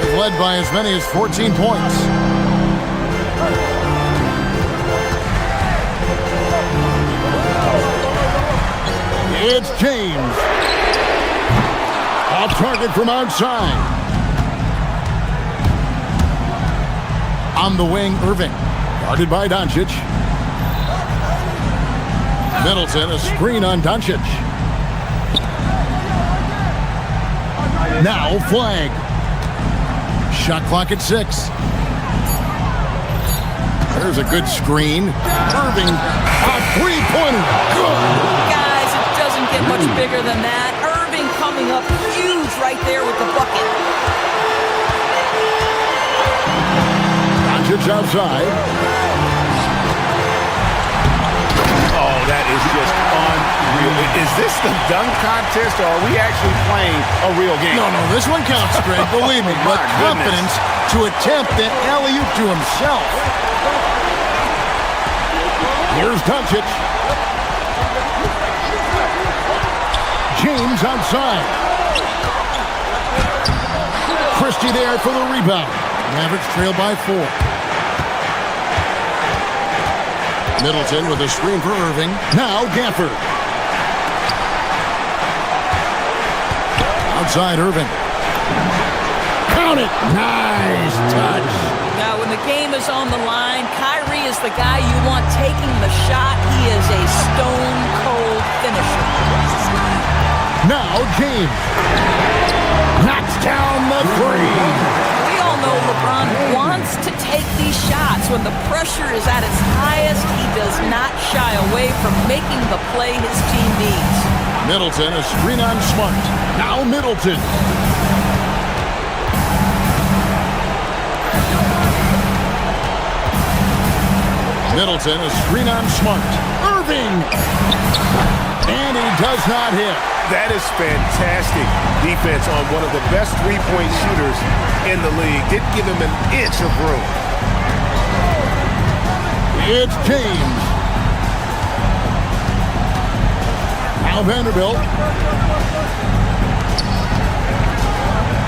They've led by as many as 14 points. It's James. Off target from outside. On the wing, Irving. Guarded by Doncic. Middleton, a screen on Doncic. Now flag. Shot clock at 6. There's a good screen. Irving, a 3-pointer. Good. Guys, it doesn't get much bigger than that. Irving coming up huge right there with the bucket. Doncic outside. Oh, that is just unreal. Is this the dunk contest, or are we actually playing a real game? No, this one counts, Greg. Believe me. With confidence to attempt that alley-oop to himself. Here's Doncic. James outside. Christie there for the rebound. Mavericks trail by 4. Middleton with a screen for Irving. Now Gafford. outside Irving. Count it. Nice touch. Now, when the game is on the line, Kyrie is the guy you want taking the shot. He is a stone-cold finisher. Now James knocks down the three. We all know LeBron wants to take these shots. When the pressure is at its highest, he does not shy away from making the play his team needs. Middleton, a screen on Smart. Now Middleton. Middleton, a screen on Smart. Irving! And he does not hit. That is fantastic defense on one of the best three-point shooters in the league. Didn't give him an inch of room. It's James. Now Vanderbilt.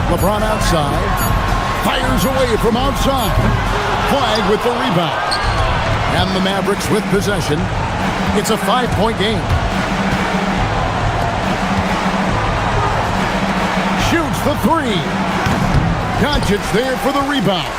LeBron outside. Fires away from outside. Flag with the rebound. And the Mavericks with possession. It's a 5-point game. Shoots the three. Doncic there for the rebound.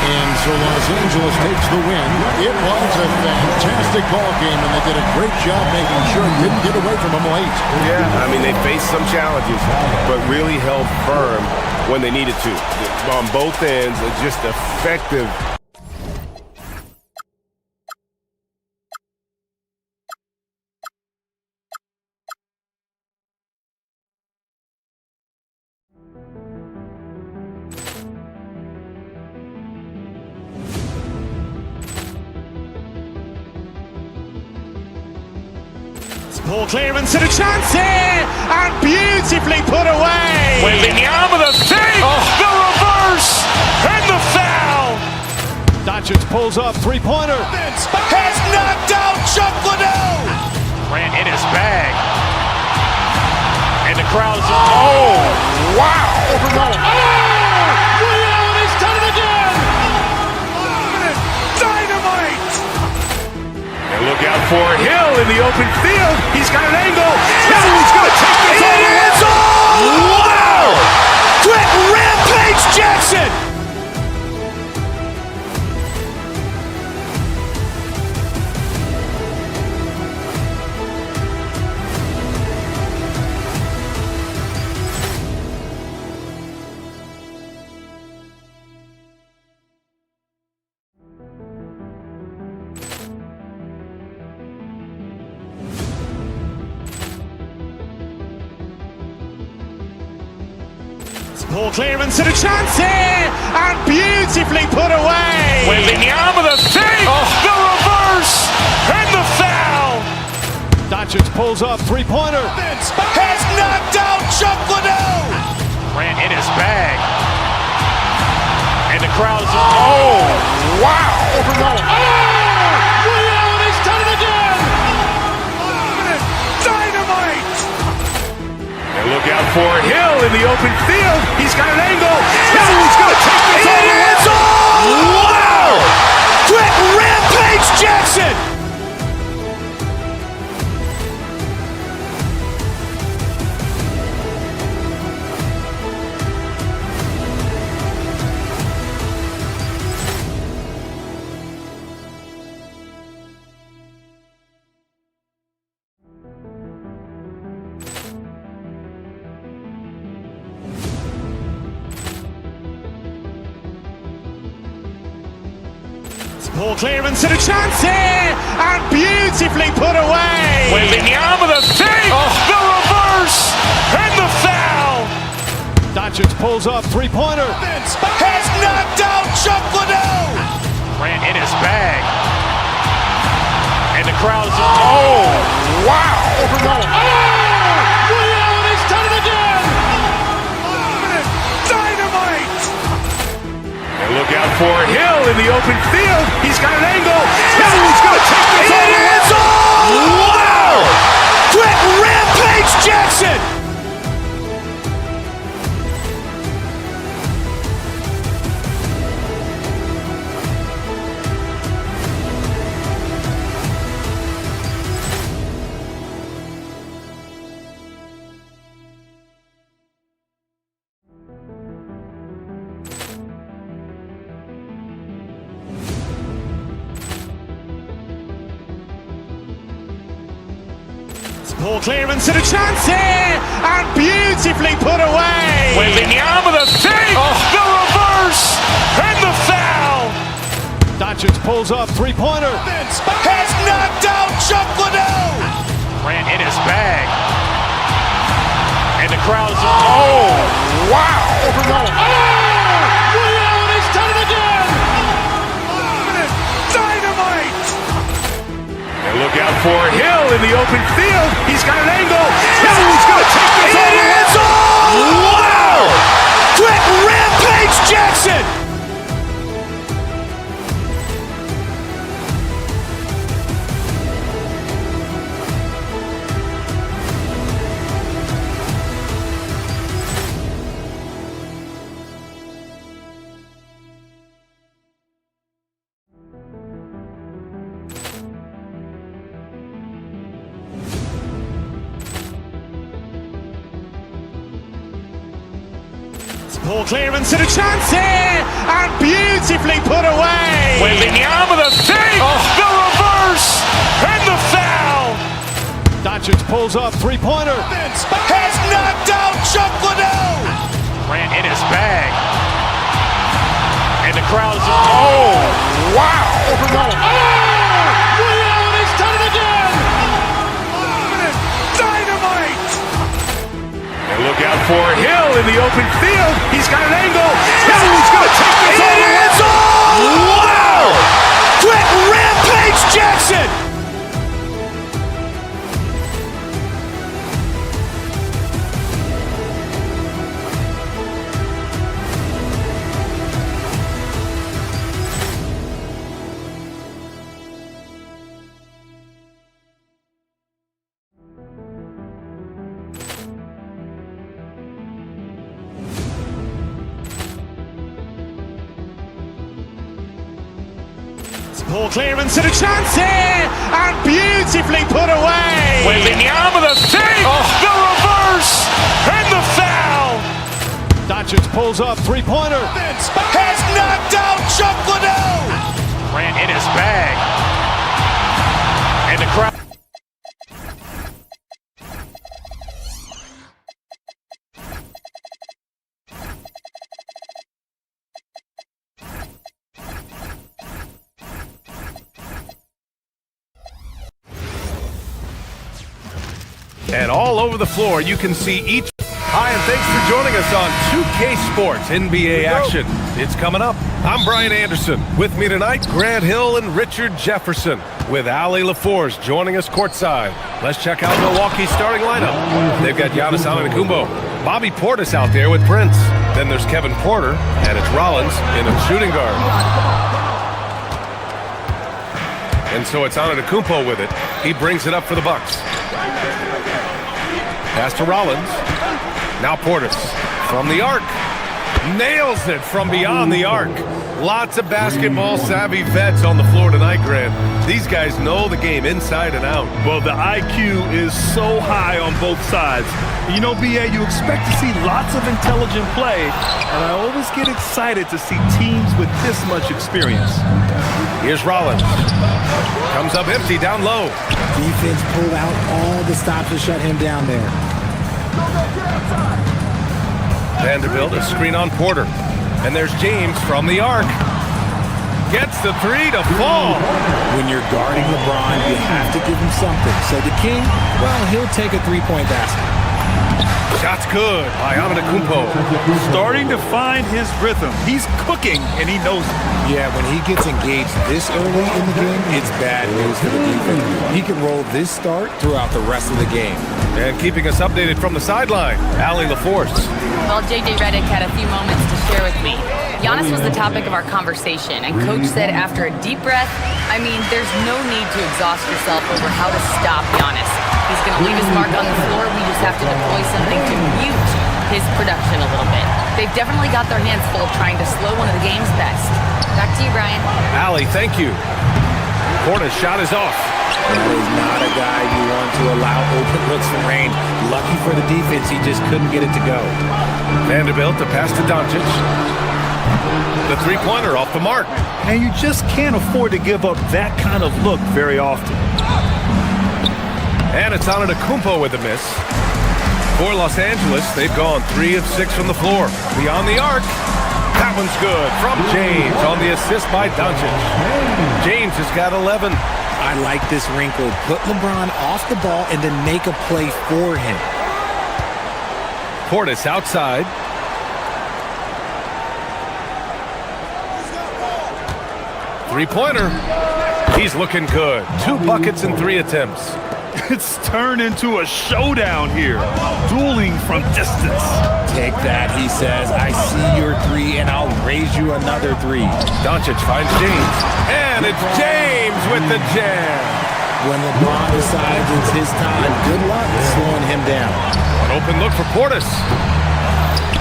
And so Los Angeles takes the win. It was a fantastic ball game, and they did a great job making sure it didn't get away from them late. Yeah, I mean, they faced some challenges, but really held firm when they needed to. On both ends, just effective. Ball clearance and a chance here, and beautifully put away. Wembanyama the fake, the reverse, and the foul. Doncic pulls up, three-pointer. Has knocked out Chuck Liddell. Ran in his bag. And the crowd is, oh, wow. He's done it again. Dynamite. And look out for Hill in the open field. He's got an angle. He's going to take this all the way. Wow. Quick Rampage Jackson. Ball clearance and a chance here, and beautifully put away. Wembanyama the fake, the reverse, and the foul. Doncic pulls up, three-pointer. Has knocked out Chuck Liddell. Ran in his bag. And the crowd is, oh, wow. He's done it again. Dynamite. And look out for Hill in the open field. He's got an angle. He's going to take this all the way. Wow. Quick Rampage Jackson. Ball clearance and a chance here, and beautifully put away. Wembanyama the fake, the reverse, and the foul. Doncic pulls up, three-pointer. Has knocked out Chuck Liddell. Ran in his bag. And the crowd is, oh, wow. He's done it again. Dynamite. And look out for Hill in the open field. He's got an angle. He's going to take this all the way. Wow. Quick Rampage Jackson. Ball clearance and a chance here, and beautifully put away. Wembanyama the save, the reverse, and the foul. Doncic pulls up, three-pointer. Has knocked out Chuck Liddell. Ran in his bag. And the crowd is, oh, wow. Liddell, he's done it again. Dynamite. And look out for Hill in the open field. He's got an angle. Hill's going to take this all the way. Wow. Quick Rampage Jackson. Ball clearance and a chance here, and beautifully put away. Wembanyama the save, the reverse, and the foul. Doncic pulls up, three-pointer. Has knocked out Chuck Liddell. Ran in his bag. And the crowd is, oh, wow. Liddell, he's done it again. Dynamite. And look out for Hill in the open field. He's got an angle. Hill's going to take this all the way. Wow. Quick Rampage Jackson. Ball clearance and a chance here, and beautifully put away. Wembanyama the save, the reverse, and the foul. Doncic pulls up, three-pointer. Has knocked out Chuck Liddell. Ran in his bag. And the crowd. And all over the floor, you can see each. Hi, and thanks for joining us on 2K Sports NBA action. It's coming up. I'm Brian Anderson. With me tonight, Grant Hill and Richard Jefferson, with Ali LaForce joining us courtside. Let's check out Milwaukee's starting lineup. They've got Giannis Antetokounmpo, Bobby Portis out there with Prince. Then there's Kevin Porter, and it's Rollins in a shooting guard. And so it's Antetokounmpo with it. He brings it up for the Bucks. Pass to Rollins. Now Portis from the arc. Nails it from beyond the arc. Lots of basketball savvy vets on the floor tonight, Grant. These guys know the game inside and out. Well, the IQ is so high on both sides. You know, BA, you expect to see lots of intelligent play, and I always get excited to see teams with this much experience. Here's Rollins. Comes up empty down low. Defense pulled out all the stops to shut him down there. Vanderbilt, a screen on Porter. And there's James from the arc. Gets the three to fall. When you're guarding LeBron, you have to give him something. So the King, well, he'll take a three-point basket. Shot's good by Antetokounmpo. Starting to find his rhythm. He's cooking, and he knows it. Yeah, when he gets engaged this early in the game, it's bad news for the defense. He can roll this start throughout the rest of the game. And keeping us updated from the sideline, Ali LaForce. Well, JJ Redick had a few moments to share with me. Giannis was the topic of our conversation, and Coach said after a deep breath, I mean, there's no need to exhaust yourself over how to stop Giannis. He's going to leave his mark on the floor. We just have to deploy something to mute his production a little bit. They've definitely got their hands full trying to slow one of the game's best. Back to you, Brian. Ali, thank you. Porter's shot is off. That is not a guy you want to allow open looks from range. Lucky for the defense, he just couldn't get it to go. Vanderbilt, the pass to Doncic. The three-pointer off the mark. And you just can't afford to give up that kind of look very often. And it's Antetokounmpo with a miss. For Los Angeles, they've gone 3 of 6 from the floor. Beyond the arc. That one's good from James on the assist by Doncic. James has got 11. I like this wrinkle. Put LeBron off the ball and then make a play for him. Portis outside. Three-pointer. He's looking good. 2 buckets in 3 attempts. It's turned into a showdown here. Dueling from distance. Take that, he says. I see your 3, and I'll raise you another 3. Doncic finds James. And it's James with the jam. When LeBron decides it's his time, good luck slowing him down. An open look for Portis.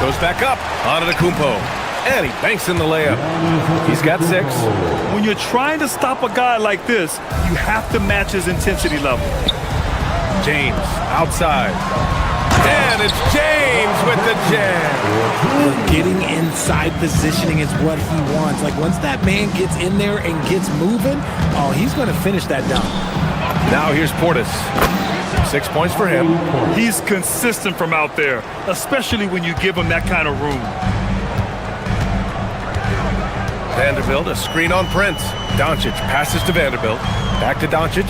Goes back up. Antetokounmpo. And he banks in the layup. He's got 6. When you're trying to stop a guy like this, you have to match his intensity level. James outside. And it's James with the jam. Getting inside positioning is what he wants. Like, once that man gets in there and gets moving, oh, he's going to finish that dunk. Now here's Portis. 6 points for him. He's consistent from out there, especially when you give him that kind of room. Vanderbilt, a screen on Prince. Doncic passes to Vanderbilt. Back to Doncic.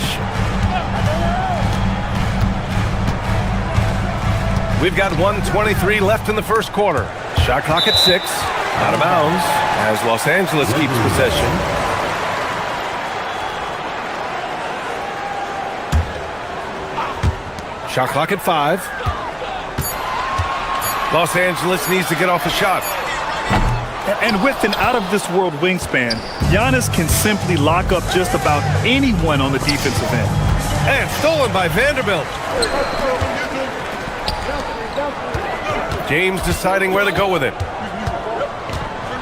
We've got 1:23 left in the first quarter. Shot clock at 6. Out of bounds as Los Angeles keeps possession. Shot clock at 5. Los Angeles needs to get off a shot. And with an out-of-this-world wingspan, Giannis can simply lock up just about anyone on the defensive end. And stolen by Vanderbilt. James deciding where to go with it.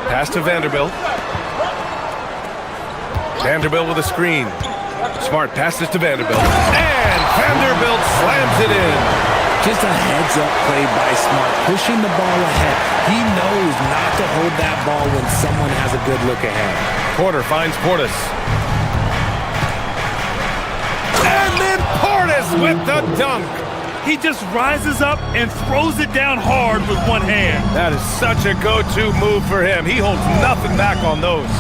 Pass to Vanderbilt. Vanderbilt with a screen. Smart passes to Vanderbilt. And Vanderbilt slams it in. Just a heads-up play by Smart, pushing the ball ahead. He knows not to hold that ball when someone has a good look ahead. Porter finds Portis. And then Portis with the dunk. He just rises up and throws it down hard with one hand. That is such a go-to move for him. He holds nothing back on those.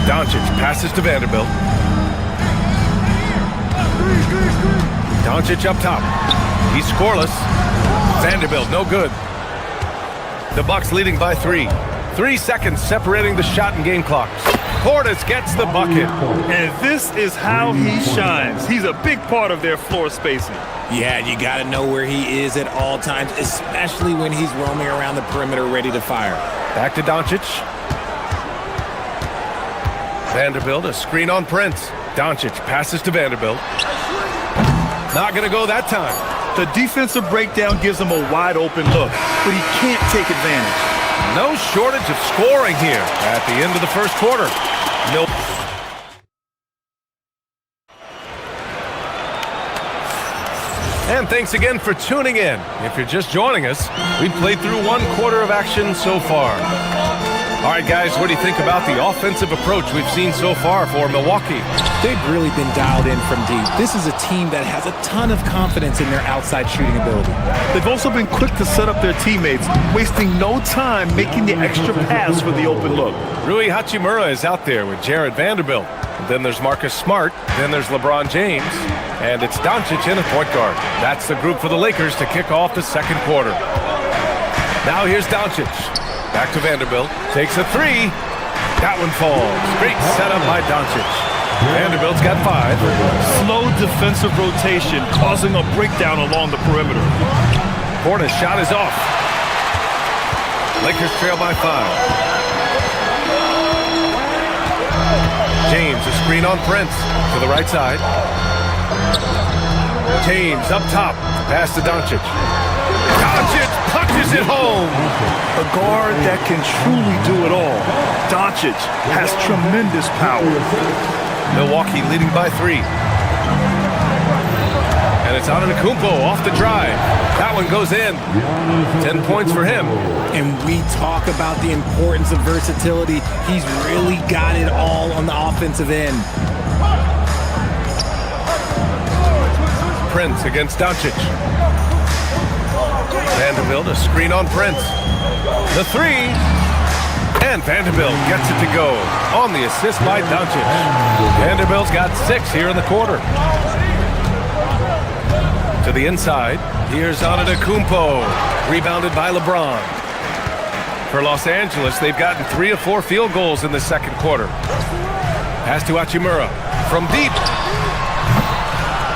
Doncic passes to Vanderbilt. Doncic up top. He's scoreless. Vanderbilt, no good. The Bucks leading by 3. 3 seconds separating the shot and game clocks. Portis gets the bucket. And this is how he shines. He's a big part of their floor spacing. Yeah, you got to know where he is at all times, especially when he's roaming around the perimeter ready to fire. Back to Doncic. Vanderbilt, a screen on Prince. Doncic passes to Vanderbilt. Not going to go that time. The defensive breakdown gives him a wide open look, but he can't take advantage. No shortage of scoring here at the end of the first quarter. Nope. And thanks again for tuning in. If you're just joining us, we've played through 1 quarter of action so far. All right, guys, what do you think about the offensive approach we've seen so far for Milwaukee? They've really been dialed in from deep. This is a team that has a ton of confidence in their outside shooting ability. They've also been quick to set up their teammates, wasting no time making the extra pass for the open look. Rui Hachimura is out there with Jared Vanderbilt. Then there's Marcus Smart. Then there's LeBron James. And it's Doncic in a point guard. That's the group for the Lakers to kick off the second quarter. Now here's Doncic. Back to Vanderbilt. Takes a 3. That one falls. Great setup by Doncic. Vanderbilt's got 5. Slow defensive rotation causing a breakdown along the perimeter. Portis' shot is off. Lakers trail by 5. James, a screen on Prince to the right side. James up top. Pass to Doncic. Doncic punches it home. A guard that can truly do it all. Doncic has tremendous power. Milwaukee leading by 3. And it's Antetokounmpo off the drive. That one goes in. 10 points for him. And we talk about the importance of versatility. He's really got it all on the offensive end. Prince against Doncic. Vanderbilt, a screen on Prince. The three. And Vanderbilt gets it to go on the assist by Doncic. Vanderbilt's got 6 here in the quarter. To the inside. Here's Antetokounmpo. Rebounded by LeBron. For Los Angeles, they've gotten 3 of 4 field goals in the second quarter. Pass to Hachimura. From deep.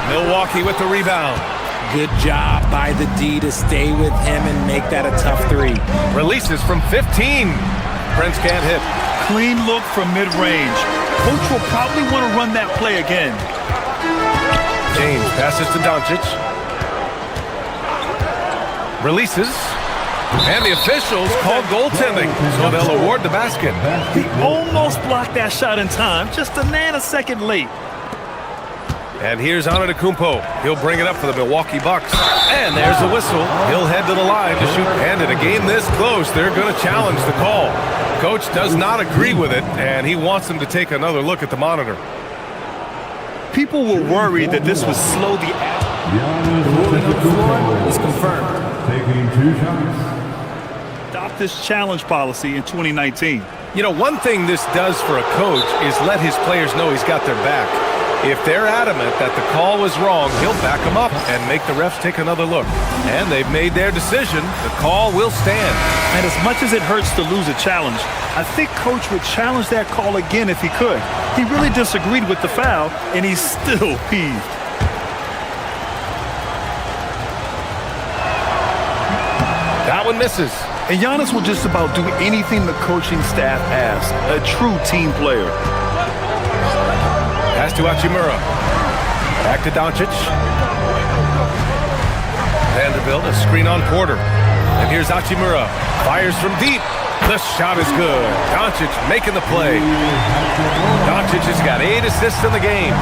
Milwaukee with the rebound. Good job by the D to stay with him and make that a tough 3. Releases from 15. Prince can't hit. Clean look from mid-range. Coach will probably want to run that play again. James passes to Doncic. Releases. And the officials called goaltending, so they'll award the basket. He almost blocked that shot in time, just a nanosecond late. And here's Antetokounmpo. He'll bring it up for the Milwaukee Bucks. And there's the whistle. He'll head to the line to shoot. And in a game this close, they're going to challenge the call. Coach does not agree with it, and he wants them to take another look at the monitor. People were worried that this would slow the is confirmed. Taking 2 shots. Adopt this challenge policy in 2019. You know, one thing this does for a coach is let his players know he's got their back. If they're adamant that the call was wrong, he'll back them up and make the refs take another look. And they've made their decision. The call will stand. And as much as it hurts to lose a challenge, I think Coach would challenge that call again if he could. He really disagreed with the foul, and he's still peeved. That one misses. And Giannis will just about do anything the coaching staff asks. A true team player. Pass to Hachimura. Back to Doncic. Vanderbilt, a screen on Porter. And here's Hachimura. Fires from deep. The shot is good. Doncic making the play. Doncic has got 8 assists in the game.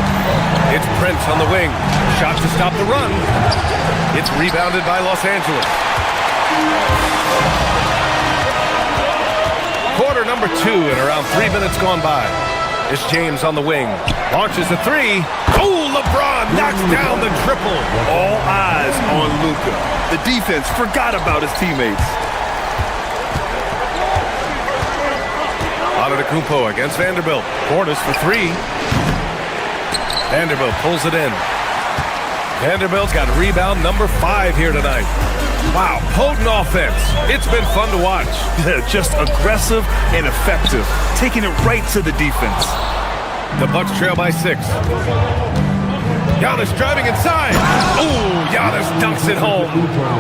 It's Prince on the wing. Shot to stop the run. It's rebounded by Los Angeles. Quarter number 2 and around 3 minutes gone by. It's James on the wing. Launches a 3. Oh, LeBron knocks down the triple. All eyes on Luka. The defense forgot about his teammates. Antetokounmpo against Vanderbilt. Portis for 3. Vanderbilt pulls it in. Vanderbilt's got rebound number 5 here tonight. Wow, potent offense. It's been fun to watch. Just aggressive and effective, taking it right to the defense. The Bucks trail by 6. Giannis driving inside. Oh, Giannis dunks it home.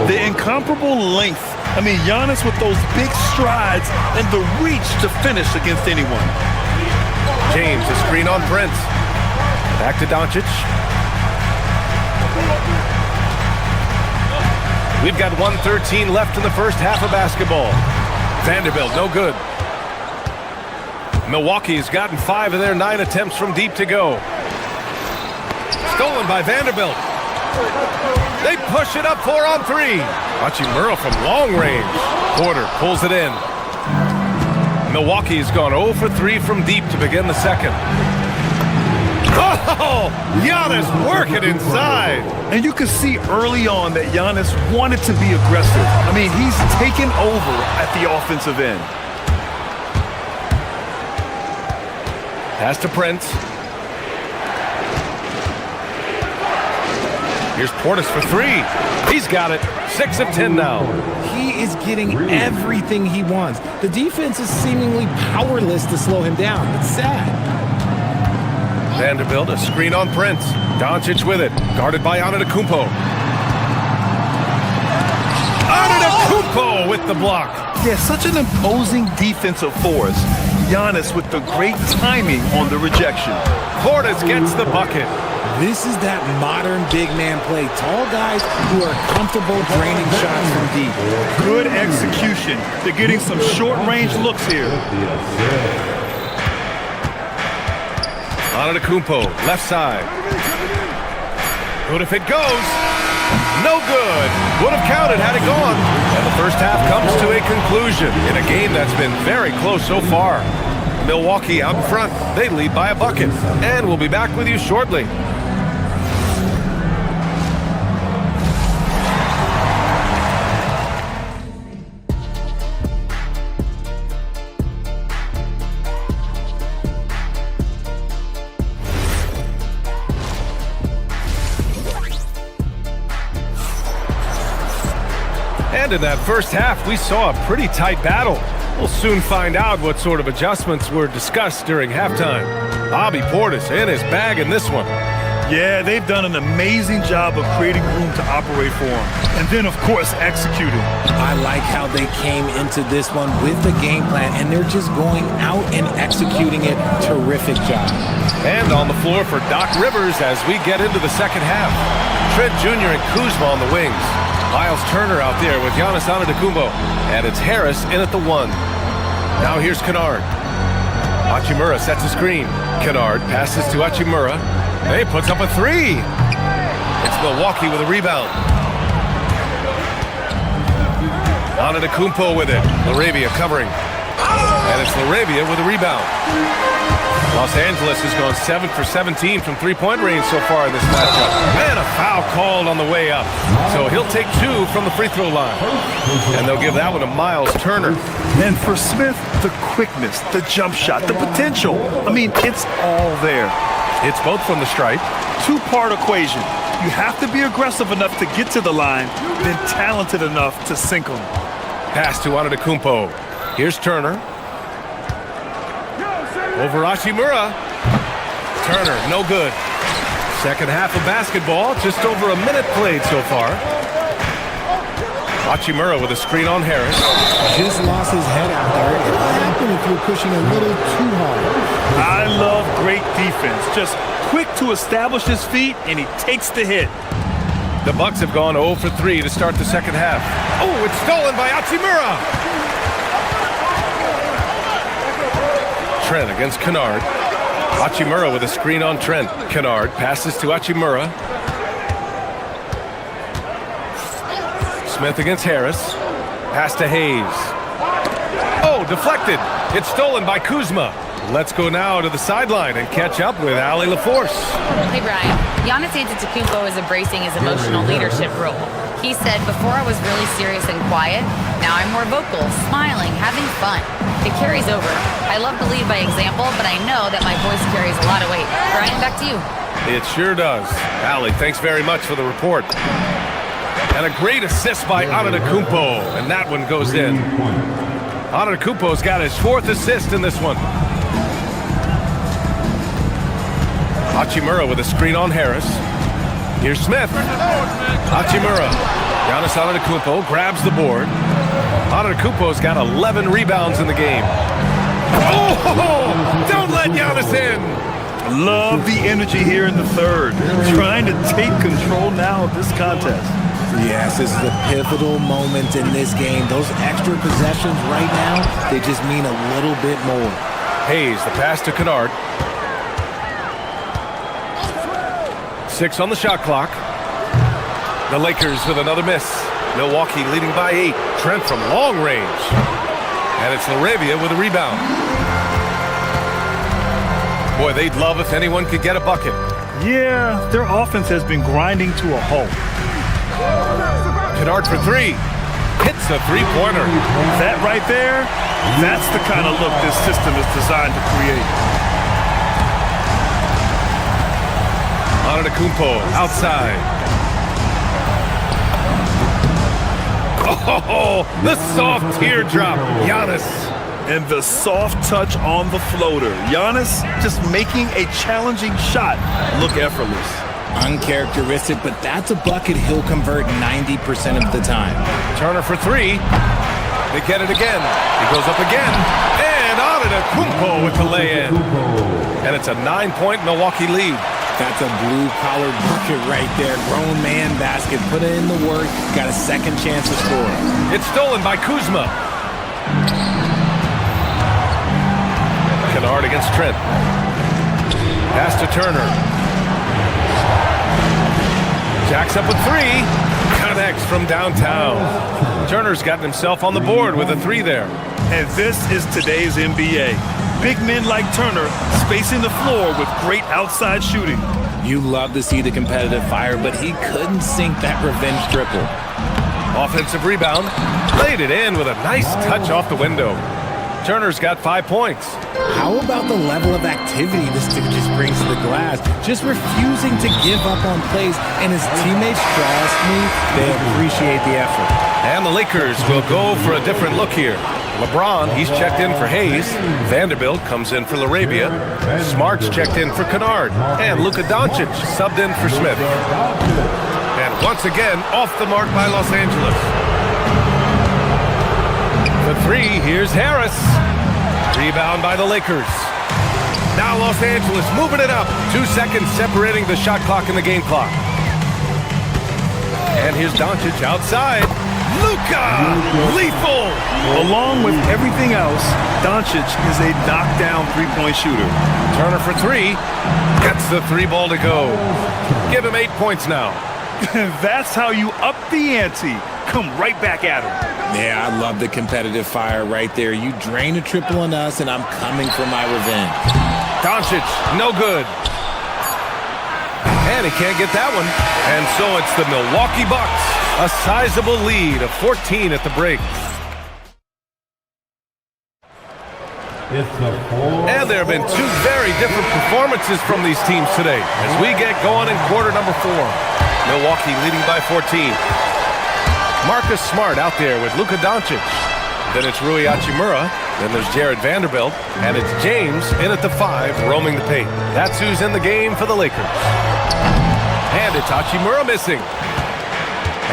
The incomparable length. I mean, Giannis with those big strides and the reach to finish against anyone. James, a screen on Prince. Back to Doncic. We've got 1:13 left in the first half of basketball. Vanderbilt, no good. Milwaukee's gotten 5 of their 9 attempts from deep to go. Stolen by Vanderbilt. They push it up 4 on 3. Hachimura from long range. Porter pulls it in. Milwaukee's gone 0 for 3 from deep to begin the second. Oh, Giannis working inside. And you can see early on that Giannis wanted to be aggressive. I mean, he's taken over at the offensive end. Pass to Prince. Here's Portis for 3. He's got it. 6 of 10 now. He is getting everything he wants. The defense is seemingly powerless to slow him down. It's sad. Vanderbilt, a screen on Prince. Doncic with it. Guarded by Antetokounmpo. Antetokounmpo with the block. Yeah, such an imposing defensive force. Giannis with the great timing on the rejection. Portis gets the bucket. This is that modern big man play. Tall guys who are comfortable draining shots from deep. Good execution. They're getting some short-range looks here. Antetokounmpo, left side. Good if it goes. No good. Would have counted had it gone. And the first half comes to a conclusion in a game that's been very close so far. Milwaukee out in front. They lead by a bucket. And we'll be back with you shortly. And in that first half, we saw a pretty tight battle. We'll soon find out what sort of adjustments were discussed during halftime. Bobby Portis in his bag in this one. Yeah, they've done an amazing job of creating room to operate for him. And then, of course, executing. I like how they came into this one with the game plan, and they're just going out and executing it. Terrific job. And on the floor for Doc Rivers as we get into the second half. Trent Jr. and Kuzma on the wings. Miles Turner out there with Giannis Antetokounmpo. And it's Harris in at the 1. Now here's Kennard. Hachimura sets a screen. Kennard passes to Hachimura. He puts up a 3. It's Milwaukee with a rebound. Antetokounmpo with it. LaRavia covering. And it's LaRavia with a rebound. Los Angeles has gone 7 for 17 from three-point range so far in this matchup. And a foul called on the way up. So he'll take 2 from the free throw line. And they'll give that one to Miles Turner. And for Smith, the quickness, the jump shot, the potential. I mean, it's all there. It's both from the stripe. Two-part equation. You have to be aggressive enough to get to the line, then talented enough to sink them. Pass to Antetokounmpo. Here's Turner. Over Hachimura. Turner, no good. Second half of basketball, just over a minute played so far. Hachimura with a screen on Harris. Just lost his head out there. What happened if you're pushing a little too hard? I love great defense. Just quick to establish his feet, and he takes the hit. The Bucks have gone 0 for 3 to start the second half. Oh, it's stolen by Hachimura. Trent against Kennard. Hachimura with a screen on Trent. Kennard passes to Hachimura. Smith against Harris. Pass to Hayes. Oh, deflected. It's stolen by Kuzma. Let's go now to the sideline and catch up with Allie LaForce. Hey, Brian. Giannis Antetokounmpo is embracing his emotional leadership role. He said, before I was really serious and quiet, now I'm more vocal, smiling, having fun. It carries over. I love to lead by example, but I know that my voice carries a lot of weight. Brian, back to you. It sure does. Allie, thanks very much for the report. And a great assist by Antetokounmpo, and that one goes in. Antetokounmpo's got his 4th assist in this one. Hachimura with a screen on Harris. Here's Smith. Hachimura. Giannis Antetokounmpo grabs the board. Antetokounmpo's got 11 rebounds in the game. Oh! Don't let Giannis in! Love the energy here in the third. Trying to take control now of this contest. Yes, this is a pivotal moment in this game. Those extra possessions right now, they just mean a little bit more. Hayes, the pass to Kennard. 6 on the shot clock. The Lakers with another miss. Milwaukee leading by 8. Trent from long range. And it's LaRavia with a rebound. Boy, they'd love if anyone could get a bucket. Yeah, their offense has been grinding to a halt. Kennard for 3. Hits a three-pointer. That right there, that's the kind of look this system is designed to create. Antetokounmpo outside. Oh, the soft teardrop. Giannis. And the soft touch on the floater. Giannis just making a challenging shot look effortless. Uncharacteristic, but that's a bucket he'll convert 90% of the time. Turner for 3. They get it again. He goes up again. And Antetokounmpo with the lay-in. And it's a 9-point Milwaukee lead. That's a blue-collar bucket right there. Grown man basket. Put in the work. Got a second chance to score. It's stolen by Kuzma. Kennard against Trent. Pass to Turner. Jacks up with 3. Connects from downtown. Turner's gotten himself on the board with a 3 there. And this is today's NBA. Big men like Turner spacing the floor with great outside shooting. You love to see the competitive fire, but he couldn't sink that revenge triple. Offensive rebound. Laid it in with a nice touch off the window. Turner's got 5 points. How about the level of activity this dude just brings to the glass? Just refusing to give up on plays, and his teammates, trust me, they appreciate the effort. And the Lakers will go for a different look here. LeBron, he's checked in for Hayes. Vanderbilt comes in for LaRabia. Smart's checked in for Kennard. And Luka Doncic subbed in for Smith. And once again, off the mark by Los Angeles. For three, here's Harris. Rebound by the Lakers. Now Los Angeles moving it up. 2 seconds separating the shot clock and the game clock. And here's Doncic outside. Luka! Lethal! Along with everything else, Doncic is a knockdown three-point shooter. Turner for three. Gets the three ball to go. Give him 8 points now. That's how you up the ante. Come right back at him. Yeah, I love the competitive fire right there. You drain a triple on us, and I'm coming for my revenge. Doncic, no good. And he can't get that one. And so it's the Milwaukee Bucks. A sizable lead of 14 at the break. And there have been two very different performances from these teams today as we get going in quarter number 4. Milwaukee leading by 14. Marcus Smart out there with Luka Doncic. Then it's Rui Hachimura. Then there's Jared Vanderbilt. And it's James in at the 5 roaming the paint. That's who's in the game for the Lakers. And it's Hachimura missing.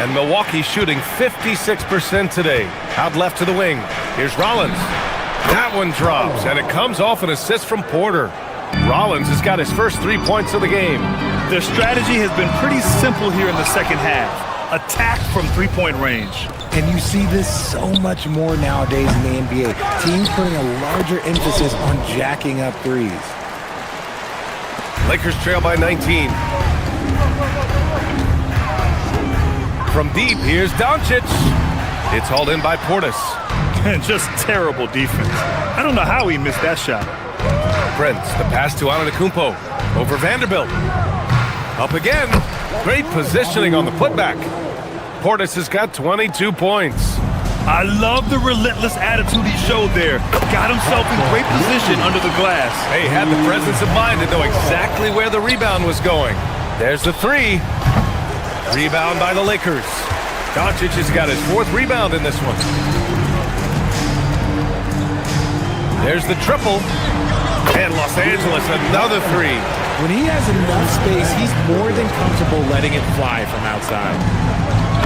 And Milwaukee shooting 56% today. Out left to the wing. Here's Rollins. That one drops, and it comes off an assist from Porter. Rollins has got his first 3 points of the game. Their strategy has been pretty simple here in the second half. Attack from three-point range. And you see this so much more nowadays in the NBA. Teams putting a larger emphasis on jacking up threes. Lakers trail by 19. From deep, here's Doncic. It's hauled in by Portis. And just terrible defense. I don't know how he missed that shot. Prince, the pass to Antetokounmpo. Over Vanderbilt. Up again. Great positioning on the putback. Portis has got 22 points. I love the relentless attitude he showed there. Got himself in great position under the glass. He had the presence of mind to know exactly where the rebound was going. There's the three. Rebound by the Lakers. Doncic has got his 4th rebound in this one. There's the triple. And Los Angeles, another 3. When he has enough space, he's more than comfortable letting it fly from outside.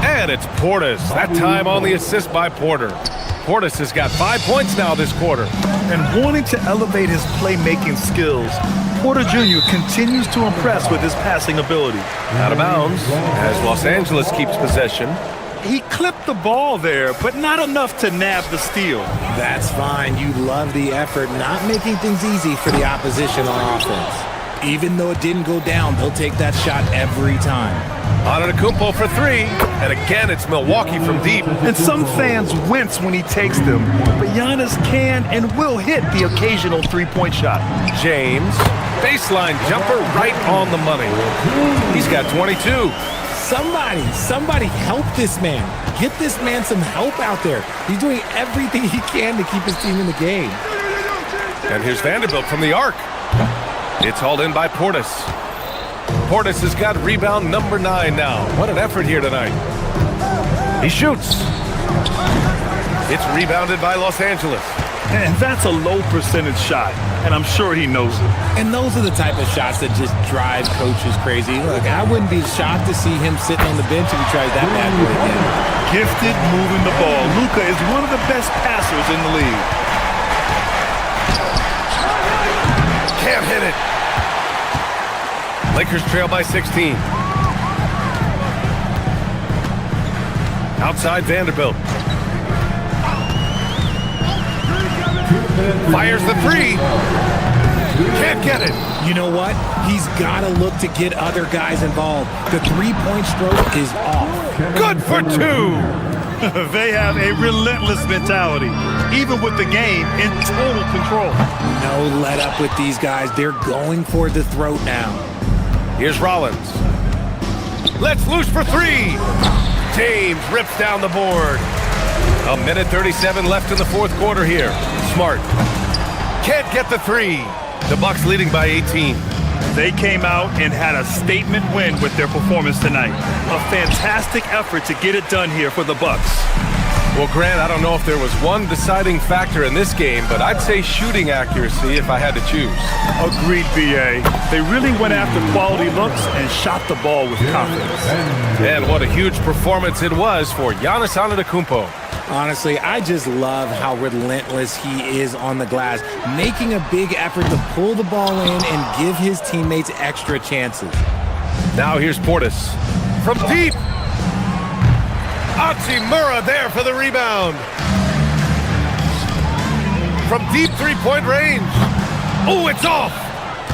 And it's Portis. That time on the assist by Porter. Portis has got 5 points now this quarter. And wanting to elevate his playmaking skills, Porter Jr. continues to impress with his passing ability. Out of bounds as Los Angeles keeps possession. He clipped the ball there, but not enough to nab the steal. That's fine. You love the effort, not making things easy for the opposition on offense. Even though it didn't go down, they'll take that shot every time. Antetokounmpo for 3, and again it's Milwaukee from deep. And some fans wince when he takes them, but Giannis can and will hit the occasional three-point shot. James, baseline jumper right on the money. He's got 22. Somebody help this man. Get this man some help out there. He's doing everything he can to keep his team in the game. And here's Vanderbilt from the arc. It's hauled in by Portis. Portis has got rebound number 9 now. What an effort here tonight. He shoots. It's rebounded by Los Angeles. And that's a low percentage shot, and I'm sure he knows it. And those are the type of shots that just drive coaches crazy. Look, I wouldn't be shocked to see him sitting on the bench if he tries that bad boy again. Gifted moving the ball. Luka is one of the best passers in the league. Can't hit it. Lakers trail by 16. Outside Vanderbilt. Fires the 3. Can't get it. You know what? He's got to look to get other guys involved. The three-point stroke is off. Good for 2. They have a relentless mentality, even with the game in total control. No let up with these guys. They're going for the throat now. Here's Rollins. Let's loose for 3. James rips down the board. A minute 37 left in the fourth quarter here. Smart can't get the three. The Bucks leading by 18. They came out and had a statement win with their performance tonight. A fantastic effort to get it done here for the Bucks. Well, Grant, I don't know if there was one deciding factor in this game, but I'd say shooting accuracy if I had to choose. Agreed, B.A. They really went after quality looks and shot the ball with confidence. And what a huge performance it was for Giannis Antetokounmpo. Honestly, I just love how relentless he is on the glass, making a big effort to pull the ball in and give his teammates extra chances. Now here's Portis from deep. Hachimura there for the rebound. From deep three-point range. Oh, it's off.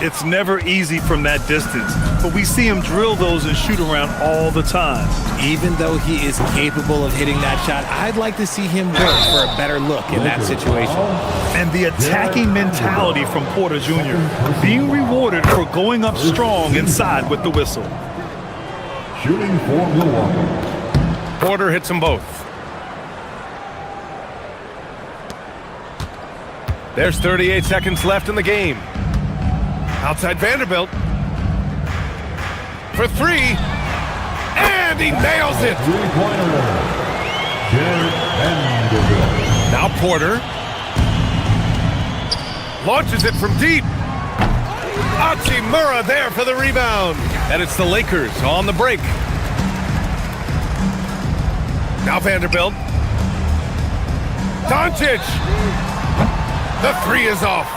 It's never easy from that distance, but we see him drill those and shoot around all the time. Even though he is capable of hitting that shot, I'd like to see him work for a better look in that situation. And the attacking mentality from Porter Jr. being rewarded for going up strong inside with the whistle. Shooting for Milwaukee. Porter hits them both. There's 38 seconds left in the game. Outside Vanderbilt. For three. And he nails it. Now Porter. Launches it from deep. Hachimura there for the rebound. And it's the Lakers on the break. Now Vanderbilt. Doncic. The three is off.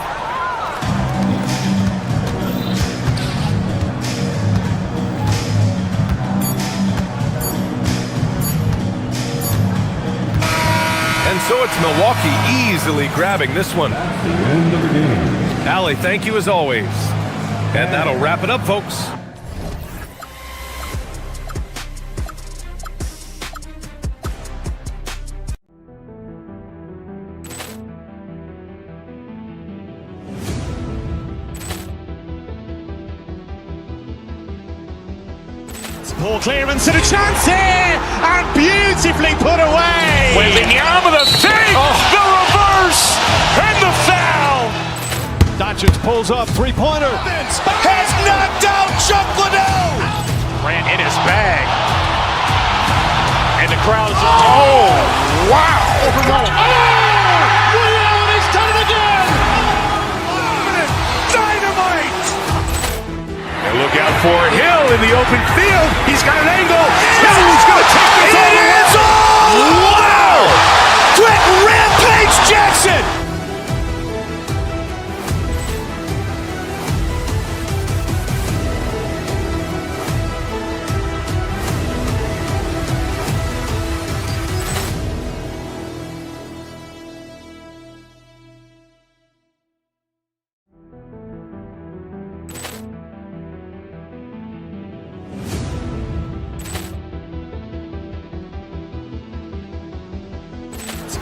And so it's Milwaukee easily grabbing this one. That's the end of the game. Allie, thank you as always. And that'll wrap it up, folks. Ball clearance and a chance here, and beautifully put away. Wembanyama the fake, the reverse, and the foul. Doncic pulls up, three-pointer. Has knocked out Chuck Liddell. Grant in his bag. And the crowd is, oh, wow. He's done it again. Dynamite. And look out for Hill in the open field. He's got an angle. Hill's going to take this all the way. Wow. Quick Rampage Jackson.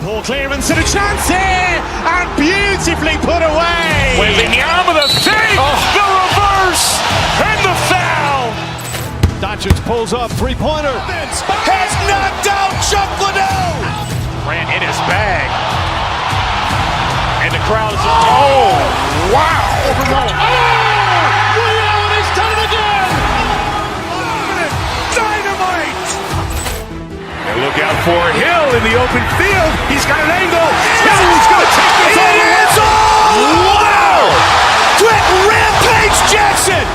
Ball clearance and a chance here, and beautifully put away. Wembanyama the fake, the reverse, and the foul. Doncic pulls up, three-pointer. Has knocked out Chuck Liddell. Grant in his bag. And the crowd is, oh, wow. He's done it again. Dynamite. And look out for Hill in the open field. He's got an angle. Hill's going to take this all the way. Wow. Quick Rampage Jackson.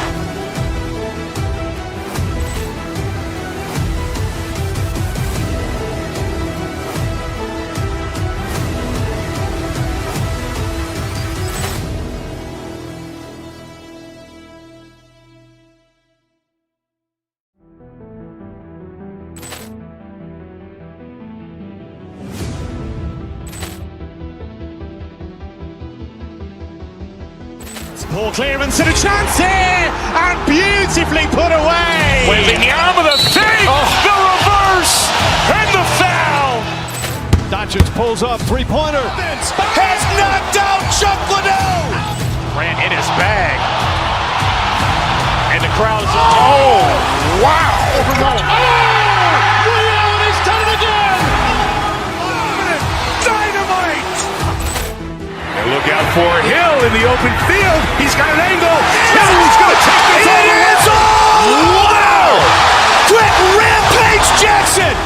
Ball clearance and a chance here, and beautifully put away. Wembanyama the fake, the reverse, and the foul. Doncic pulls up, three-pointer. Has knocked out Chuck Liddell. Grant in his bag. And the crowd is, oh, wow. He's done it again. Look out for Hill in the open field. He's got an angle. Hill's going to take this all the way. Wow! Quick Rampage Jackson!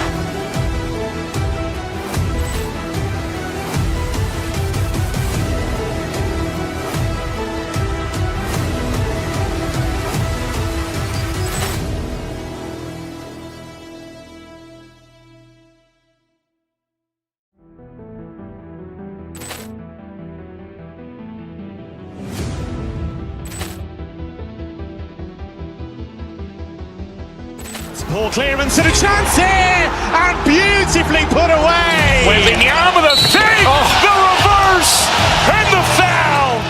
Poor clearance and a chance here, and beautifully put away. Wembanyama the save, the reverse, and the foul.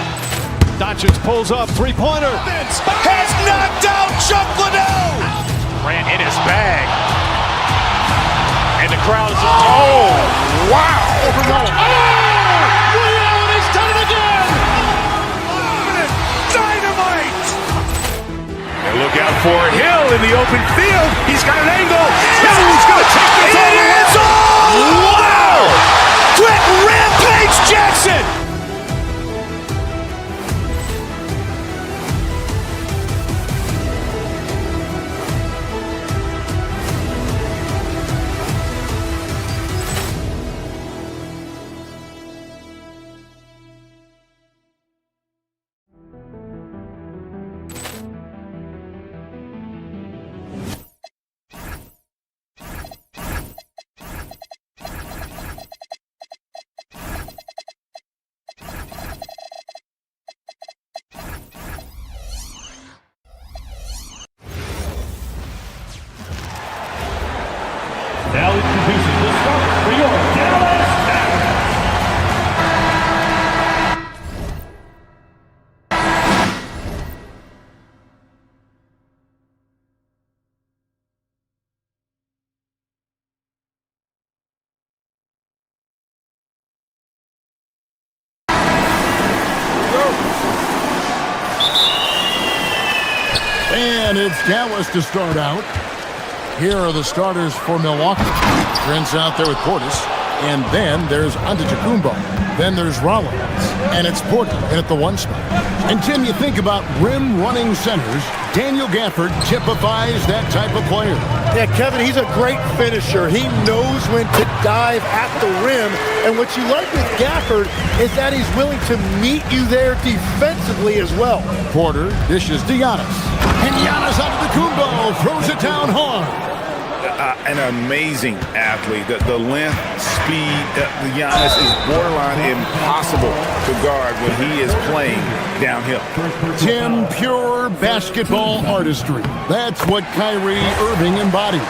Doncic pulls up, three-pointer. Has knocked out Chuck Liddell. Ran in his bag. And the crowd is, oh, wow. He's done it again. Dynamite. And look out for Hill in the open field. He's got an angle. Hill's going to take this all the way. Wow! Quick Rampage Jackson! Now introducing the starter for your Dallas And it's Dallas to start out. Here are the starters for Milwaukee. Trent's out there with Portis. And then there's Antetokounmpo. Then there's Rollins. And it's Porter in at the one spot. And Tim, you think about rim-running centers, Daniel Gafford typifies that type of player. Yeah, Kevin, he's a great finisher. He knows when to dive at the rim. And what you like with Gafford is that he's willing to meet you there defensively as well. Porter dishes to Giannis. And Giannis Antetokounmpo throws it down hard. An amazing athlete. The length, speed, Giannis is borderline impossible to guard when he is playing downhill. Tim, pure basketball artistry. That's what Kyrie Irving embodied.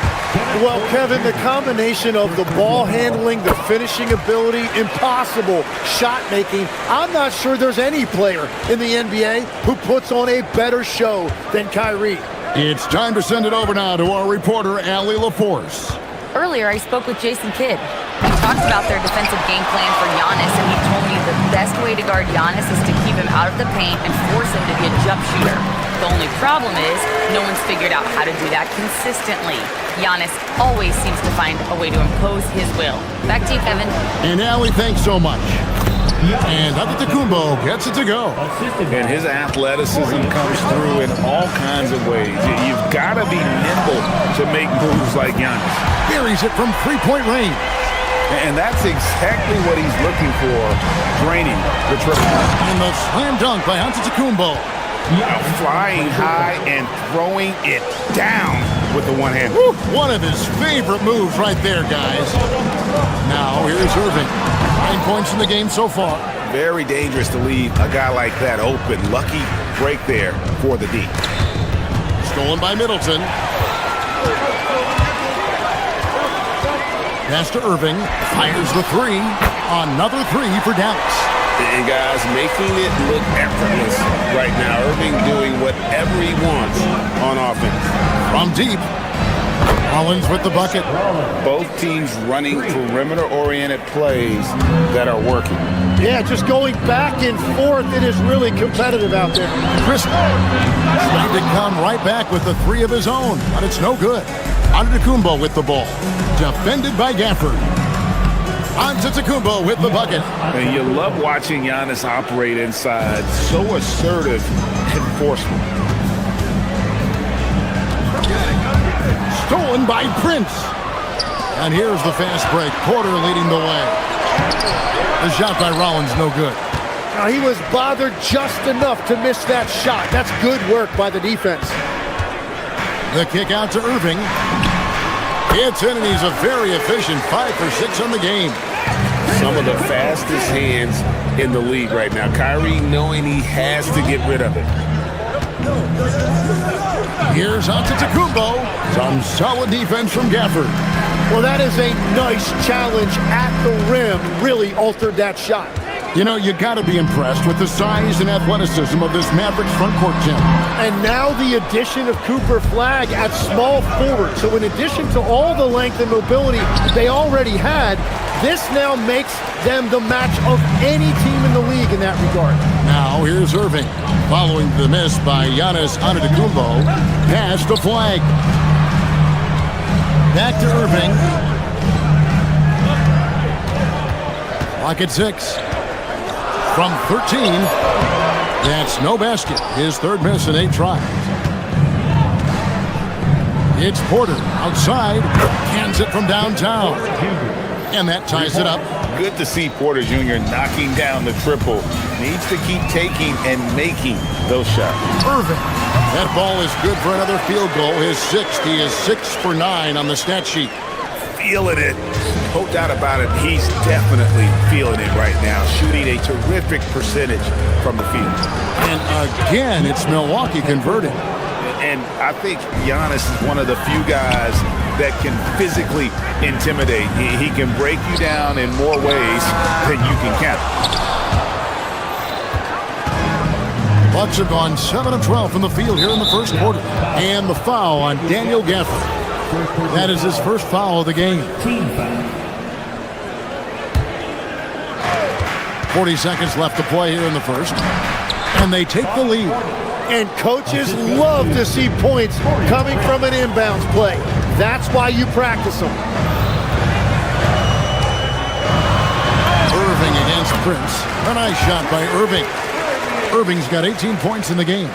Well, Kevin, the combination of the ball handling, the finishing ability, impossible shot making. I'm not sure there's any player in the NBA who puts on a better show than Kyrie. It's time to send it over now to our reporter, Allie LaForce. Earlier, I spoke with Jason Kidd. We talked about their defensive game plan for Giannis, and he told me the best way to guard Giannis is to keep him out of the paint and force him to be a jump shooter. The only problem is no one's figured out how to do that consistently. Giannis always seems to find a way to impose his will. Back to you, Kevin. And Allie, thanks so much. And Antetokounmpo gets it to go. And his athleticism comes through in all kinds of ways. You've got to be nimble to make moves like Giannis. Buries it from three-point range. And that's exactly what he's looking for, draining the triple. And the slam dunk by Antetokounmpo. Flying high and throwing it down with the one hand. One of his favorite moves right there, guys. Now here's Irving. 9 points in the game so far. Very dangerous to leave a guy like that open. Lucky break there for the D. Stolen by Middleton. Pass to Irving. Fires the three. Another three for Dallas. And guys, making it look effortless right now. Irving doing whatever he wants on offense. From deep. Rollins with the bucket. Both teams running perimeter-oriented plays that are working. Yeah, just going back and forth. It is really competitive out there. Chris trying to come right back with the three of his own, but it's no good. Antetokounmpo with the ball. Defended by Gafford. Antetokounmpo with the bucket. And you love watching Giannis operate inside. So assertive and forceful. Stolen by Prince. And here's the fast break. Porter leading the way. The shot by Rollins, no good. Now he was bothered just enough to miss that shot. That's good work by the defense. The kick out to Irving. It's in, and he's a very efficient 5 for 6 on the game. Some of the fastest hands in the league right now. Kyrie knowing he has to get rid of it. Here's Antetokounmpo. Some solid defense from Gafford. Well, that is a nice challenge at the rim. Really altered that shot. You know, you got to be impressed with the size and athleticism of this Mavericks front court, Jim. And now the addition of Cooper Flagg at small forward. So in addition to all the length and mobility they already had, this now makes them the match of any team in the league in that regard. Now here's Irving. Following the miss by Giannis Antetokounmpo. Pass to Flagg. Back to Irving. Clock at 6. From 13, that's no basket. His third miss in 8 tries. It's Porter outside, cans it from downtown. And that ties it up. Good to see Porter Jr. knocking down the triple. Needs to keep taking and making those shots. Irving. That ball is good for another field goal. His 6th. He is 6 for 9 on the stat sheet. Feeling it. No doubt about it, he's definitely feeling it right now. Shooting a terrific percentage from the field. And again, it's Milwaukee converting. And I think Giannis is one of the few guys that can physically intimidate. He can break you down in more ways than you can count. Bucks have gone 7 of 12 from the field here in the first quarter. And the foul on Daniel Gafford. That is his first foul of the game. 40 seconds left to play here in the first. And they take the lead. And coaches love to see points coming from an inbounds play. That's why you practice them. Irving against Prince. A nice shot by Irving. Irving's got 18 points in the game.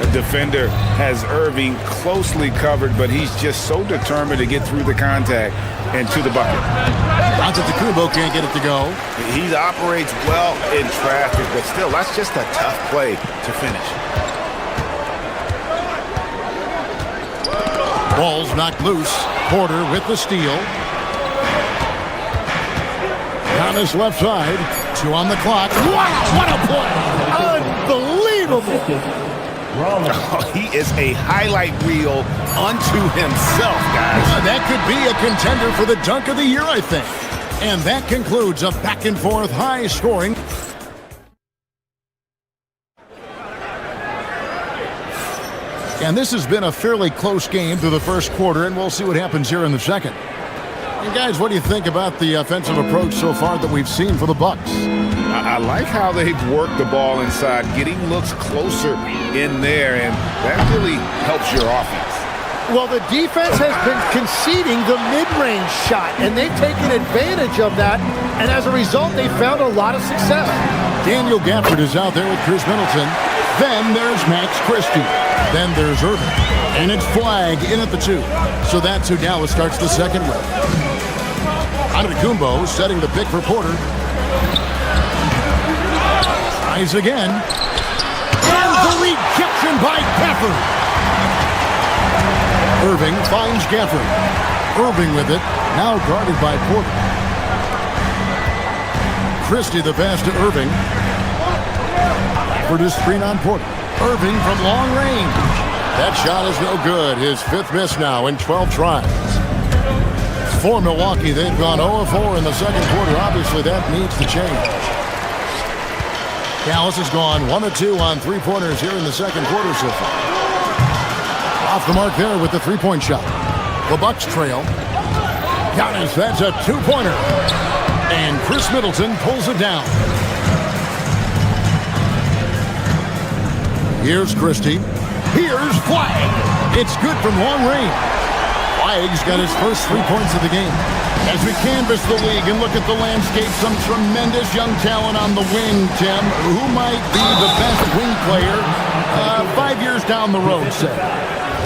The defender has Irving closely covered, but he's just so determined to get through the contact and to the bucket. Antetokounmpo can't get it to go. He operates well in traffic, but still, that's just a tough play to finish. Ball's knocked loose. Porter with the steal. Giannis left side. 2 on the clock. Wow, what a play! Unbelievable! Oh, he is a highlight reel unto himself, guys. That could be a contender for the dunk of the year, I think. And that concludes a back-and-forth high-scoring. And this has been a fairly close game through the first quarter, and we'll see what happens here in the second. And guys, what do you think about the offensive approach so far that we've seen for the Bucks? I like how they've worked the ball inside, getting looks closer in there, and that really helps your offense. Well, the defense has been conceding the mid-range shot, and they've taken advantage of that, and as a result, they've found a lot of success. Daniel Gafford is out there with Chris Middleton. Then there's Max Christie. Then there's Irving. And it's Flagg in at the 2. So that's who Dallas starts the second with. Antetokounmpo setting the pick for Porter. Tries again. And the rejection by Gafford. Irving finds Gafford. Irving with it. Now guarded by Porter. Christie the pass to Irving. For this screen on Porter. Irving from long range. That shot is no good. His 5th miss now in 12 tries. For Milwaukee, they've gone 0-4 in the second quarter. Obviously, that needs to change. Dallas has gone 1-2 on 3-pointers here in the second quarter so far. Off the mark there with the 3-point shot. The Bucks trail. Giannis, that's a 2-pointer. And Chris Middleton pulls it down. Here's Christie. Here's Flagg. It's good from long range. Flag's got his first 3 points of the game. As we canvass the league and look at the landscape, some tremendous young talent on the wing, Tim. Who might be the best wing player 5 years down the road, say?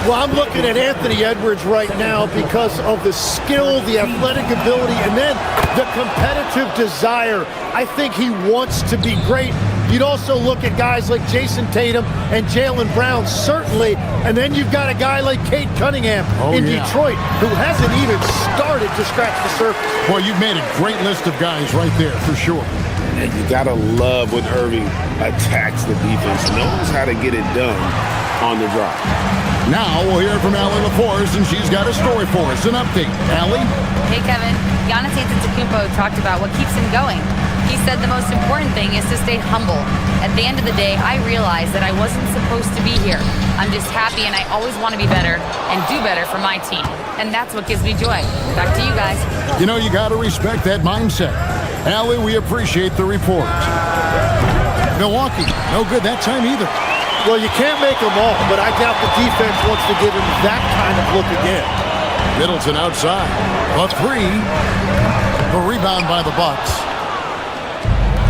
Well, I'm looking at Anthony Edwards right now because of the skill, the athletic ability, and then the competitive desire. I think he wants to be great. You'd also look at guys like Jason Tatum and Jaylen Brown, certainly. And then you've got a guy like Cade Cunningham in Detroit, who hasn't even started to scratch the surface. Well, you've made a great list of guys right there, for sure. And you got to love when Irving attacks the defense, knows how to get it done on the drop. Now we'll hear from Allie LaForce, and she's got a story for us. An update. Allie? Hey, Kevin. Giannis Antetokounmpo talked about what keeps him going. He said the most important thing is to stay humble. At the end of the day, I realized that I wasn't supposed to be here. I'm just happy, and I always want to be better and do better for my team. And that's what gives me joy. Back to you guys. You know, you got to respect that mindset. Allie, we appreciate the report. Milwaukee, no good that time either. Well, you can't make them all, but I doubt the defense wants to give him that kind of look again. Middleton outside. A three. The rebound by the Bucks.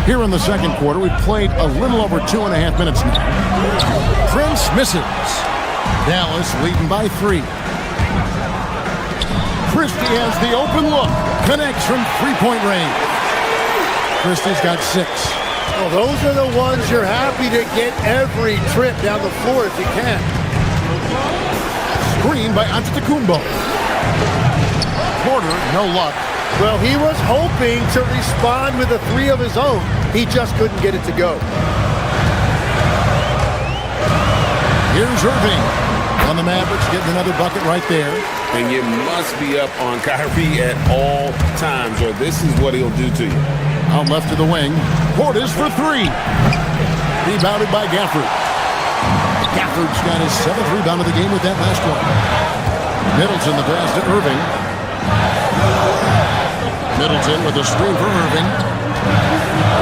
Here in the second quarter, we've played a little over 2.5 minutes now. Prince misses. Dallas leading by 3. Christie has the open look. Connects from three-point range. Christie's got 6. Well, those are the ones you're happy to get every trip down the floor if you can. Screen by Antetokounmpo. Porter, no luck. Well, he was hoping to respond with a 3 of his own. He just couldn't get it to go. Here's Irving on the Mavericks, getting another bucket right there. And you must be up on Kyrie at all times, or this is what he'll do to you. Out left to the wing. Portis for 3. Rebounded by Gafford. Gafford's got his 7th rebound of the game with that last one. Middleton the pass to Irving. Middleton with a screen for Irving.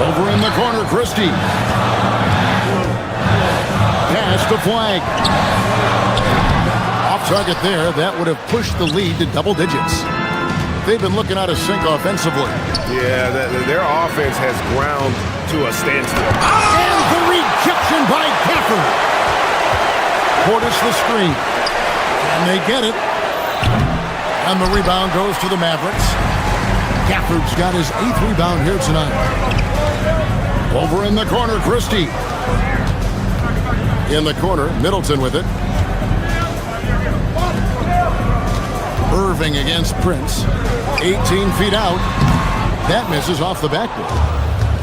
Over in the corner, Christie. Pass to Flag. Off target there. That would have pushed the lead to double digits. They've been looking out of sync offensively. Yeah, their offense has ground to a standstill. And the rejection by Gafford. Portis the screen. And they get it. And the rebound goes to the Mavericks. Gafford's got his 8th rebound here tonight. Over in the corner, Christie. In the corner, Middleton with it. Irving against Prince. 18 feet out. That misses off the backboard.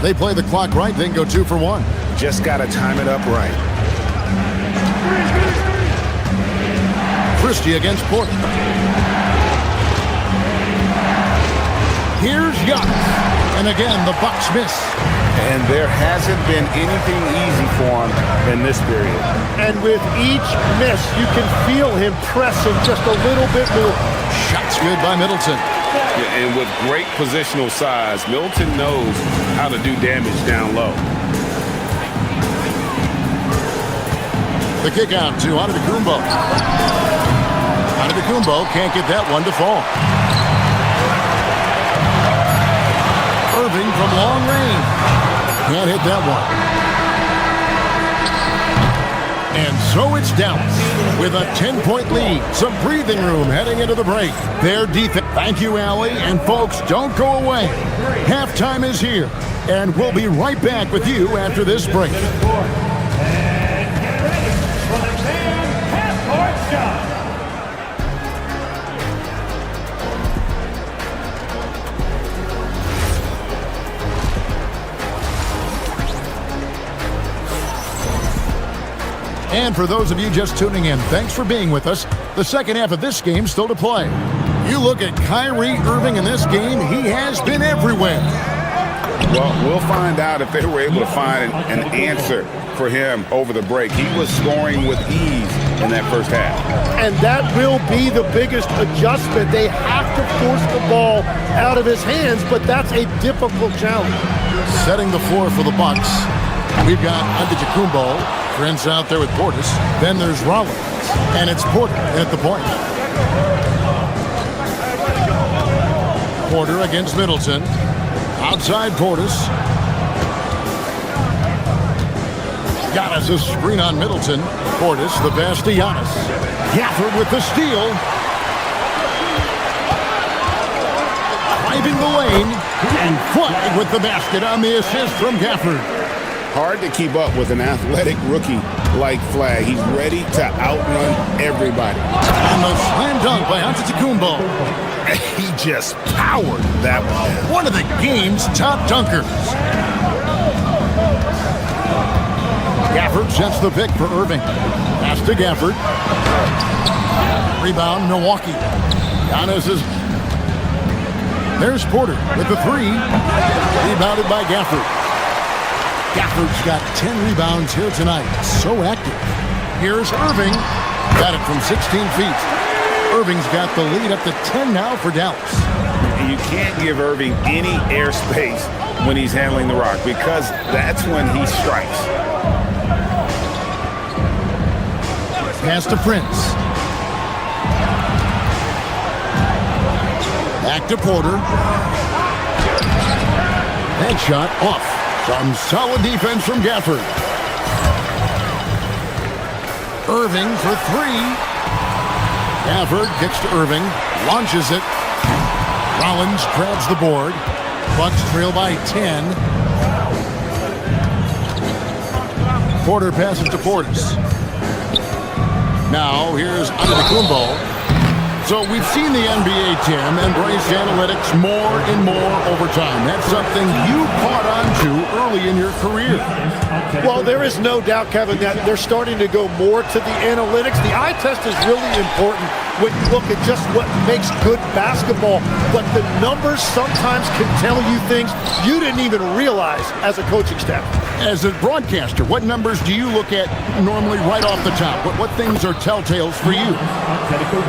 They play the clock right, then go 2 for 1. Just got to time it up right. Christie against Porter. Here's Giannis. And again, the Bucks miss. And there hasn't been anything easy for him in this period. And with each miss, you can feel him pressing just a little bit more. Shots good by Middleton. Yeah, and with great positional size, Middleton knows how to do damage down low. The kick out to Antetokounmpo. Antetokounmpo can't get that one to fall. Irving from long range. Can't hit that one. And so it's Dallas with a 10-point lead. Some breathing room heading into the break. Their defense. Thank you, Allie. And folks, don't go away. Halftime is here. And we'll be right back with you after this break. And get ready for the fan half-court shot. And for those of you just tuning in, thanks for being with us. The second half of this game still to play. You look at Kyrie Irving in this game, he has been everywhere. Well, we'll find out if they were able to find an answer for him over the break. He was scoring with ease in that first half. And that will be the biggest adjustment. They have to force the ball out of his hands, but that's a difficult challenge. Setting the floor for the Bucks. We've got Antetokounmpo, Prince out there with Portis. Then there's Rollins, and it's Porter at the point. Porter against Middleton. Outside Portis. Giannis a screen on Middleton. Portis, the pass to Giannis. Gafford with the steal. Driving the lane. And Floyd with the basket on the assist from Gafford. Hard to keep up with an athletic rookie like Flag. He's ready to outrun everybody. And the slam dunk by Antetokounmpo. He just powered that one. One of the game's top dunkers. Gafford sets the pick for Irving. Pass to Gafford. Rebound, Milwaukee. Giannis is... There's Porter with the three. Rebounded by Gafford. Gafford's got 10 rebounds here tonight. So active. Here's Irving. Got it from 16 feet. Irving's got the lead up to 10 now for Dallas. You can't give Irving any airspace when he's handling the rock because that's when he strikes. Pass to Prince. Back to Porter. That shot off. Some solid defense from Gafford. Irving for three. Gafford kicks to Irving. Launches it. Rollins grabs the board. Bucks trail by 10. Porter passes to Portis. Now here's Antetokounmpo. So we've seen the NBA, Tim, embrace analytics more and more over time. That's something you caught on to early in your career. Well, there is no doubt, Kevin, that they're starting to go more to the analytics. The eye test is really important when you look at just what makes good basketball. But the numbers sometimes can tell you things you didn't even realize as a coaching staff. As a broadcaster, what numbers do you look at normally right off the top? What things are telltales for you?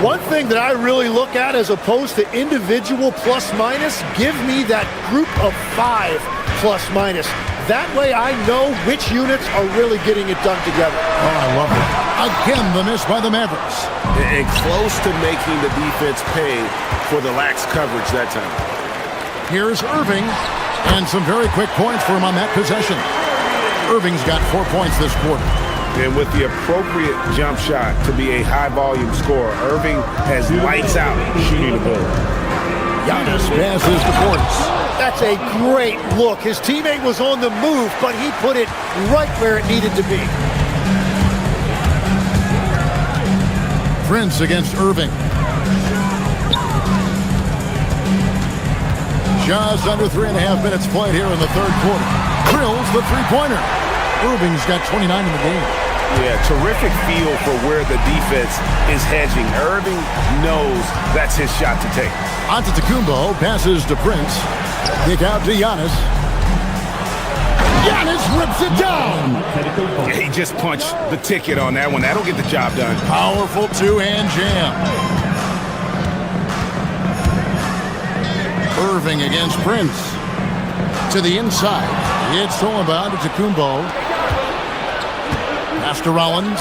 One thing that I really look at as opposed to individual plus minus, give me that group of 5 plus minus. That way I know which units are really getting it done together. Oh, I love it. Again, the miss by the Mavericks. And close to making the defense pay for the lax coverage that time. Here's Irving, and some very quick points for him on that possession. Irving's got 4 points this quarter. And with the appropriate jump shot to be a high-volume scorer, Irving has lights out shooting the ball. Giannis passes to Portis. That's a great look. His teammate was on the move, but he put it right where it needed to be. Prince against Irving. Just under 3.5 minutes played here in the third quarter. Drills the three-pointer. Irving's got 29 in the game. Yeah, terrific feel for where the defense is hedging. Irving knows that's his shot to take. Antetokounmpo passes to Prince. Kick out to Giannis. Giannis rips it down. He just punched the ticket on that one. That'll get the job done. Powerful two-hand jam. Irving against Prince. To the inside. It's stolen by Antetokounmpo. Pass to Rollins.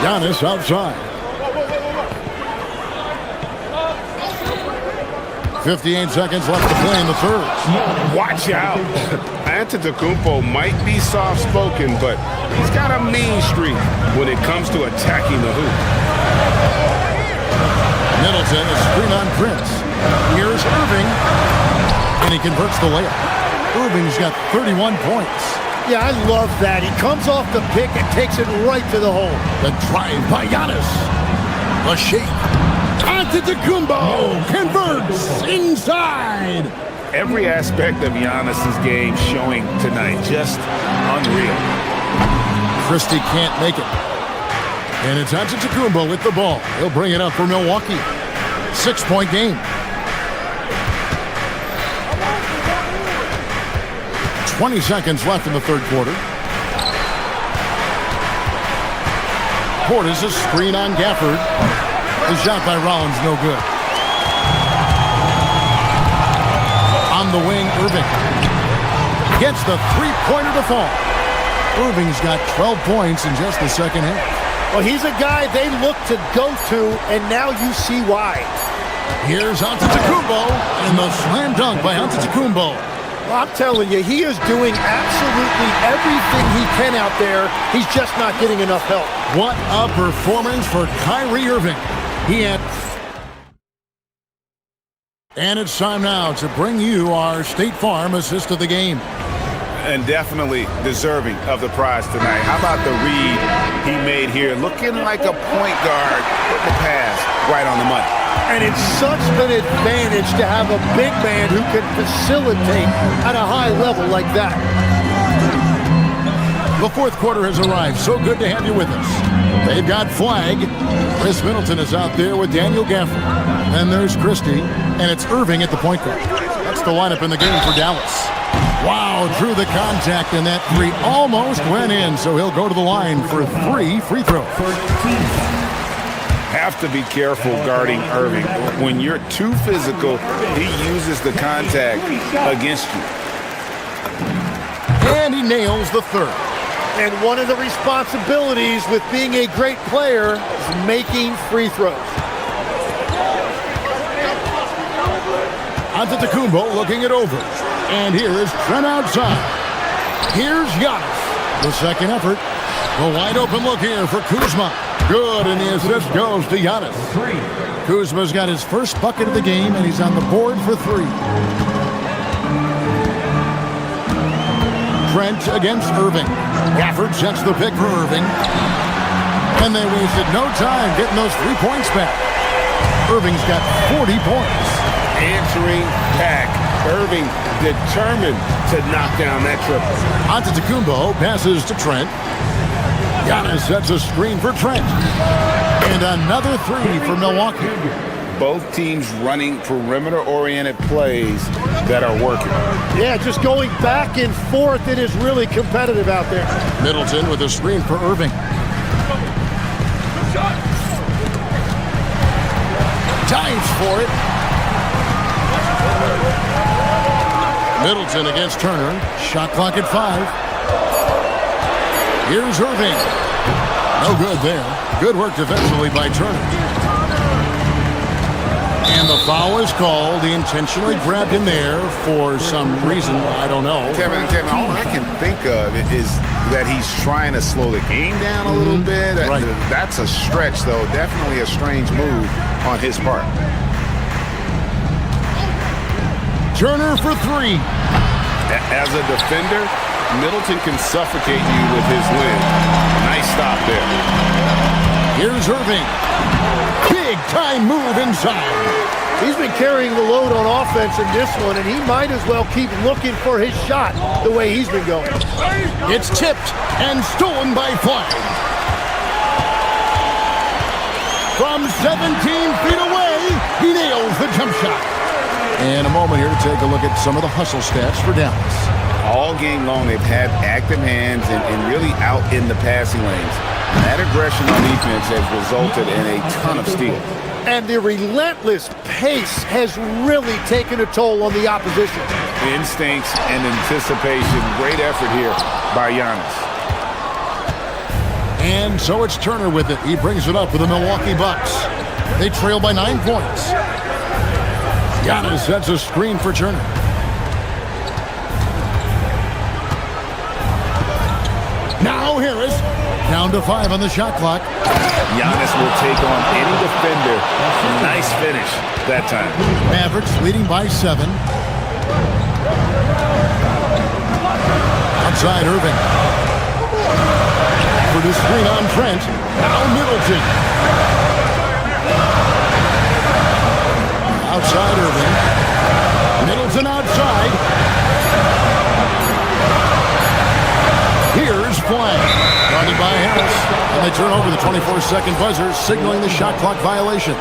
Giannis outside. 58 seconds left to play in the third. Watch out. Antetokounmpo might be soft-spoken, but he's got a mean streak when it comes to attacking the hoop. Middleton is screen on Prince. Here's Irving. And he converts the layup. Irving's got 31 points. Yeah, I love that. He comes off the pick and takes it right to the hole. The drive by Giannis. A shake. Antetokounmpo converts inside. Every aspect of Giannis's game showing tonight. Just unreal. Christie can't make it. And it's Antetokounmpo with the ball. He'll bring it up for Milwaukee. 6-point game. 20 seconds left in the third quarter. Portis' screen on Gafford. The shot by Rollins, no good. On the wing, Irving. Gets the three-pointer to fall. Irving's got 12 points in just the second half. Well, he's a guy they look to go to, and now you see why. Here's Antetokounmpo, and the slam dunk by Antetokounmpo. Well, I'm telling you, he is doing absolutely everything he can out there. He's just not getting enough help. What a performance for Kyrie Irving. He had... And it's time now to bring you our State Farm assist of the game. And definitely deserving of the prize tonight. How about the read he made here? Looking like a point guard with the pass right on the money. And it's such an advantage to have a big man who can facilitate at a high level like that. The fourth quarter has arrived. So good to have you with us. They've got Flag. Chris Middleton is out there with Daniel Gafford. Then there's Christie, and it's Irving at the point guard. That's the lineup in the game for Dallas. Wow, through the contact, and that three almost went in, so he'll go to the line for 3 free throws. Have to be careful guarding Irving. When you're too physical, he uses the contact against you. And he nails the third. And one of the responsibilities with being a great player is making free throws. Antetokounmpo looking it over. And here is Trent outside. Here's Giannis. The second effort. The wide open look here for Kuzma. Good, and the assist goes to Giannis. Kuzma's got his first bucket of the game, and he's on the board for 3. Trent against Irving. Gafford sets the pick for Irving. And they wasted no time getting those 3 points back. Irving's got 40 points. Answering back. Irving determined to knock down that triple. Antetokounmpo passes to Trent. Giannis sets a screen for Trent. And another 3 for Milwaukee. Both teams running perimeter-oriented plays that are working. Yeah, just going back and forth. It is really competitive out there. Middleton with a screen for Irving. Dives for it. Middleton against Turner. Shot clock at 5. Here's Irving. No good there. Good work defensively by Turner. And the foul is called. He intentionally grabbed him there for some reason. I don't know. Kevin, all I can think of is that he's trying to slow the game down a little bit. Right. That's a stretch, though. Definitely a strange move on his part. Turner for 3. As a defender, Middleton can suffocate you with his length. Nice stop there. Here's Irving. Big time move inside. He's been carrying the load on offense in this one, and he might as well keep looking for his shot the way he's been going. It's tipped and stolen by Flag. From 17 feet away, he nails the jump shot. And a moment here to take a look at some of the hustle stats for Dallas. All game long, they've had active hands and really out in the passing lanes. That aggression on defense has resulted in a ton of steals. And the relentless pace has really taken a toll on the opposition. Instincts and anticipation. Great effort here by Giannis. And so it's Turner with it. He brings it up for the Milwaukee Bucks. They trail by 9 points. Giannis sets a screen for Turner. Now Harris. Down to 5 on the shot clock. Giannis will take on any defender. Nice finish that time. Mavericks leading by 7. Outside Irving. For the screen on Trent. Now Middleton. Outside Irving. Middleton outside. Here's Flag. Guarded by Harris. And they turn over the 24-second buzzer, signaling the shot clock violation.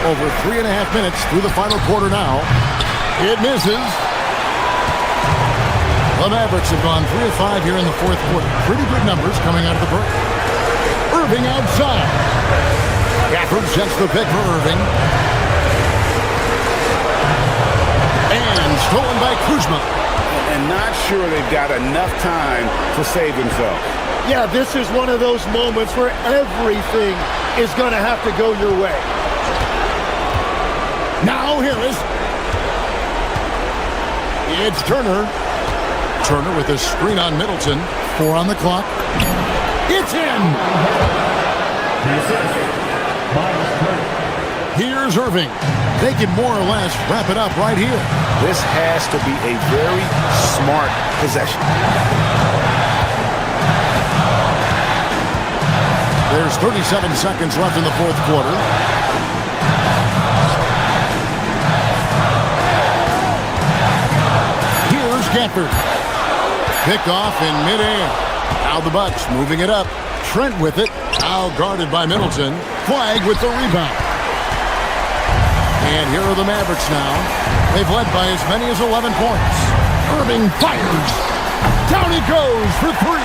Over 3.5 minutes through the final quarter now. It misses. The Mavericks have gone 3 of 5 here in the fourth quarter. Pretty good numbers coming out of the break. Irving outside. Gafford sets the pick for Irving. And stolen by Kuzma. And not sure they've got enough time to save themselves. Yeah, this is one of those moments where everything is going to have to go your way. Now Harris. It's Turner. Turner with a screen on Middleton. 4 on the clock. It's in! Here's Irving. They can more or less wrap it up right here. This has to be a very smart possession. There's 37 seconds left in the fourth quarter. Here's Gafford. Pickoff in midair. Now the Bucks moving it up. Trent with it. Now guarded by Middleton. Flag with the rebound. And here are the Mavericks now. They've led by as many as 11 points. Irving fires. Down he goes for 3.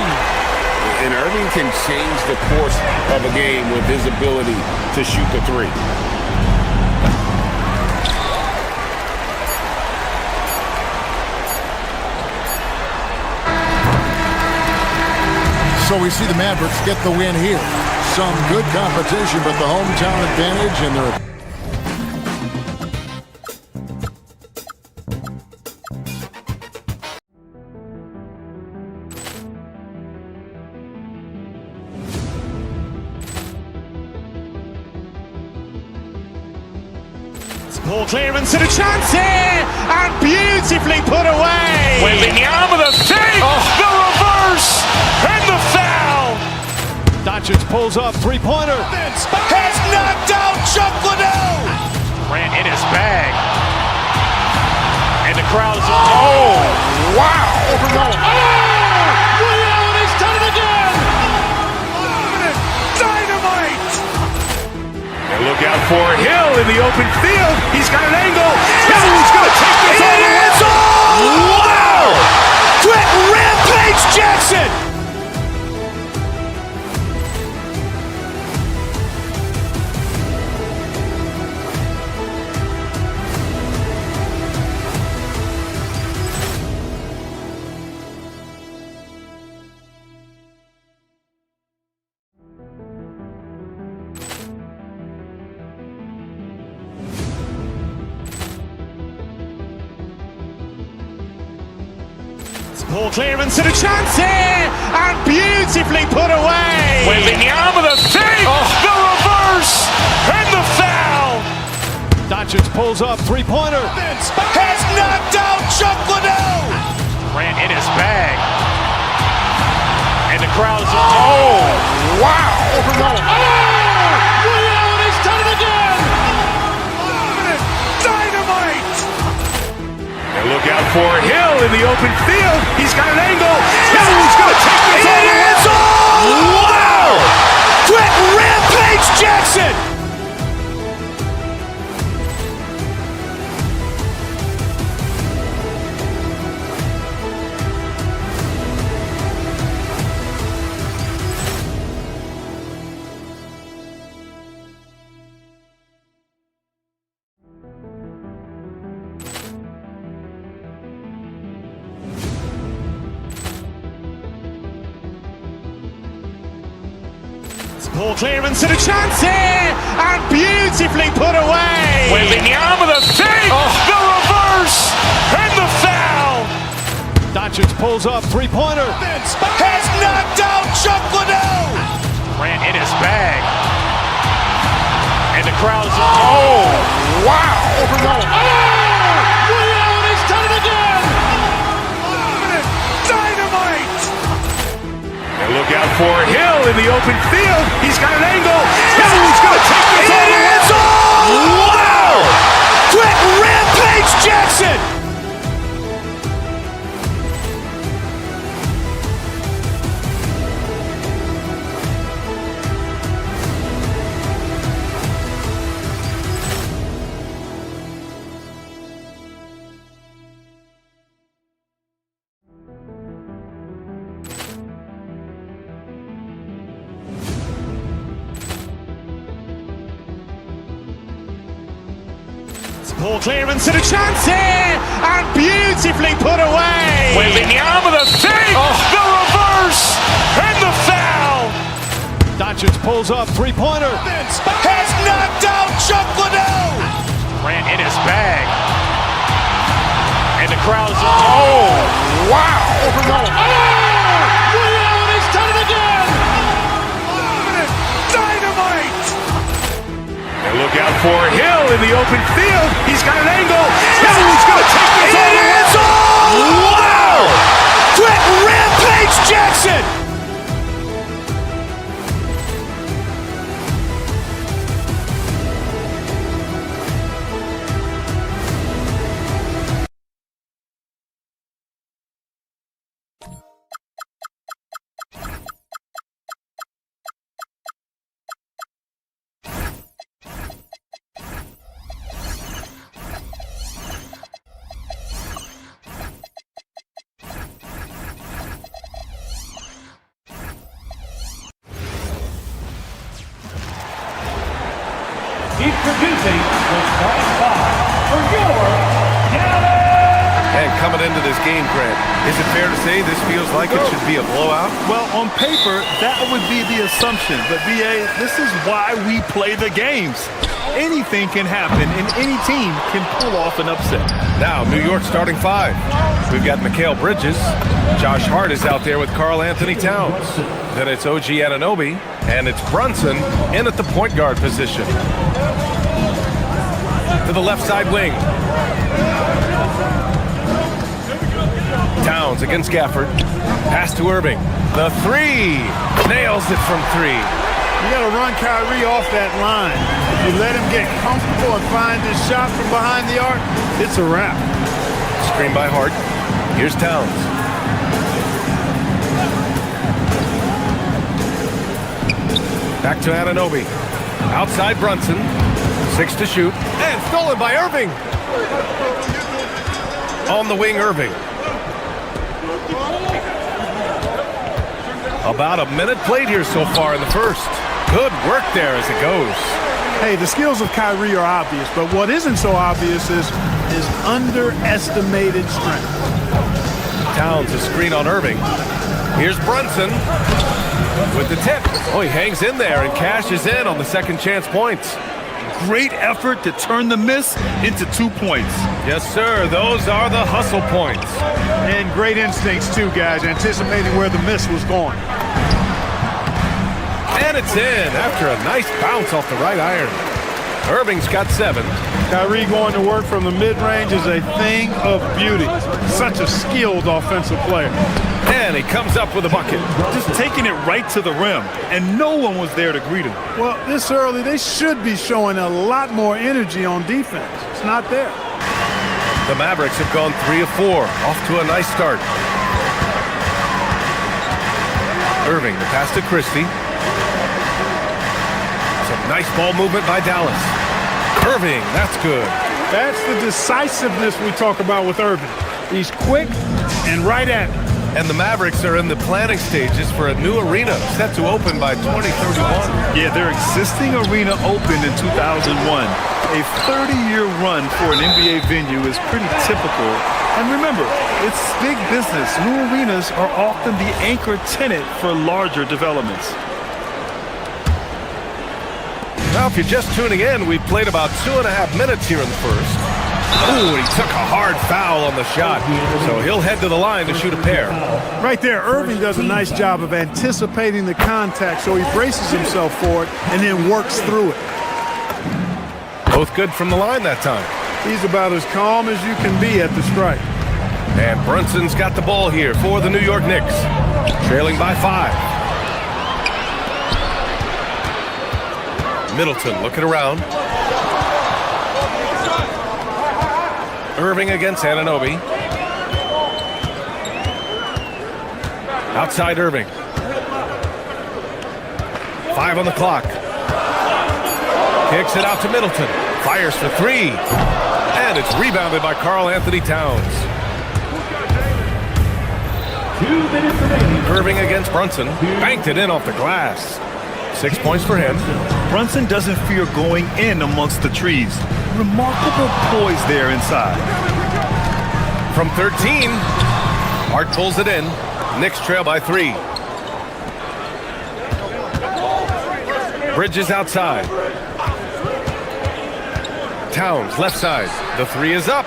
And Irving can change the course of a game with his ability to shoot the 3. So we see the Mavericks get the win here. Some good competition, but the hometown advantage and their... Ball clearance and a chance here, and beautifully put away. Wembanyama the save, the reverse, and the foul. Doncic pulls up, three-pointer. Has knocked out Chuck Liddell. Ran in his bag. And the crowd is, oh, wow. He's done it again. Dynamite. And look out for Hill in the open field. He's got an angle. Hill's going to take this all the way. Wow! Quick Rampage Jackson. Ball clearance and a chance here, and beautifully put away. Wembanyama the save, the reverse, and the foul. Doncic pulls up, three-pointer. Has knocked out Chuck Liddell. Ran in his bag. And the crowd is, oh, wow. He's done it again. Dynamite. And look out for Hill in the open field. He's got an angle. Hill's going to take this all the way. Wow! Quick Rampage Jackson. Ball clearance and a chance here, and beautifully put away. Wembanyama the save, the reverse, and the foul. Doncic pulls up, three-pointer. Has knocked out Chuck Liddell. Ran in his bag. And the crowd is, oh, wow. He's done it again. Dynamite. And look out for Hill in the open field. He's got an angle. Hill's going to take this all the way. Wow! Quick Rampage Jackson. Ball clearance and a chance here, and beautifully put away. Wembanyama the fake, the reverse, and the foul. Doncic pulls up, three-pointer. Has knocked out Chuck Liddell. Ran in his bag. And the crowd is, oh, wow. He's done it again. Dynamite. And look out for Hill in the open field. He's got an angle. He's going to take this all the way. Wow. Quick Rampage Jackson. Introducing the starting five for your And coming into this game, Grant, is it fair to say this feels like it should be a blowout? Well, on paper, that would be the assumption. But, BA, this is why we play the games. Anything can happen, and any team can pull off an upset. Now, New York starting five. We've got Mikal Bridges. Josh Hart is out there with Karl Anthony Towns. Then it's OG Anunoby, and it's Brunson in at the point guard position. To the left side wing. Towns against Gafford. Pass to Irving. The three. Nails it from three. You got to run Kyrie off that line. If you let him get comfortable and find his shot from behind the arc, it's a wrap. Screen by Hart. Here's Towns. Back to Anunoby. Outside Brunson. 6 to shoot. And stolen by Irving. On the wing, Irving. About a minute played here so far in the first. Good work there as it goes. Hey, the skills of Kyrie are obvious, but what isn't so obvious is his underestimated strength. Towns a screen on Irving. Here's Brunson with the tip. Oh, he hangs in there and cashes in on the second chance points. Great effort to turn the miss into 2 points. Yes, sir. Those are the hustle points. And great instincts, too, guys, anticipating where the miss was going. And it's in after a nice bounce off the right iron. Irving's got 7. Kyrie going to work from the mid-range is a thing of beauty. Such a skilled offensive player. And he comes up with a bucket. Just taking it right to the rim, and no one was there to greet him. Well, this early, they should be showing a lot more energy on defense. It's not there. The Mavericks have gone 3 of 4. Off to a nice start. Irving, the pass to Christie. Some nice ball movement by Dallas. Irving, that's good. That's the decisiveness we talk about with Irving. He's quick and right at it. And the Mavericks are in the planning stages for a new arena set to open by 2031. Yeah, their existing arena opened in 2001. A 30-year run for an NBA venue is pretty typical. And remember, it's big business. New arenas are often the anchor tenant for larger developments. Now, if you're just tuning in, we've played about 2.5 minutes here in the first. Ooh, he took a hard foul on the shot, so he'll head to the line to shoot a pair. Right there, Irving does a nice job of anticipating the contact, so he braces himself for it and then works through it. Both good from the line that time. He's about as calm as you can be at the strike. And Brunson's got the ball here for the New York Knicks, trailing by 5. Middleton looking around. Irving against Anunoby. Outside Irving. 5 on the clock. Kicks it out to Middleton. Fires for 3. And it's rebounded by Karl Anthony Towns. 2 minutes remaining. Irving against Brunson. Banked it in off the glass. 6 points for him. Brunson doesn't fear going in amongst the trees. Remarkable poise there inside. From 13, Hart pulls it in. Knicks trail by 3. Bridges outside. Towns left side. The 3 is up.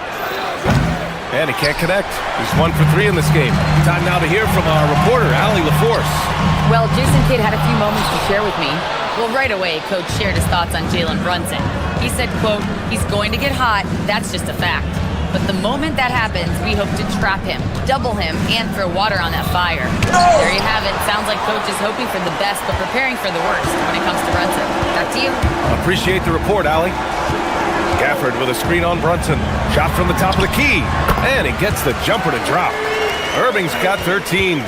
And he can't connect. He's 1 for 3 in this game. Time now to hear from our reporter, Allie LaForce. Well, Jason Kidd had a few moments to share with me. Well, right away, Coach shared his thoughts on Jalen Brunson. He said, quote, he's going to get hot. That's just a fact. But the moment that happens, we hope to trap him, double him, and throw water on that fire. There you have it. Sounds like Coach is hoping for the best, but preparing for the worst when it comes to Brunson. Back to you. Appreciate the report, Allie. Gafford with a screen on Brunson. Shot from the top of the key. And he gets the jumper to drop. Irving's got 13.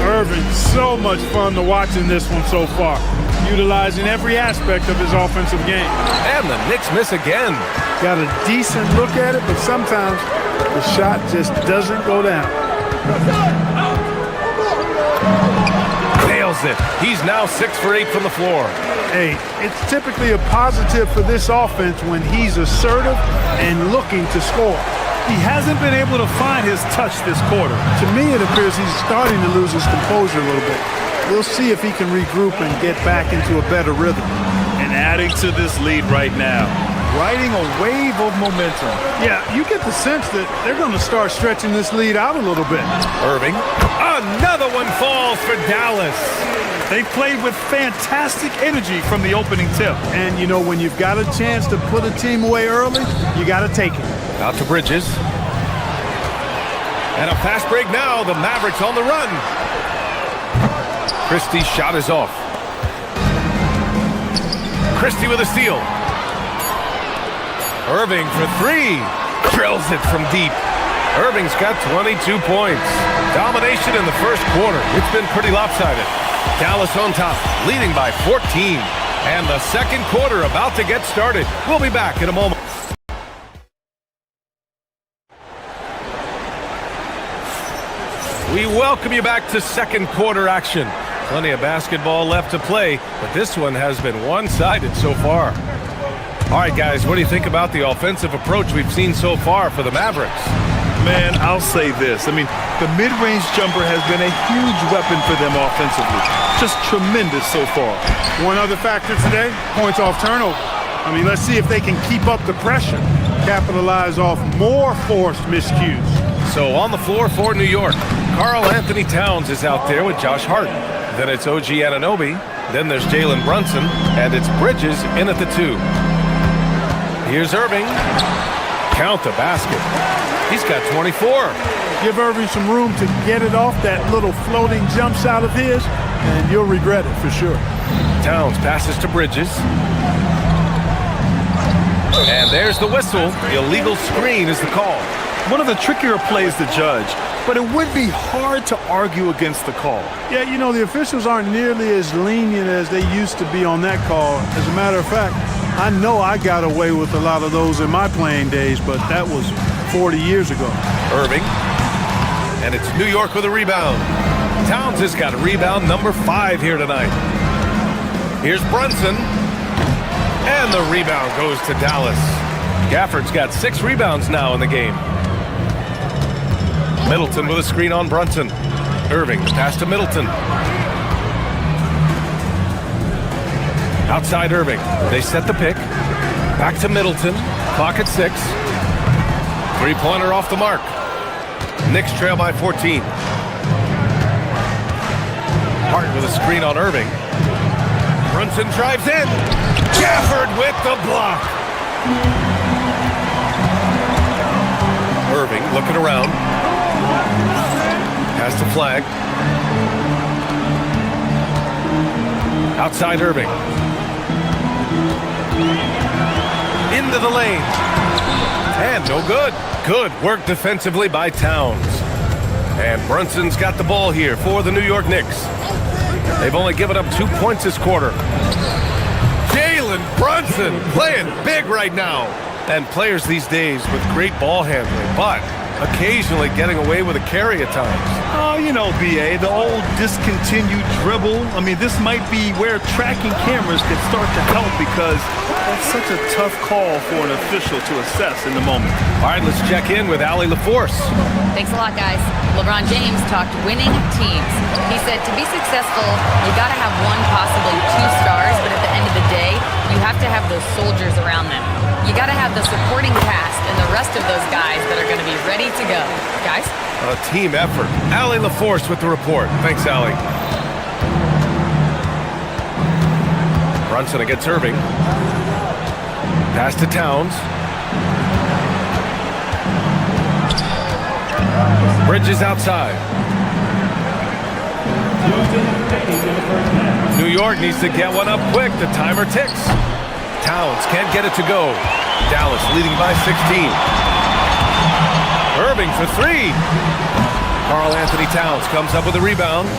Irving, so much fun to watch in this one so far. Utilizing every aspect of his offensive game. And the Knicks miss again. Got a decent look at it, but sometimes the shot just doesn't go down. Nails it. He's now 6 for 8 from the floor. Hey, it's typically a positive for this offense when he's assertive and looking to score. He hasn't been able to find his touch this quarter. To me, it appears he's starting to lose his composure a little bit. We'll see if he can regroup and get back into a better rhythm. And adding to this lead right now, riding a wave of momentum. Yeah, you get the sense that they're going to start stretching this lead out a little bit. Irving. Another one falls for Dallas. They played with fantastic energy from the opening tip. And, you know, when you've got a chance to put a team away early, you got to take it. Out to Bridges. And a fast break now. The Mavericks on the run. Christie's shot is off. Christie with a steal. Irving for 3. Drills it from deep. Irving's got 22 points. Domination in the first quarter. It's been pretty lopsided. Dallas on top, leading by 14. And the second quarter about to get started. We'll be back in a moment. We welcome you back to second quarter action. Plenty of basketball left to play, but this one has been one-sided so far. All right, guys, what do you think about the offensive approach we've seen so far for the Mavericks? Man, I'll say this. I mean, the mid-range jumper has been a huge weapon for them offensively. Just tremendous so far. One other factor today, points off turnover. I mean, let's see if they can keep up the pressure, capitalize off more forced miscues. So on the floor for New York, Karl Anthony Towns is out there with Josh Hart. Then it's OG Anunoby. Then there's Jalen Brunson. And it's Bridges in at the 2. Here's Irving. Count the basket. He's got 24. Give Irving some room to get it off that little floating jump shot of his, and you'll regret it for sure. Towns passes to Bridges. And there's the whistle. Illegal screen is the call. One of the trickier plays to judge, but it would be hard to argue against the call. Yeah, you know, the officials aren't nearly as lenient as they used to be on that call. As a matter of fact, I know I got away with a lot of those in my playing days, but that was 40 years ago. Irving. And it's New York with a rebound. Towns has got a rebound number 5 here tonight. Here's Brunson. And the rebound goes to Dallas. Gafford's got 6 rebounds now in the game. Middleton with a screen on Brunson. Irving, the pass to Middleton. Outside Irving. They set the pick. Back to Middleton. Clock at 6. Three-pointer off the mark. Knicks trail by 14. Hart with a screen on Irving. Brunson drives in. Gafford with the block. Irving looking around. Pass to Flag. Outside Irving. Into the lane. And no good. Good work defensively by Towns. And Brunson's got the ball here for the New York Knicks. They've only given up 2 points this quarter. Jalen Brunson playing big right now. And players these days with great ball handling. But occasionally getting away with a carry at times. Oh, you know, BA, the old discontinued dribble. I mean, this might be where tracking cameras could start to help because that's such a tough call for an official to assess in the moment. All right, let's check in with Allie LaForce. Thanks a lot, guys. LeBron James talked winning teams. He said to be successful, you got to have one, possibly two stars, but at the end of the day, you have to have those soldiers around them. You got to have the supporting cast and the rest of those guys that are going to be ready to go. Guys? A team effort. Allie LaForce with the report. Thanks, Allie. Brunson against Irving. Pass to Towns. Bridges outside. New York needs to get one up quick. The timer ticks. Towns can't get it to go. Dallas leading by 16. Irving for three. Karl Anthony Towns comes up with a rebound.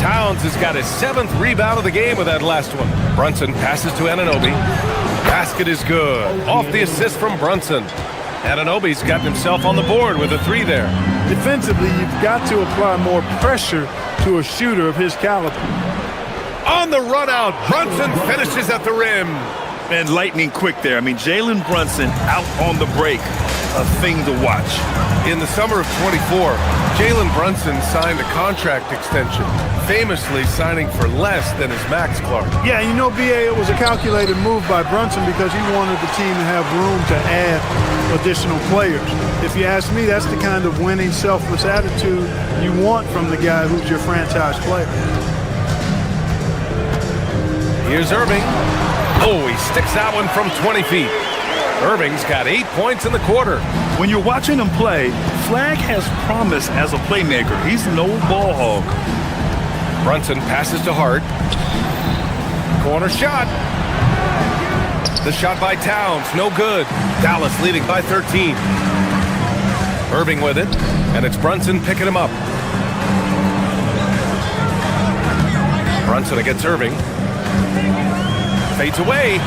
Towns has got his 7th rebound of the game with that last one. Brunson passes to Anunoby. Basket is good. Off the assist from Brunson. Anunoby's got himself on the board with a three there. Defensively, you've got to apply more pressure to a shooter of his caliber. On the run out, Brunson finishes at the rim. And lightning quick there. I mean, Jalen Brunson out on the break. A thing to watch. In the summer of 24, Jalen Brunson signed a contract extension, famously signing for less than his max, Clark. Yeah, you know, BA, it was a calculated move by Brunson because he wanted the team to have room to add additional players. If you ask me, that's the kind of winning, selfless attitude you want from the guy who's your franchise player. Here's Irving. Oh, he sticks that one from 20 feet. Irving's got 8 points in the quarter. When you're watching him play, Flagg has promise as a playmaker. He's no ball hog. Brunson passes to Hart. Corner shot. The shot by Towns, no good. Dallas leading by 13. Irving with it, and it's Brunson picking him up. Brunson against Irving. Fades away.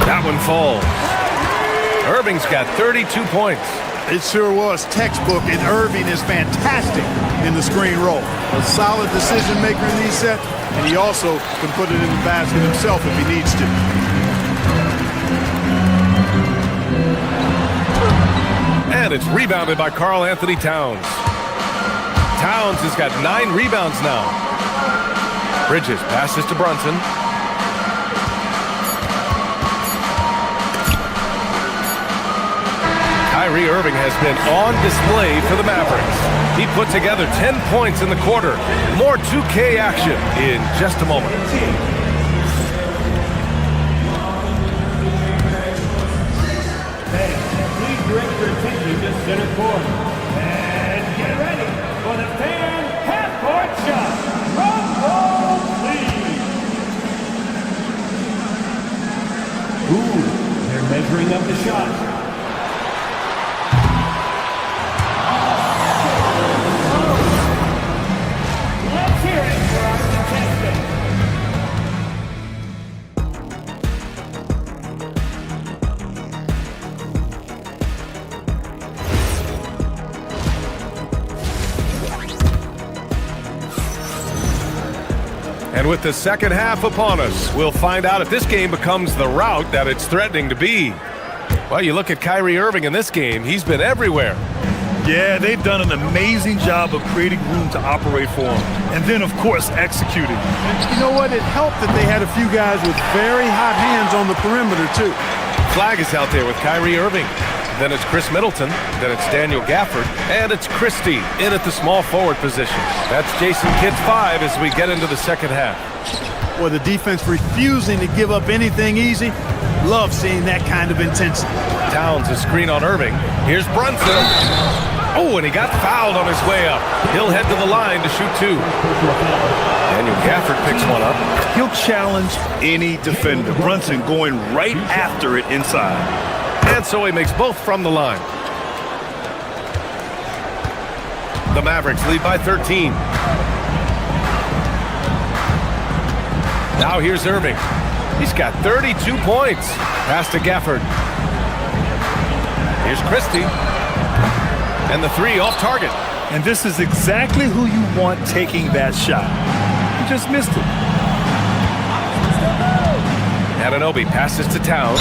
That one falls. Irving's got 32 points. It sure was textbook, and Irving is fantastic in the screen roll. A solid decision maker in these sets, and he also can put it in the basket himself if he needs to. And it's rebounded by Karl Anthony Towns. Towns has got 9 rebounds now. Bridges passes to Brunson. Kyrie Irving has been on display for the Mavericks. He put together 10 points in the quarter. More 2K action in just a moment. Please direct your attention to center court. And get ready for the fan half-court shot. Drum roll, please. Ooh, they're measuring up the shot. And with the second half upon us, we'll find out if this game becomes the rout that it's threatening to be. Well, you look at Kyrie Irving in this game, he's been everywhere. Yeah, they've done an amazing job of creating room to operate for him. And then, of course, executing. And you know what? It helped that they had a few guys with very hot hands on the perimeter, too. Flagg is out there with Kyrie Irving. Then it's Chris Middleton. Then it's Daniel Gafford. And it's Christie in at the small forward position. That's Jason Kidd's 5 as we get into the second half. Boy, the defense refusing to give up anything easy. Love seeing that kind of intensity. Towns a screen on Irving. Here's Brunson. Oh, and he got fouled on his way up. He'll head to the line to shoot 2. Daniel Gafford picks one up. He'll challenge any defender. Brunson going right after it inside. And so he makes both from the line. The Mavericks lead by 13. Now here's Irving. He's got 32 points. Pass to Gafford. Here's Christie. And the three off target. And this is exactly who you want taking that shot. He just missed it. Anunoby passes to Towns.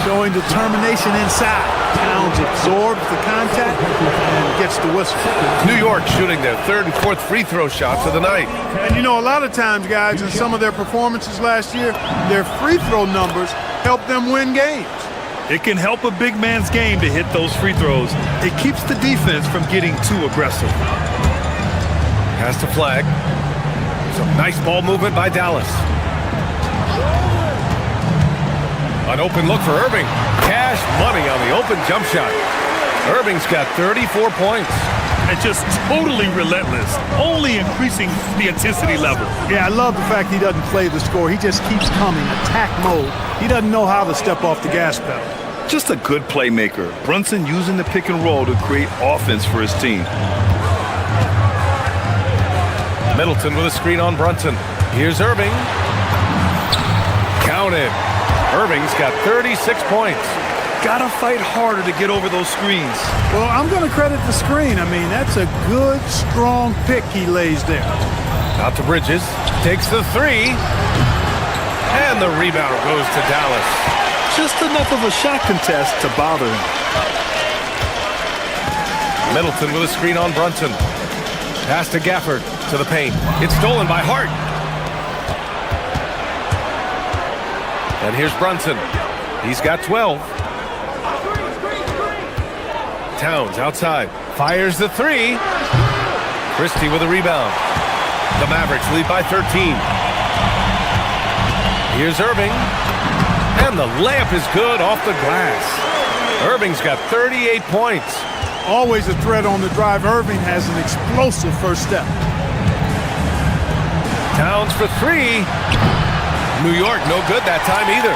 Showing determination inside. Towns absorbs the contact and gets the whistle. New York shooting their third and fourth free throw shots of the night. And you know, a lot of times, guys, in some of their performances last year, their free throw numbers help them win games. It can help a big man's game to hit those free throws. It keeps the defense from getting too aggressive. Pass to Flag. Some nice ball movement by Dallas. An open look for Irving. Cash money on the open jump shot. Irving's got 34 points. And just totally relentless, only increasing the intensity level. Yeah, I love the fact he doesn't play the score. He just keeps coming, attack mode. He doesn't know how to step off the gas pedal. Just a good playmaker. Brunson using the pick and roll to create offense for his team. Middleton with a screen on Brunson. Here's Irving. Counted. Irving's got 36 points. Gotta fight harder to get over those screens. Well, I'm going to credit the screen. I mean, that's a good, strong pick he lays there. Out to Bridges. Takes the three. And the rebound goes to Dallas. Just enough of a shot contest to bother him. Middleton with a screen on Brunson. Pass to Gafford to the paint. It's stolen by Hart. And here's Brunson. He's got 12. Towns outside. Fires the three. Christie with a rebound. The Mavericks lead by 13. Here's Irving. And the layup is good off the glass. Irving's got 38 points. Always a threat on the drive. Irving has an explosive first step. Towns for three. New York no good that time either.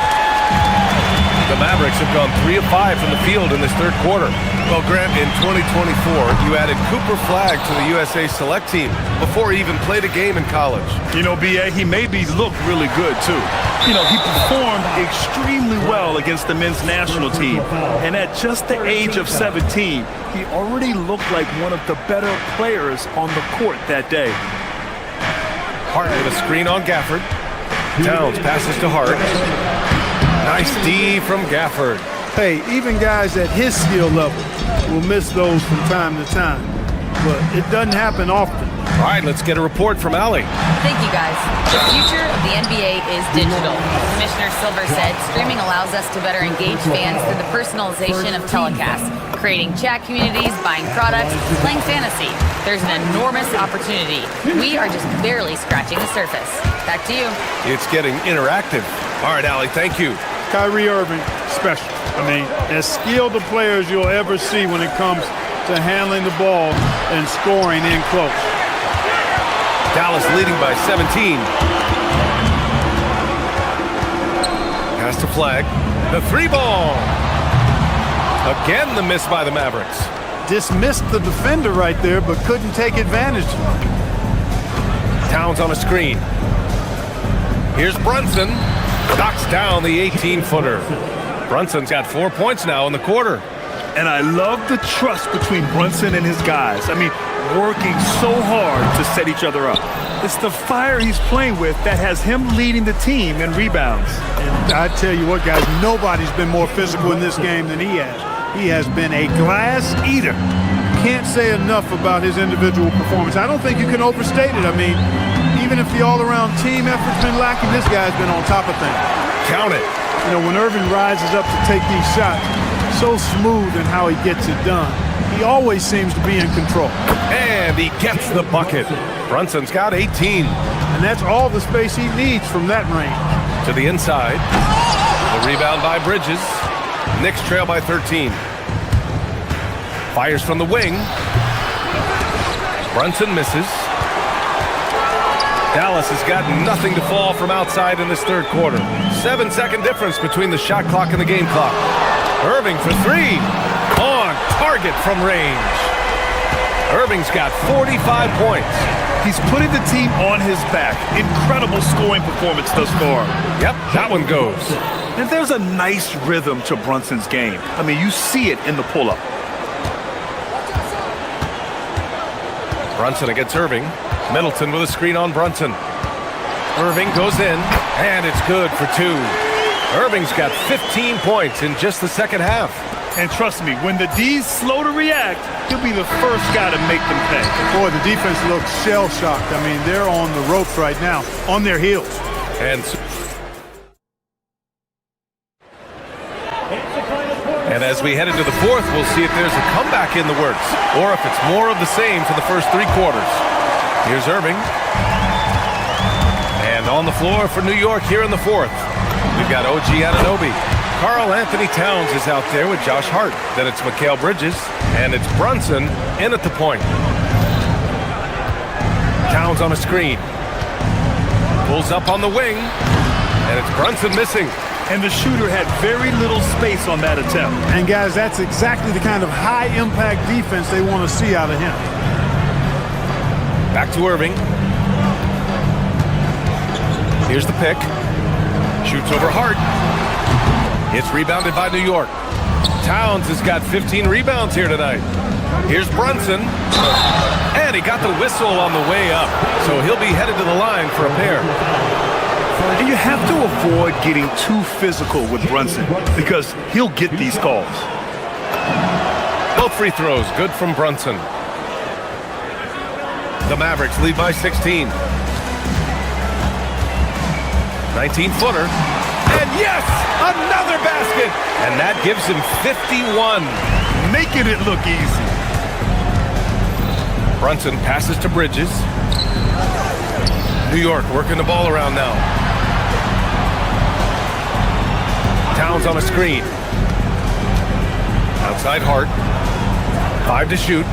The Mavericks have gone 3 of 5 from the field in this third quarter. Well, Grant, in 2024, you added Cooper Flag to the USA Select team before he even played a game in college. You know, B.A., he maybe looked really good, too. You know, he performed extremely well against the men's national team. And at just the age of 17, he already looked like one of the better players on the court that day. Hart with a screen on Gafford. Towns passes to Hart. Nice D from Gafford. Hey, even guys at his skill level will miss those from time to time. But it doesn't happen often. All right, let's get a report from Allie. Thank you, guys. The future of the NBA is digital. Commissioner Silver said streaming allows us to better engage fans through the personalization of telecasts, creating chat communities, buying products, playing fantasy. There's an enormous opportunity. We are just barely scratching the surface. Back to you. It's getting interactive. All right, Allie, thank you. Kyrie Irving, special. I mean, as skilled a player as you'll ever see when it comes to handling the ball and scoring in close. Dallas leading by 17. Pass to Flag. The three ball. Again, the miss by the Mavericks. Dismissed the defender right there, but couldn't take advantage. Towns on a screen. Here's Brunson. Knocks down the 18-footer. Brunson's got 4 points now in the quarter. And I love the trust between Brunson and his guys. I mean, working so hard to set each other up. It's the fire he's playing with that has him leading the team in rebounds. And I tell you what, guys, nobody's been more physical in this game than he has. He has been a glass eater. Can't say enough about his individual performance. I don't think you can overstate it. I mean, even if the all-around team effort's been lacking, this guy's been on top of things. Count it. You know, when Irving rises up to take these shots, so smooth in how he gets it done. He always seems to be in control. And he gets the bucket. Brunson's got 18. And that's all the space he needs from that range. To the inside. The rebound by Bridges. Knicks trail by 13. Fires from the wing. Brunson misses. Dallas has got nothing to fall from outside in this third quarter. 7-second difference between the shot clock and the game clock. Irving for three. On target from range. Irving's got 45 points. He's putting the team on his back. Incredible scoring performance thus far. Yep, that one goes. And there's a nice rhythm to Brunson's game. I mean, you see it in the pull-up. Brunson against Irving. Middleton with a screen on Brunson. Irving goes in, and it's good for 2. Irving's got 15 points in just the second half. And trust me, when the D's slow to react, he'll be the first guy to make them pay. Boy, the defense looks shell-shocked. I mean, they're on the ropes right now, on their heels. And as we head into the fourth, we'll see if there's a comeback in the works or if it's more of the same for the first 3 quarters. Here's Irving. And on the floor for New York here in the fourth, we've got OG Anunoby. Karl Anthony Towns is out there with Josh Hart. Then it's Mikal Bridges, and it's Brunson in at the point. Towns on a screen. Pulls up on the wing, and it's Brunson missing. And the shooter had very little space on that attempt. And guys, that's exactly the kind of high-impact defense they want to see out of him. Back to Irving. Here's the pick. Shoots over Hart. It's rebounded by New York. Towns has got 15 rebounds here tonight. Here's Brunson. And he got the whistle on the way up. So he'll be headed to the line for a pair. And you have to avoid getting too physical with Brunson because he'll get these calls. Both free throws good from Brunson. The Mavericks lead by 16. 19-footer. And yes, another basket. And that gives him 51. Making it look easy. Brunson passes to Bridges. New York working the ball around now. Towns on a screen. Outside Hart. 5 to shoot.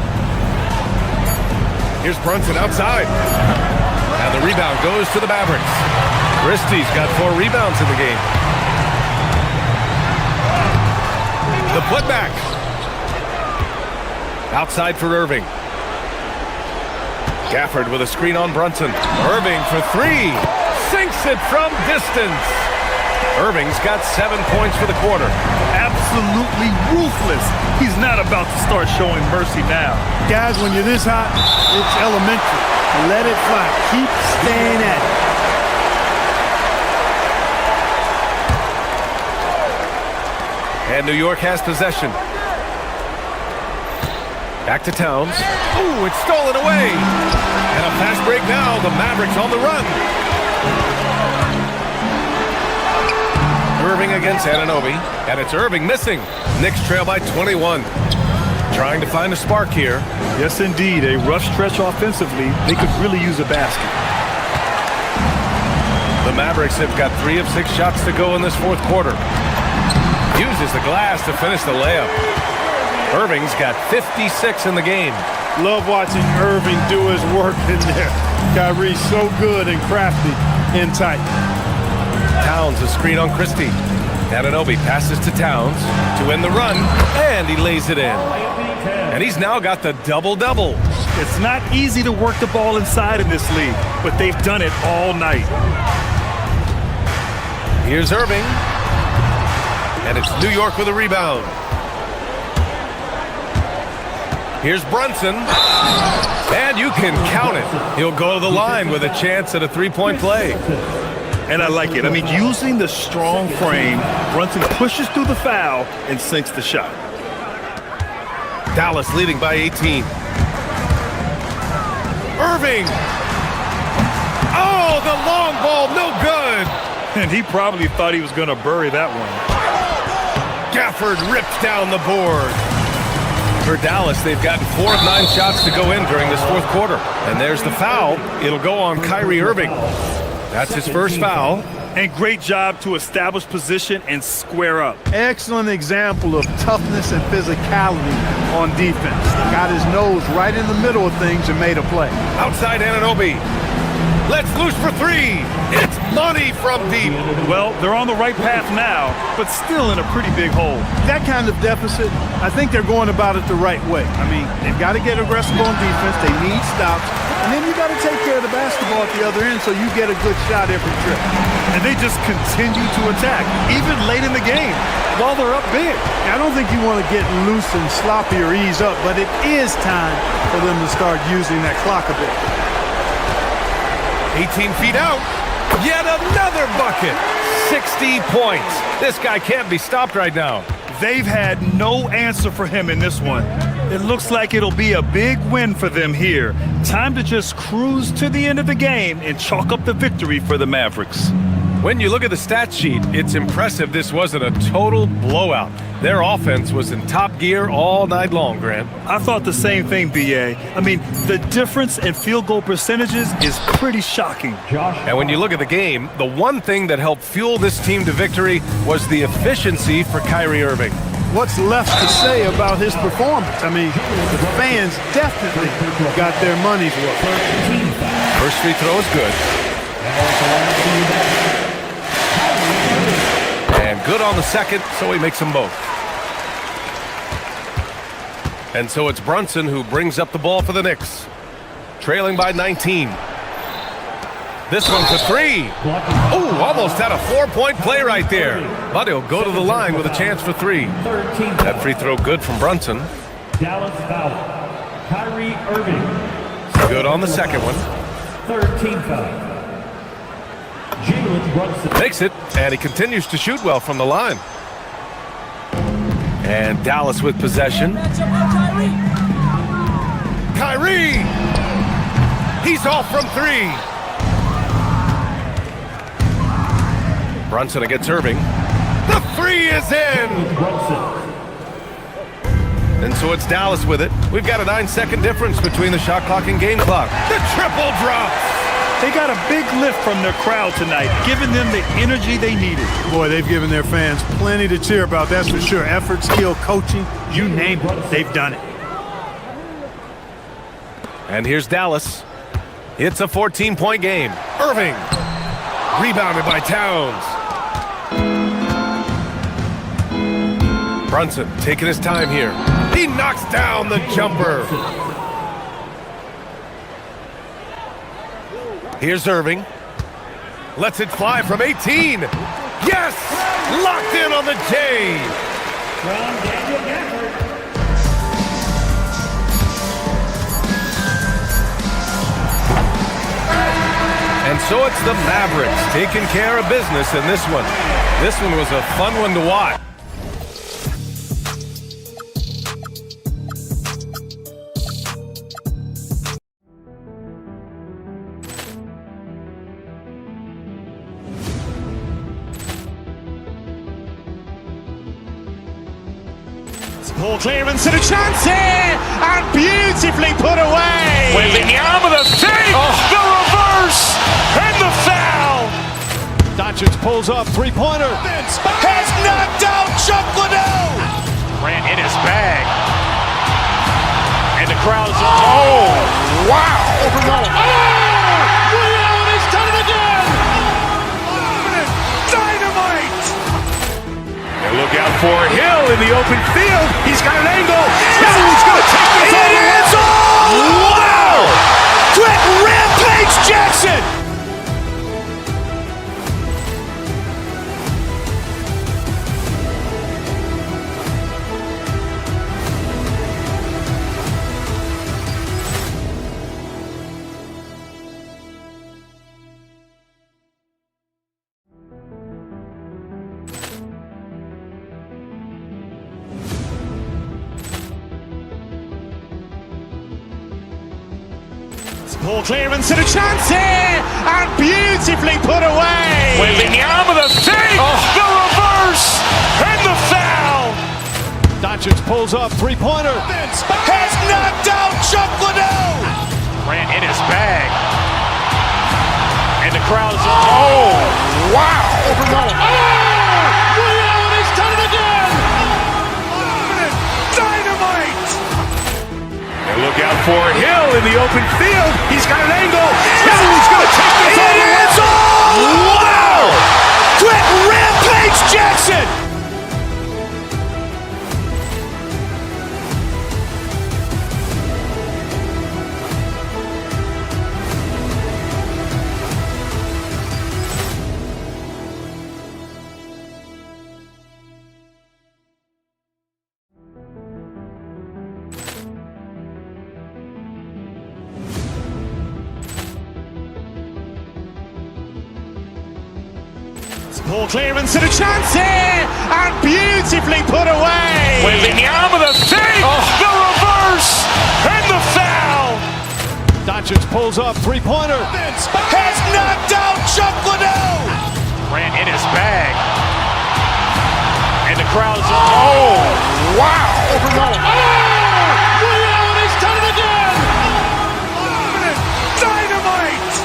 Here's Brunson outside. And the rebound goes to the Mavericks. Christie's got 4 rebounds in the game. The putback. Outside for Irving. Gafford with a screen on Brunson. Irving for 3. Sinks it from distance. Irving's got 7 points for the quarter. Absolutely ruthless. He's not about to start showing mercy now. Guys, when you're this hot, it's elementary. Let it fly. Keep staying at it. And New York has possession. Back to Towns. Ooh, it's stolen away. And a fast break now. The Mavericks on the run. Irving against Anunoby. And it's Irving missing. Knicks trail by 21. Trying to find a spark here. Yes, indeed. A rough stretch offensively. They could really use a basket. The Mavericks have got 3 of 6 shots to go in this fourth quarter. Uses the glass to finish the layup. Irving's got 56 in the game. Love watching Irving do his work in there. Kyrie's so good and crafty and tight. Towns a screen on Christie. Anunoby passes to Towns to win the run, and he lays it in. And he's now got the double-double. It's not easy to work the ball inside in this league, but they've done it all night. Here's Irving. And it's New York with a rebound. Here's Brunson. And you can count it. He'll go to the line with a chance at a 3-point play. And I like it. I mean, using the strong frame, Brunson pushes through the foul and sinks the shot. Dallas leading by 18. Irving. Oh, the long ball, no good. And he probably thought he was going to bury that one. Gafford rips down the board. For Dallas, they've gotten 4 of 9 shots to go in during this fourth quarter. And there's the foul. It'll go on Kyrie Irving. That's his first foul. And great job to establish position and square up. Excellent example of toughness and physicality on defense. Got his nose right in the middle of things and made a play. Outside Anunoby. Let's loose for 3. It's money from deep. Well, they're on the right path now, but still in a pretty big hole. That kind of deficit, I think they're going about it the right way. I mean, they've got to get aggressive on defense. They need stops. And then you got to take care of the basketball at the other end so you get a good shot every trip. And they just continue to attack, even late in the game, while they're up big. I don't think you want to get loose and sloppy or ease up, but it is time for them to start using that clock a bit. 18 feet out. Yet another bucket. 60 points. This guy can't be stopped right now. They've had no answer for him in this one. It looks like it'll be a big win for them here. Time to just cruise to the end of the game and chalk up the victory for the Mavericks. When you look at the stat sheet, it's impressive this wasn't a total blowout. Their offense was in top gear all night long, Grant. I thought the same thing, B.A. I mean, the difference in field goal percentages is pretty shocking. And when you look at the game, the one thing that helped fuel this team to victory was the efficiency for Kyrie Irving. What's left to say about his performance? I mean, the fans definitely got their money's worth. First free throw is good. And good on the second, so he makes them both. And so it's Brunson who brings up the ball for the Knicks. Trailing by 19. This one for three. Oh, almost had a 4-point play right there. But he'll go to the line with a chance for three. That free throw good from Brunson. Dallas foul. Kyrie Irving. Good on the second one. 13 foul. Jalen Brunson. Makes it, and he continues to shoot well from the line. And Dallas with possession. Kyrie! He's off from three. Brunson against Irving. The three is in! And so it's Dallas with it. We've got a 9-second difference between the shot clock and game clock. The triple drop! They got a big lift from their crowd tonight, giving them the energy they needed. Boy, they've given their fans plenty to cheer about, that's for sure. Effort, skill, coaching, you name it, they've done it. And here's Dallas. It's a 14-point game. Irving. Rebounded by Towns. Brunson taking his time here. He knocks down the jumper. Here's Irving. Lets it fly from 18. Yes! Locked in on the J. And so it's the Mavericks taking care of business in this one. This one was a fun one to watch. Ball clearance and a chance here, and beautifully put away. Wembanyama the fake, the reverse, and the foul. Doncic pulls up, three-pointer. Has knocked out Chuck Liddell. Grant in his bag. And the crowd is, oh, wow. Liddell, and he's done it again. Dynamite. And look out for Hill in the open field. He's got an angle. He's going to take this all the way. Wow! Quick Rampage Jackson. Ball clearance and a chance here, and beautifully put away. Wembanyama the fake, the reverse, and the foul. Doncic pulls up, three-pointer. Has knocked out Chuck Liddell. Grant in his bag. And the crowd is, oh, wow. Liddell, and he's done it again. Dynamite. And look out for Hill in the open field. He's got an angle. He's going to take this all the way. Wow! Quick Rampage Jackson. Ball clearance and a chance here, and beautifully put away. Wembanyama the fake, the reverse, and the foul. Doncic pulls up, three-pointer. Has knocked out Chuck Liddell. Ran in his bag. And the crowd is, oh, wow. He's done it again. Dynamite.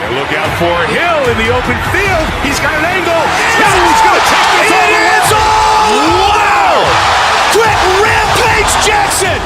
And look out for Hill in the open field. He's got an angle. He's going to take this all the way. Wow. Quick rampage Jackson.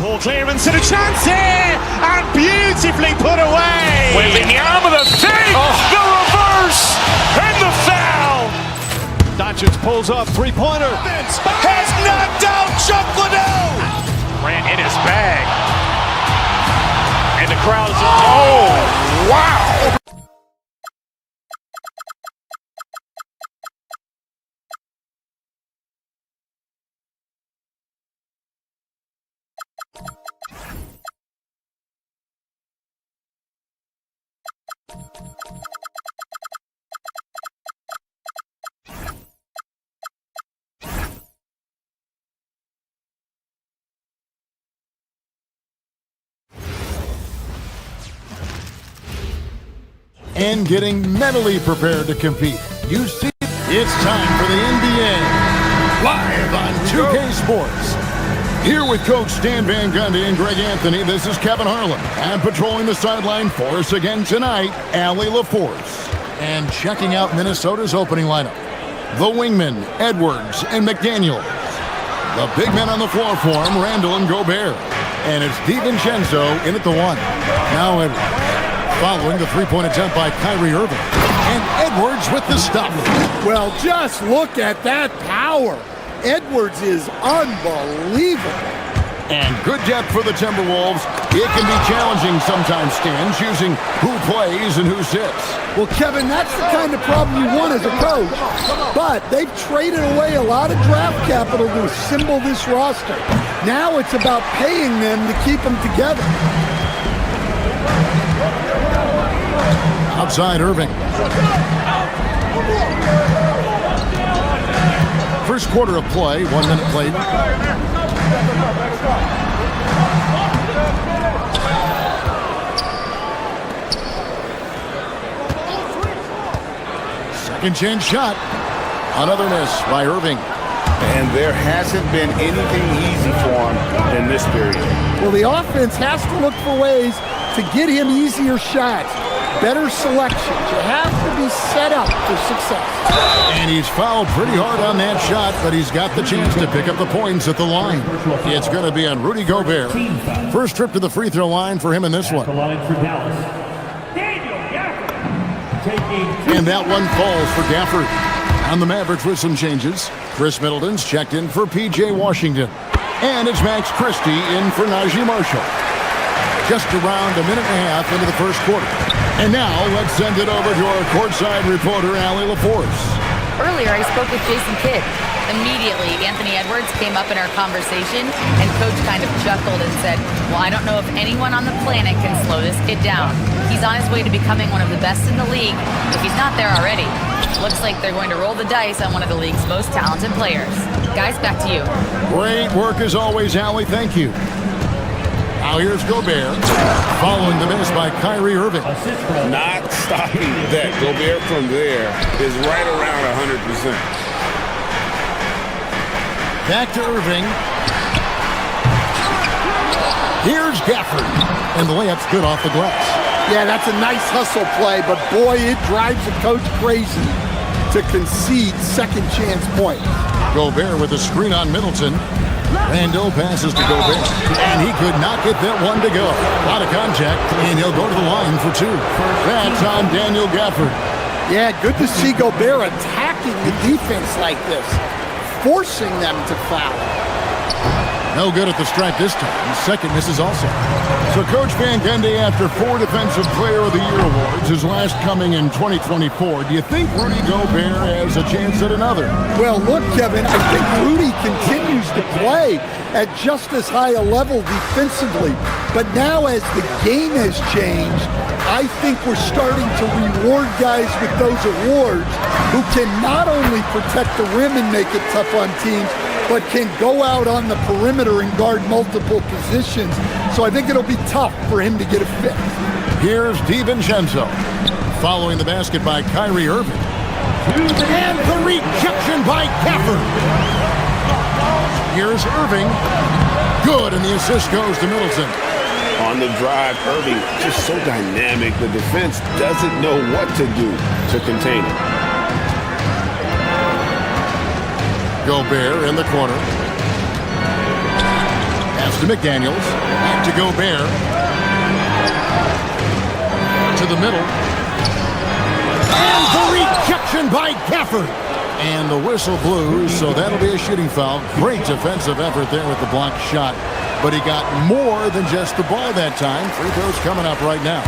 Ball clearance and a chance here, and beautifully put away. Wembanyama the fake, the reverse, and the foul. Doncic pulls up, three-pointer. Has knocked out Chuck Liddell. Ran in his bag. And the crowd is, oh, wow. And getting mentally prepared to compete. You see, it's time for the NBA. Live on 2K Sports. Here with Coach Stan Van Gundy and Greg Anthony, this is Kevin Harlan. And patrolling the sideline for us again tonight, Allie LaForce. And checking out Minnesota's opening lineup, the wingmen, Edwards and McDaniels. The big men on the floor for him, Randall and Gobert. And it's DiVincenzo in at the one. Now Edwards. Following the three-point attempt by Kyrie Irving. And Edwards with the stop. Well, just look at that power. Edwards is unbelievable. And good depth for the Timberwolves. It can be challenging sometimes, Stan, choosing who plays and who sits. Well, Kevin, that's the kind of problem you want as a coach. But they've traded away a lot of draft capital to assemble this roster. Now it's about paying them to keep them together. Outside Irving. First quarter of play, 1 minute played. Second chance shot. Another miss by Irving. And there hasn't been anything easy for him in this period. Well, the offense has to look for ways to get him easier shots. Better selections. You have to be set up for success. And he's fouled pretty hard on that shot, but he's got the chance to pick up the points at the line. It's going to be on Rudy Gobert. First trip to the free throw line for him in this one. And that one falls for Gafford. On the Mavericks with some changes. Chris Middleton's checked in for P.J. Washington. And it's Max Christie in for Najee Marshall. Just around a minute and a half into the first quarter. And now, let's send it over to our courtside reporter, Allie LaForce. Earlier, I spoke with Jason Kidd. Immediately, Anthony Edwards came up in our conversation, and Coach kind of chuckled and said, well, I don't know if anyone on the planet can slow this kid down. He's on his way to becoming one of the best in the league, if he's not there already. Looks like they're going to roll the dice on one of the league's most talented players. Guys, back to you. Great work as always, Allie. Thank you. Now here's Gobert, following the miss by Kyrie Irving. Not stopping that. Gobert from there is right around 100%. Back to Irving. Here's Gafford. And the layup's good off the glass. Yeah, that's a nice hustle play, but boy, it drives a coach crazy to concede second chance points. Gobert with a screen on Middleton. Randall passes to Gobert, and he could not get that one to go. Out of contact, and he'll go to the line for two. That's on Daniel Gafford. Yeah, good to see Gobert attack attacking the defense like this, forcing them to foul. No good at the stripe this time. Second misses also. So Coach Van Gundy, after 4 Defensive Player of the Year awards, his last coming in 2024, do you think Rudy Gobert has a chance at another? Well, look, Kevin, I think Rudy continues to play at just as high a level defensively. But now as the game has changed, I think we're starting to reward guys with those awards who can not only protect the rim and make it tough on teams, but can go out on the perimeter and guard multiple positions. So I think it'll be tough for him to get a fifth. Here's DiVincenzo, following the basket by Kyrie Irving. And the rejection by Gafford. Here's Irving. Good, and the assist goes to Middleton. On the drive, Irving just so dynamic. The defense doesn't know what to do to contain him. Gobert in the corner. Pass to McDaniels. Back to Gobert. To the middle. And the rejection by Gafford. And the whistle blew, so that'll be a shooting foul. Great defensive effort there with the blocked shot. But he got more than just the ball that time. Free throws coming up right now.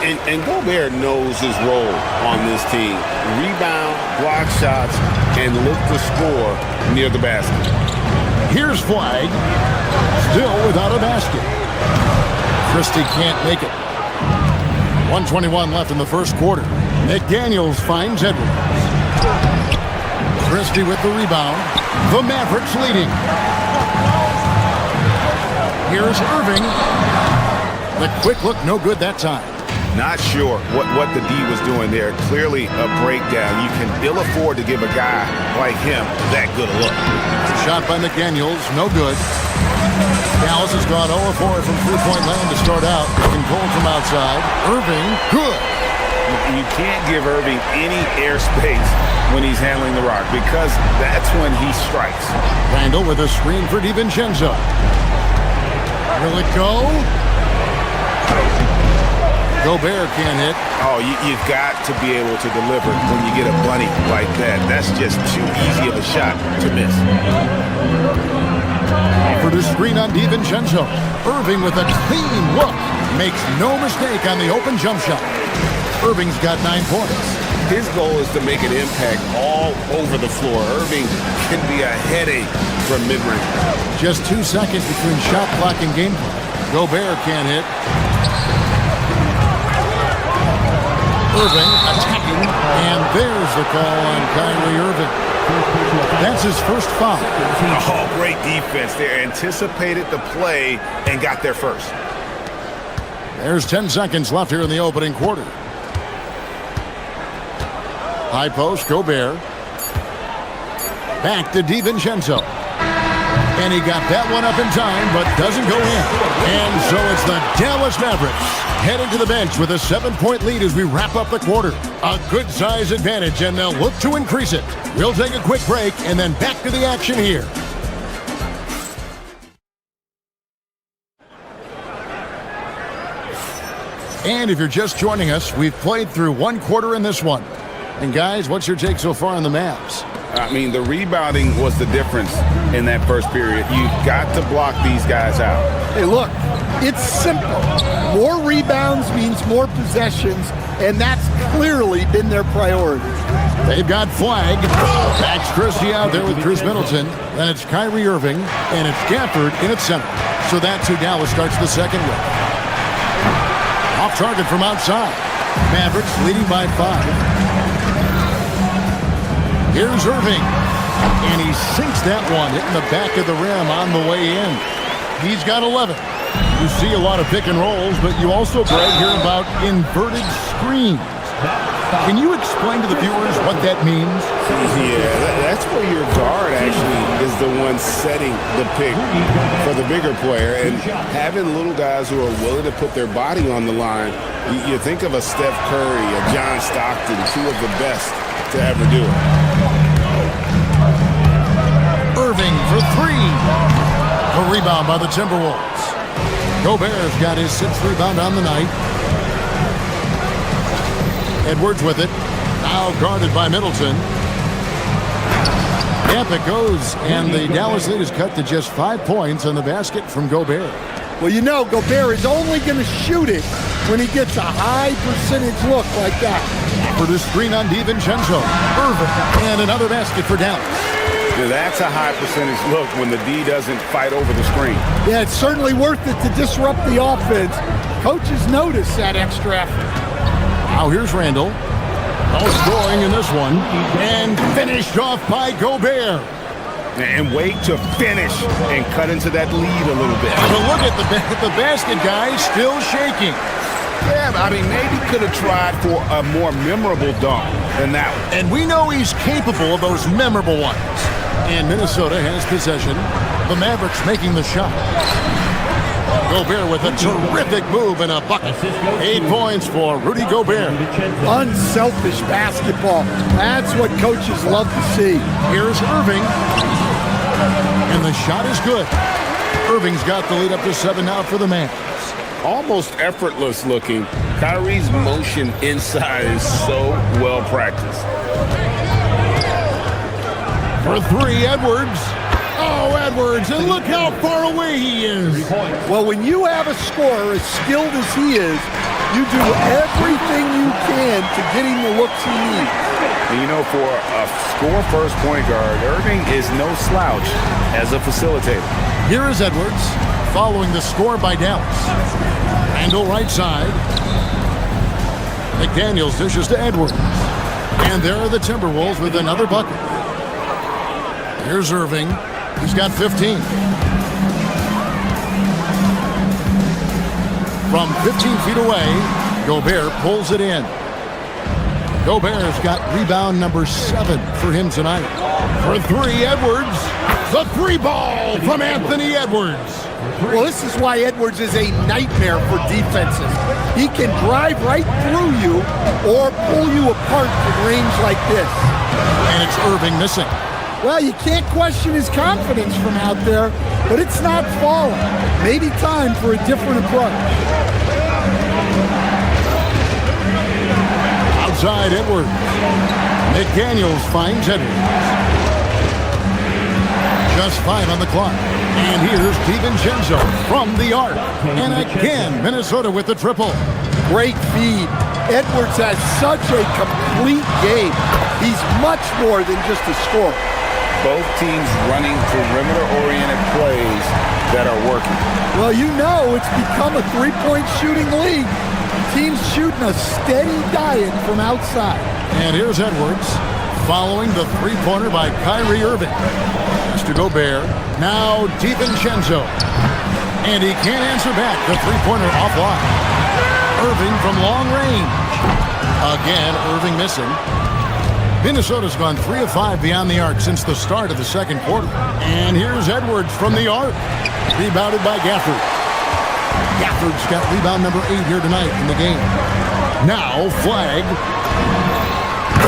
And Gobert knows his role on this team. Rebound, block shots, and look to score near the basket. Here's Flag. Still without a basket. Christie can't make it. 1:21 left in the first quarter. McDaniels finds Edwards. Christie with the rebound. The Mavericks leading. Here's Irving. The quick look, no good that time. Not sure what the D was doing there. Clearly a breakdown. You can ill afford to give a guy like him that good a look. Shot by McDaniels, no good. Dallas has gone 0-4 from three-point land to start out. Controlled from outside. Irving, good. You can't give Irving any airspace when he's handling the rock because that's when he strikes. Randall with a screen for DiVincenzo. Will it go? Gobert can't hit. Oh, you've got to be able to deliver when you get a bunny like that. That's just too easy of a shot to miss. Offered a screen on DiVincenzo. Irving with a clean look. Makes no mistake on the open jump shot. Irving's got 9 points. His goal is to make an impact all over the floor. Irving can be a headache from mid-range. Just 2 seconds between shot clock and game clock. Gobert can't hit. Irving attacking, and there's the call on Kyrie Irving. That's his first foul. Oh, great defense there. Anticipated the play and got there first. There's 10 seconds left here in the opening quarter. High post, Gobert. Back to DiVincenzo. And he got that one up in time, but doesn't go in. And so it's the Dallas Mavericks heading to the bench with a 7-point lead as we wrap up the quarter. A good size advantage, and they'll look to increase it. We'll take a quick break and then back to the action here. And if you're just joining us, we've played through 1 quarter in this one. And guys, what's your take so far on the Mavs? I mean, the rebounding was the difference in that first period. You've got to block these guys out. Hey, look, it's simple. More rebounds means more possessions, and that's clearly been their priority. They've got Flag. Max Christie out there with Chris Middleton. Then it's Kyrie Irving, and it's Gafford in its center. So that's who Dallas starts the second with. Off target from outside. Mavericks leading by 5. Here's Irving, and he sinks that one, hitting the back of the rim on the way in. He's got 11. You see a lot of pick and rolls, but you also, Greg, hear about inverted screens. Can you explain to the viewers what that means? Yeah, that's where your guard actually is the one setting the pick for the bigger player. And having little guys who are willing to put their body on the line, you think of a Steph Curry, a John Stockton, 2 of the best to ever do it. Irving for 3. A rebound by the Timberwolves. Gobert's got his 6th rebound on the night. Edwards with it. Now guarded by Middleton. Yep, it goes, and the Dallas lead is cut to just 5 points on the basket from Gobert. Well, you know, Gobert is only going to shoot it when he gets a high percentage look like that. For the screen on DiVincenzo. Irving, and another basket for Dallas. Yeah, that's a high percentage look when the D doesn't fight over the screen. Yeah, it's certainly worth it to disrupt the offense. Coaches notice that extra effort. Now here's Randall. No scoring in this one. And finished off by Gobert. And wait to finish and cut into that lead a little bit. But look at the basket guy still shaking. Yeah, I mean, maybe could have tried for a more memorable dunk than that one. And we know he's capable of those memorable ones. And Minnesota has possession. The Mavericks making the shot. Gobert with a terrific move and a bucket. 8 points for Rudy Gobert. Unselfish basketball. That's what coaches love to see. Here's Irving. And the shot is good. Irving's got the lead up to 7 now for the Mavs. Almost effortless looking. Kyrie's motion inside is so well practiced. For 3, Edwards. Oh, Edwards, and look how far away he is. Well, when you have a scorer as skilled as he is, you do everything you can to get him the looks he needs. And you know, for a score-first point guard, Irving is no slouch as a facilitator. Here is Edwards, following the score by Dallas. Randall right side. McDaniels dishes to Edwards. And there are the Timberwolves with another bucket. Here's Irving. He's got 15. From 15 feet away, Gobert pulls it in. Gobert's got rebound number 7 for him tonight. For 3, Edwards. The 3 ball from Anthony Edwards. Well, this is why Edwards is a nightmare for defenses. He can drive right through you or pull you apart from range like this. And it's Irving missing. Well, you can't question his confidence from out there, but it's not falling. Maybe time for a different approach. Outside Edwards. McDaniels finds Edwards. Just 5 on the clock. And here's DiVincenzo from the arc. And again, Minnesota with the triple. Great feed. Edwards has such a complete game. He's much more than just a scorer. Both teams running perimeter-oriented plays that are working. Well, you know it's become a three-point shooting league. Teams shooting a steady diet from outside. And here's Edwards following the three-pointer by Kyrie Irving. Mr. Gobert, now DiVincenzo. And he can't answer back. The three-pointer offline. Irving from long range. Again, Irving missing. Minnesota's gone 3 of 5 beyond the arc since the start of the second quarter. And here's Edwards from the arc. Rebounded by Gafford. Gafford's got rebound number 8 here tonight in the game. Now, Flag.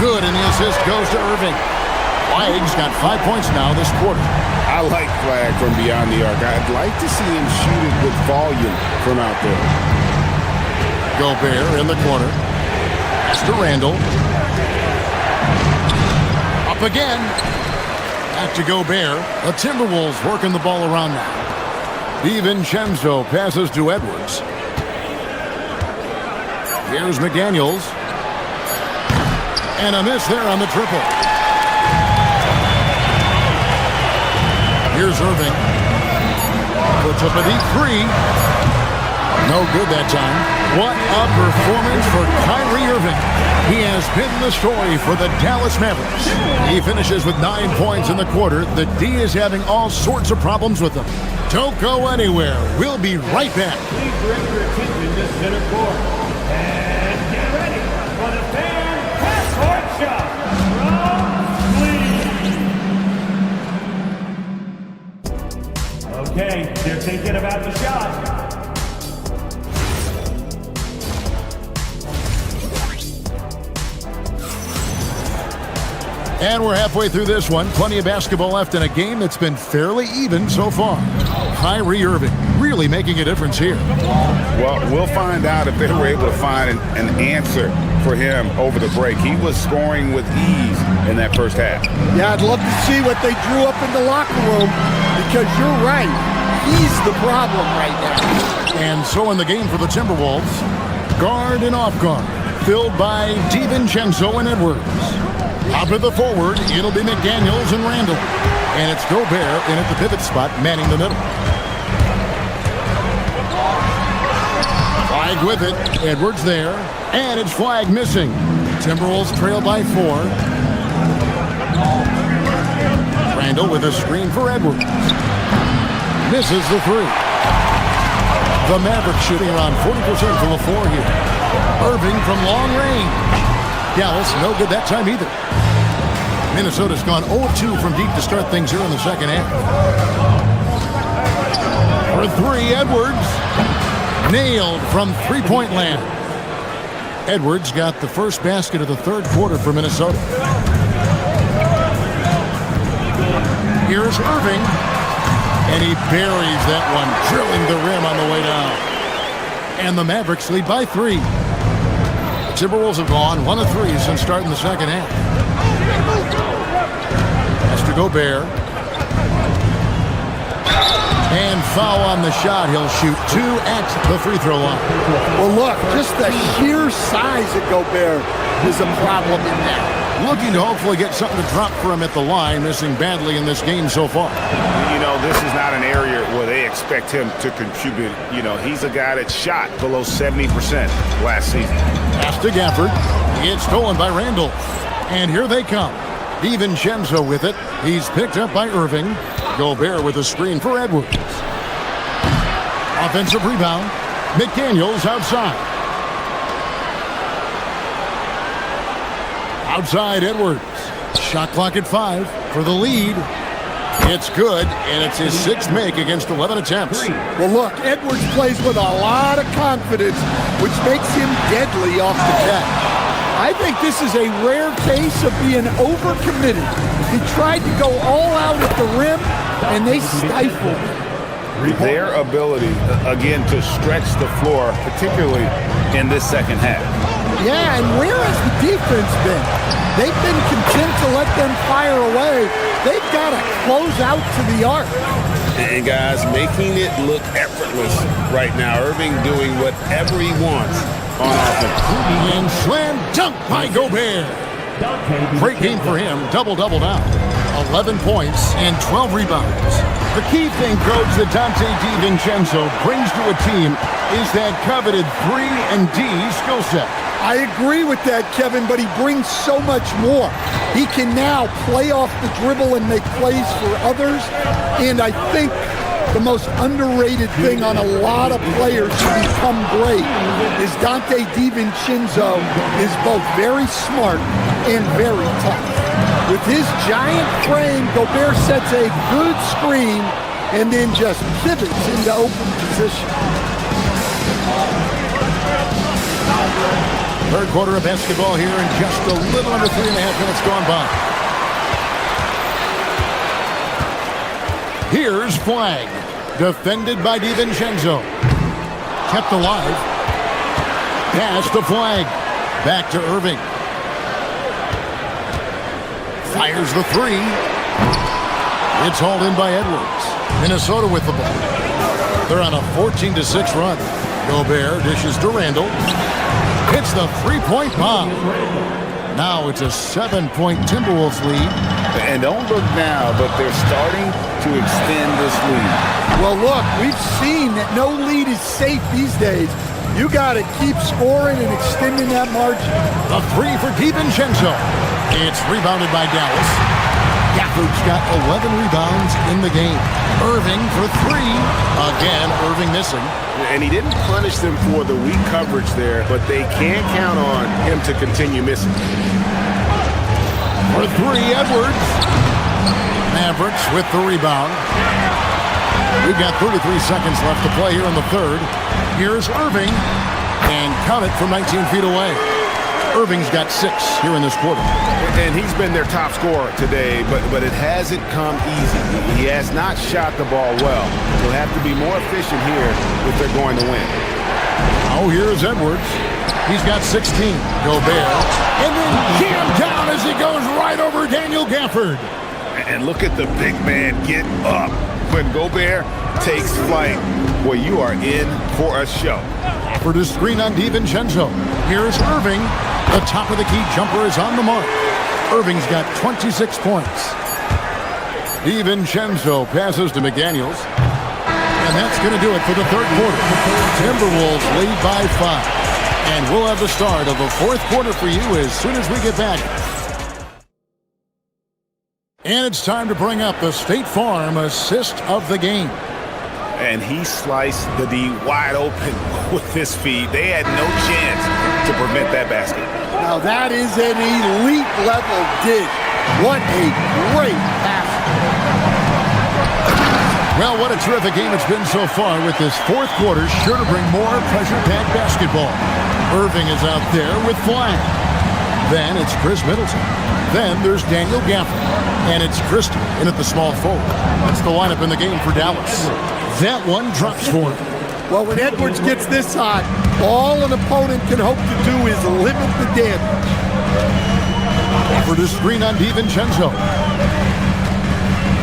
Good, and the assist goes to Irving. Flag's got 5 points now this quarter. I like Flag from beyond the arc. I'd like to see him shoot it with volume from out there. Gobert in the corner. Pass to Randall. Up again. Back to Gobert. The Timberwolves working the ball around now. DiVincenzo passes to Edwards. Here's McDaniels. And a miss there on the triple. Here's Irving. Puts up a deep 3. No good that time. What a performance for Kyrie Irving. He has been the story for the Dallas Mavericks. He finishes with 9 points in the quarter. The D is having all sorts of problems with them. Don't go anywhere. We'll be right back. Please direct your attention to center court. And get ready for the fan half-court shot from Lee. Okay, they're thinking about the shot. And we're halfway through this one. Plenty of basketball left in a game that's been fairly even so far. Kyrie Irving really making a difference here. Well, we'll find out if they were able to find an answer for him over the break. He was scoring with ease in that first half. Yeah, I'd love to see what they drew up in the locker room because you're right. He's the problem right now. And so in the game for the Timberwolves, guard and off guard, filled by DiVincenzo and Edwards. Up at the forward, it'll be McDaniels and Randall. And it's Gobert in at the pivot spot, manning the middle. Flag with it. Edwards there. And it's flag missing. Timberwolves trail by 4. Randall with a screen for Edwards. Misses the 3. The Mavericks shooting around 40% from the floor here. Irving from long range. Dallas no good that time either. Minnesota's gone 0-2 from deep to start things here in the second half. For 3, Edwards. Nailed from three-point land. Edwards got the first basket of the third quarter for Minnesota. Here's Irving. And he buries that one, drilling the rim on the way down. And the Mavericks lead by 3. The Timberwolves have gone 1 of 3 since starting the second half. That's to Gobert. And foul on the shot. He'll shoot 2 at the free throw line. Well, look, just the sheer size of Gobert is a problem in that. Looking to hopefully get something to drop for him at the line, missing badly in this game so far. You know, this is not an area where they expect him to contribute. You know, he's a guy that shot below 70% last season. Pass to Gafford. It's stolen by Randall. And here they come. DiVincenzo with it. He's picked up by Irving. Gobert with a screen for Edwards. Offensive rebound. McDaniels outside. Outside Edwards. Shot clock at 5 for the lead. It's good, and it's his 6th make against 11 attempts. Well, look, Edwards plays with a lot of confidence, which makes him deadly off the catch. I think this is a rare case of being overcommitted. He tried to go all out at the rim, and they stifled him. Their ability, again, to stretch the floor, particularly in this second half. Yeah, and where has the defense been? They've been content to let them fire away. They've got to close out to the arc. And guys, making it look effortless right now. Irving doing whatever he wants on offense. And slam dunk by Gobert. Great game for him. Double-double now. 11 points and 12 rebounds. The key thing, Coach, that Dante DiVincenzo brings to a team is that coveted 3-and-D skill set. I agree with that, Kevin, but he brings so much more. He can now play off the dribble and make plays for others, and I think the most underrated thing on a lot of players to become great is Dante DiVincenzo is both very smart and very tough. With his giant frame, Gobert sets a good screen and then just pivots into open position. Third quarter of basketball here in just a little under 3.5 minutes gone by. Here's flag. Defended by DiVincenzo. Kept alive. Pass to flag. Back to Irving. Fires the 3. It's hauled in by Edwards. Minnesota with the ball. They're on a 14-6 run. Gobert dishes to Randall. Hits the 3-point bomb. Now it's a 7-point Timberwolves lead. And don't look now, but they're starting to extend this lead. Well, look, we've seen that no lead is safe these days. You got to keep scoring and extending that margin. The 3 for DiVincenzo. It's rebounded by Dallas. Gafford's got 11 rebounds in the game. Irving for 3. Again, Irving missing. And he didn't punish them for the weak coverage there, but they can't count on him to continue missing. For 3, Edwards. Mavericks with the rebound. We've got 33 seconds left to play here in the third. Here's Irving. And count it from 19 feet away. Irving's got 6 here in this quarter. And he's been their top scorer today, but it hasn't come easy. He has not shot the ball well. He'll have to be more efficient here if they're going to win. Oh, here's Edwards. He's got 16. Gobert. And then jammed down as he goes right over Daniel Gafford. And look at the big man get up. When Gobert takes flight, well, you are in for a show. For the screen on DiVincenzo. Here's Irving. The top of the key jumper is on the mark. Irving's got 26 points. DiVincenzo passes to McDaniels. And that's going to do it for the third quarter. Timberwolves lead by 5. And we'll have the start of the fourth quarter for you as soon as we get back. And it's time to bring up the State Farm assist of the game. And he sliced the D wide open with his feet. They had no chance to prevent that basket. Now that is an elite level dig. What a great pass. Well, what a terrific game it's been so far with this fourth quarter. Sure to bring more pressure-packed basketball. Irving is out there with Flag. Then it's Chris Middleton. Then there's Daniel Gafford. And it's Christie in at the small forward. That's the lineup in the game for Dallas. That one drops for him. Well, when Edwards gets this hot, all an opponent can hope to do is limit the damage. For the screen on DiVincenzo.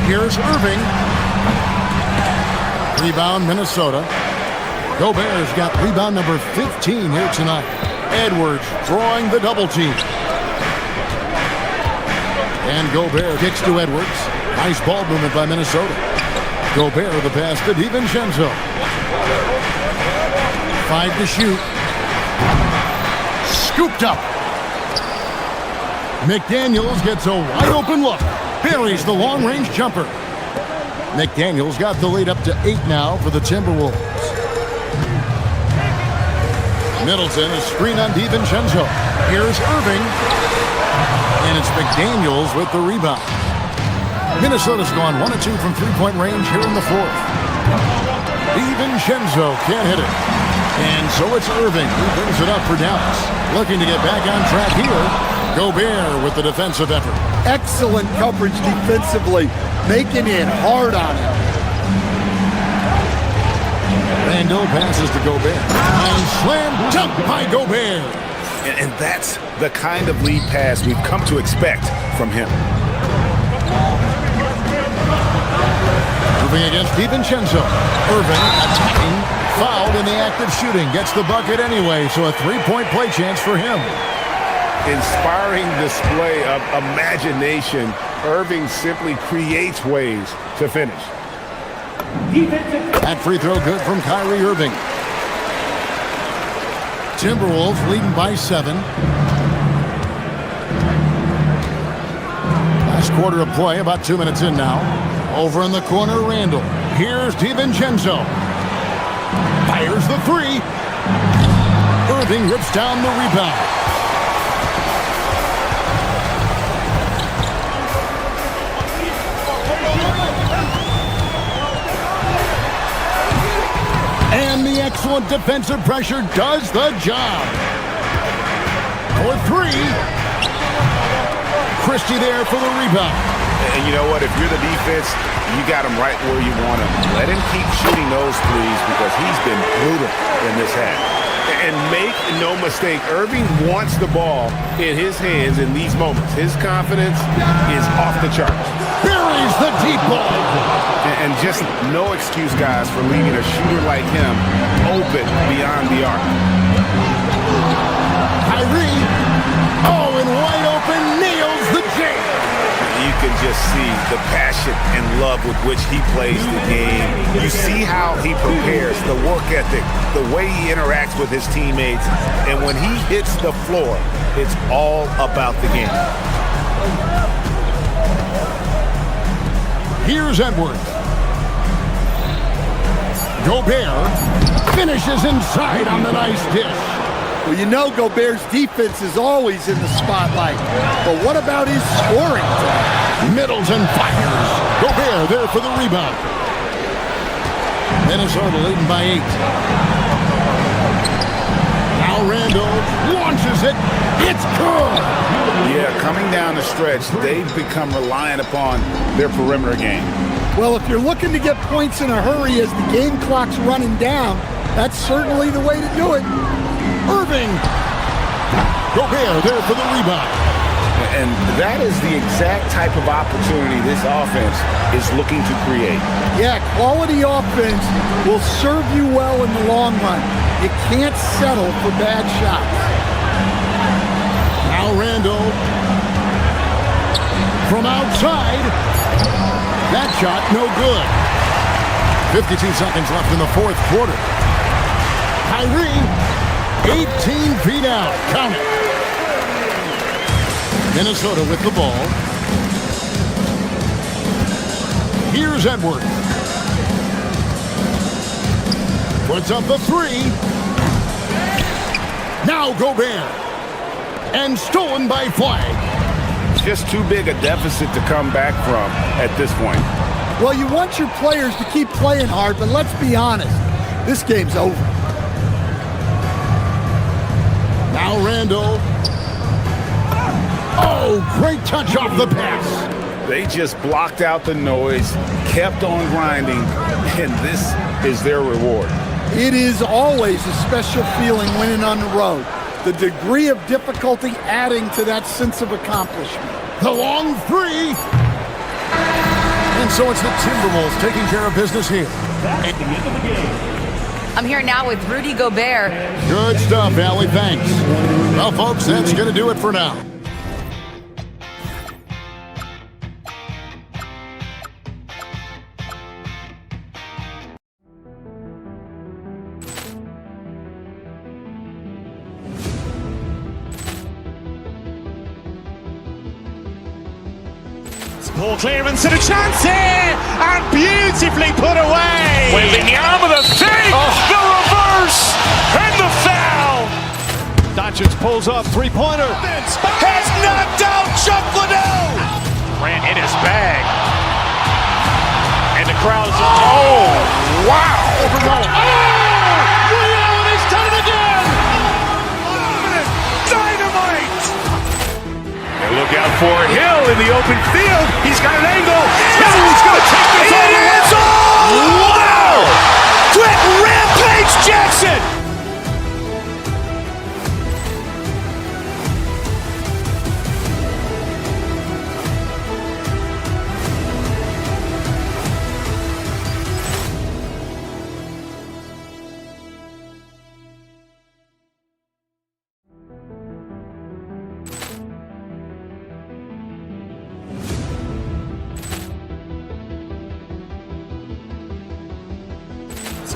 Here's Irving. Rebound, Minnesota. Gobert's got rebound number 15 here tonight. Edwards drawing the double team. And Gobert kicks to Edwards. Nice ball movement by Minnesota. Gobert the pass to DiVincenzo. 5 to shoot. Scooped up. McDaniels gets a wide open look. Buries the long-range jumper. McDaniels got the lead up to 8 now for the Timberwolves. Middleton is screen on DiVincenzo. Here's Irving. And it's McDaniels with the rebound. Minnesota's gone 1 of 2 from three-point range here in the fourth. DiVincenzo can't hit it. And so it's Irving who brings it up for Dallas. Looking to get back on track here. Gobert with the defensive effort. Excellent coverage defensively, making it hard on him. Randall passes to Gobert. And slam dunk by Gobert. And that's the kind of lead pass we've come to expect from him. Moving against DiVincenzo. Irving attacking. Fouled in the act of shooting. Gets the bucket anyway, so a three-point play chance for him. Inspiring display of imagination. Irving simply creates ways to finish. That free throw good from Kyrie Irving. Timberwolves leading by 7. Last quarter of play, about 2 minutes in now. Over in the corner, Randall. Here's DiVincenzo. Fires the 3. Irving rips down the rebound. And the excellent defensive pressure does the job. For 3. Christie there for the rebound. And you know what? If you're the defense, you got him right where you want him. Let him keep shooting those threes because he's been brutal in this half. And make no mistake, Irving wants the ball in his hands in these moments. His confidence is off the charts. Buries the deep ball. And just no excuse, guys, for leaving a shooter like him open beyond the arc. Kyrie. Oh, and wide open, nails the jam. You can just see the passion and love with which he plays the game. You see how he prepares, the work ethic, the way he interacts with his teammates. And when he hits the floor, it's all about the game. Here's Edwards. Gobert finishes inside on the nice dish. Well, you know Gobert's defense is always in the spotlight. But what about his scoring? Middleton fires. Gobert there for the rebound. Minnesota leading by 8. Now Randall launches it. It's good. Yeah, coming down the stretch, they've become reliant upon their perimeter game. Well, if you're looking to get points in a hurry as the game clock's running down, that's certainly the way to do it. Irving Gobert there for the rebound. And that is the exact type of opportunity this offense is looking to create. Yeah, quality offense will serve you well in the long run. You can't settle for bad shots. Now Randall from outside. That shot no good. 52 seconds left in the fourth quarter. Kyrie, 18 feet out. Count it. Minnesota with the ball. Here's Edwards. Puts up the three. Now Gobert. And stolen by Flag. It's just too big a deficit to come back from at this point. Well, you want your players to keep playing hard, but let's be honest. This game's over. Now Randall. Oh, great touch off the pass. They just blocked out the noise, kept on grinding, and this is their reward. It is always a special feeling winning on the road. The degree of difficulty adding to that sense of accomplishment. The long three. And so it's the Timberwolves taking care of business here. That's the end of the game. I'm here now with Rudy Gobert. Good stuff, Allie. Thanks. Well, folks, that's going to do it for now. Ball clearance and a chance here, and beautifully put away. Wembanyama the fake, the reverse, and the foul. Doncic pulls up, three-pointer. Has knocked out Chuck Liddell. Ran in his bag. And the crowd is, oh, wow. He's done it again. Dynamite. And look out for Hill in the open field. He's got an angle. Hill's going to take this all the way. Wow! Quit Rampage Jackson.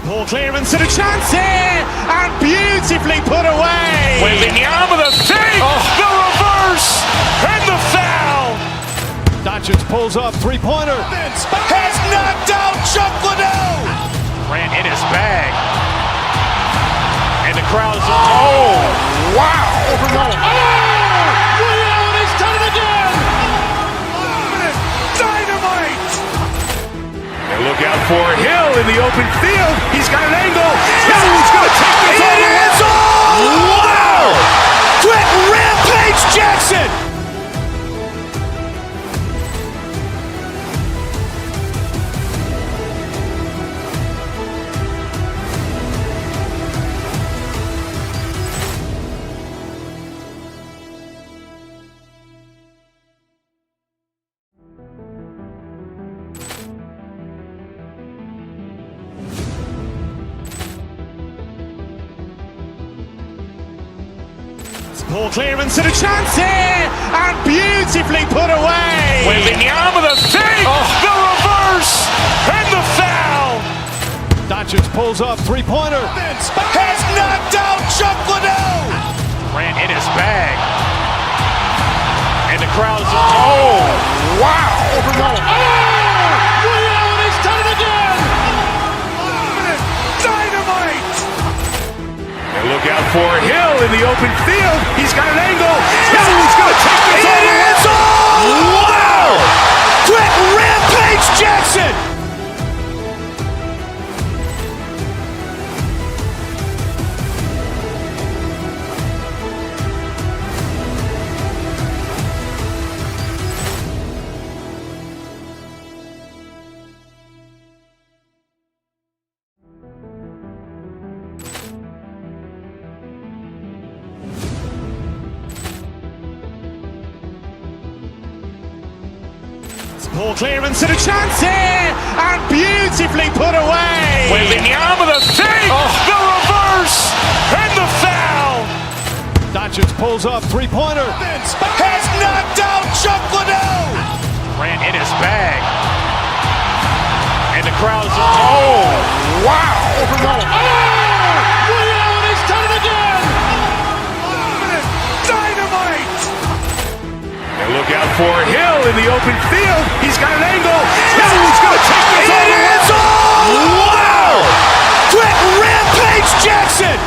Ball clearance and a chance here, and beautifully put away. Wembanyama the fake, the reverse, and the foul. Doncic pulls up, three-pointer. Has knocked out Chuck Liddell. Ran in his bag. And the crowd is, oh, wow. He's done it again. Dynamite. And look out for Hill in the open field. He's got an angle. Hill's going to take this all the way. Wow! Quit Rampage Jackson. Ball clearance and a chance here, and beautifully put away. Wembanyama the fake, the reverse, and the foul. Doncic pulls up, three-pointer. Has knocked out Chuck Liddell. Ran in his bag. And the crowd is, oh, wow. He's done it again. Dynamite. And look out for Hill in the open field. He's got an angle. Hill's going to take this all the way. Wow! Quit Rampage Jackson. Ball clearance and a chance here, and beautifully put away. Wembanyama with a fake, the reverse, and the foul. Doncic pulls up, three-pointer. Has knocked out Chuck Liddell. Ran in his bag. And the crowd is, oh, wow. Ray Allen has done it again. Dynamite. And look out for Hill in the open field. He's got an angle. Hill's going to take this all the way. Wow. Quick Rampage Jackson.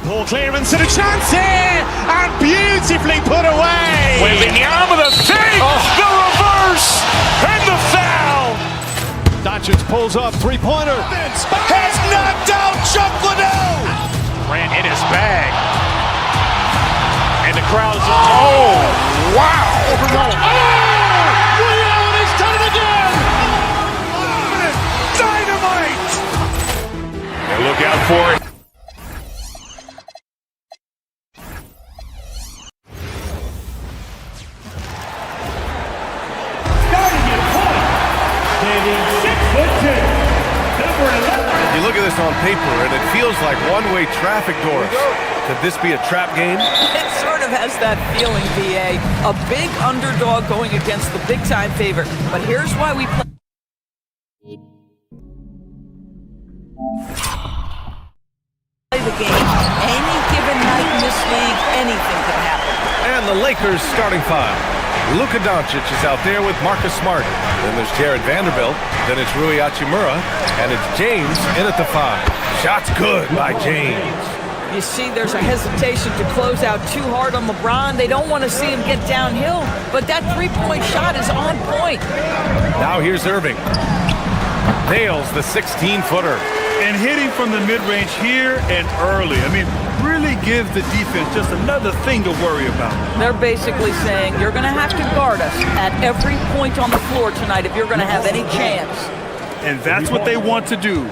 Ball clearance and a chance here, and beautifully put away. Wembanyama with a fake, the reverse, and the foul. Doncic pulls up, three-pointer. Has knocked out Chuck Liddell. Ran in his bag. And the crowd is, oh, wow. Ray Allen has done it again. Dynamite. And look out for it. You look at this on paper, and it feels like one-way traffic doors. Could this be a trap game? It sort of has that feeling, VA. A big underdog going against the big-time favorite. But here's why we play the game. Any given night in this league, anything can happen. And the Lakers starting five. Luka Doncic is out there with Marcus Smart. Then there's Jared Vanderbilt. Then it's Rui Hachimura. And it's James in at the five. Shots good by James. You see, there's a hesitation to close out too hard on LeBron. They don't want to see him get downhill. But that three-point shot is on point. Now here's Irving. Nails the 16-footer. And hitting from the mid-range here and early. I mean, really give the defense just another thing to worry about. They're basically saying you're going to have to guard us at every point on the floor tonight if you're going to have any chance. And that's what they want to do.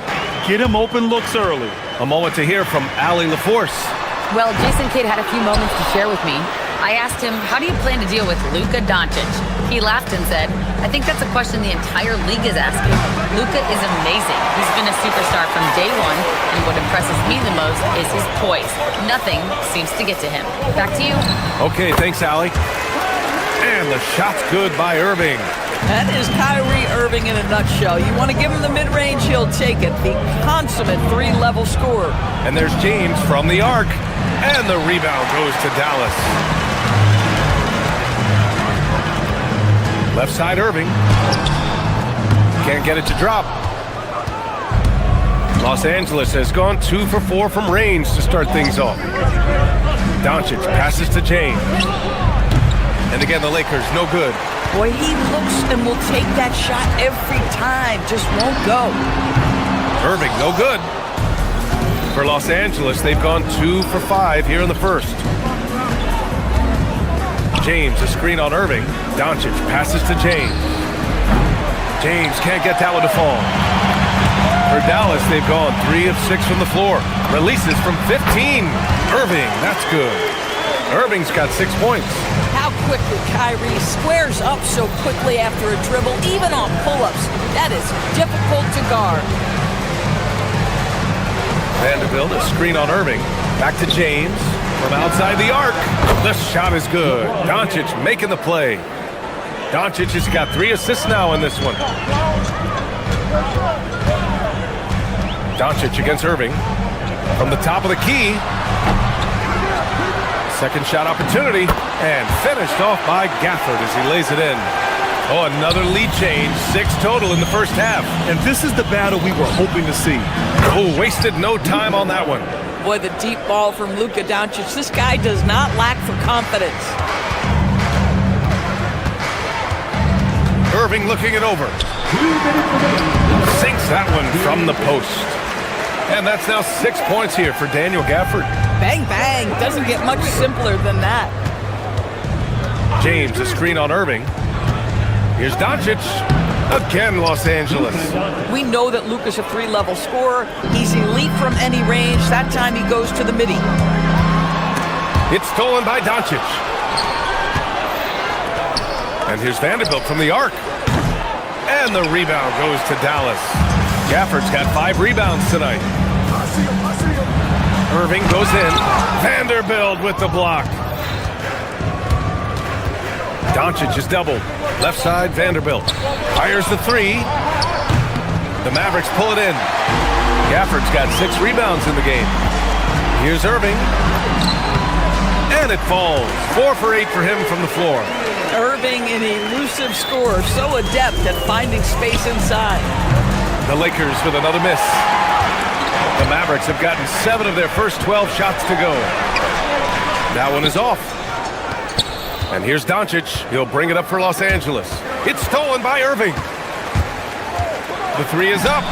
Get him open looks early. A moment to hear from Allie LaForce. Well, Jason Kidd had a few moments to share with me. I asked him, how do you plan to deal with Luka Doncic? He laughed and said, I think that's a question the entire league is asking. Luka is amazing. He's been a superstar from day one, and what impresses me the most is his poise. Nothing seems to get to him. Back to you. Okay, thanks, Allie. And the shot's good by Irving. That is Kyrie Irving in a nutshell. You want to give him the mid-range, he'll take it. The consummate three-level scorer. And there's James from the arc. And the rebound goes to Dallas. Left side Irving. Can't get it to drop. Los Angeles has gone 2 for 4 from range to start things off. Doncic passes to James. And again, the Lakers, no good. Boy, he looks and will take that shot every time. Just won't go. Irving, no good. For Los Angeles, they've gone 2 for 5 here in the first. James, a screen on Irving. Doncic passes to James. James can't get that one to fall. For Dallas, they've gone 3 of 6 from the floor. Releases from 15. Irving, that's good. Irving's got 6 points. How quickly Kyrie squares up so quickly after a dribble, even on pull-ups. That is difficult to guard. Vanderbilt, a screen on Irving. Back to James from outside the arc. The shot is good. Doncic making the play. Doncic has got 3 assists now in this one. Doncic against Irving. From the top of the key. Second shot opportunity. And finished off by Gafford as he lays it in. Oh, another lead change. 6 total in the first half. And this is the battle we were hoping to see. Oh, wasted no time on that one. Boy, the deep ball from Luka Doncic. This guy does not lack for confidence. Irving looking it over. Sinks that one from the post. And that's now 6 points here for Daniel Gafford. Bang, bang. Doesn't get much simpler than that. James, a screen on Irving. Here's Doncic. Again, Los Angeles. We know that Luka's a 3-level scorer. He's elite from any range. That time he goes to the midi. It's stolen by Doncic. And here's Vanderbilt from the arc. And the rebound goes to Dallas. Gafford's got 5 rebounds tonight. Irving goes in. Vanderbilt with the block. Doncic is doubled. Left side, Vanderbilt. Fires the 3. The Mavericks pull it in. Gafford's got 6 rebounds in the game. Here's Irving. And it falls. 4 for 8 for him from the floor. Irving, an elusive scorer, so adept at finding space inside. The Lakers with another miss. The Mavericks have gotten 7 of their first 12 shots to go. That one is off. And here's Doncic. He'll bring it up for Los Angeles. It's stolen by Irving. The 3 is up.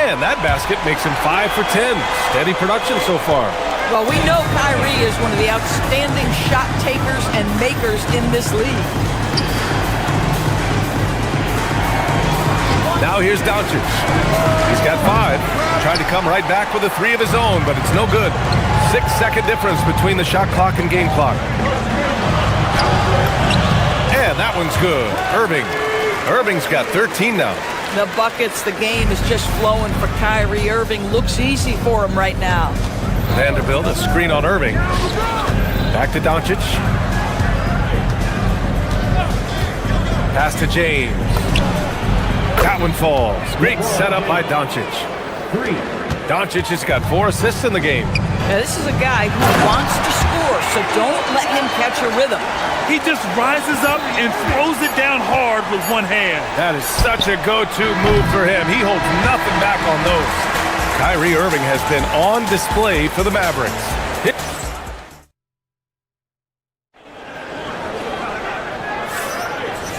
And that basket makes him 5 for 10. Steady production so far. Well, we know Kyrie is one of the outstanding shot takers and makers in this league. Now here's Doncic. He's got 5. Trying to come right back with a 3 of his own, but it's no good. 6-second difference between the shot clock and game clock. And that one's good. Irving's got 13 now. The buckets, the game is just flowing for Kyrie Irving. Looks easy for him right now. Vanderbilt, a screen on Irving. Back to Doncic. Pass to James. That one falls. Great setup by Doncic. Doncic has got 4 assists in the game. Now, this is a guy who wants to score, so don't let him catch a rhythm. He just rises up and throws it down hard with one hand. That is such a go-to move for him. He holds nothing back on those. Kyrie Irving has been on display for the Mavericks.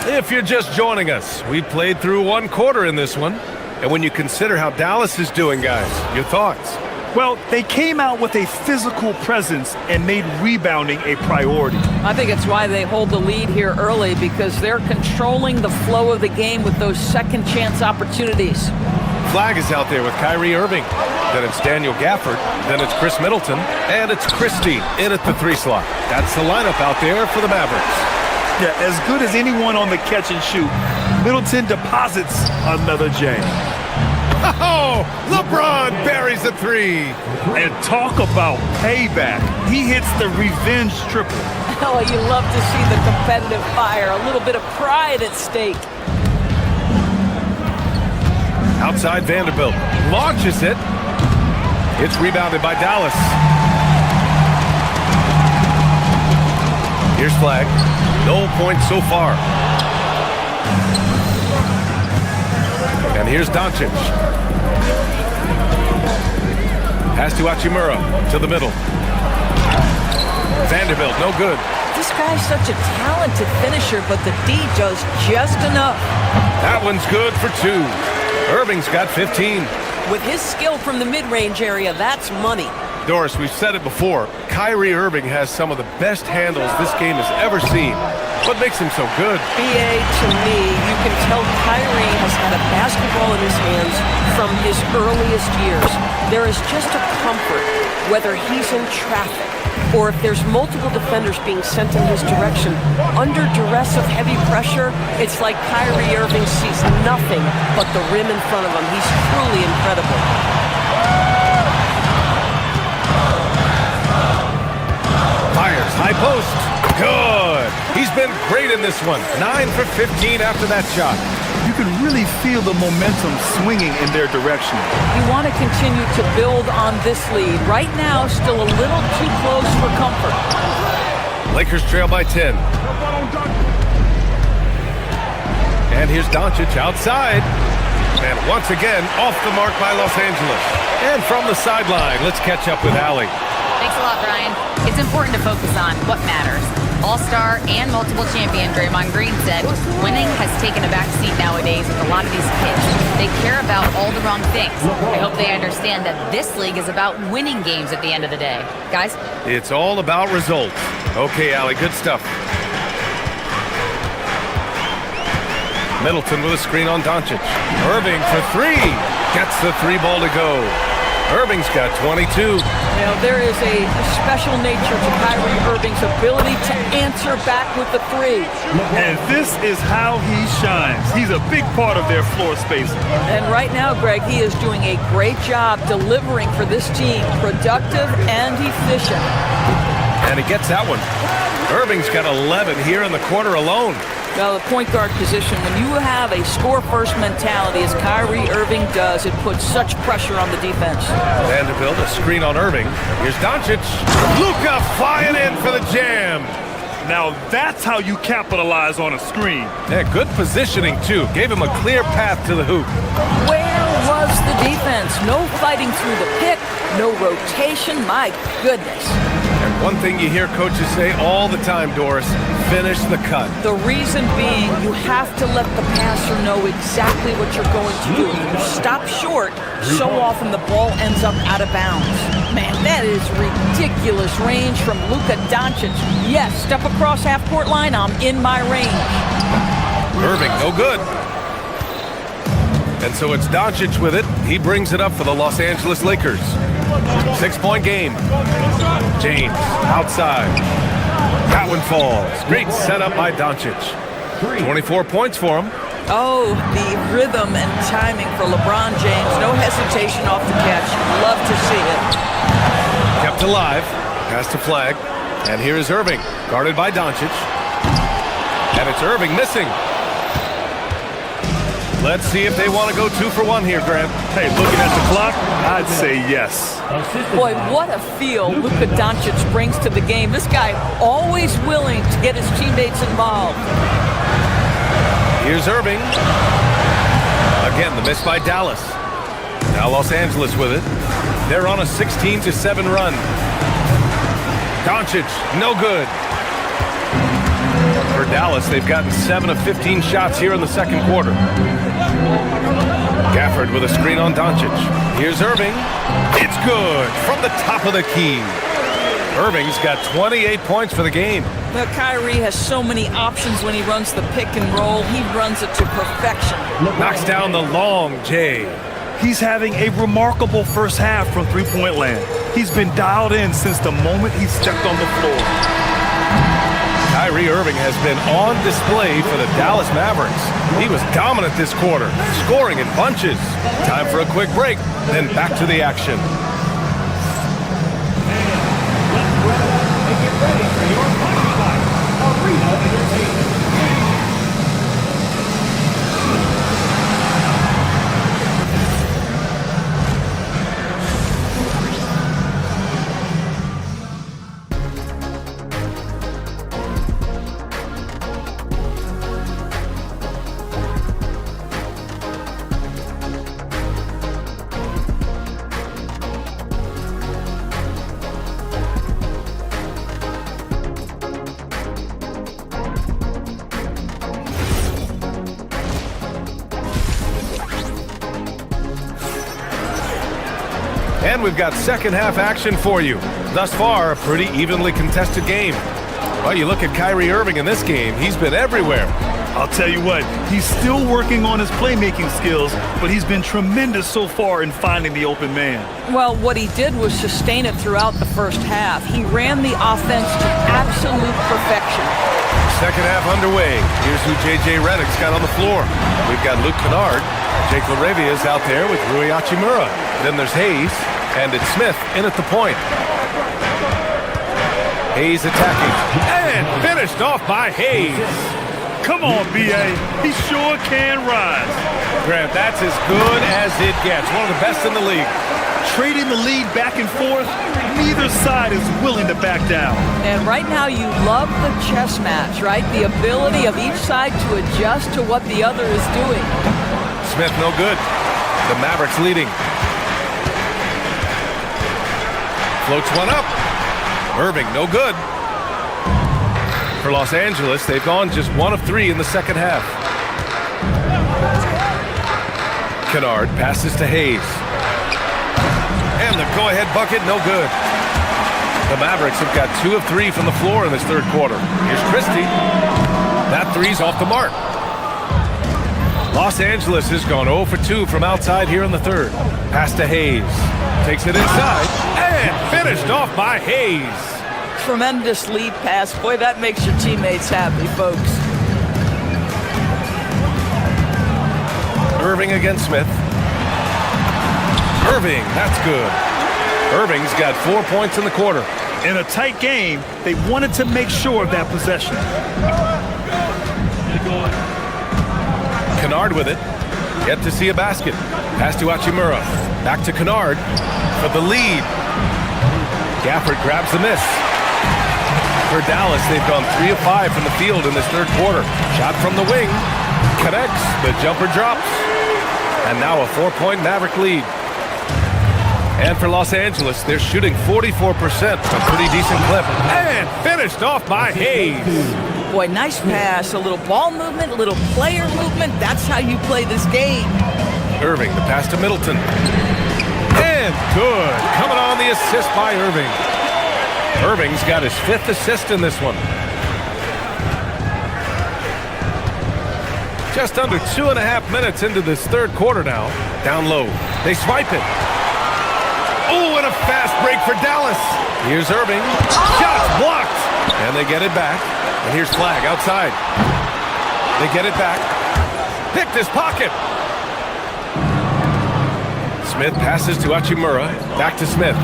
If you're just joining us, we played through 1 quarter in this one. And when you consider how Dallas is doing, guys, your thoughts? Well, they came out with a physical presence and made rebounding a priority. I think it's why they hold the lead here early, because they're controlling the flow of the game with those second chance opportunities. Flag is out there with Kyrie Irving. Then it's Daniel Gafford. Then it's Chris Middleton. And it's Christie in at the 3 slot. That's the lineup out there for the Mavericks. Yeah, as good as anyone on the catch and shoot. Middleton deposits another J. Oh, LeBron buries the 3. And talk about payback. He hits the revenge triple. Oh, you love to see the competitive fire. A little bit of pride at stake. Outside Vanderbilt. Launches it. It's rebounded by Dallas. Here's Flag. No points so far. And here's Doncic. Pass to Hachimura to the middle. Vanderbilt, no good. This guy's such a talented finisher, but the D does just enough. That one's good for 2. Irving's got 15. With his skill from the mid-range area, that's money. Doris, we've said it before. Kyrie Irving has some of the best handles this game has ever seen. What makes him so good? BA, to me, you can tell Kyrie has had a basketball in his hands from his earliest years. There is just a comfort, whether he's in traffic or if there's multiple defenders being sent in his direction. Under duress of heavy pressure, it's like Kyrie Irving sees nothing but the rim in front of him. He's truly incredible. Fires, high post. Good. He's been great in this one. 9 for 15 after that shot. You can really feel the momentum swinging in their direction. You want to continue to build on this lead. Right now, still a little too close for comfort. Lakers trail by 10. And here's Doncic outside. And once again, off the mark by Los Angeles. And from the sideline, let's catch up with Allie. Thanks a lot, Brian. It's important to focus on what matters. All-star and multiple champion Draymond Green said winning has taken a back seat nowadays with a lot of these kids. They care about all the wrong things. I hope they understand that this league is about winning games at the end of the day. Guys? It's all about results. Okay, Allie, good stuff. Middleton with a screen on Doncic. Irving for three. Gets the three ball to go. Irving's got 22. Now, there is a special nature to Kyrie Irving's ability to answer back with the three. And this is how he shines. He's a big part of their floor spacing. And right now, Greg, he is doing a great job delivering for this team, productive and efficient. And he gets that one. Irving's got 11 here in the quarter alone. Now, the point guard position, when you have a score-first mentality, as Kyrie Irving does, it puts such pressure on the defense. Vanderbilt, a screen on Irving. Here's Doncic. Luka flying in for the jam. Now, that's how you capitalize on a screen. Yeah, good positioning, too. Gave him a clear path to the hoop. Where was the defense? No fighting through the pick, no rotation. My goodness. And one thing you hear coaches say all the time, Doris, finish the cut. The reason being, you have to let the passer know exactly what you're going to do. If you stop short, so often the ball ends up out of bounds. Man, that is ridiculous range from Luka Doncic. Yes, step across half-court line, I'm in my range. Irving, no good. And so it's Doncic with it. He brings it up for the Los Angeles Lakers. 6-point game. James, outside. That one falls. Great setup by Doncic. 24 points for him. Oh, the rhythm and timing for LeBron James. No hesitation off the catch. Love to see it. Kept alive. Pass to Flag. And here is Irving, guarded by Doncic. And it's Irving missing. Let's see if they want to go 2 for 1 here, Grant. Hey, looking at the clock, I'd say yes. Boy, what a feel Luka Doncic brings to the game. This guy always willing to get his teammates involved. Here's Irving. Again, the miss by Dallas. Now Los Angeles with it. They're on a 16-7 run. Doncic, no good. For Dallas, they've gotten 7 of 15 shots here in the second quarter. Gafford with a screen on Doncic. Here's Irving. It's good from the top of the key. Irving's got 28 points for the game. Well, Kyrie has so many options when he runs the pick and roll. He runs it to perfection. Knocks down the long J. He's having a remarkable first half from three-point land. He's been dialed in since the moment he stepped on the floor. Kyrie Irving has been on display for the Dallas Mavericks. He was dominant this quarter, scoring in bunches. Time for a quick break, then back to the action. Get ready for your Arena Entertainment. And we've got second half action for you. Thus far, a pretty evenly contested game. Well, you look at Kyrie Irving in this game, he's been everywhere. I'll tell you what, he's still working on his playmaking skills, but he's been tremendous so far in finding the open man. Well, what he did was sustain it throughout the first half. He ran the offense to absolute perfection. Second half underway. Here's who J.J. Redick's got on the floor. We've got Luke Kennard. Jake LaRavia's out there with Rui Hachimura. Then there's Hayes, and it's Smith in at the point. Hayes attacking, and finished off by Hayes. Come on, B.A. He sure can rise. Grant, that's as good as it gets. One of the best in the league. Trading the lead back and forth, neither side is willing to back down. And right now you love the chess match, right? The ability of each side to adjust to what the other is doing. Smith, no good. The Mavericks leading. Floats one up. Irving, no good. For Los Angeles, they've gone just 1 of 3 in the second half. Kennard passes to Hayes. And the go-ahead bucket, no good. The Mavericks have got 2 of 3 from the floor in this third quarter. Here's Christie. That three's off the mark. Los Angeles has gone 0 for 2 from outside here in the third. Pass to Hayes. Takes it inside. And finished off by Hayes. Tremendous lead pass. Boy, that makes your teammates happy, folks. Irving against Smith. Irving, that's good. Irving's got 4 points in the quarter. In a tight game, they wanted to make sure of that possession. Kennard with it. Yet to see a basket. Pass to Hachimura. Back to Kennard for the lead. Gafford grabs the miss. For Dallas, they've gone 3 of 5 from the field in this third quarter. Shot from the wing. Connects. The jumper drops. And now a 4-point Maverick lead. And for Los Angeles, they're shooting 44%, a pretty decent clip. And finished off by Hayes. Boy, nice pass. A little ball movement, a little player movement. That's how you play this game. Irving, the pass to Middleton. And good. Coming on the assist by Irving. Irving's got his 5th assist in this one. Just under 2.5 minutes into this third quarter now. Down low. They swipe it. Oh, and a fast break for Dallas. Here's Irving. Shots blocked. And they get it back. And here's Flag outside. They get it back. Picked his pocket. Smith passes to Hachimura. Back to Smith.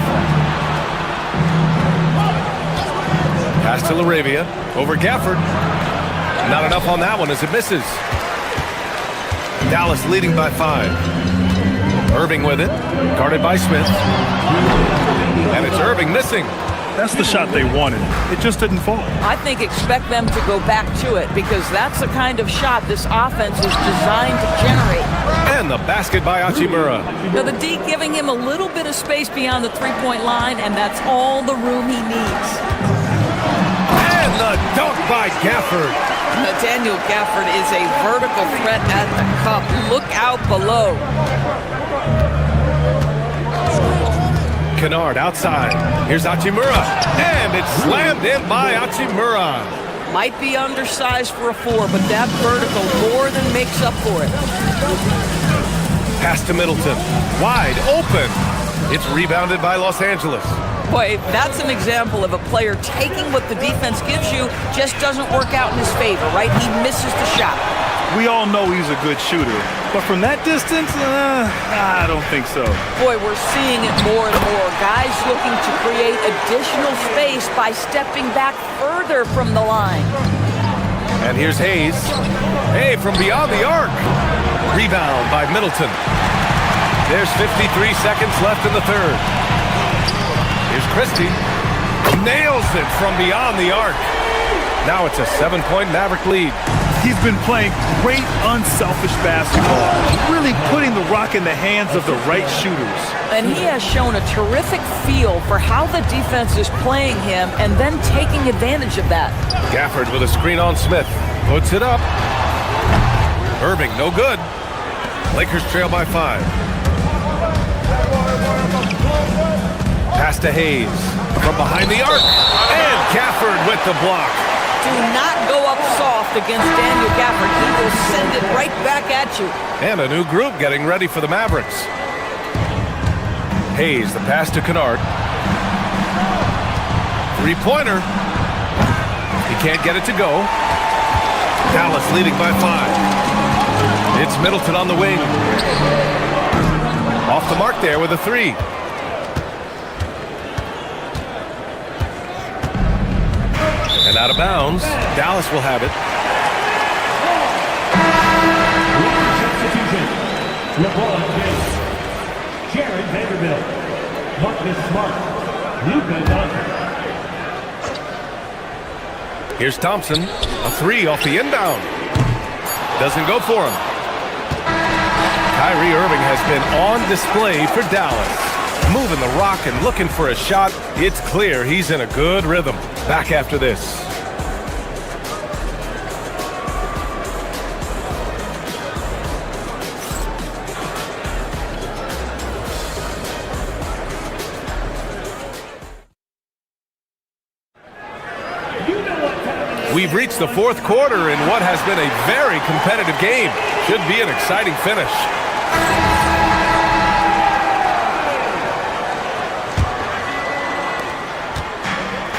Pass to LaRavia. Over Gafford. Not enough on that one as it misses. Dallas leading by 5. Irving with it. Guarded by Smith. And it's Irving missing. That's the shot they wanted. It just didn't fall. I think expect them to go back to it because that's the kind of shot this offense is designed to generate. And the basket by Hachimura. Now the D giving him a little bit of space beyond the three-point line, and that's all the room he needs. And the dunk by Gafford. Daniel Gafford is a vertical threat at the cup. Look out below. Kennard outside. Here's Hachimura. And it's slammed in by Hachimura. Might be undersized for a 4, but that vertical more than makes up for it. Pass to Middleton. Wide open. It's rebounded by Los Angeles. Boy, that's an example of a player taking what the defense gives you, just doesn't work out in his favor, right? He misses the shot. We all know he's a good shooter, but from that distance, I don't think so. Boy, we're seeing it more and more. Guys looking to create additional space by stepping back further from the line. And here's Hayes. Hey, from beyond the arc. Rebound by Middleton. There's 53 seconds left in the third. Here's Christie. Nails it from beyond the arc. Now it's a 7-point Maverick lead. He's been playing great, unselfish basketball, really putting the rock in the hands of the right shooters. And he has shown a terrific feel for how the defense is playing him and then taking advantage of that. Gafford with a screen on Smith. Puts it up. Irving, no good. Lakers trail by 5. Pass to Hayes. From behind the arc. And Gafford with the block. Do not go up soft against Daniel Gafford. He will send it right back at you. And a new group getting ready for the Mavericks. Hayes, the pass to Kennard. Three-pointer. He can't get it to go. Dallas leading by 5. It's Middleton on the wing. Off the mark there with a 3. And out of bounds. Dallas will have it. LeBron James, Jared Vanderbilt, Marcus Smart, Luka Doncic. Here's Thompson. A 3 off the inbound. Doesn't go for him. Kyrie Irving has been on display for Dallas. Moving the rock and looking for a shot. It's clear he's in a good rhythm. Back after this. We've reached the fourth quarter in what has been a very competitive game. Should be an exciting finish.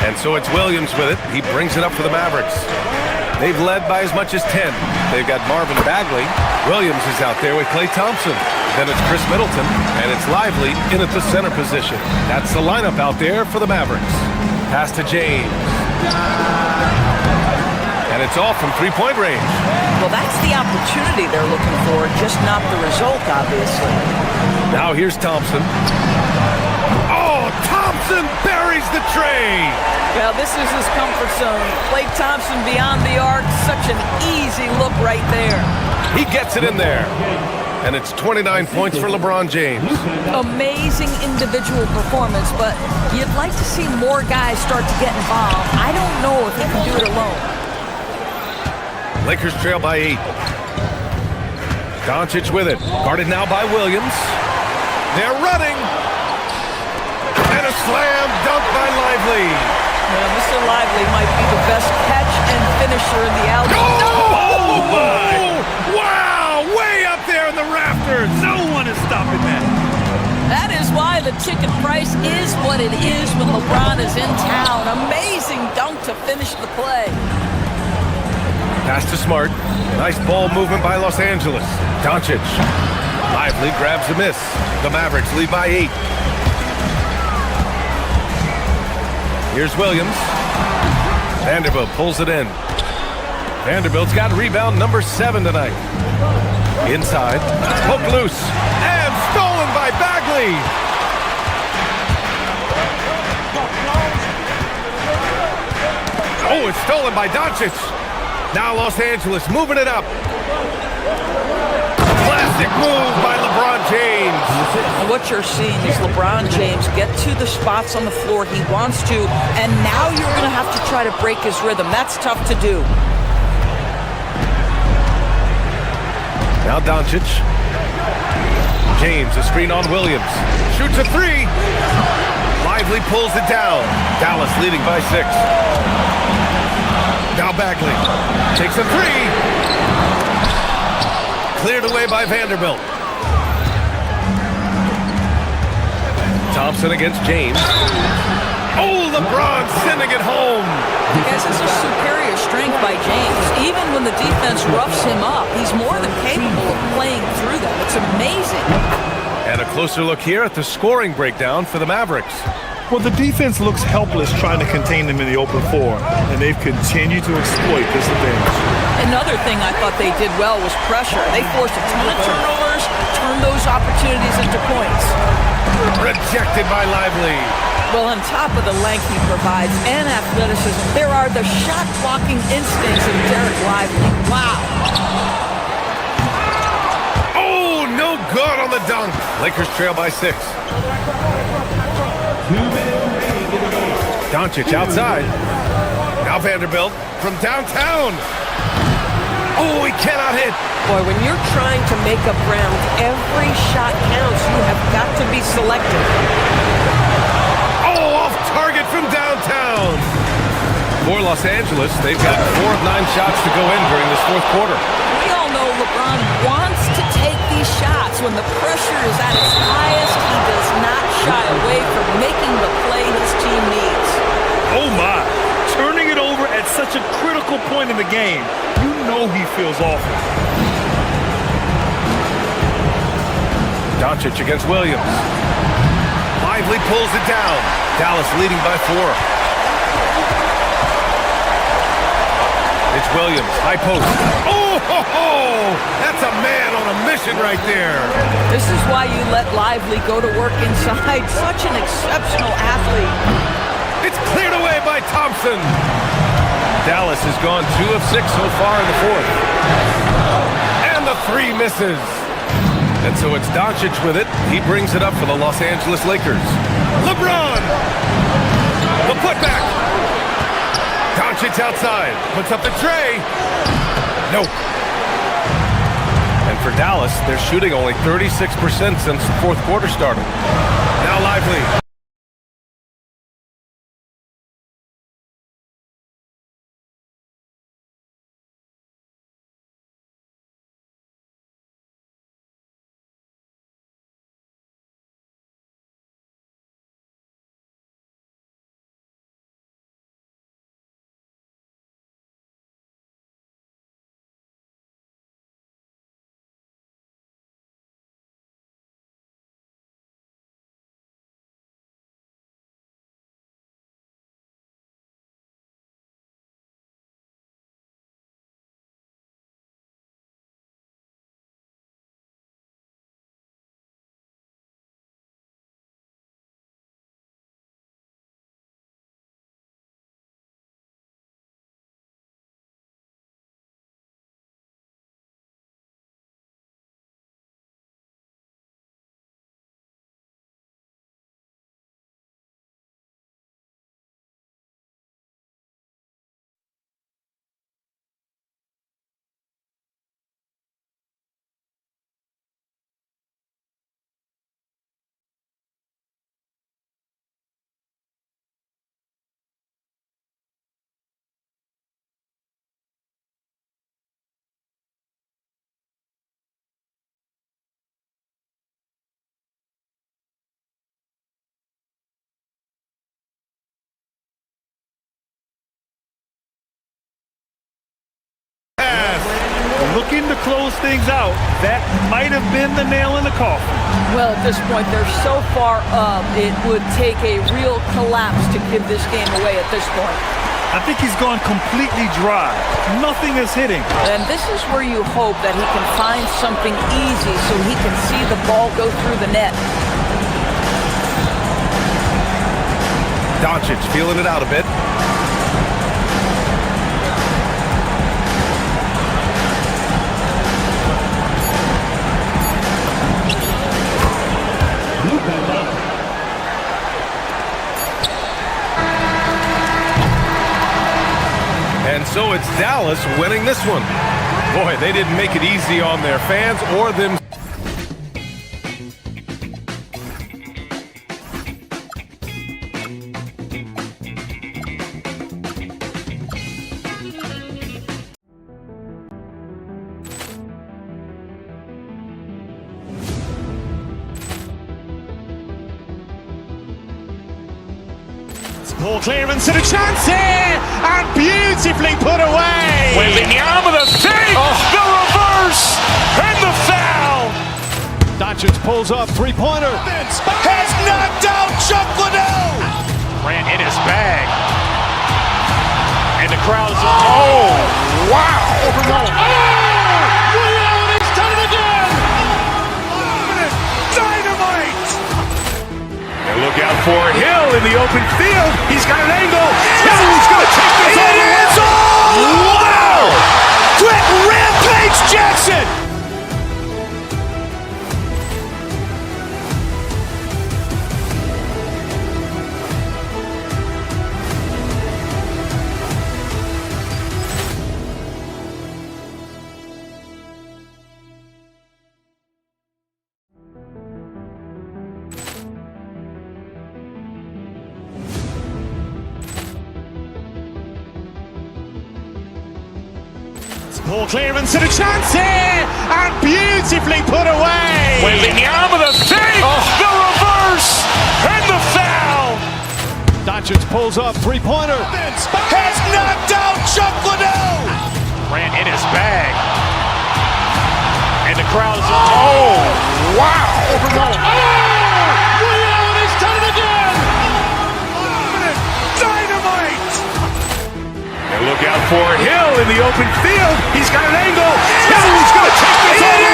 And so it's Williams with it. He brings it up for the Mavericks. They've led by as much as 10. They've got Marvin Bagley. Williams is out there with Klay Thompson. Then it's Chris Middleton, and it's Lively in at the center position. That's the lineup out there for the Mavericks. Pass to James. And it's off from three-point range. Well, that's the opportunity they're looking for, just not the result, obviously. Now here's Thompson. Oh, Thompson buries the tray. Well, this is his comfort zone. Klay Thompson beyond the arc, such an easy look right there. He gets it in there. And it's 29 points for LeBron James. Amazing individual performance, but you'd like to see more guys start to get involved. I don't know if he can do it alone. Lakers trail by 8. Doncic with it. Guarded now by Williams. They're running. And a slam dunk by Lively. Yeah, Mr. Lively might be the best catch and finisher in the alley. Oh, my! Wow! Way up there in the rafters. No one is stopping that. That is why the ticket price is what it is when LeBron is in town. Amazing dunk to finish the play. Pass to Smart. Nice ball movement by Los Angeles. Doncic. Lively grabs a miss. The Mavericks lead by 8. Here's Williams. Vanderbilt pulls it in. Vanderbilt's got rebound number 7 tonight. Inside. Poked loose. And stolen by Bagley. Oh, it's stolen by Doncic. Now Los Angeles moving it up. Classic move by LeBron James. And what you're seeing is LeBron James get to the spots on the floor he wants to, and now you're going to have to try to break his rhythm. That's tough to do. Now Doncic. James, a screen on Williams. Shoots a 3. Lively pulls it down. Dallas leading by 6. Now Bagley takes a 3. Cleared away by Vanderbilt. Thompson against James. Oh, LeBron sending it home. Guys, this is superior strength by James. Even when the defense roughs him up, he's more than capable of playing through them. It's amazing. And a closer look here at the scoring breakdown for the Mavericks. Well, the defense looks helpless trying to contain them in the open floor, and they've continued to exploit this advantage. Another thing I thought they did well was pressure. They forced a ton of turnovers, turned those opportunities into points. Rejected by Lively. Well, on top of the length he provides and athleticism, there are the shot-blocking instincts of Derek Lively. Wow. Oh, no good on the dunk. Lakers trail by 6. Doncic outside. Now Vanderbilt from downtown. Oh, he cannot hit. Boy, when you're trying to make up ground, every shot counts. You have got to be selective. Oh, off target from downtown. For Los Angeles, they've got 4 of 9 shots to go in during this fourth quarter. We all know LeBron wants to take these shots. When the pressure is at its highest, he does not shy away from making the play his team needs. Oh my, turning it over at such a critical point in the game. You know he feels awful. Doncic against Williams. Lively pulls it down. Dallas leading by 4. It's Williams, high post. Oh, ho, ho! That's a man on a mission right there. This is why you let Lively go to work inside. Such an exceptional athlete. It's cleared away by Thompson. Dallas has gone 2 of 6 so far in the fourth. And the 3 misses. And so it's Doncic with it. He brings it up for the Los Angeles Lakers. LeBron! The putback. Doncic outside. Puts up the tray. Nope. And for Dallas, they're shooting only 36% since the fourth quarter started. Now Lively. looking to close things out. That might have been the nail in the coffin. Well, at this point, they're so far up, it would take a real collapse to give this game away at this point. I think he's gone completely dry. Nothing is hitting. And this is where you hope that he can find something easy so he can see the ball go through the net. Doncic feeling it out a bit. And so it's Dallas winning this one. Boy, they didn't make it easy on their fans or them. Ball clearance and a chance here, and beautifully put away. Wembanyama the save, the reverse, and the foul. Doncic pulls up, three-pointer. Has knocked out Chuck Liddell. Ran in his bag. And the crowd is, oh, wow. He's done it again. Dynamite. And look out for Hill in the open field. He's got an angle. Hill's going to take this all the way. Wow! Quick rampage Jackson. Ball clearance and a chance here, and beautifully put away. Wembanyama the save, the reverse, and the foul. Doncic pulls up, three-pointer. Has knocked out Chuck Liddell. Ran in his bag. And the crowd is, oh, wow. He's done it again. Dynamite. And look out for Hill in the open field. He's got an angle. Hill's going to take this all the way.